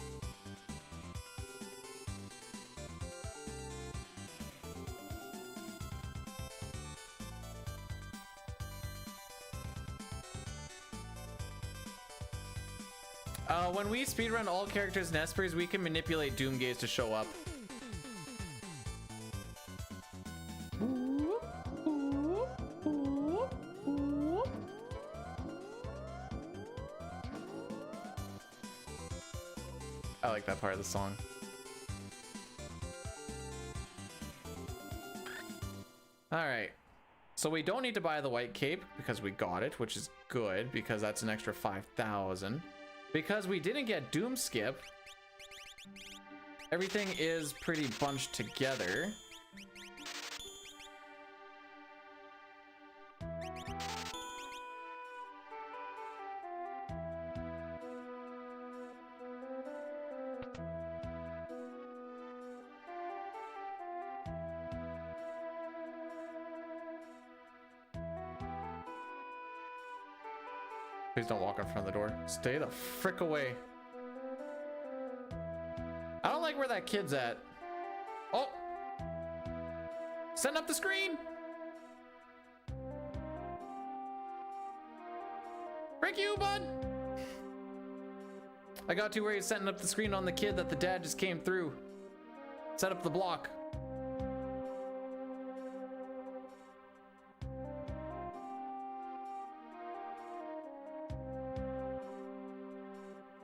When we speedrun all characters and espers, we can manipulate Doomgaze to show up. I like that part of the song. All right. So we don't need to buy the white cape because we got it, which is good because that's an extra 5,000. Because we didn't get Doom Skip, everything is pretty bunched together. Please don't walk in front of the door. Stay the frick away. I don't like where that kid's at. Oh! Send up the screen! Frick you, bud! I got too worried setting up the screen on the kid that the dad just came through. Set up the block.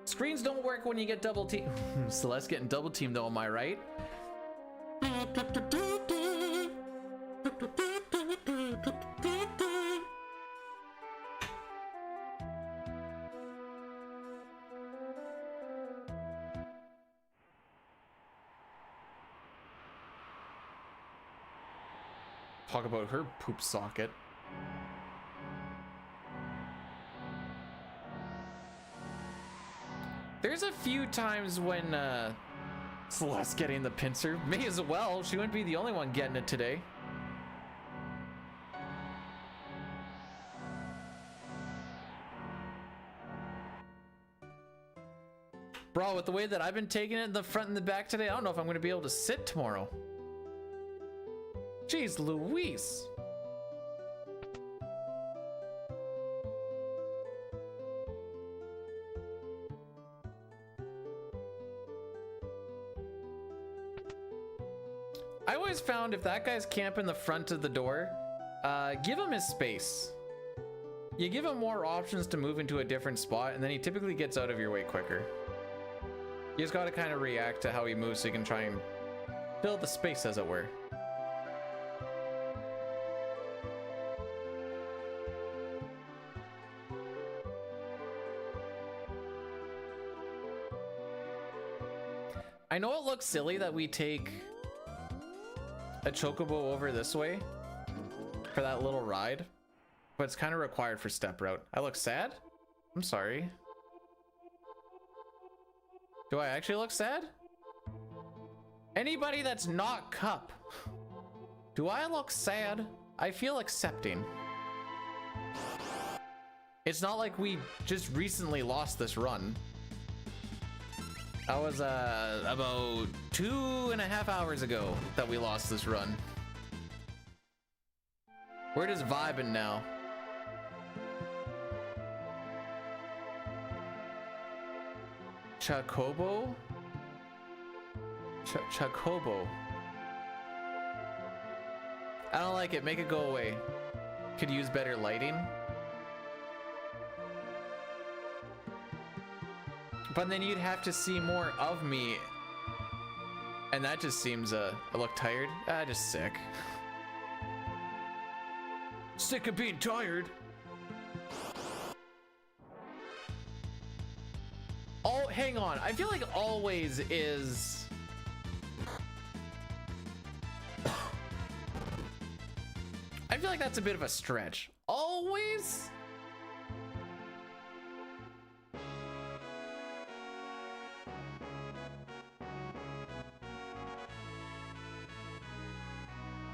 Screens don't work when you get double team. Celeste getting double teamed though, am I right? Talk about her poop socket. There's a few times when Celeste getting the pincer. May as well. She wouldn't be the only one getting it today. Bro, with the way that I've been taking it in the front and the back today, I don't know if I'm going to be able to sit tomorrow. Jeez Louise. I always found if that guy's camping the front of the door, give him his space. You give him more options to move into a different spot, and then he typically gets out of your way quicker. You just gotta kind of react to how he moves so you can try and fill the space, as it were. I know it looks silly that we take a chocobo over this way for that little ride, but it's kind of required for step route. I look sad? I'm sorry. Do I actually look sad? Anybody that's not Cup, do I look sad? I feel accepting. It's not like we just recently lost this run. That was about 2.5 hours ago that we lost this run. We're just vibing now. Chocobo? Chocobo. I don't like it. Make it go away. Could use better lighting. But then you'd have to see more of me. And that just seems, I look tired. Just sick. Sick of being tired. Oh, hang on. I feel like always is... I feel like that's a bit of a stretch. Always?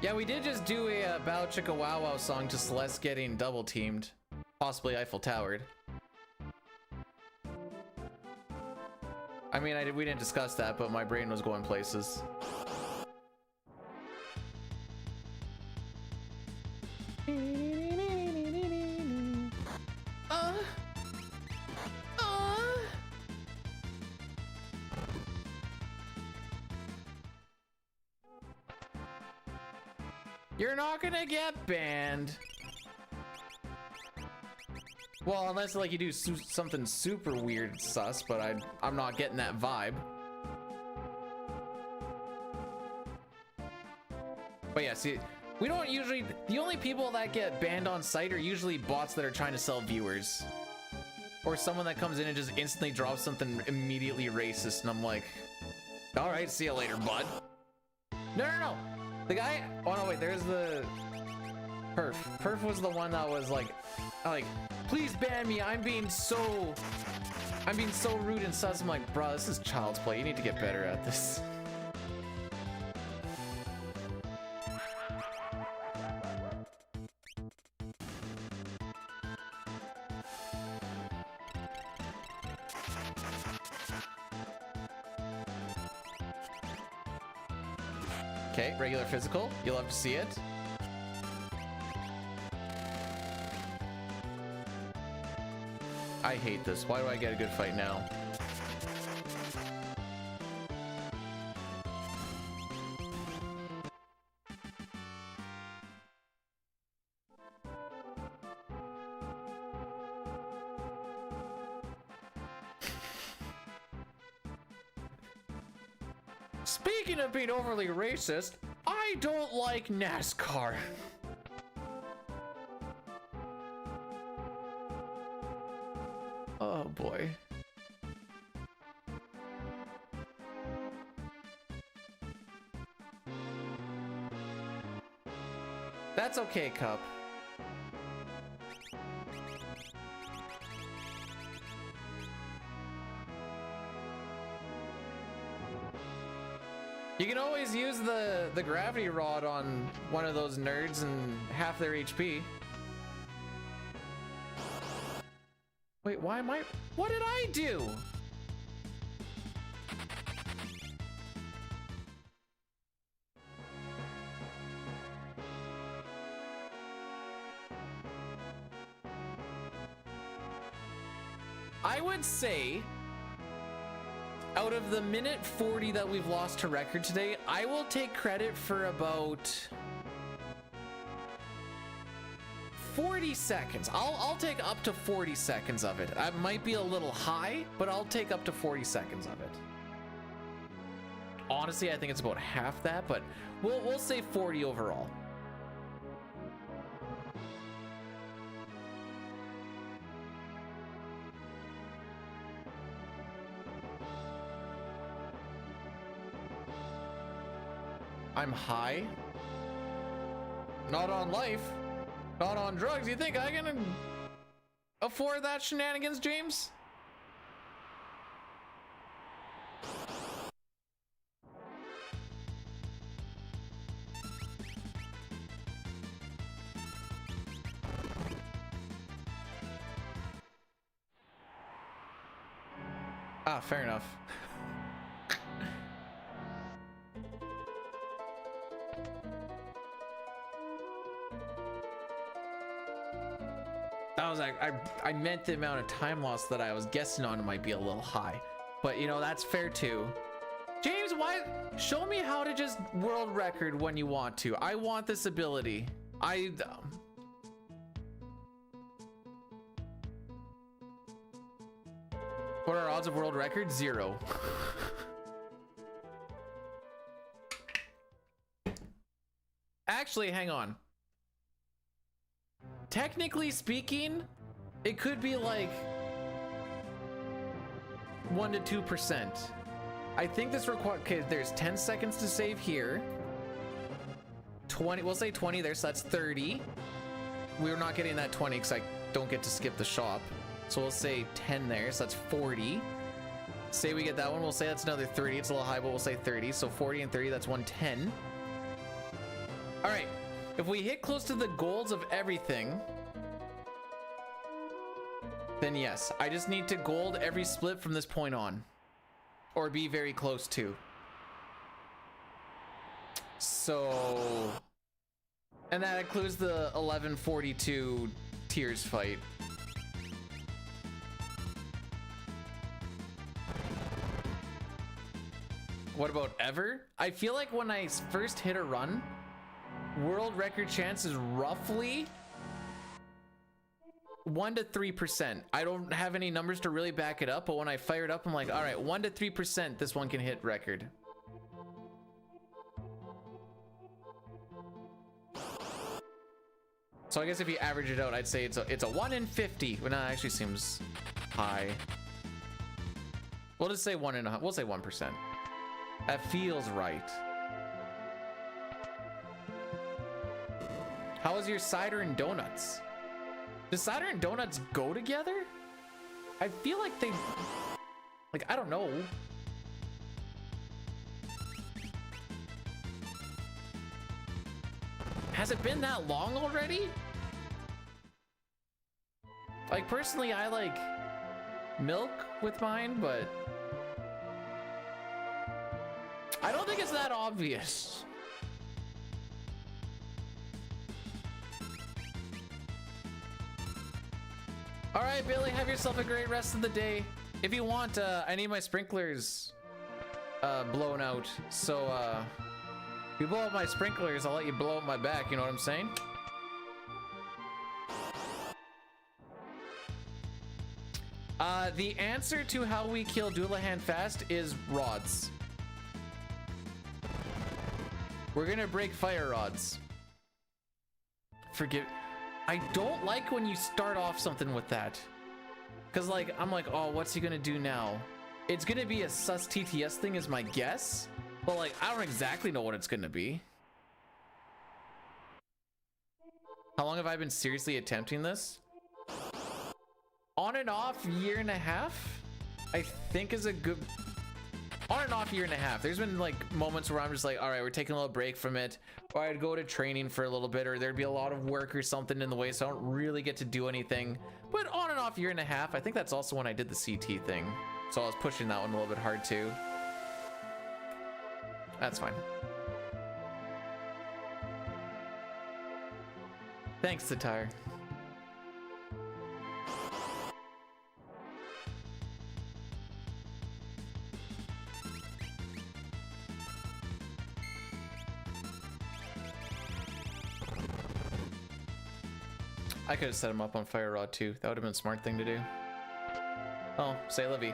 Yeah, we did just do a Bow Chicka Wow Wow song to Celeste getting double teamed. Possibly Eiffel Towered. I mean, we didn't discuss that, but my brain was going places. You're not gonna get banned. Well, unless like you do something super weird sus, but I'm not getting that vibe. But yeah, see, we don't usually, the only people that get banned on site are usually bots that are trying to sell viewers. Or someone that comes in and just instantly drops something immediately racist, and I'm like, all right, see you later, bud. No. The guy, oh no, wait, there's the Perf. Perf was the one that was like, please ban me. I'm being so rude and sus. I'm like, bro, this is child's play. You need to get better at this. Okay, regular physical. You'll love to see it. I hate this. Why do I get a good fight now? Speaking of being overly racist, I don't like NASCAR. Oh boy. That's okay, Cup. You can always use the gravity rod on one of those nerds and half their HP. Wait, why am I... What did I do? I would say, out of the minute 40 that we've lost to record today, I will take credit for about 40 seconds. I'll take up to 40 seconds of it. I might be a little high, but I'll take up to 40 seconds of it. Honestly, I think it's about half that, but we'll say 40 overall. I'm high. Not on life. Not on drugs. You think I can afford that shenanigans, James? Ah, fair enough. That was like, I meant the amount of time loss that I was guessing on might be a little high, but you know, that's fair too. James, why? Show me how to just world record when you want to. I want this ability. What are odds of world record? 0. Actually, hang on. Technically speaking, it could be like 1 to 2%. I think this requires, okay, there's 10 seconds to save here. 20, we'll say 20 there, so that's 30. We're not getting that 20 because I don't get to skip the shop. So we'll say 10 there, so that's 40. Say we get that one, we'll say that's another 30. It's a little high, but we'll say 30. So 40 and 30, that's 110. All right, if we hit close to the golds of everything, then yes, I just need to gold every split from this point on, or be very close to. So, and that includes the 1142 tiers fight. What about ever? I feel like when I first hit a run, world record chance is roughly 1 to 3%. I don't have any numbers to really back it up, but when I fire it up, I'm like, all right, 1 to 3%, this one can hit record. So I guess if you average it out, I'd say it's a 1 in 50. But no, that actually seems high. We'll just say 1 in we'll say 1%. That feels right. How is your cider and donuts? Does cider and donuts go together? I feel like they, like, I don't know. Has it been that long already? Like, personally, I like milk with mine, but I don't think it's that obvious. All right, Billy, have yourself a great rest of the day. If you want, I need my sprinklers blown out. So if you blow up my sprinklers, I'll let you blow up my back, you know what I'm saying? The answer to how we kill Doulahan fast is rods. We're gonna break fire rods. I don't like when you start off something with that. Cause like, I'm like, oh, what's he gonna do now? It's gonna be a sus TTS thing is my guess. But like, I don't exactly know what it's gonna be. How long have I been seriously attempting this? On and off, 1.5 years, I think is a good, on and off 1.5 years. There's been like moments where I'm just like, all right, we're taking a little break from it, or I'd go to training for a little bit, or there'd be a lot of work or something in the way, so I don't really get to do anything. But on and off 1.5 years, I think that's also when I did the CT thing, so I was pushing that one a little bit hard too. That's fine. Thanks, Satar. I could have set him up on fire rod too. That would have been a smart thing to do. Oh, say Livy.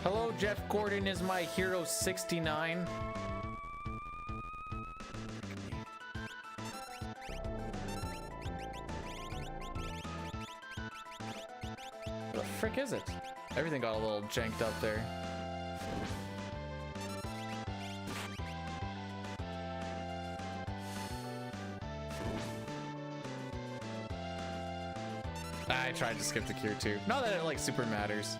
Hello, Jeff Gordon is my hero 69. What the frick is it? Everything got a little janked up there. I tried to skip the cure too. Not that it like super matters.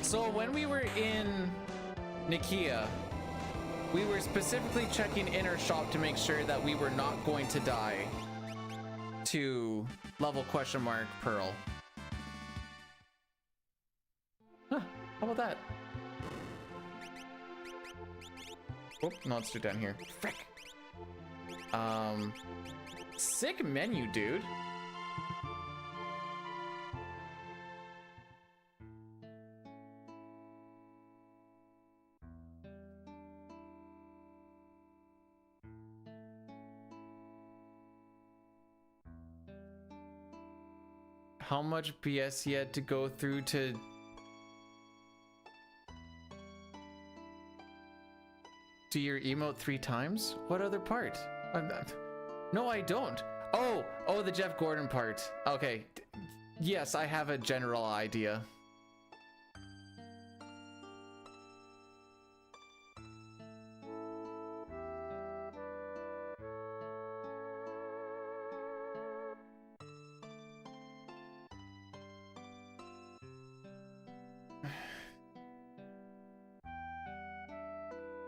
So when we were in Nikia, we were specifically checking in our shop to make sure that we were not going to die to level question mark Pearl. Huh, how about that? Oh, no, it's down here. Frick. Sick menu, dude. How much BS you had to go through to do your emote 3 times? What other part? No, I don't. Oh, the Jeff Gordon part. Okay. Yes, I have a general idea.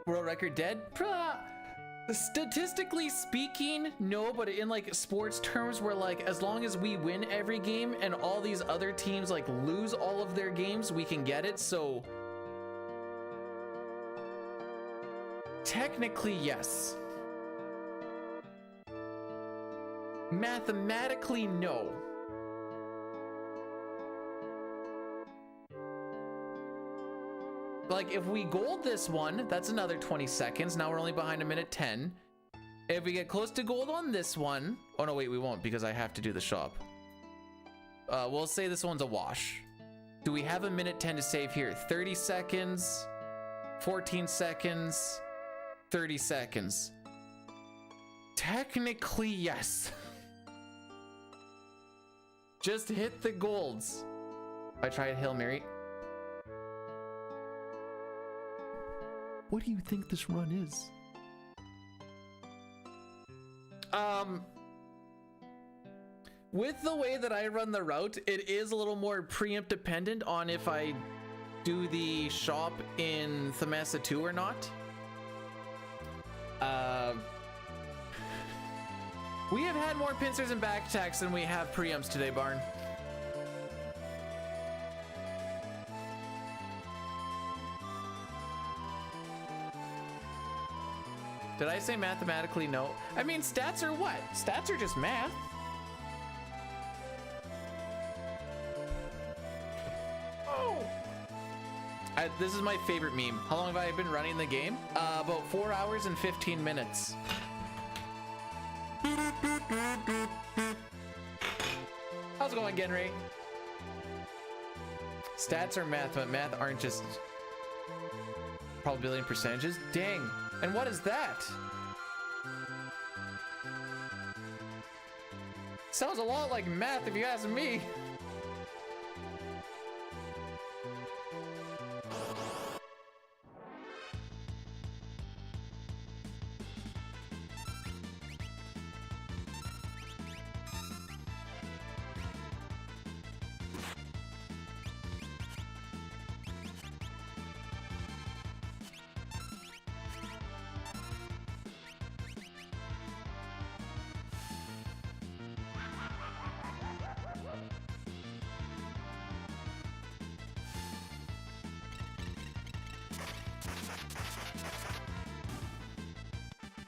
World record dead? Statistically speaking, no, but in like sports terms where like as long as we win every game and all these other teams like lose all of their games, we can get it. So technically, yes. Mathematically, no. Like, if we gold this one, that's another 20 seconds. Now we're only behind 1:10. If we get close to gold on this one... Oh, no, wait, we won't because I have to do the shop. We'll say this one's a wash. Do we have 1:10 to save here? 30 seconds, 14 seconds, 30 seconds. Technically, yes. Just hit the golds. I tried Hail Mary. What do you think this run is? With the way that I run the route, it is a little more preempt dependent on if I do the shop in Thamasa 2 or not. We have had more pincers and back attacks than we have preempts today, Barn. Did I say mathematically no? I mean, stats are what? Stats are just math. Oh! This is my favorite meme. How long have I been running the game? About 4 hours and 15 minutes. How's it going, Genry? Stats are math, but math aren't just probability and percentages. Dang. And what is that? Sounds a lot like math if you ask me.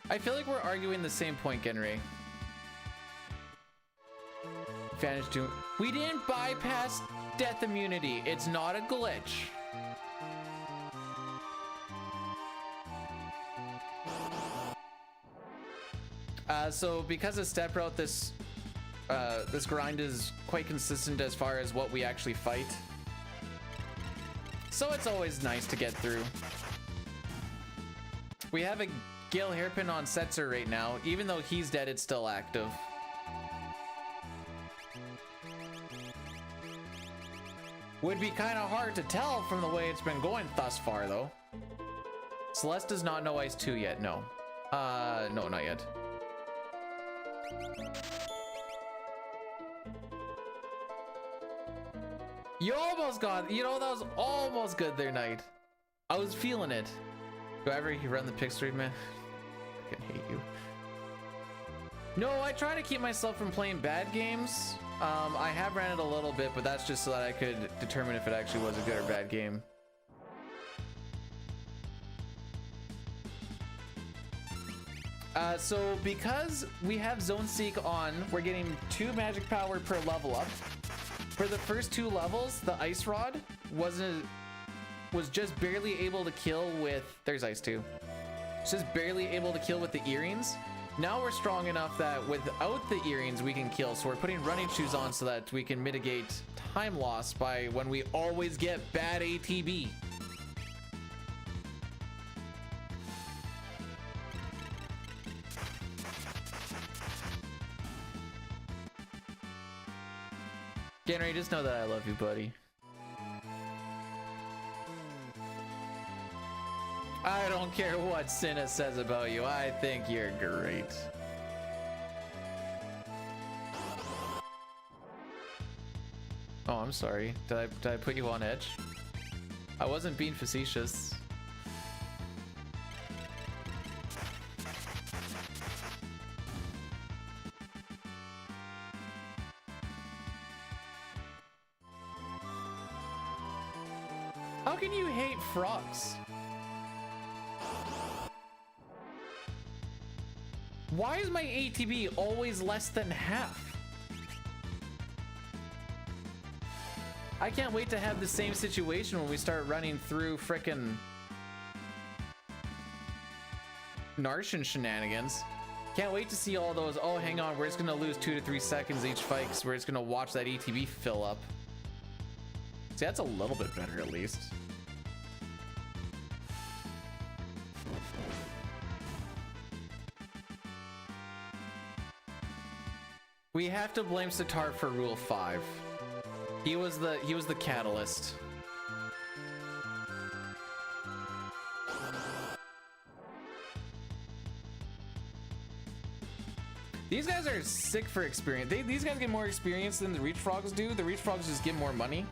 I feel like we're arguing the same point, Genry. Advantage to... We didn't bypass death immunity. It's not a glitch. So because of step route, this grind is quite consistent as far as what we actually fight. So it's always nice to get through. We have a Gale Hairpin on Setzer right now. Even though he's dead, it's still active. Would be kind of hard to tell from the way it's been going thus far, though. Celeste does not know Ice 2 yet, no. No, not yet. You almost got, you know, that was almost good there, Knight. I was feeling it. Do I ever run the pick stream, man? I fucking hate you. No, I try to keep myself from playing bad games. I have ran it a little bit, but that's just so that I could determine if it actually was a good or bad game. So because we have Zone Seek on, we're getting 2 magic power per level up. For the first 2 levels, the Ice Rod was just barely able to kill with, there's Ice too. It's just barely able to kill with the earrings. Now we're strong enough that without the earrings we can kill, so we're putting running shoes on so that we can mitigate time loss by when we always get bad ATB. Genry, just know that I love you, buddy. I don't care what Cinna says about you. I think you're great. Oh, I'm sorry. Did I put you on edge? I wasn't being facetious. How can you hate frogs? Why is my ATB always less than half? I can't wait to have the same situation when we start running through frickin' Narshan shenanigans. Can't wait to see all those, oh hang on, we're just gonna lose 2 to 3 seconds each fight because we're just gonna watch that ATB fill up. See, that's a little bit better at least. We have to blame Sitar for Rule 5. He was the catalyst. These guys are sick for experience. These guys get more experience than the Reach Frogs do. The Reach Frogs just get more money.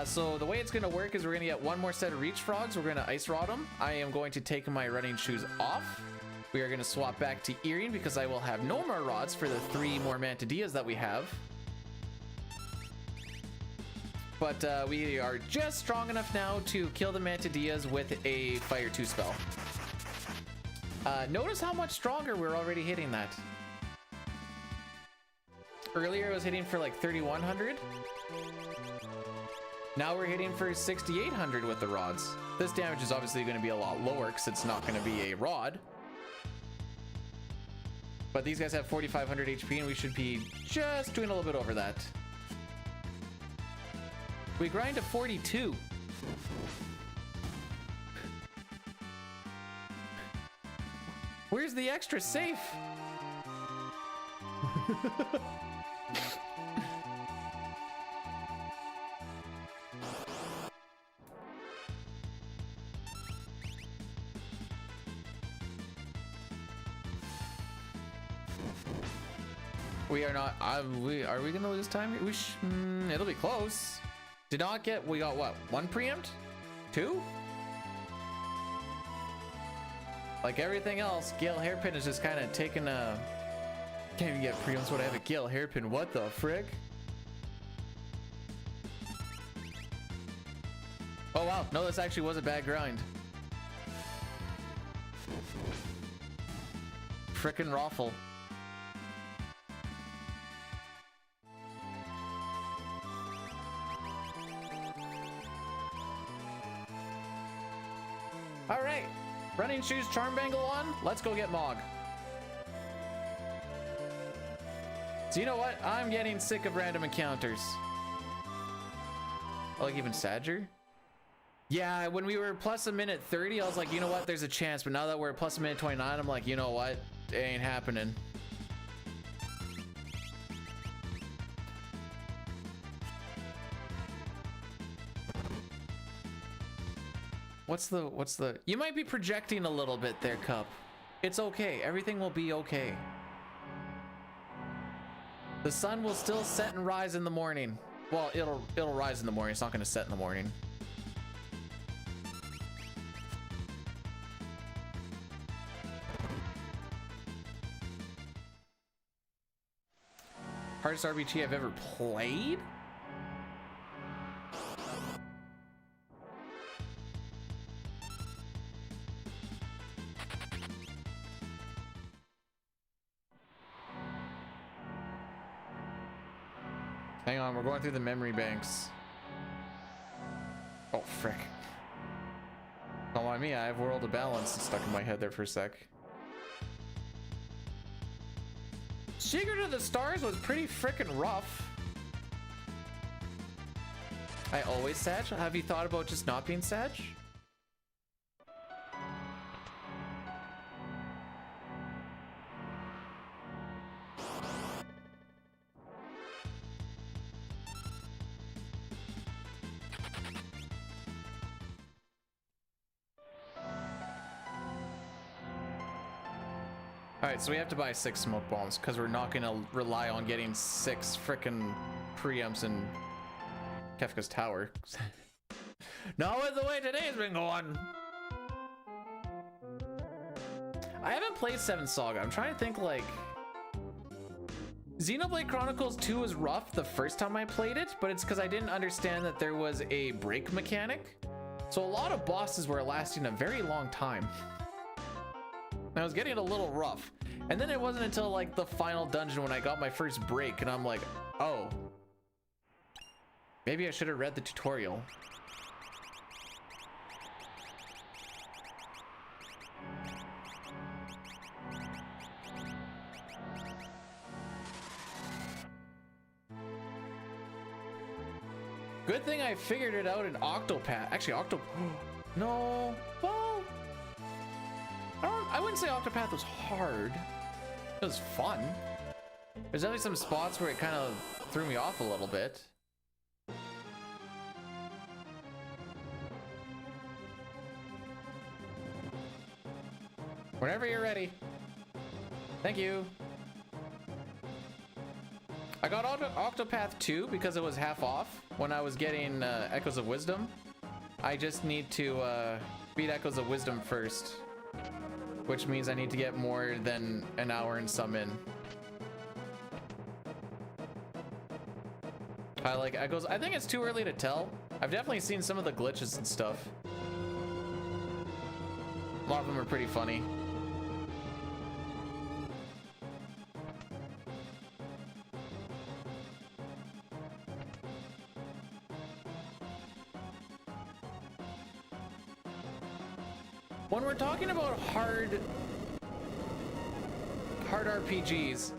So the way it's gonna work is we're gonna get 1 more set of Reach Frogs. We're gonna Ice Rod them. I am going to take my running shoes off. We are gonna swap back to Earring because I will have no more rods for the 3 more Mantadillas that we have. But we are just strong enough now to kill the Mantadillas with a Fire 2 spell. Notice how much stronger we're already hitting that. Earlier I was hitting for like 3,100. Now we're hitting for 6,800 with the rods. This damage is obviously going to be a lot lower because it's not going to be a rod. But these guys have 4,500 HP and we should be just doing a little bit over that. We grind to 42. Where's the extra safe? We are not. Are we gonna lose time? It'll be close. Did not get. We got what? 1 preempt? 2? Like everything else, Gale Hairpin is just kind of taking a. Can't even get preempts when I have a Gale Hairpin. What the frick? Oh wow! No, this actually was a bad grind. Frickin' Raffle. All right, running shoes, charm bangle on. Let's go get Mog. So you know what? I'm getting sick of random encounters. Oh, like even Sadger? Yeah, when we were plus a minute 30, I was like, you know what? There's a chance. But now that we're plus a minute 29, I'm like, you know what? It ain't happening. What's the you might be projecting a little bit there, Cup. It's okay. Everything will be okay. The sun will still set and rise in the morning. Well, it'll rise in the morning. It's not going to set in the morning. Hardest RPG I've ever played? Hang on, we're going through the memory banks. Oh, frick. Don't mind me, I have World of Balance stuck in my head there for a sec. Secret of the Stars was pretty frickin' rough. I always Sag? Have you thought about just not being Sag? Alright, so we have to buy 6 smoke bombs because we're not gonna rely on getting 6 frickin' preamps in Kefka's tower. Not with the way today's been going. I haven't played 7 Saga. I'm trying to think, like, Xenoblade Chronicles 2 was rough the first time I played it, but it's because I didn't understand that there was a break mechanic. So a lot of bosses were lasting a very long time. I was getting a little rough. And then it wasn't until like the final dungeon when I got my first break and I'm like, oh, maybe I should have read the tutorial. Good thing I figured it out in Octopath. Actually, no, well, I wouldn't say Octopath was hard. It was fun. There's definitely some spots where it kind of threw me off a little bit. Whenever you're ready. Thank you. I got Octopath 2 because it was half off when I was getting Echoes of Wisdom. I just need to beat Echoes of Wisdom first, which means I need to get more than an hour and some in. I like Echoes. I think it's too early to tell. I've definitely seen some of the glitches and stuff. A lot of them are pretty funny. When we're talking about hard RPGs,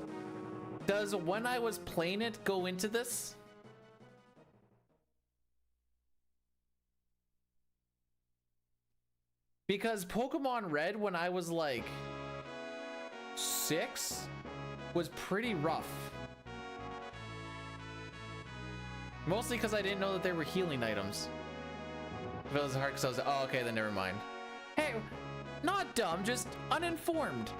does when I was playing it go into this? Because Pokemon Red, when I was like 6, was pretty rough. Mostly because I didn't know that there were healing items. If it was hard because I was like, oh, okay, then never mind. Hey, not dumb, just uninformed.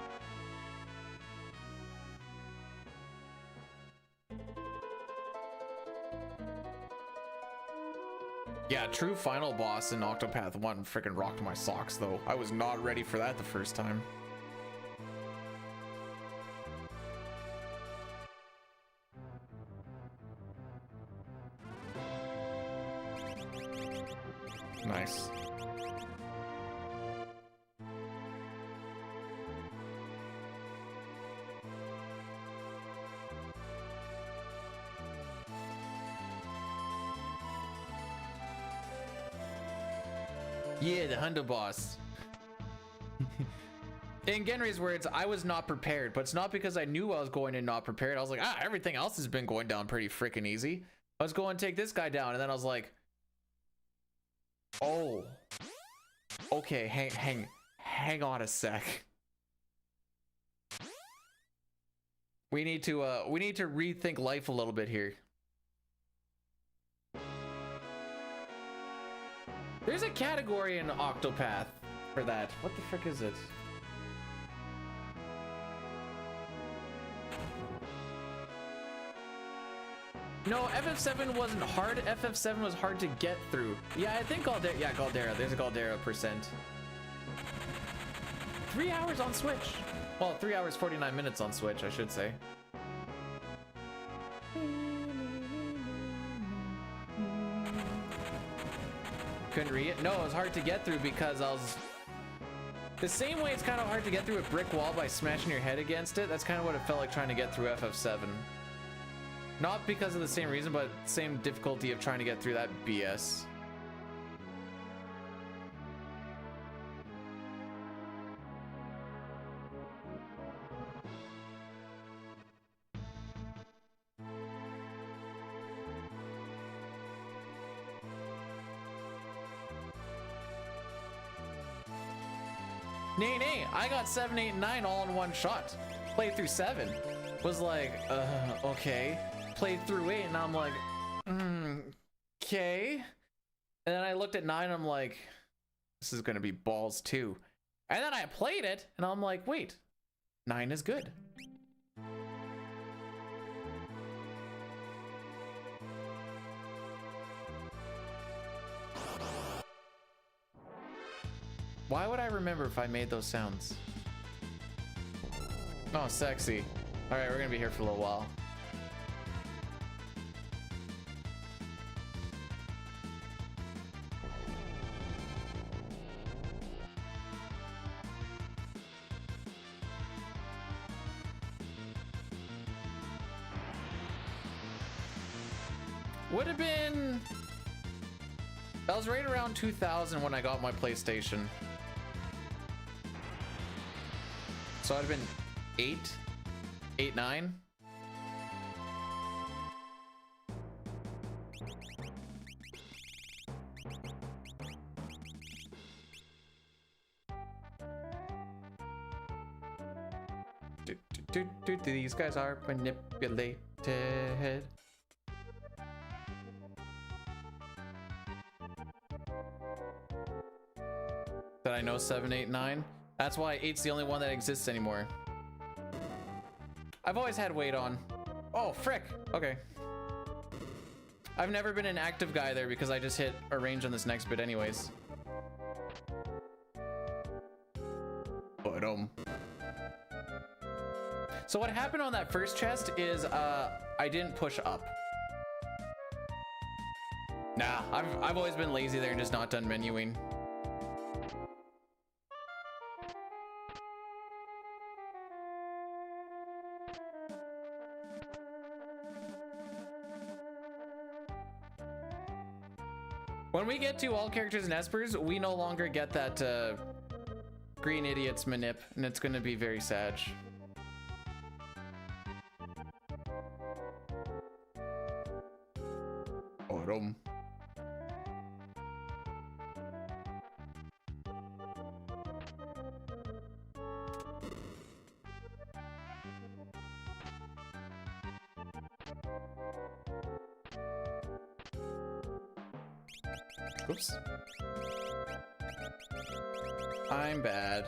Yeah, true final boss in Octopath 1 freaking rocked my socks though. I was not ready for that the first time. Nice. Yeah, the Hundo boss. In Genry's words, I was not prepared, but it's not because I knew I was going in not prepared. I was like, everything else has been going down pretty freaking easy. I was going to take this guy down, and then I was like, oh, okay, hang on a sec. We need to rethink life a little bit here. There's a category in Octopath for that. What the frick is it? No, FF7 wasn't hard. FF7 was hard to get through. Yeah, I think Galdera. Yeah, Galdera. There's a Galdera %. 3 hours on Switch. Well, 3 hours 49 minutes on Switch, I should say. Couldn't read it. No, it was hard to get through because I was the same way it's kind of hard to get through a brick wall by smashing your head against it. That's kind of what it felt like trying to get through FF7. Not because of the same reason, but same difficulty of trying to get through that BS. Nay, I got 7, 8, 9 all in one shot. Played through 7. Was like, okay. Played through 8 and I'm like, okay. And then I looked at 9 and I'm like, this is gonna be balls too. And then I played it and I'm like, wait, 9 is good. Why would I remember if I made those sounds? Oh, sexy. All right, we're gonna be here for a little while. Would have been... That was right around 2000 when I got my PlayStation. So I'd have been 8, 9. These guys are manipulated. That I know 7, 8, 9. That's why 8's the only one that exists anymore. I've always had weight on. Oh, frick. Okay. I've never been an active guy there because I just hit a range on this next bit anyways. But so what happened on that first chest is I didn't push up. Nah, I've always been lazy there and just not done menuing. When we get to all characters and espers, we no longer get that green idiots manip, and it's gonna be very sad. Orom. Oops. I'm bad.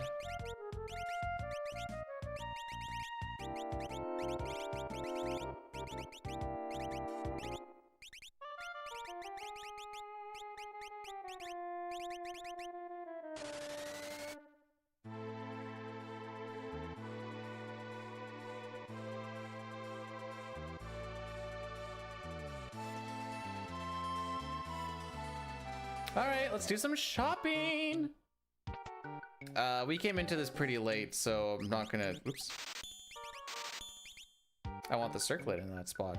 All right, let's do some shopping. We came into this pretty late, so I'm not gonna, oops. I want the circlet in that spot.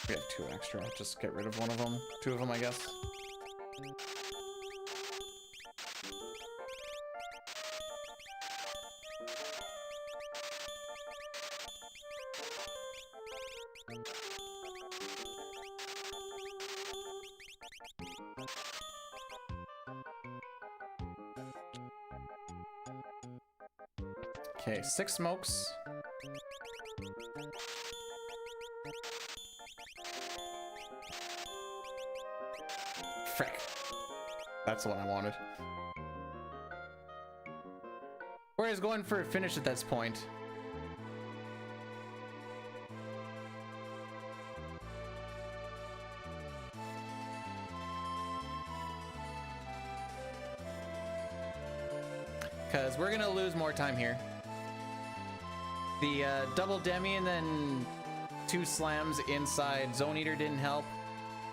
We have 2 extra, just get rid of one of them. 2 of them, I guess. Okay, 6 smokes. Frick. That's the one I wanted. Or is going for a finish at this point. Because we're gonna lose more time here. The double demi and then 2 slams inside Zone Eater didn't help.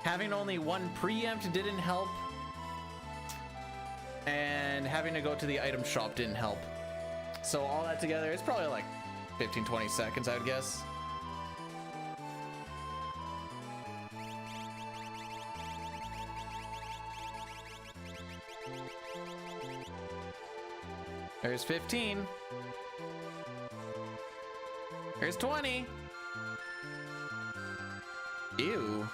Having only 1 preempt didn't help. And having to go to the item shop didn't help. So all that together, it's probably like 15-20 seconds, I would guess. There's 15. There's 20. Ew.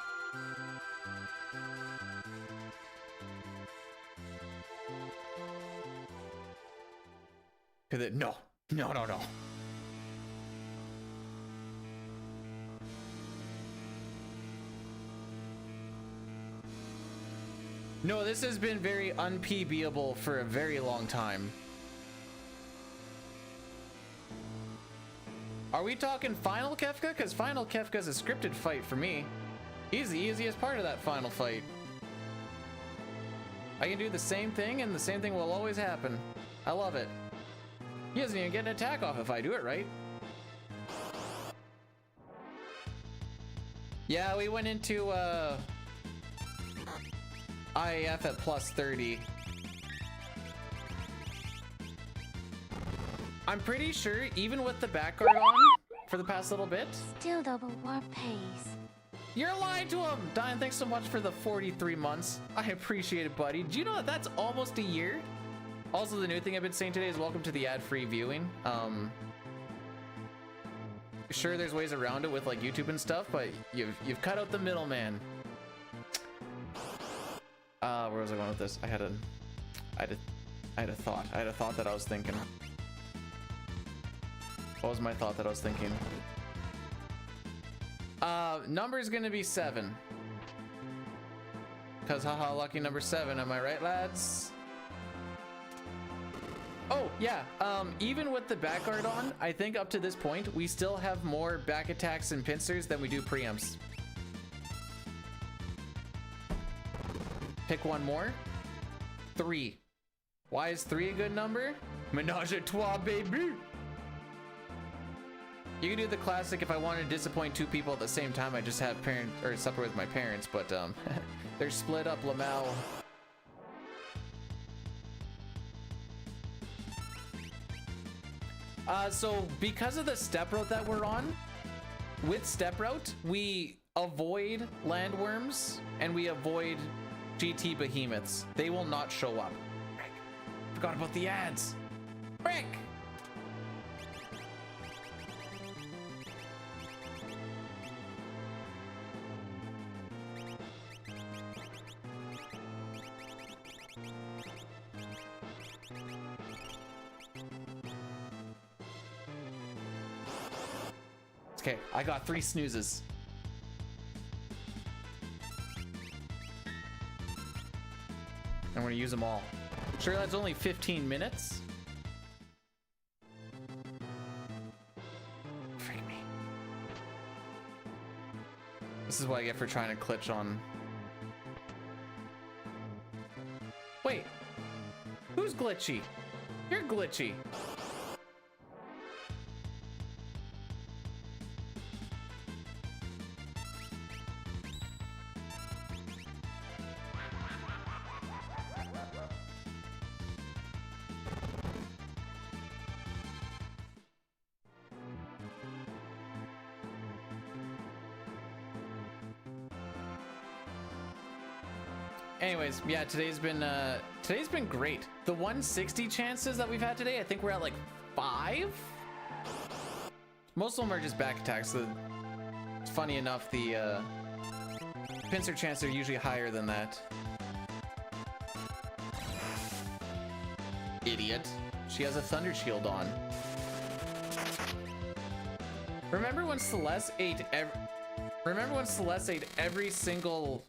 No. No, this has been very un-PBable for a very long time. Are we talking Final Kefka? Because Final Kefka's a scripted fight for me. He's the easiest part of that final fight. I can do the same thing, and the same thing will always happen. I love it. He doesn't even get an attack off if I do it right. Yeah, we went into IAF at plus 30. I'm pretty sure, even with the back guard on for the past little bit. Still double warp pace. You're lying to him! Diane, thanks so much for the 43 months. I appreciate it, buddy. Do you know that that's almost a year? Also, the new thing I've been saying today is welcome to the ad-free viewing. Sure, there's ways around it with like YouTube and stuff, but you've cut out the middleman. Where was I going with this? I had a thought that I was thinking. What was my thought that I was thinking? Number's gonna be 7. Cause haha, lucky number 7. Am I right, lads? Oh yeah. Even with the back guard on, I think up to this point we still have more back attacks and pincers than we do preempts. Pick one more. 3. Why is 3 a good number? Menage a trois, baby. You can do the classic. If I wanted to disappoint 2 people at the same time, I just have parent or supper with my parents, but they're split up. Lamau. So because of the step route that we're on, with step route, we avoid landworms and we avoid GT behemoths. They will not show up. Frick. Forgot about the ads. Frick. Okay, I got 3 snoozes. And we're gonna use them all. Sure, that's only 15 minutes. Freak me. This is what I get for trying to glitch on. Wait, who's glitchy? You're glitchy. Anyways, yeah, today's been great. The 160 chances that we've had today, I think we're at like 5. Most of them are just back attacks. So it's funny enough, the pincer chances are usually higher than that. Idiot. She has a thunder shield on. Remember when Celeste ate every single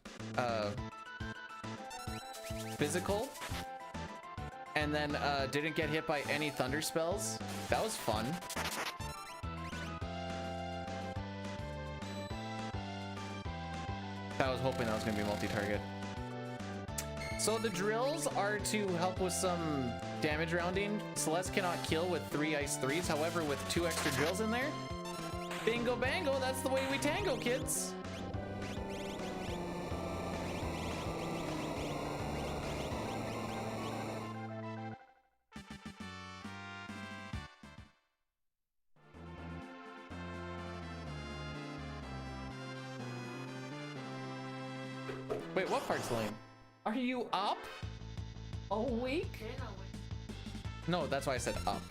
physical and then didn't get hit by any thunder spells. That was fun. I was hoping that was gonna be multi-target. So the drills are to help with some damage rounding. Celeste cannot kill with 3 ice 3s. However, with 2 extra drills in there, bingo bango, that's the way we tango, kids. Wait, what part's lame? Are you up? Awake? No, that's why I said up.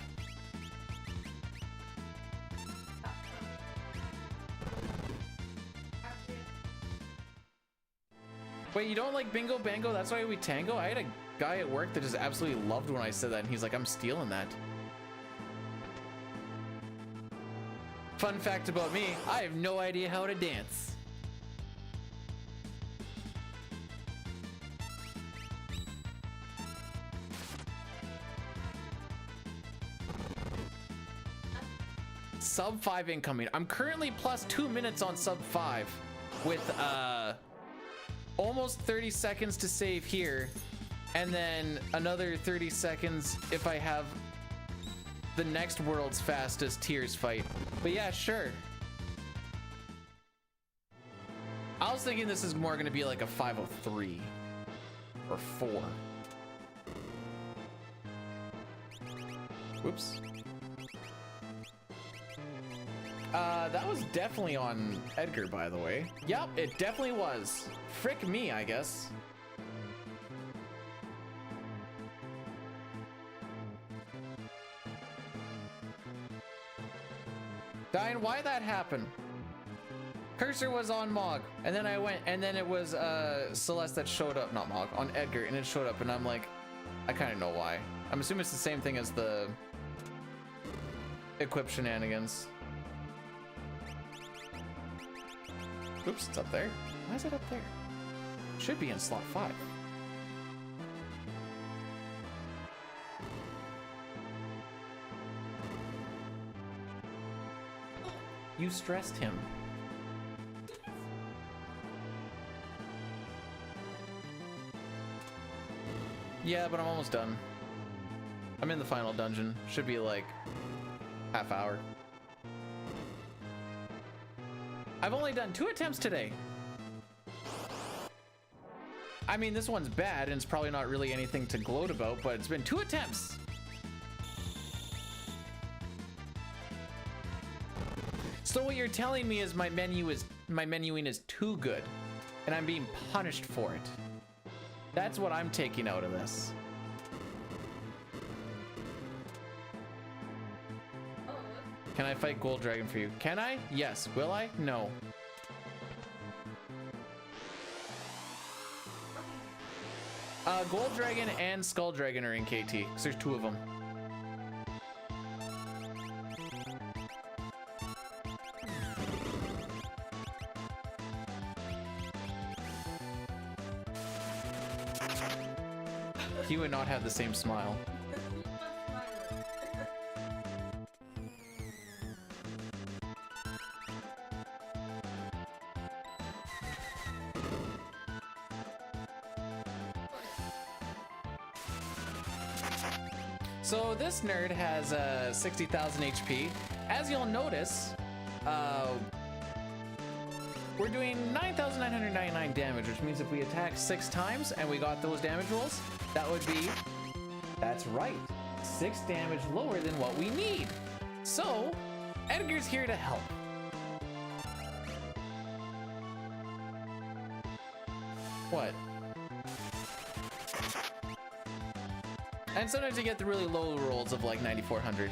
Wait, you don't like bingo bango? That's why we tango? I had a guy at work that just absolutely loved when I said that, and he's like, I'm stealing that. Fun fact about me, I have no idea how to dance. Sub 5 incoming. I'm currently plus 2 minutes on sub 5 with almost 30 seconds to save here, and then another 30 seconds if I have the next world's fastest tiers fight. But yeah, sure. I was thinking this is more going to be like a 503 or 4. Whoops. That was definitely on Edgar, by the way. Yep, it definitely was. Frick me, I guess. Diane, why that happen? Cursor was on Mog, and then I went, and then it was Celeste that showed up, not Mog, on Edgar, and it showed up, and I'm like, I kind of know why. I'm assuming it's the same thing as the equip shenanigans. Oops, it's up there. Why is it up there? Should be in slot 5. You stressed him. Yeah, but I'm almost done. I'm in the final dungeon. Should be like half hour. I've only done 2 attempts today. I mean, this one's bad and it's probably not really anything to gloat about, but it's been 2 attempts. So what you're telling me is my menuing is too good and I'm being punished for it. That's what I'm taking out of this. Can I fight Gold Dragon for you? Can I? Yes. Will I? No. Gold Dragon and Skull Dragon are in KT, because there's 2 of them. He would not have the same smile. So this nerd has 60,000 HP. As you'll notice, we're doing 9,999 damage, which means if we attack 6 times and we got those damage rolls, that would be, that's right, 6 damage lower than what we need. So Edgar's here to help. What? And sometimes you get the really low rolls of like 9,400.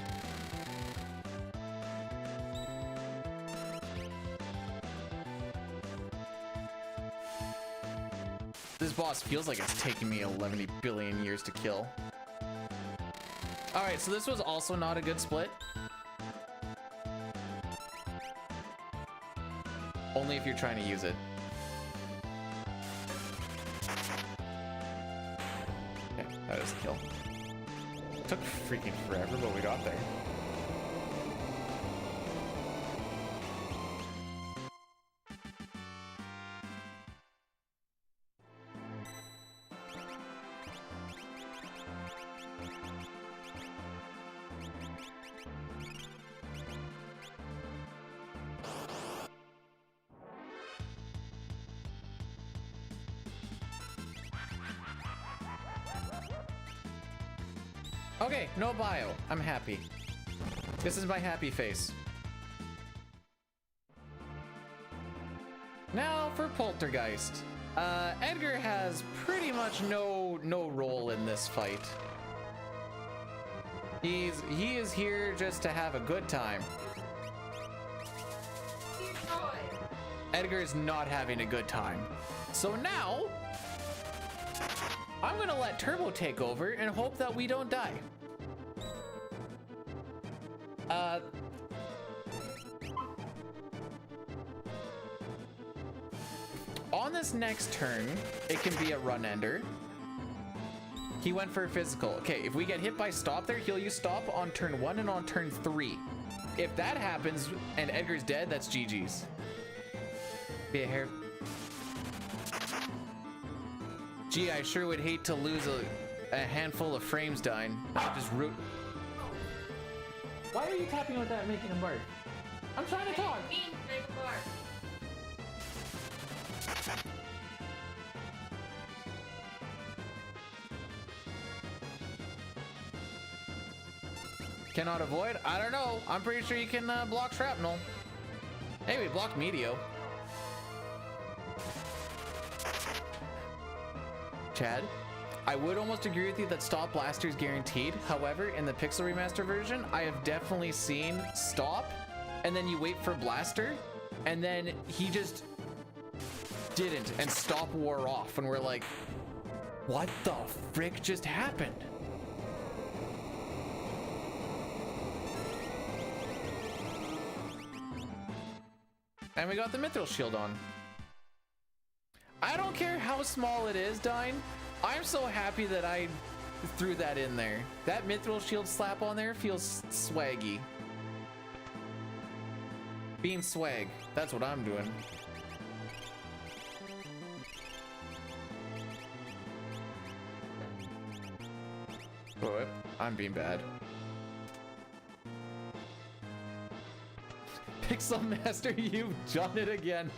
This boss feels like it's taking me 11 billion years to kill. Alright, so this was also not a good split. Only if you're trying to use it. Okay, that is a kill. Took freaking forever, but we got there. Okay, no bio. I'm happy. This is my happy face. Now for Poltergeist. Edgar has pretty much no role in this fight. He is here just to have a good time. Edgar is not having a good time. So now I'm gonna let Turbo take over and hope that we don't die. On this next turn, it can be a run ender. He went for a physical. Okay, if we get hit by stop there, he'll use stop on turn 1 and on turn 3. If that happens and Edgar's dead, that's GG's. Be a hair. Gee, I sure would hate to lose a handful of frames dying. Just root. Why are you tapping without making a mark? I'm trying to talk. Cannot avoid? I don't know. I'm pretty sure you can block shrapnel. Hey, we blocked Meteo. Chad, I would almost agree with you that stop blaster is guaranteed. However, in the Pixel Remaster version, I have definitely seen stop, and then you wait for blaster, and then he just didn't, and stop wore off, and we're like, what the frick just happened? And we got the Mithril Shield on. I don't care how small it is, Dine. I'm so happy that I threw that in there. That Mithril Shield slap on there feels swaggy. Being swag. That's what I'm doing. Oh, I'm being bad. Pixel Master, you've done it again.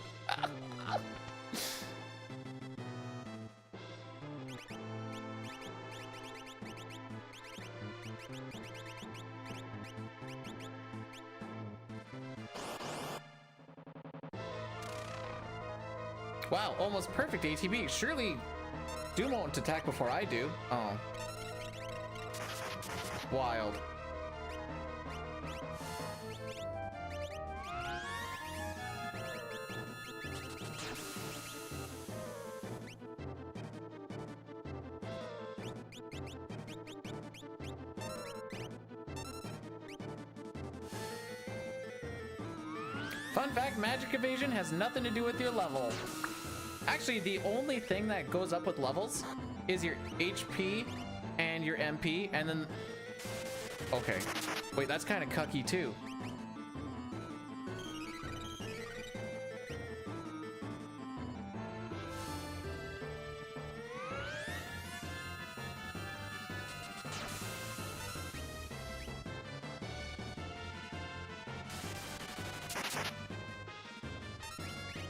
Wow, almost perfect ATB. Surely Doom won't attack before I do. Oh. Wild. Fun fact, magic evasion has nothing to do with your level. Actually, the only thing that goes up with levels is your HP and your MP, and then... Okay. Wait, that's kind of cucky too.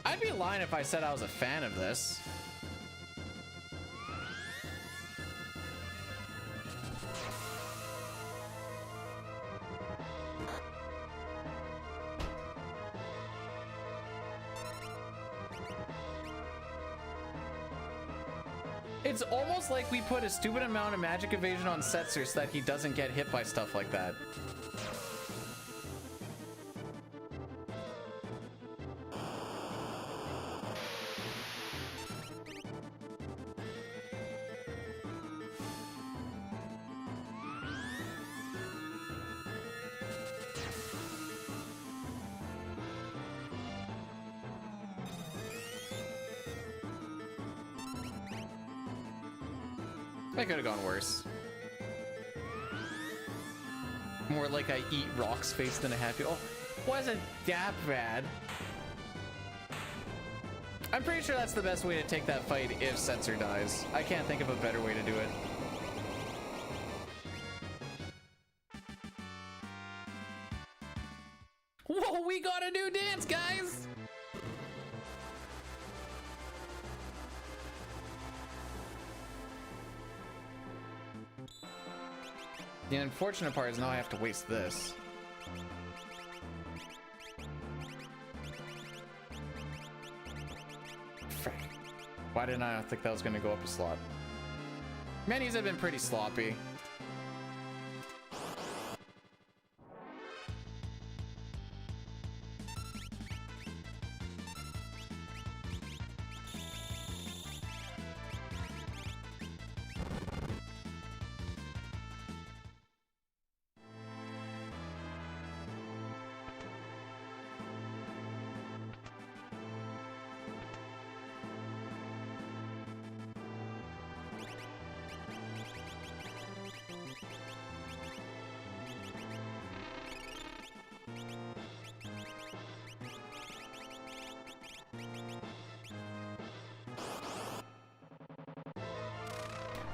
I'd be lying if I said I was a fan of this. It's almost like we put a stupid amount of magic evasion on Setzer so that he doesn't get hit by stuff like that. That could have gone worse. More like I eat Rock's face than a happy. Oh, wasn't that bad. I'm pretty sure that's the best way to take that fight if Setzer dies. I can't think of a better way to do it. Whoa, we got a new dance, guys! The unfortunate part is now I have to waste this. Frick. Why didn't I think that was going to go up a slot? Menus have been pretty sloppy.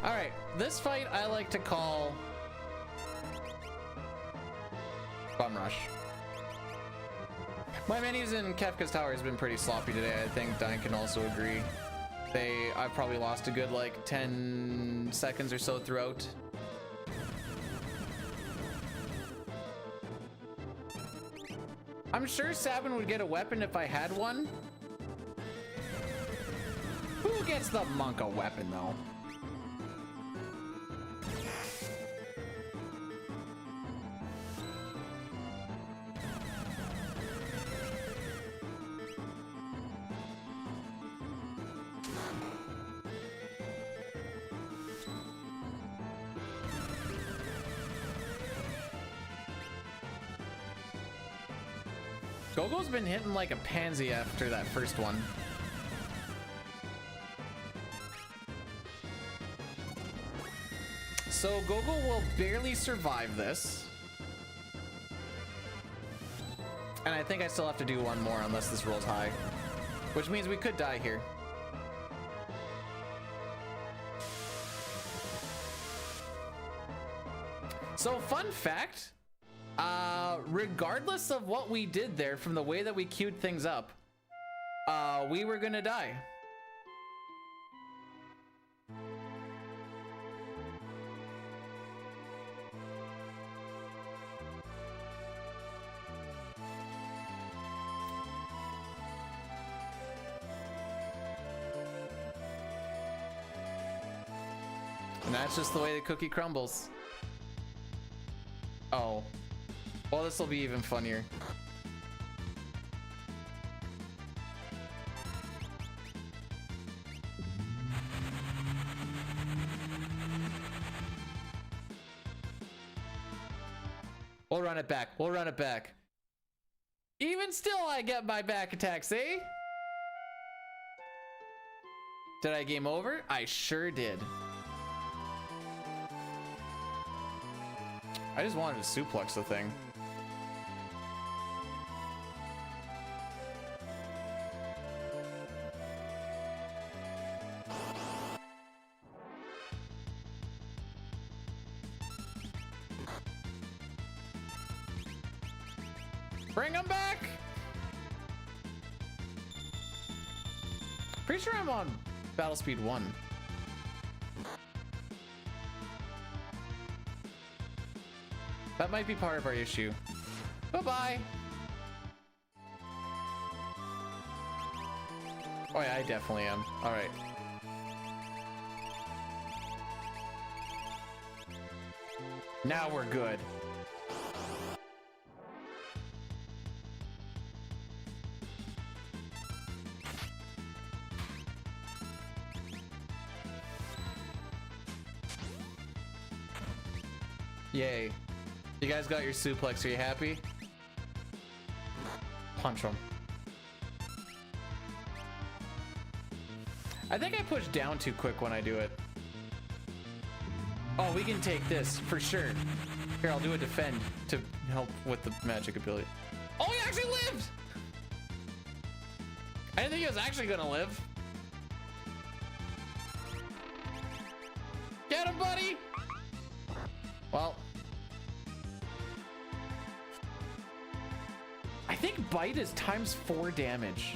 Alright, this fight I like to call Bum Rush. My menus in Kefka's Tower has been pretty sloppy today. I think Dine can also agree. I've probably lost a good like 10 seconds or so throughout. I'm sure Sabin would get a weapon if I had one. Who gets the monk a weapon though? Gogo's been hitting like a pansy after that first one. So Gogo will barely survive this. And I think I still have to do one more unless this rolls high. Which means we could die here. So fun fact, regardless of what we did there from the way that we queued things up, we were gonna die. And that's just the way the cookie crumbles. Oh. Well, this will be even funnier. We'll run it back. We'll run it back. Even still, I get my back attacks, eh? Did I game over? I sure did. I just wanted to suplex the thing. Bring him back! Pretty sure I'm on battle speed 1. That might be part of our issue. Bye-bye! Oh yeah, I definitely am. Alright. Now we're good. Yay. You guys got your suplex, are you happy? Punch him. I think I push down too quick when I do it. Oh, we can take this for sure. Here, I'll do a defend to help with the magic ability. Oh, he actually lived! I didn't think he was actually gonna live. Get him, buddy! Well, I think bite is ×4 damage.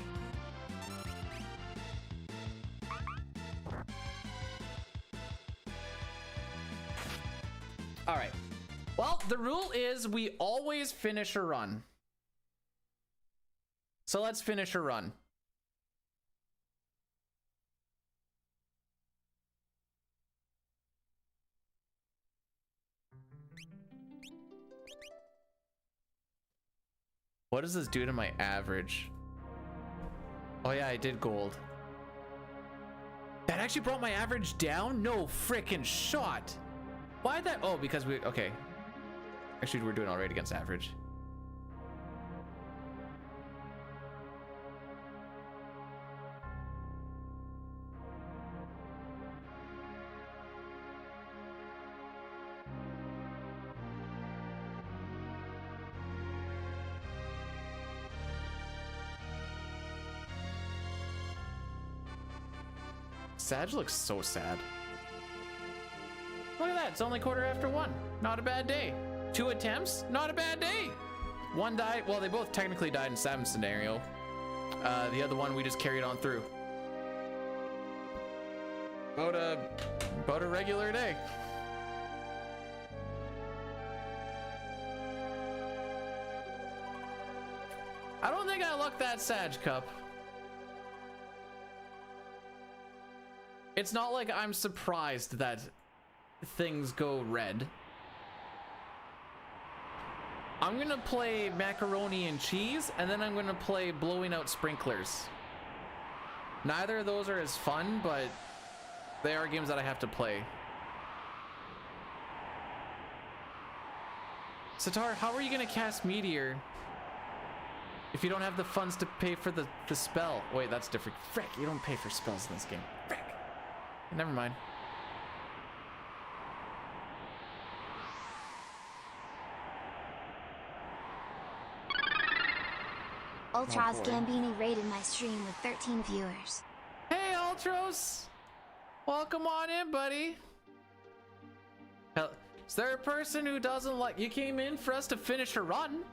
All right. Well, the rule is we always finish a run. So let's finish a run. What does this do to my average? Oh yeah, I did gold. That actually brought my average down? No frickin' shot. Why that? Oh, because we, okay. Actually, we're doing all right against average. Sag looks so sad. Look at that, it's only 1:15. Not a bad day. 2 attempts, not a bad day. One died, well, they both technically died in Sam's scenario. The other one we just carried on through. About a regular day. I don't think I lucked that Sag Cup. It's not like I'm surprised that things go red. I'm gonna play macaroni and cheese, and then I'm gonna play blowing out sprinklers. Neither of those are as fun, but they are games that I have to play. Sitar, how are you gonna cast Meteor if you don't have the funds to pay for the spell? Wait, that's different. Frick, you don't pay for spells in this game. Frick. Never mind. Ultros Gambini rated my stream with 13 viewers. Hey, Ultros! Welcome on in, buddy. Hell, is there a person who doesn't like... You came in for us to finish a run?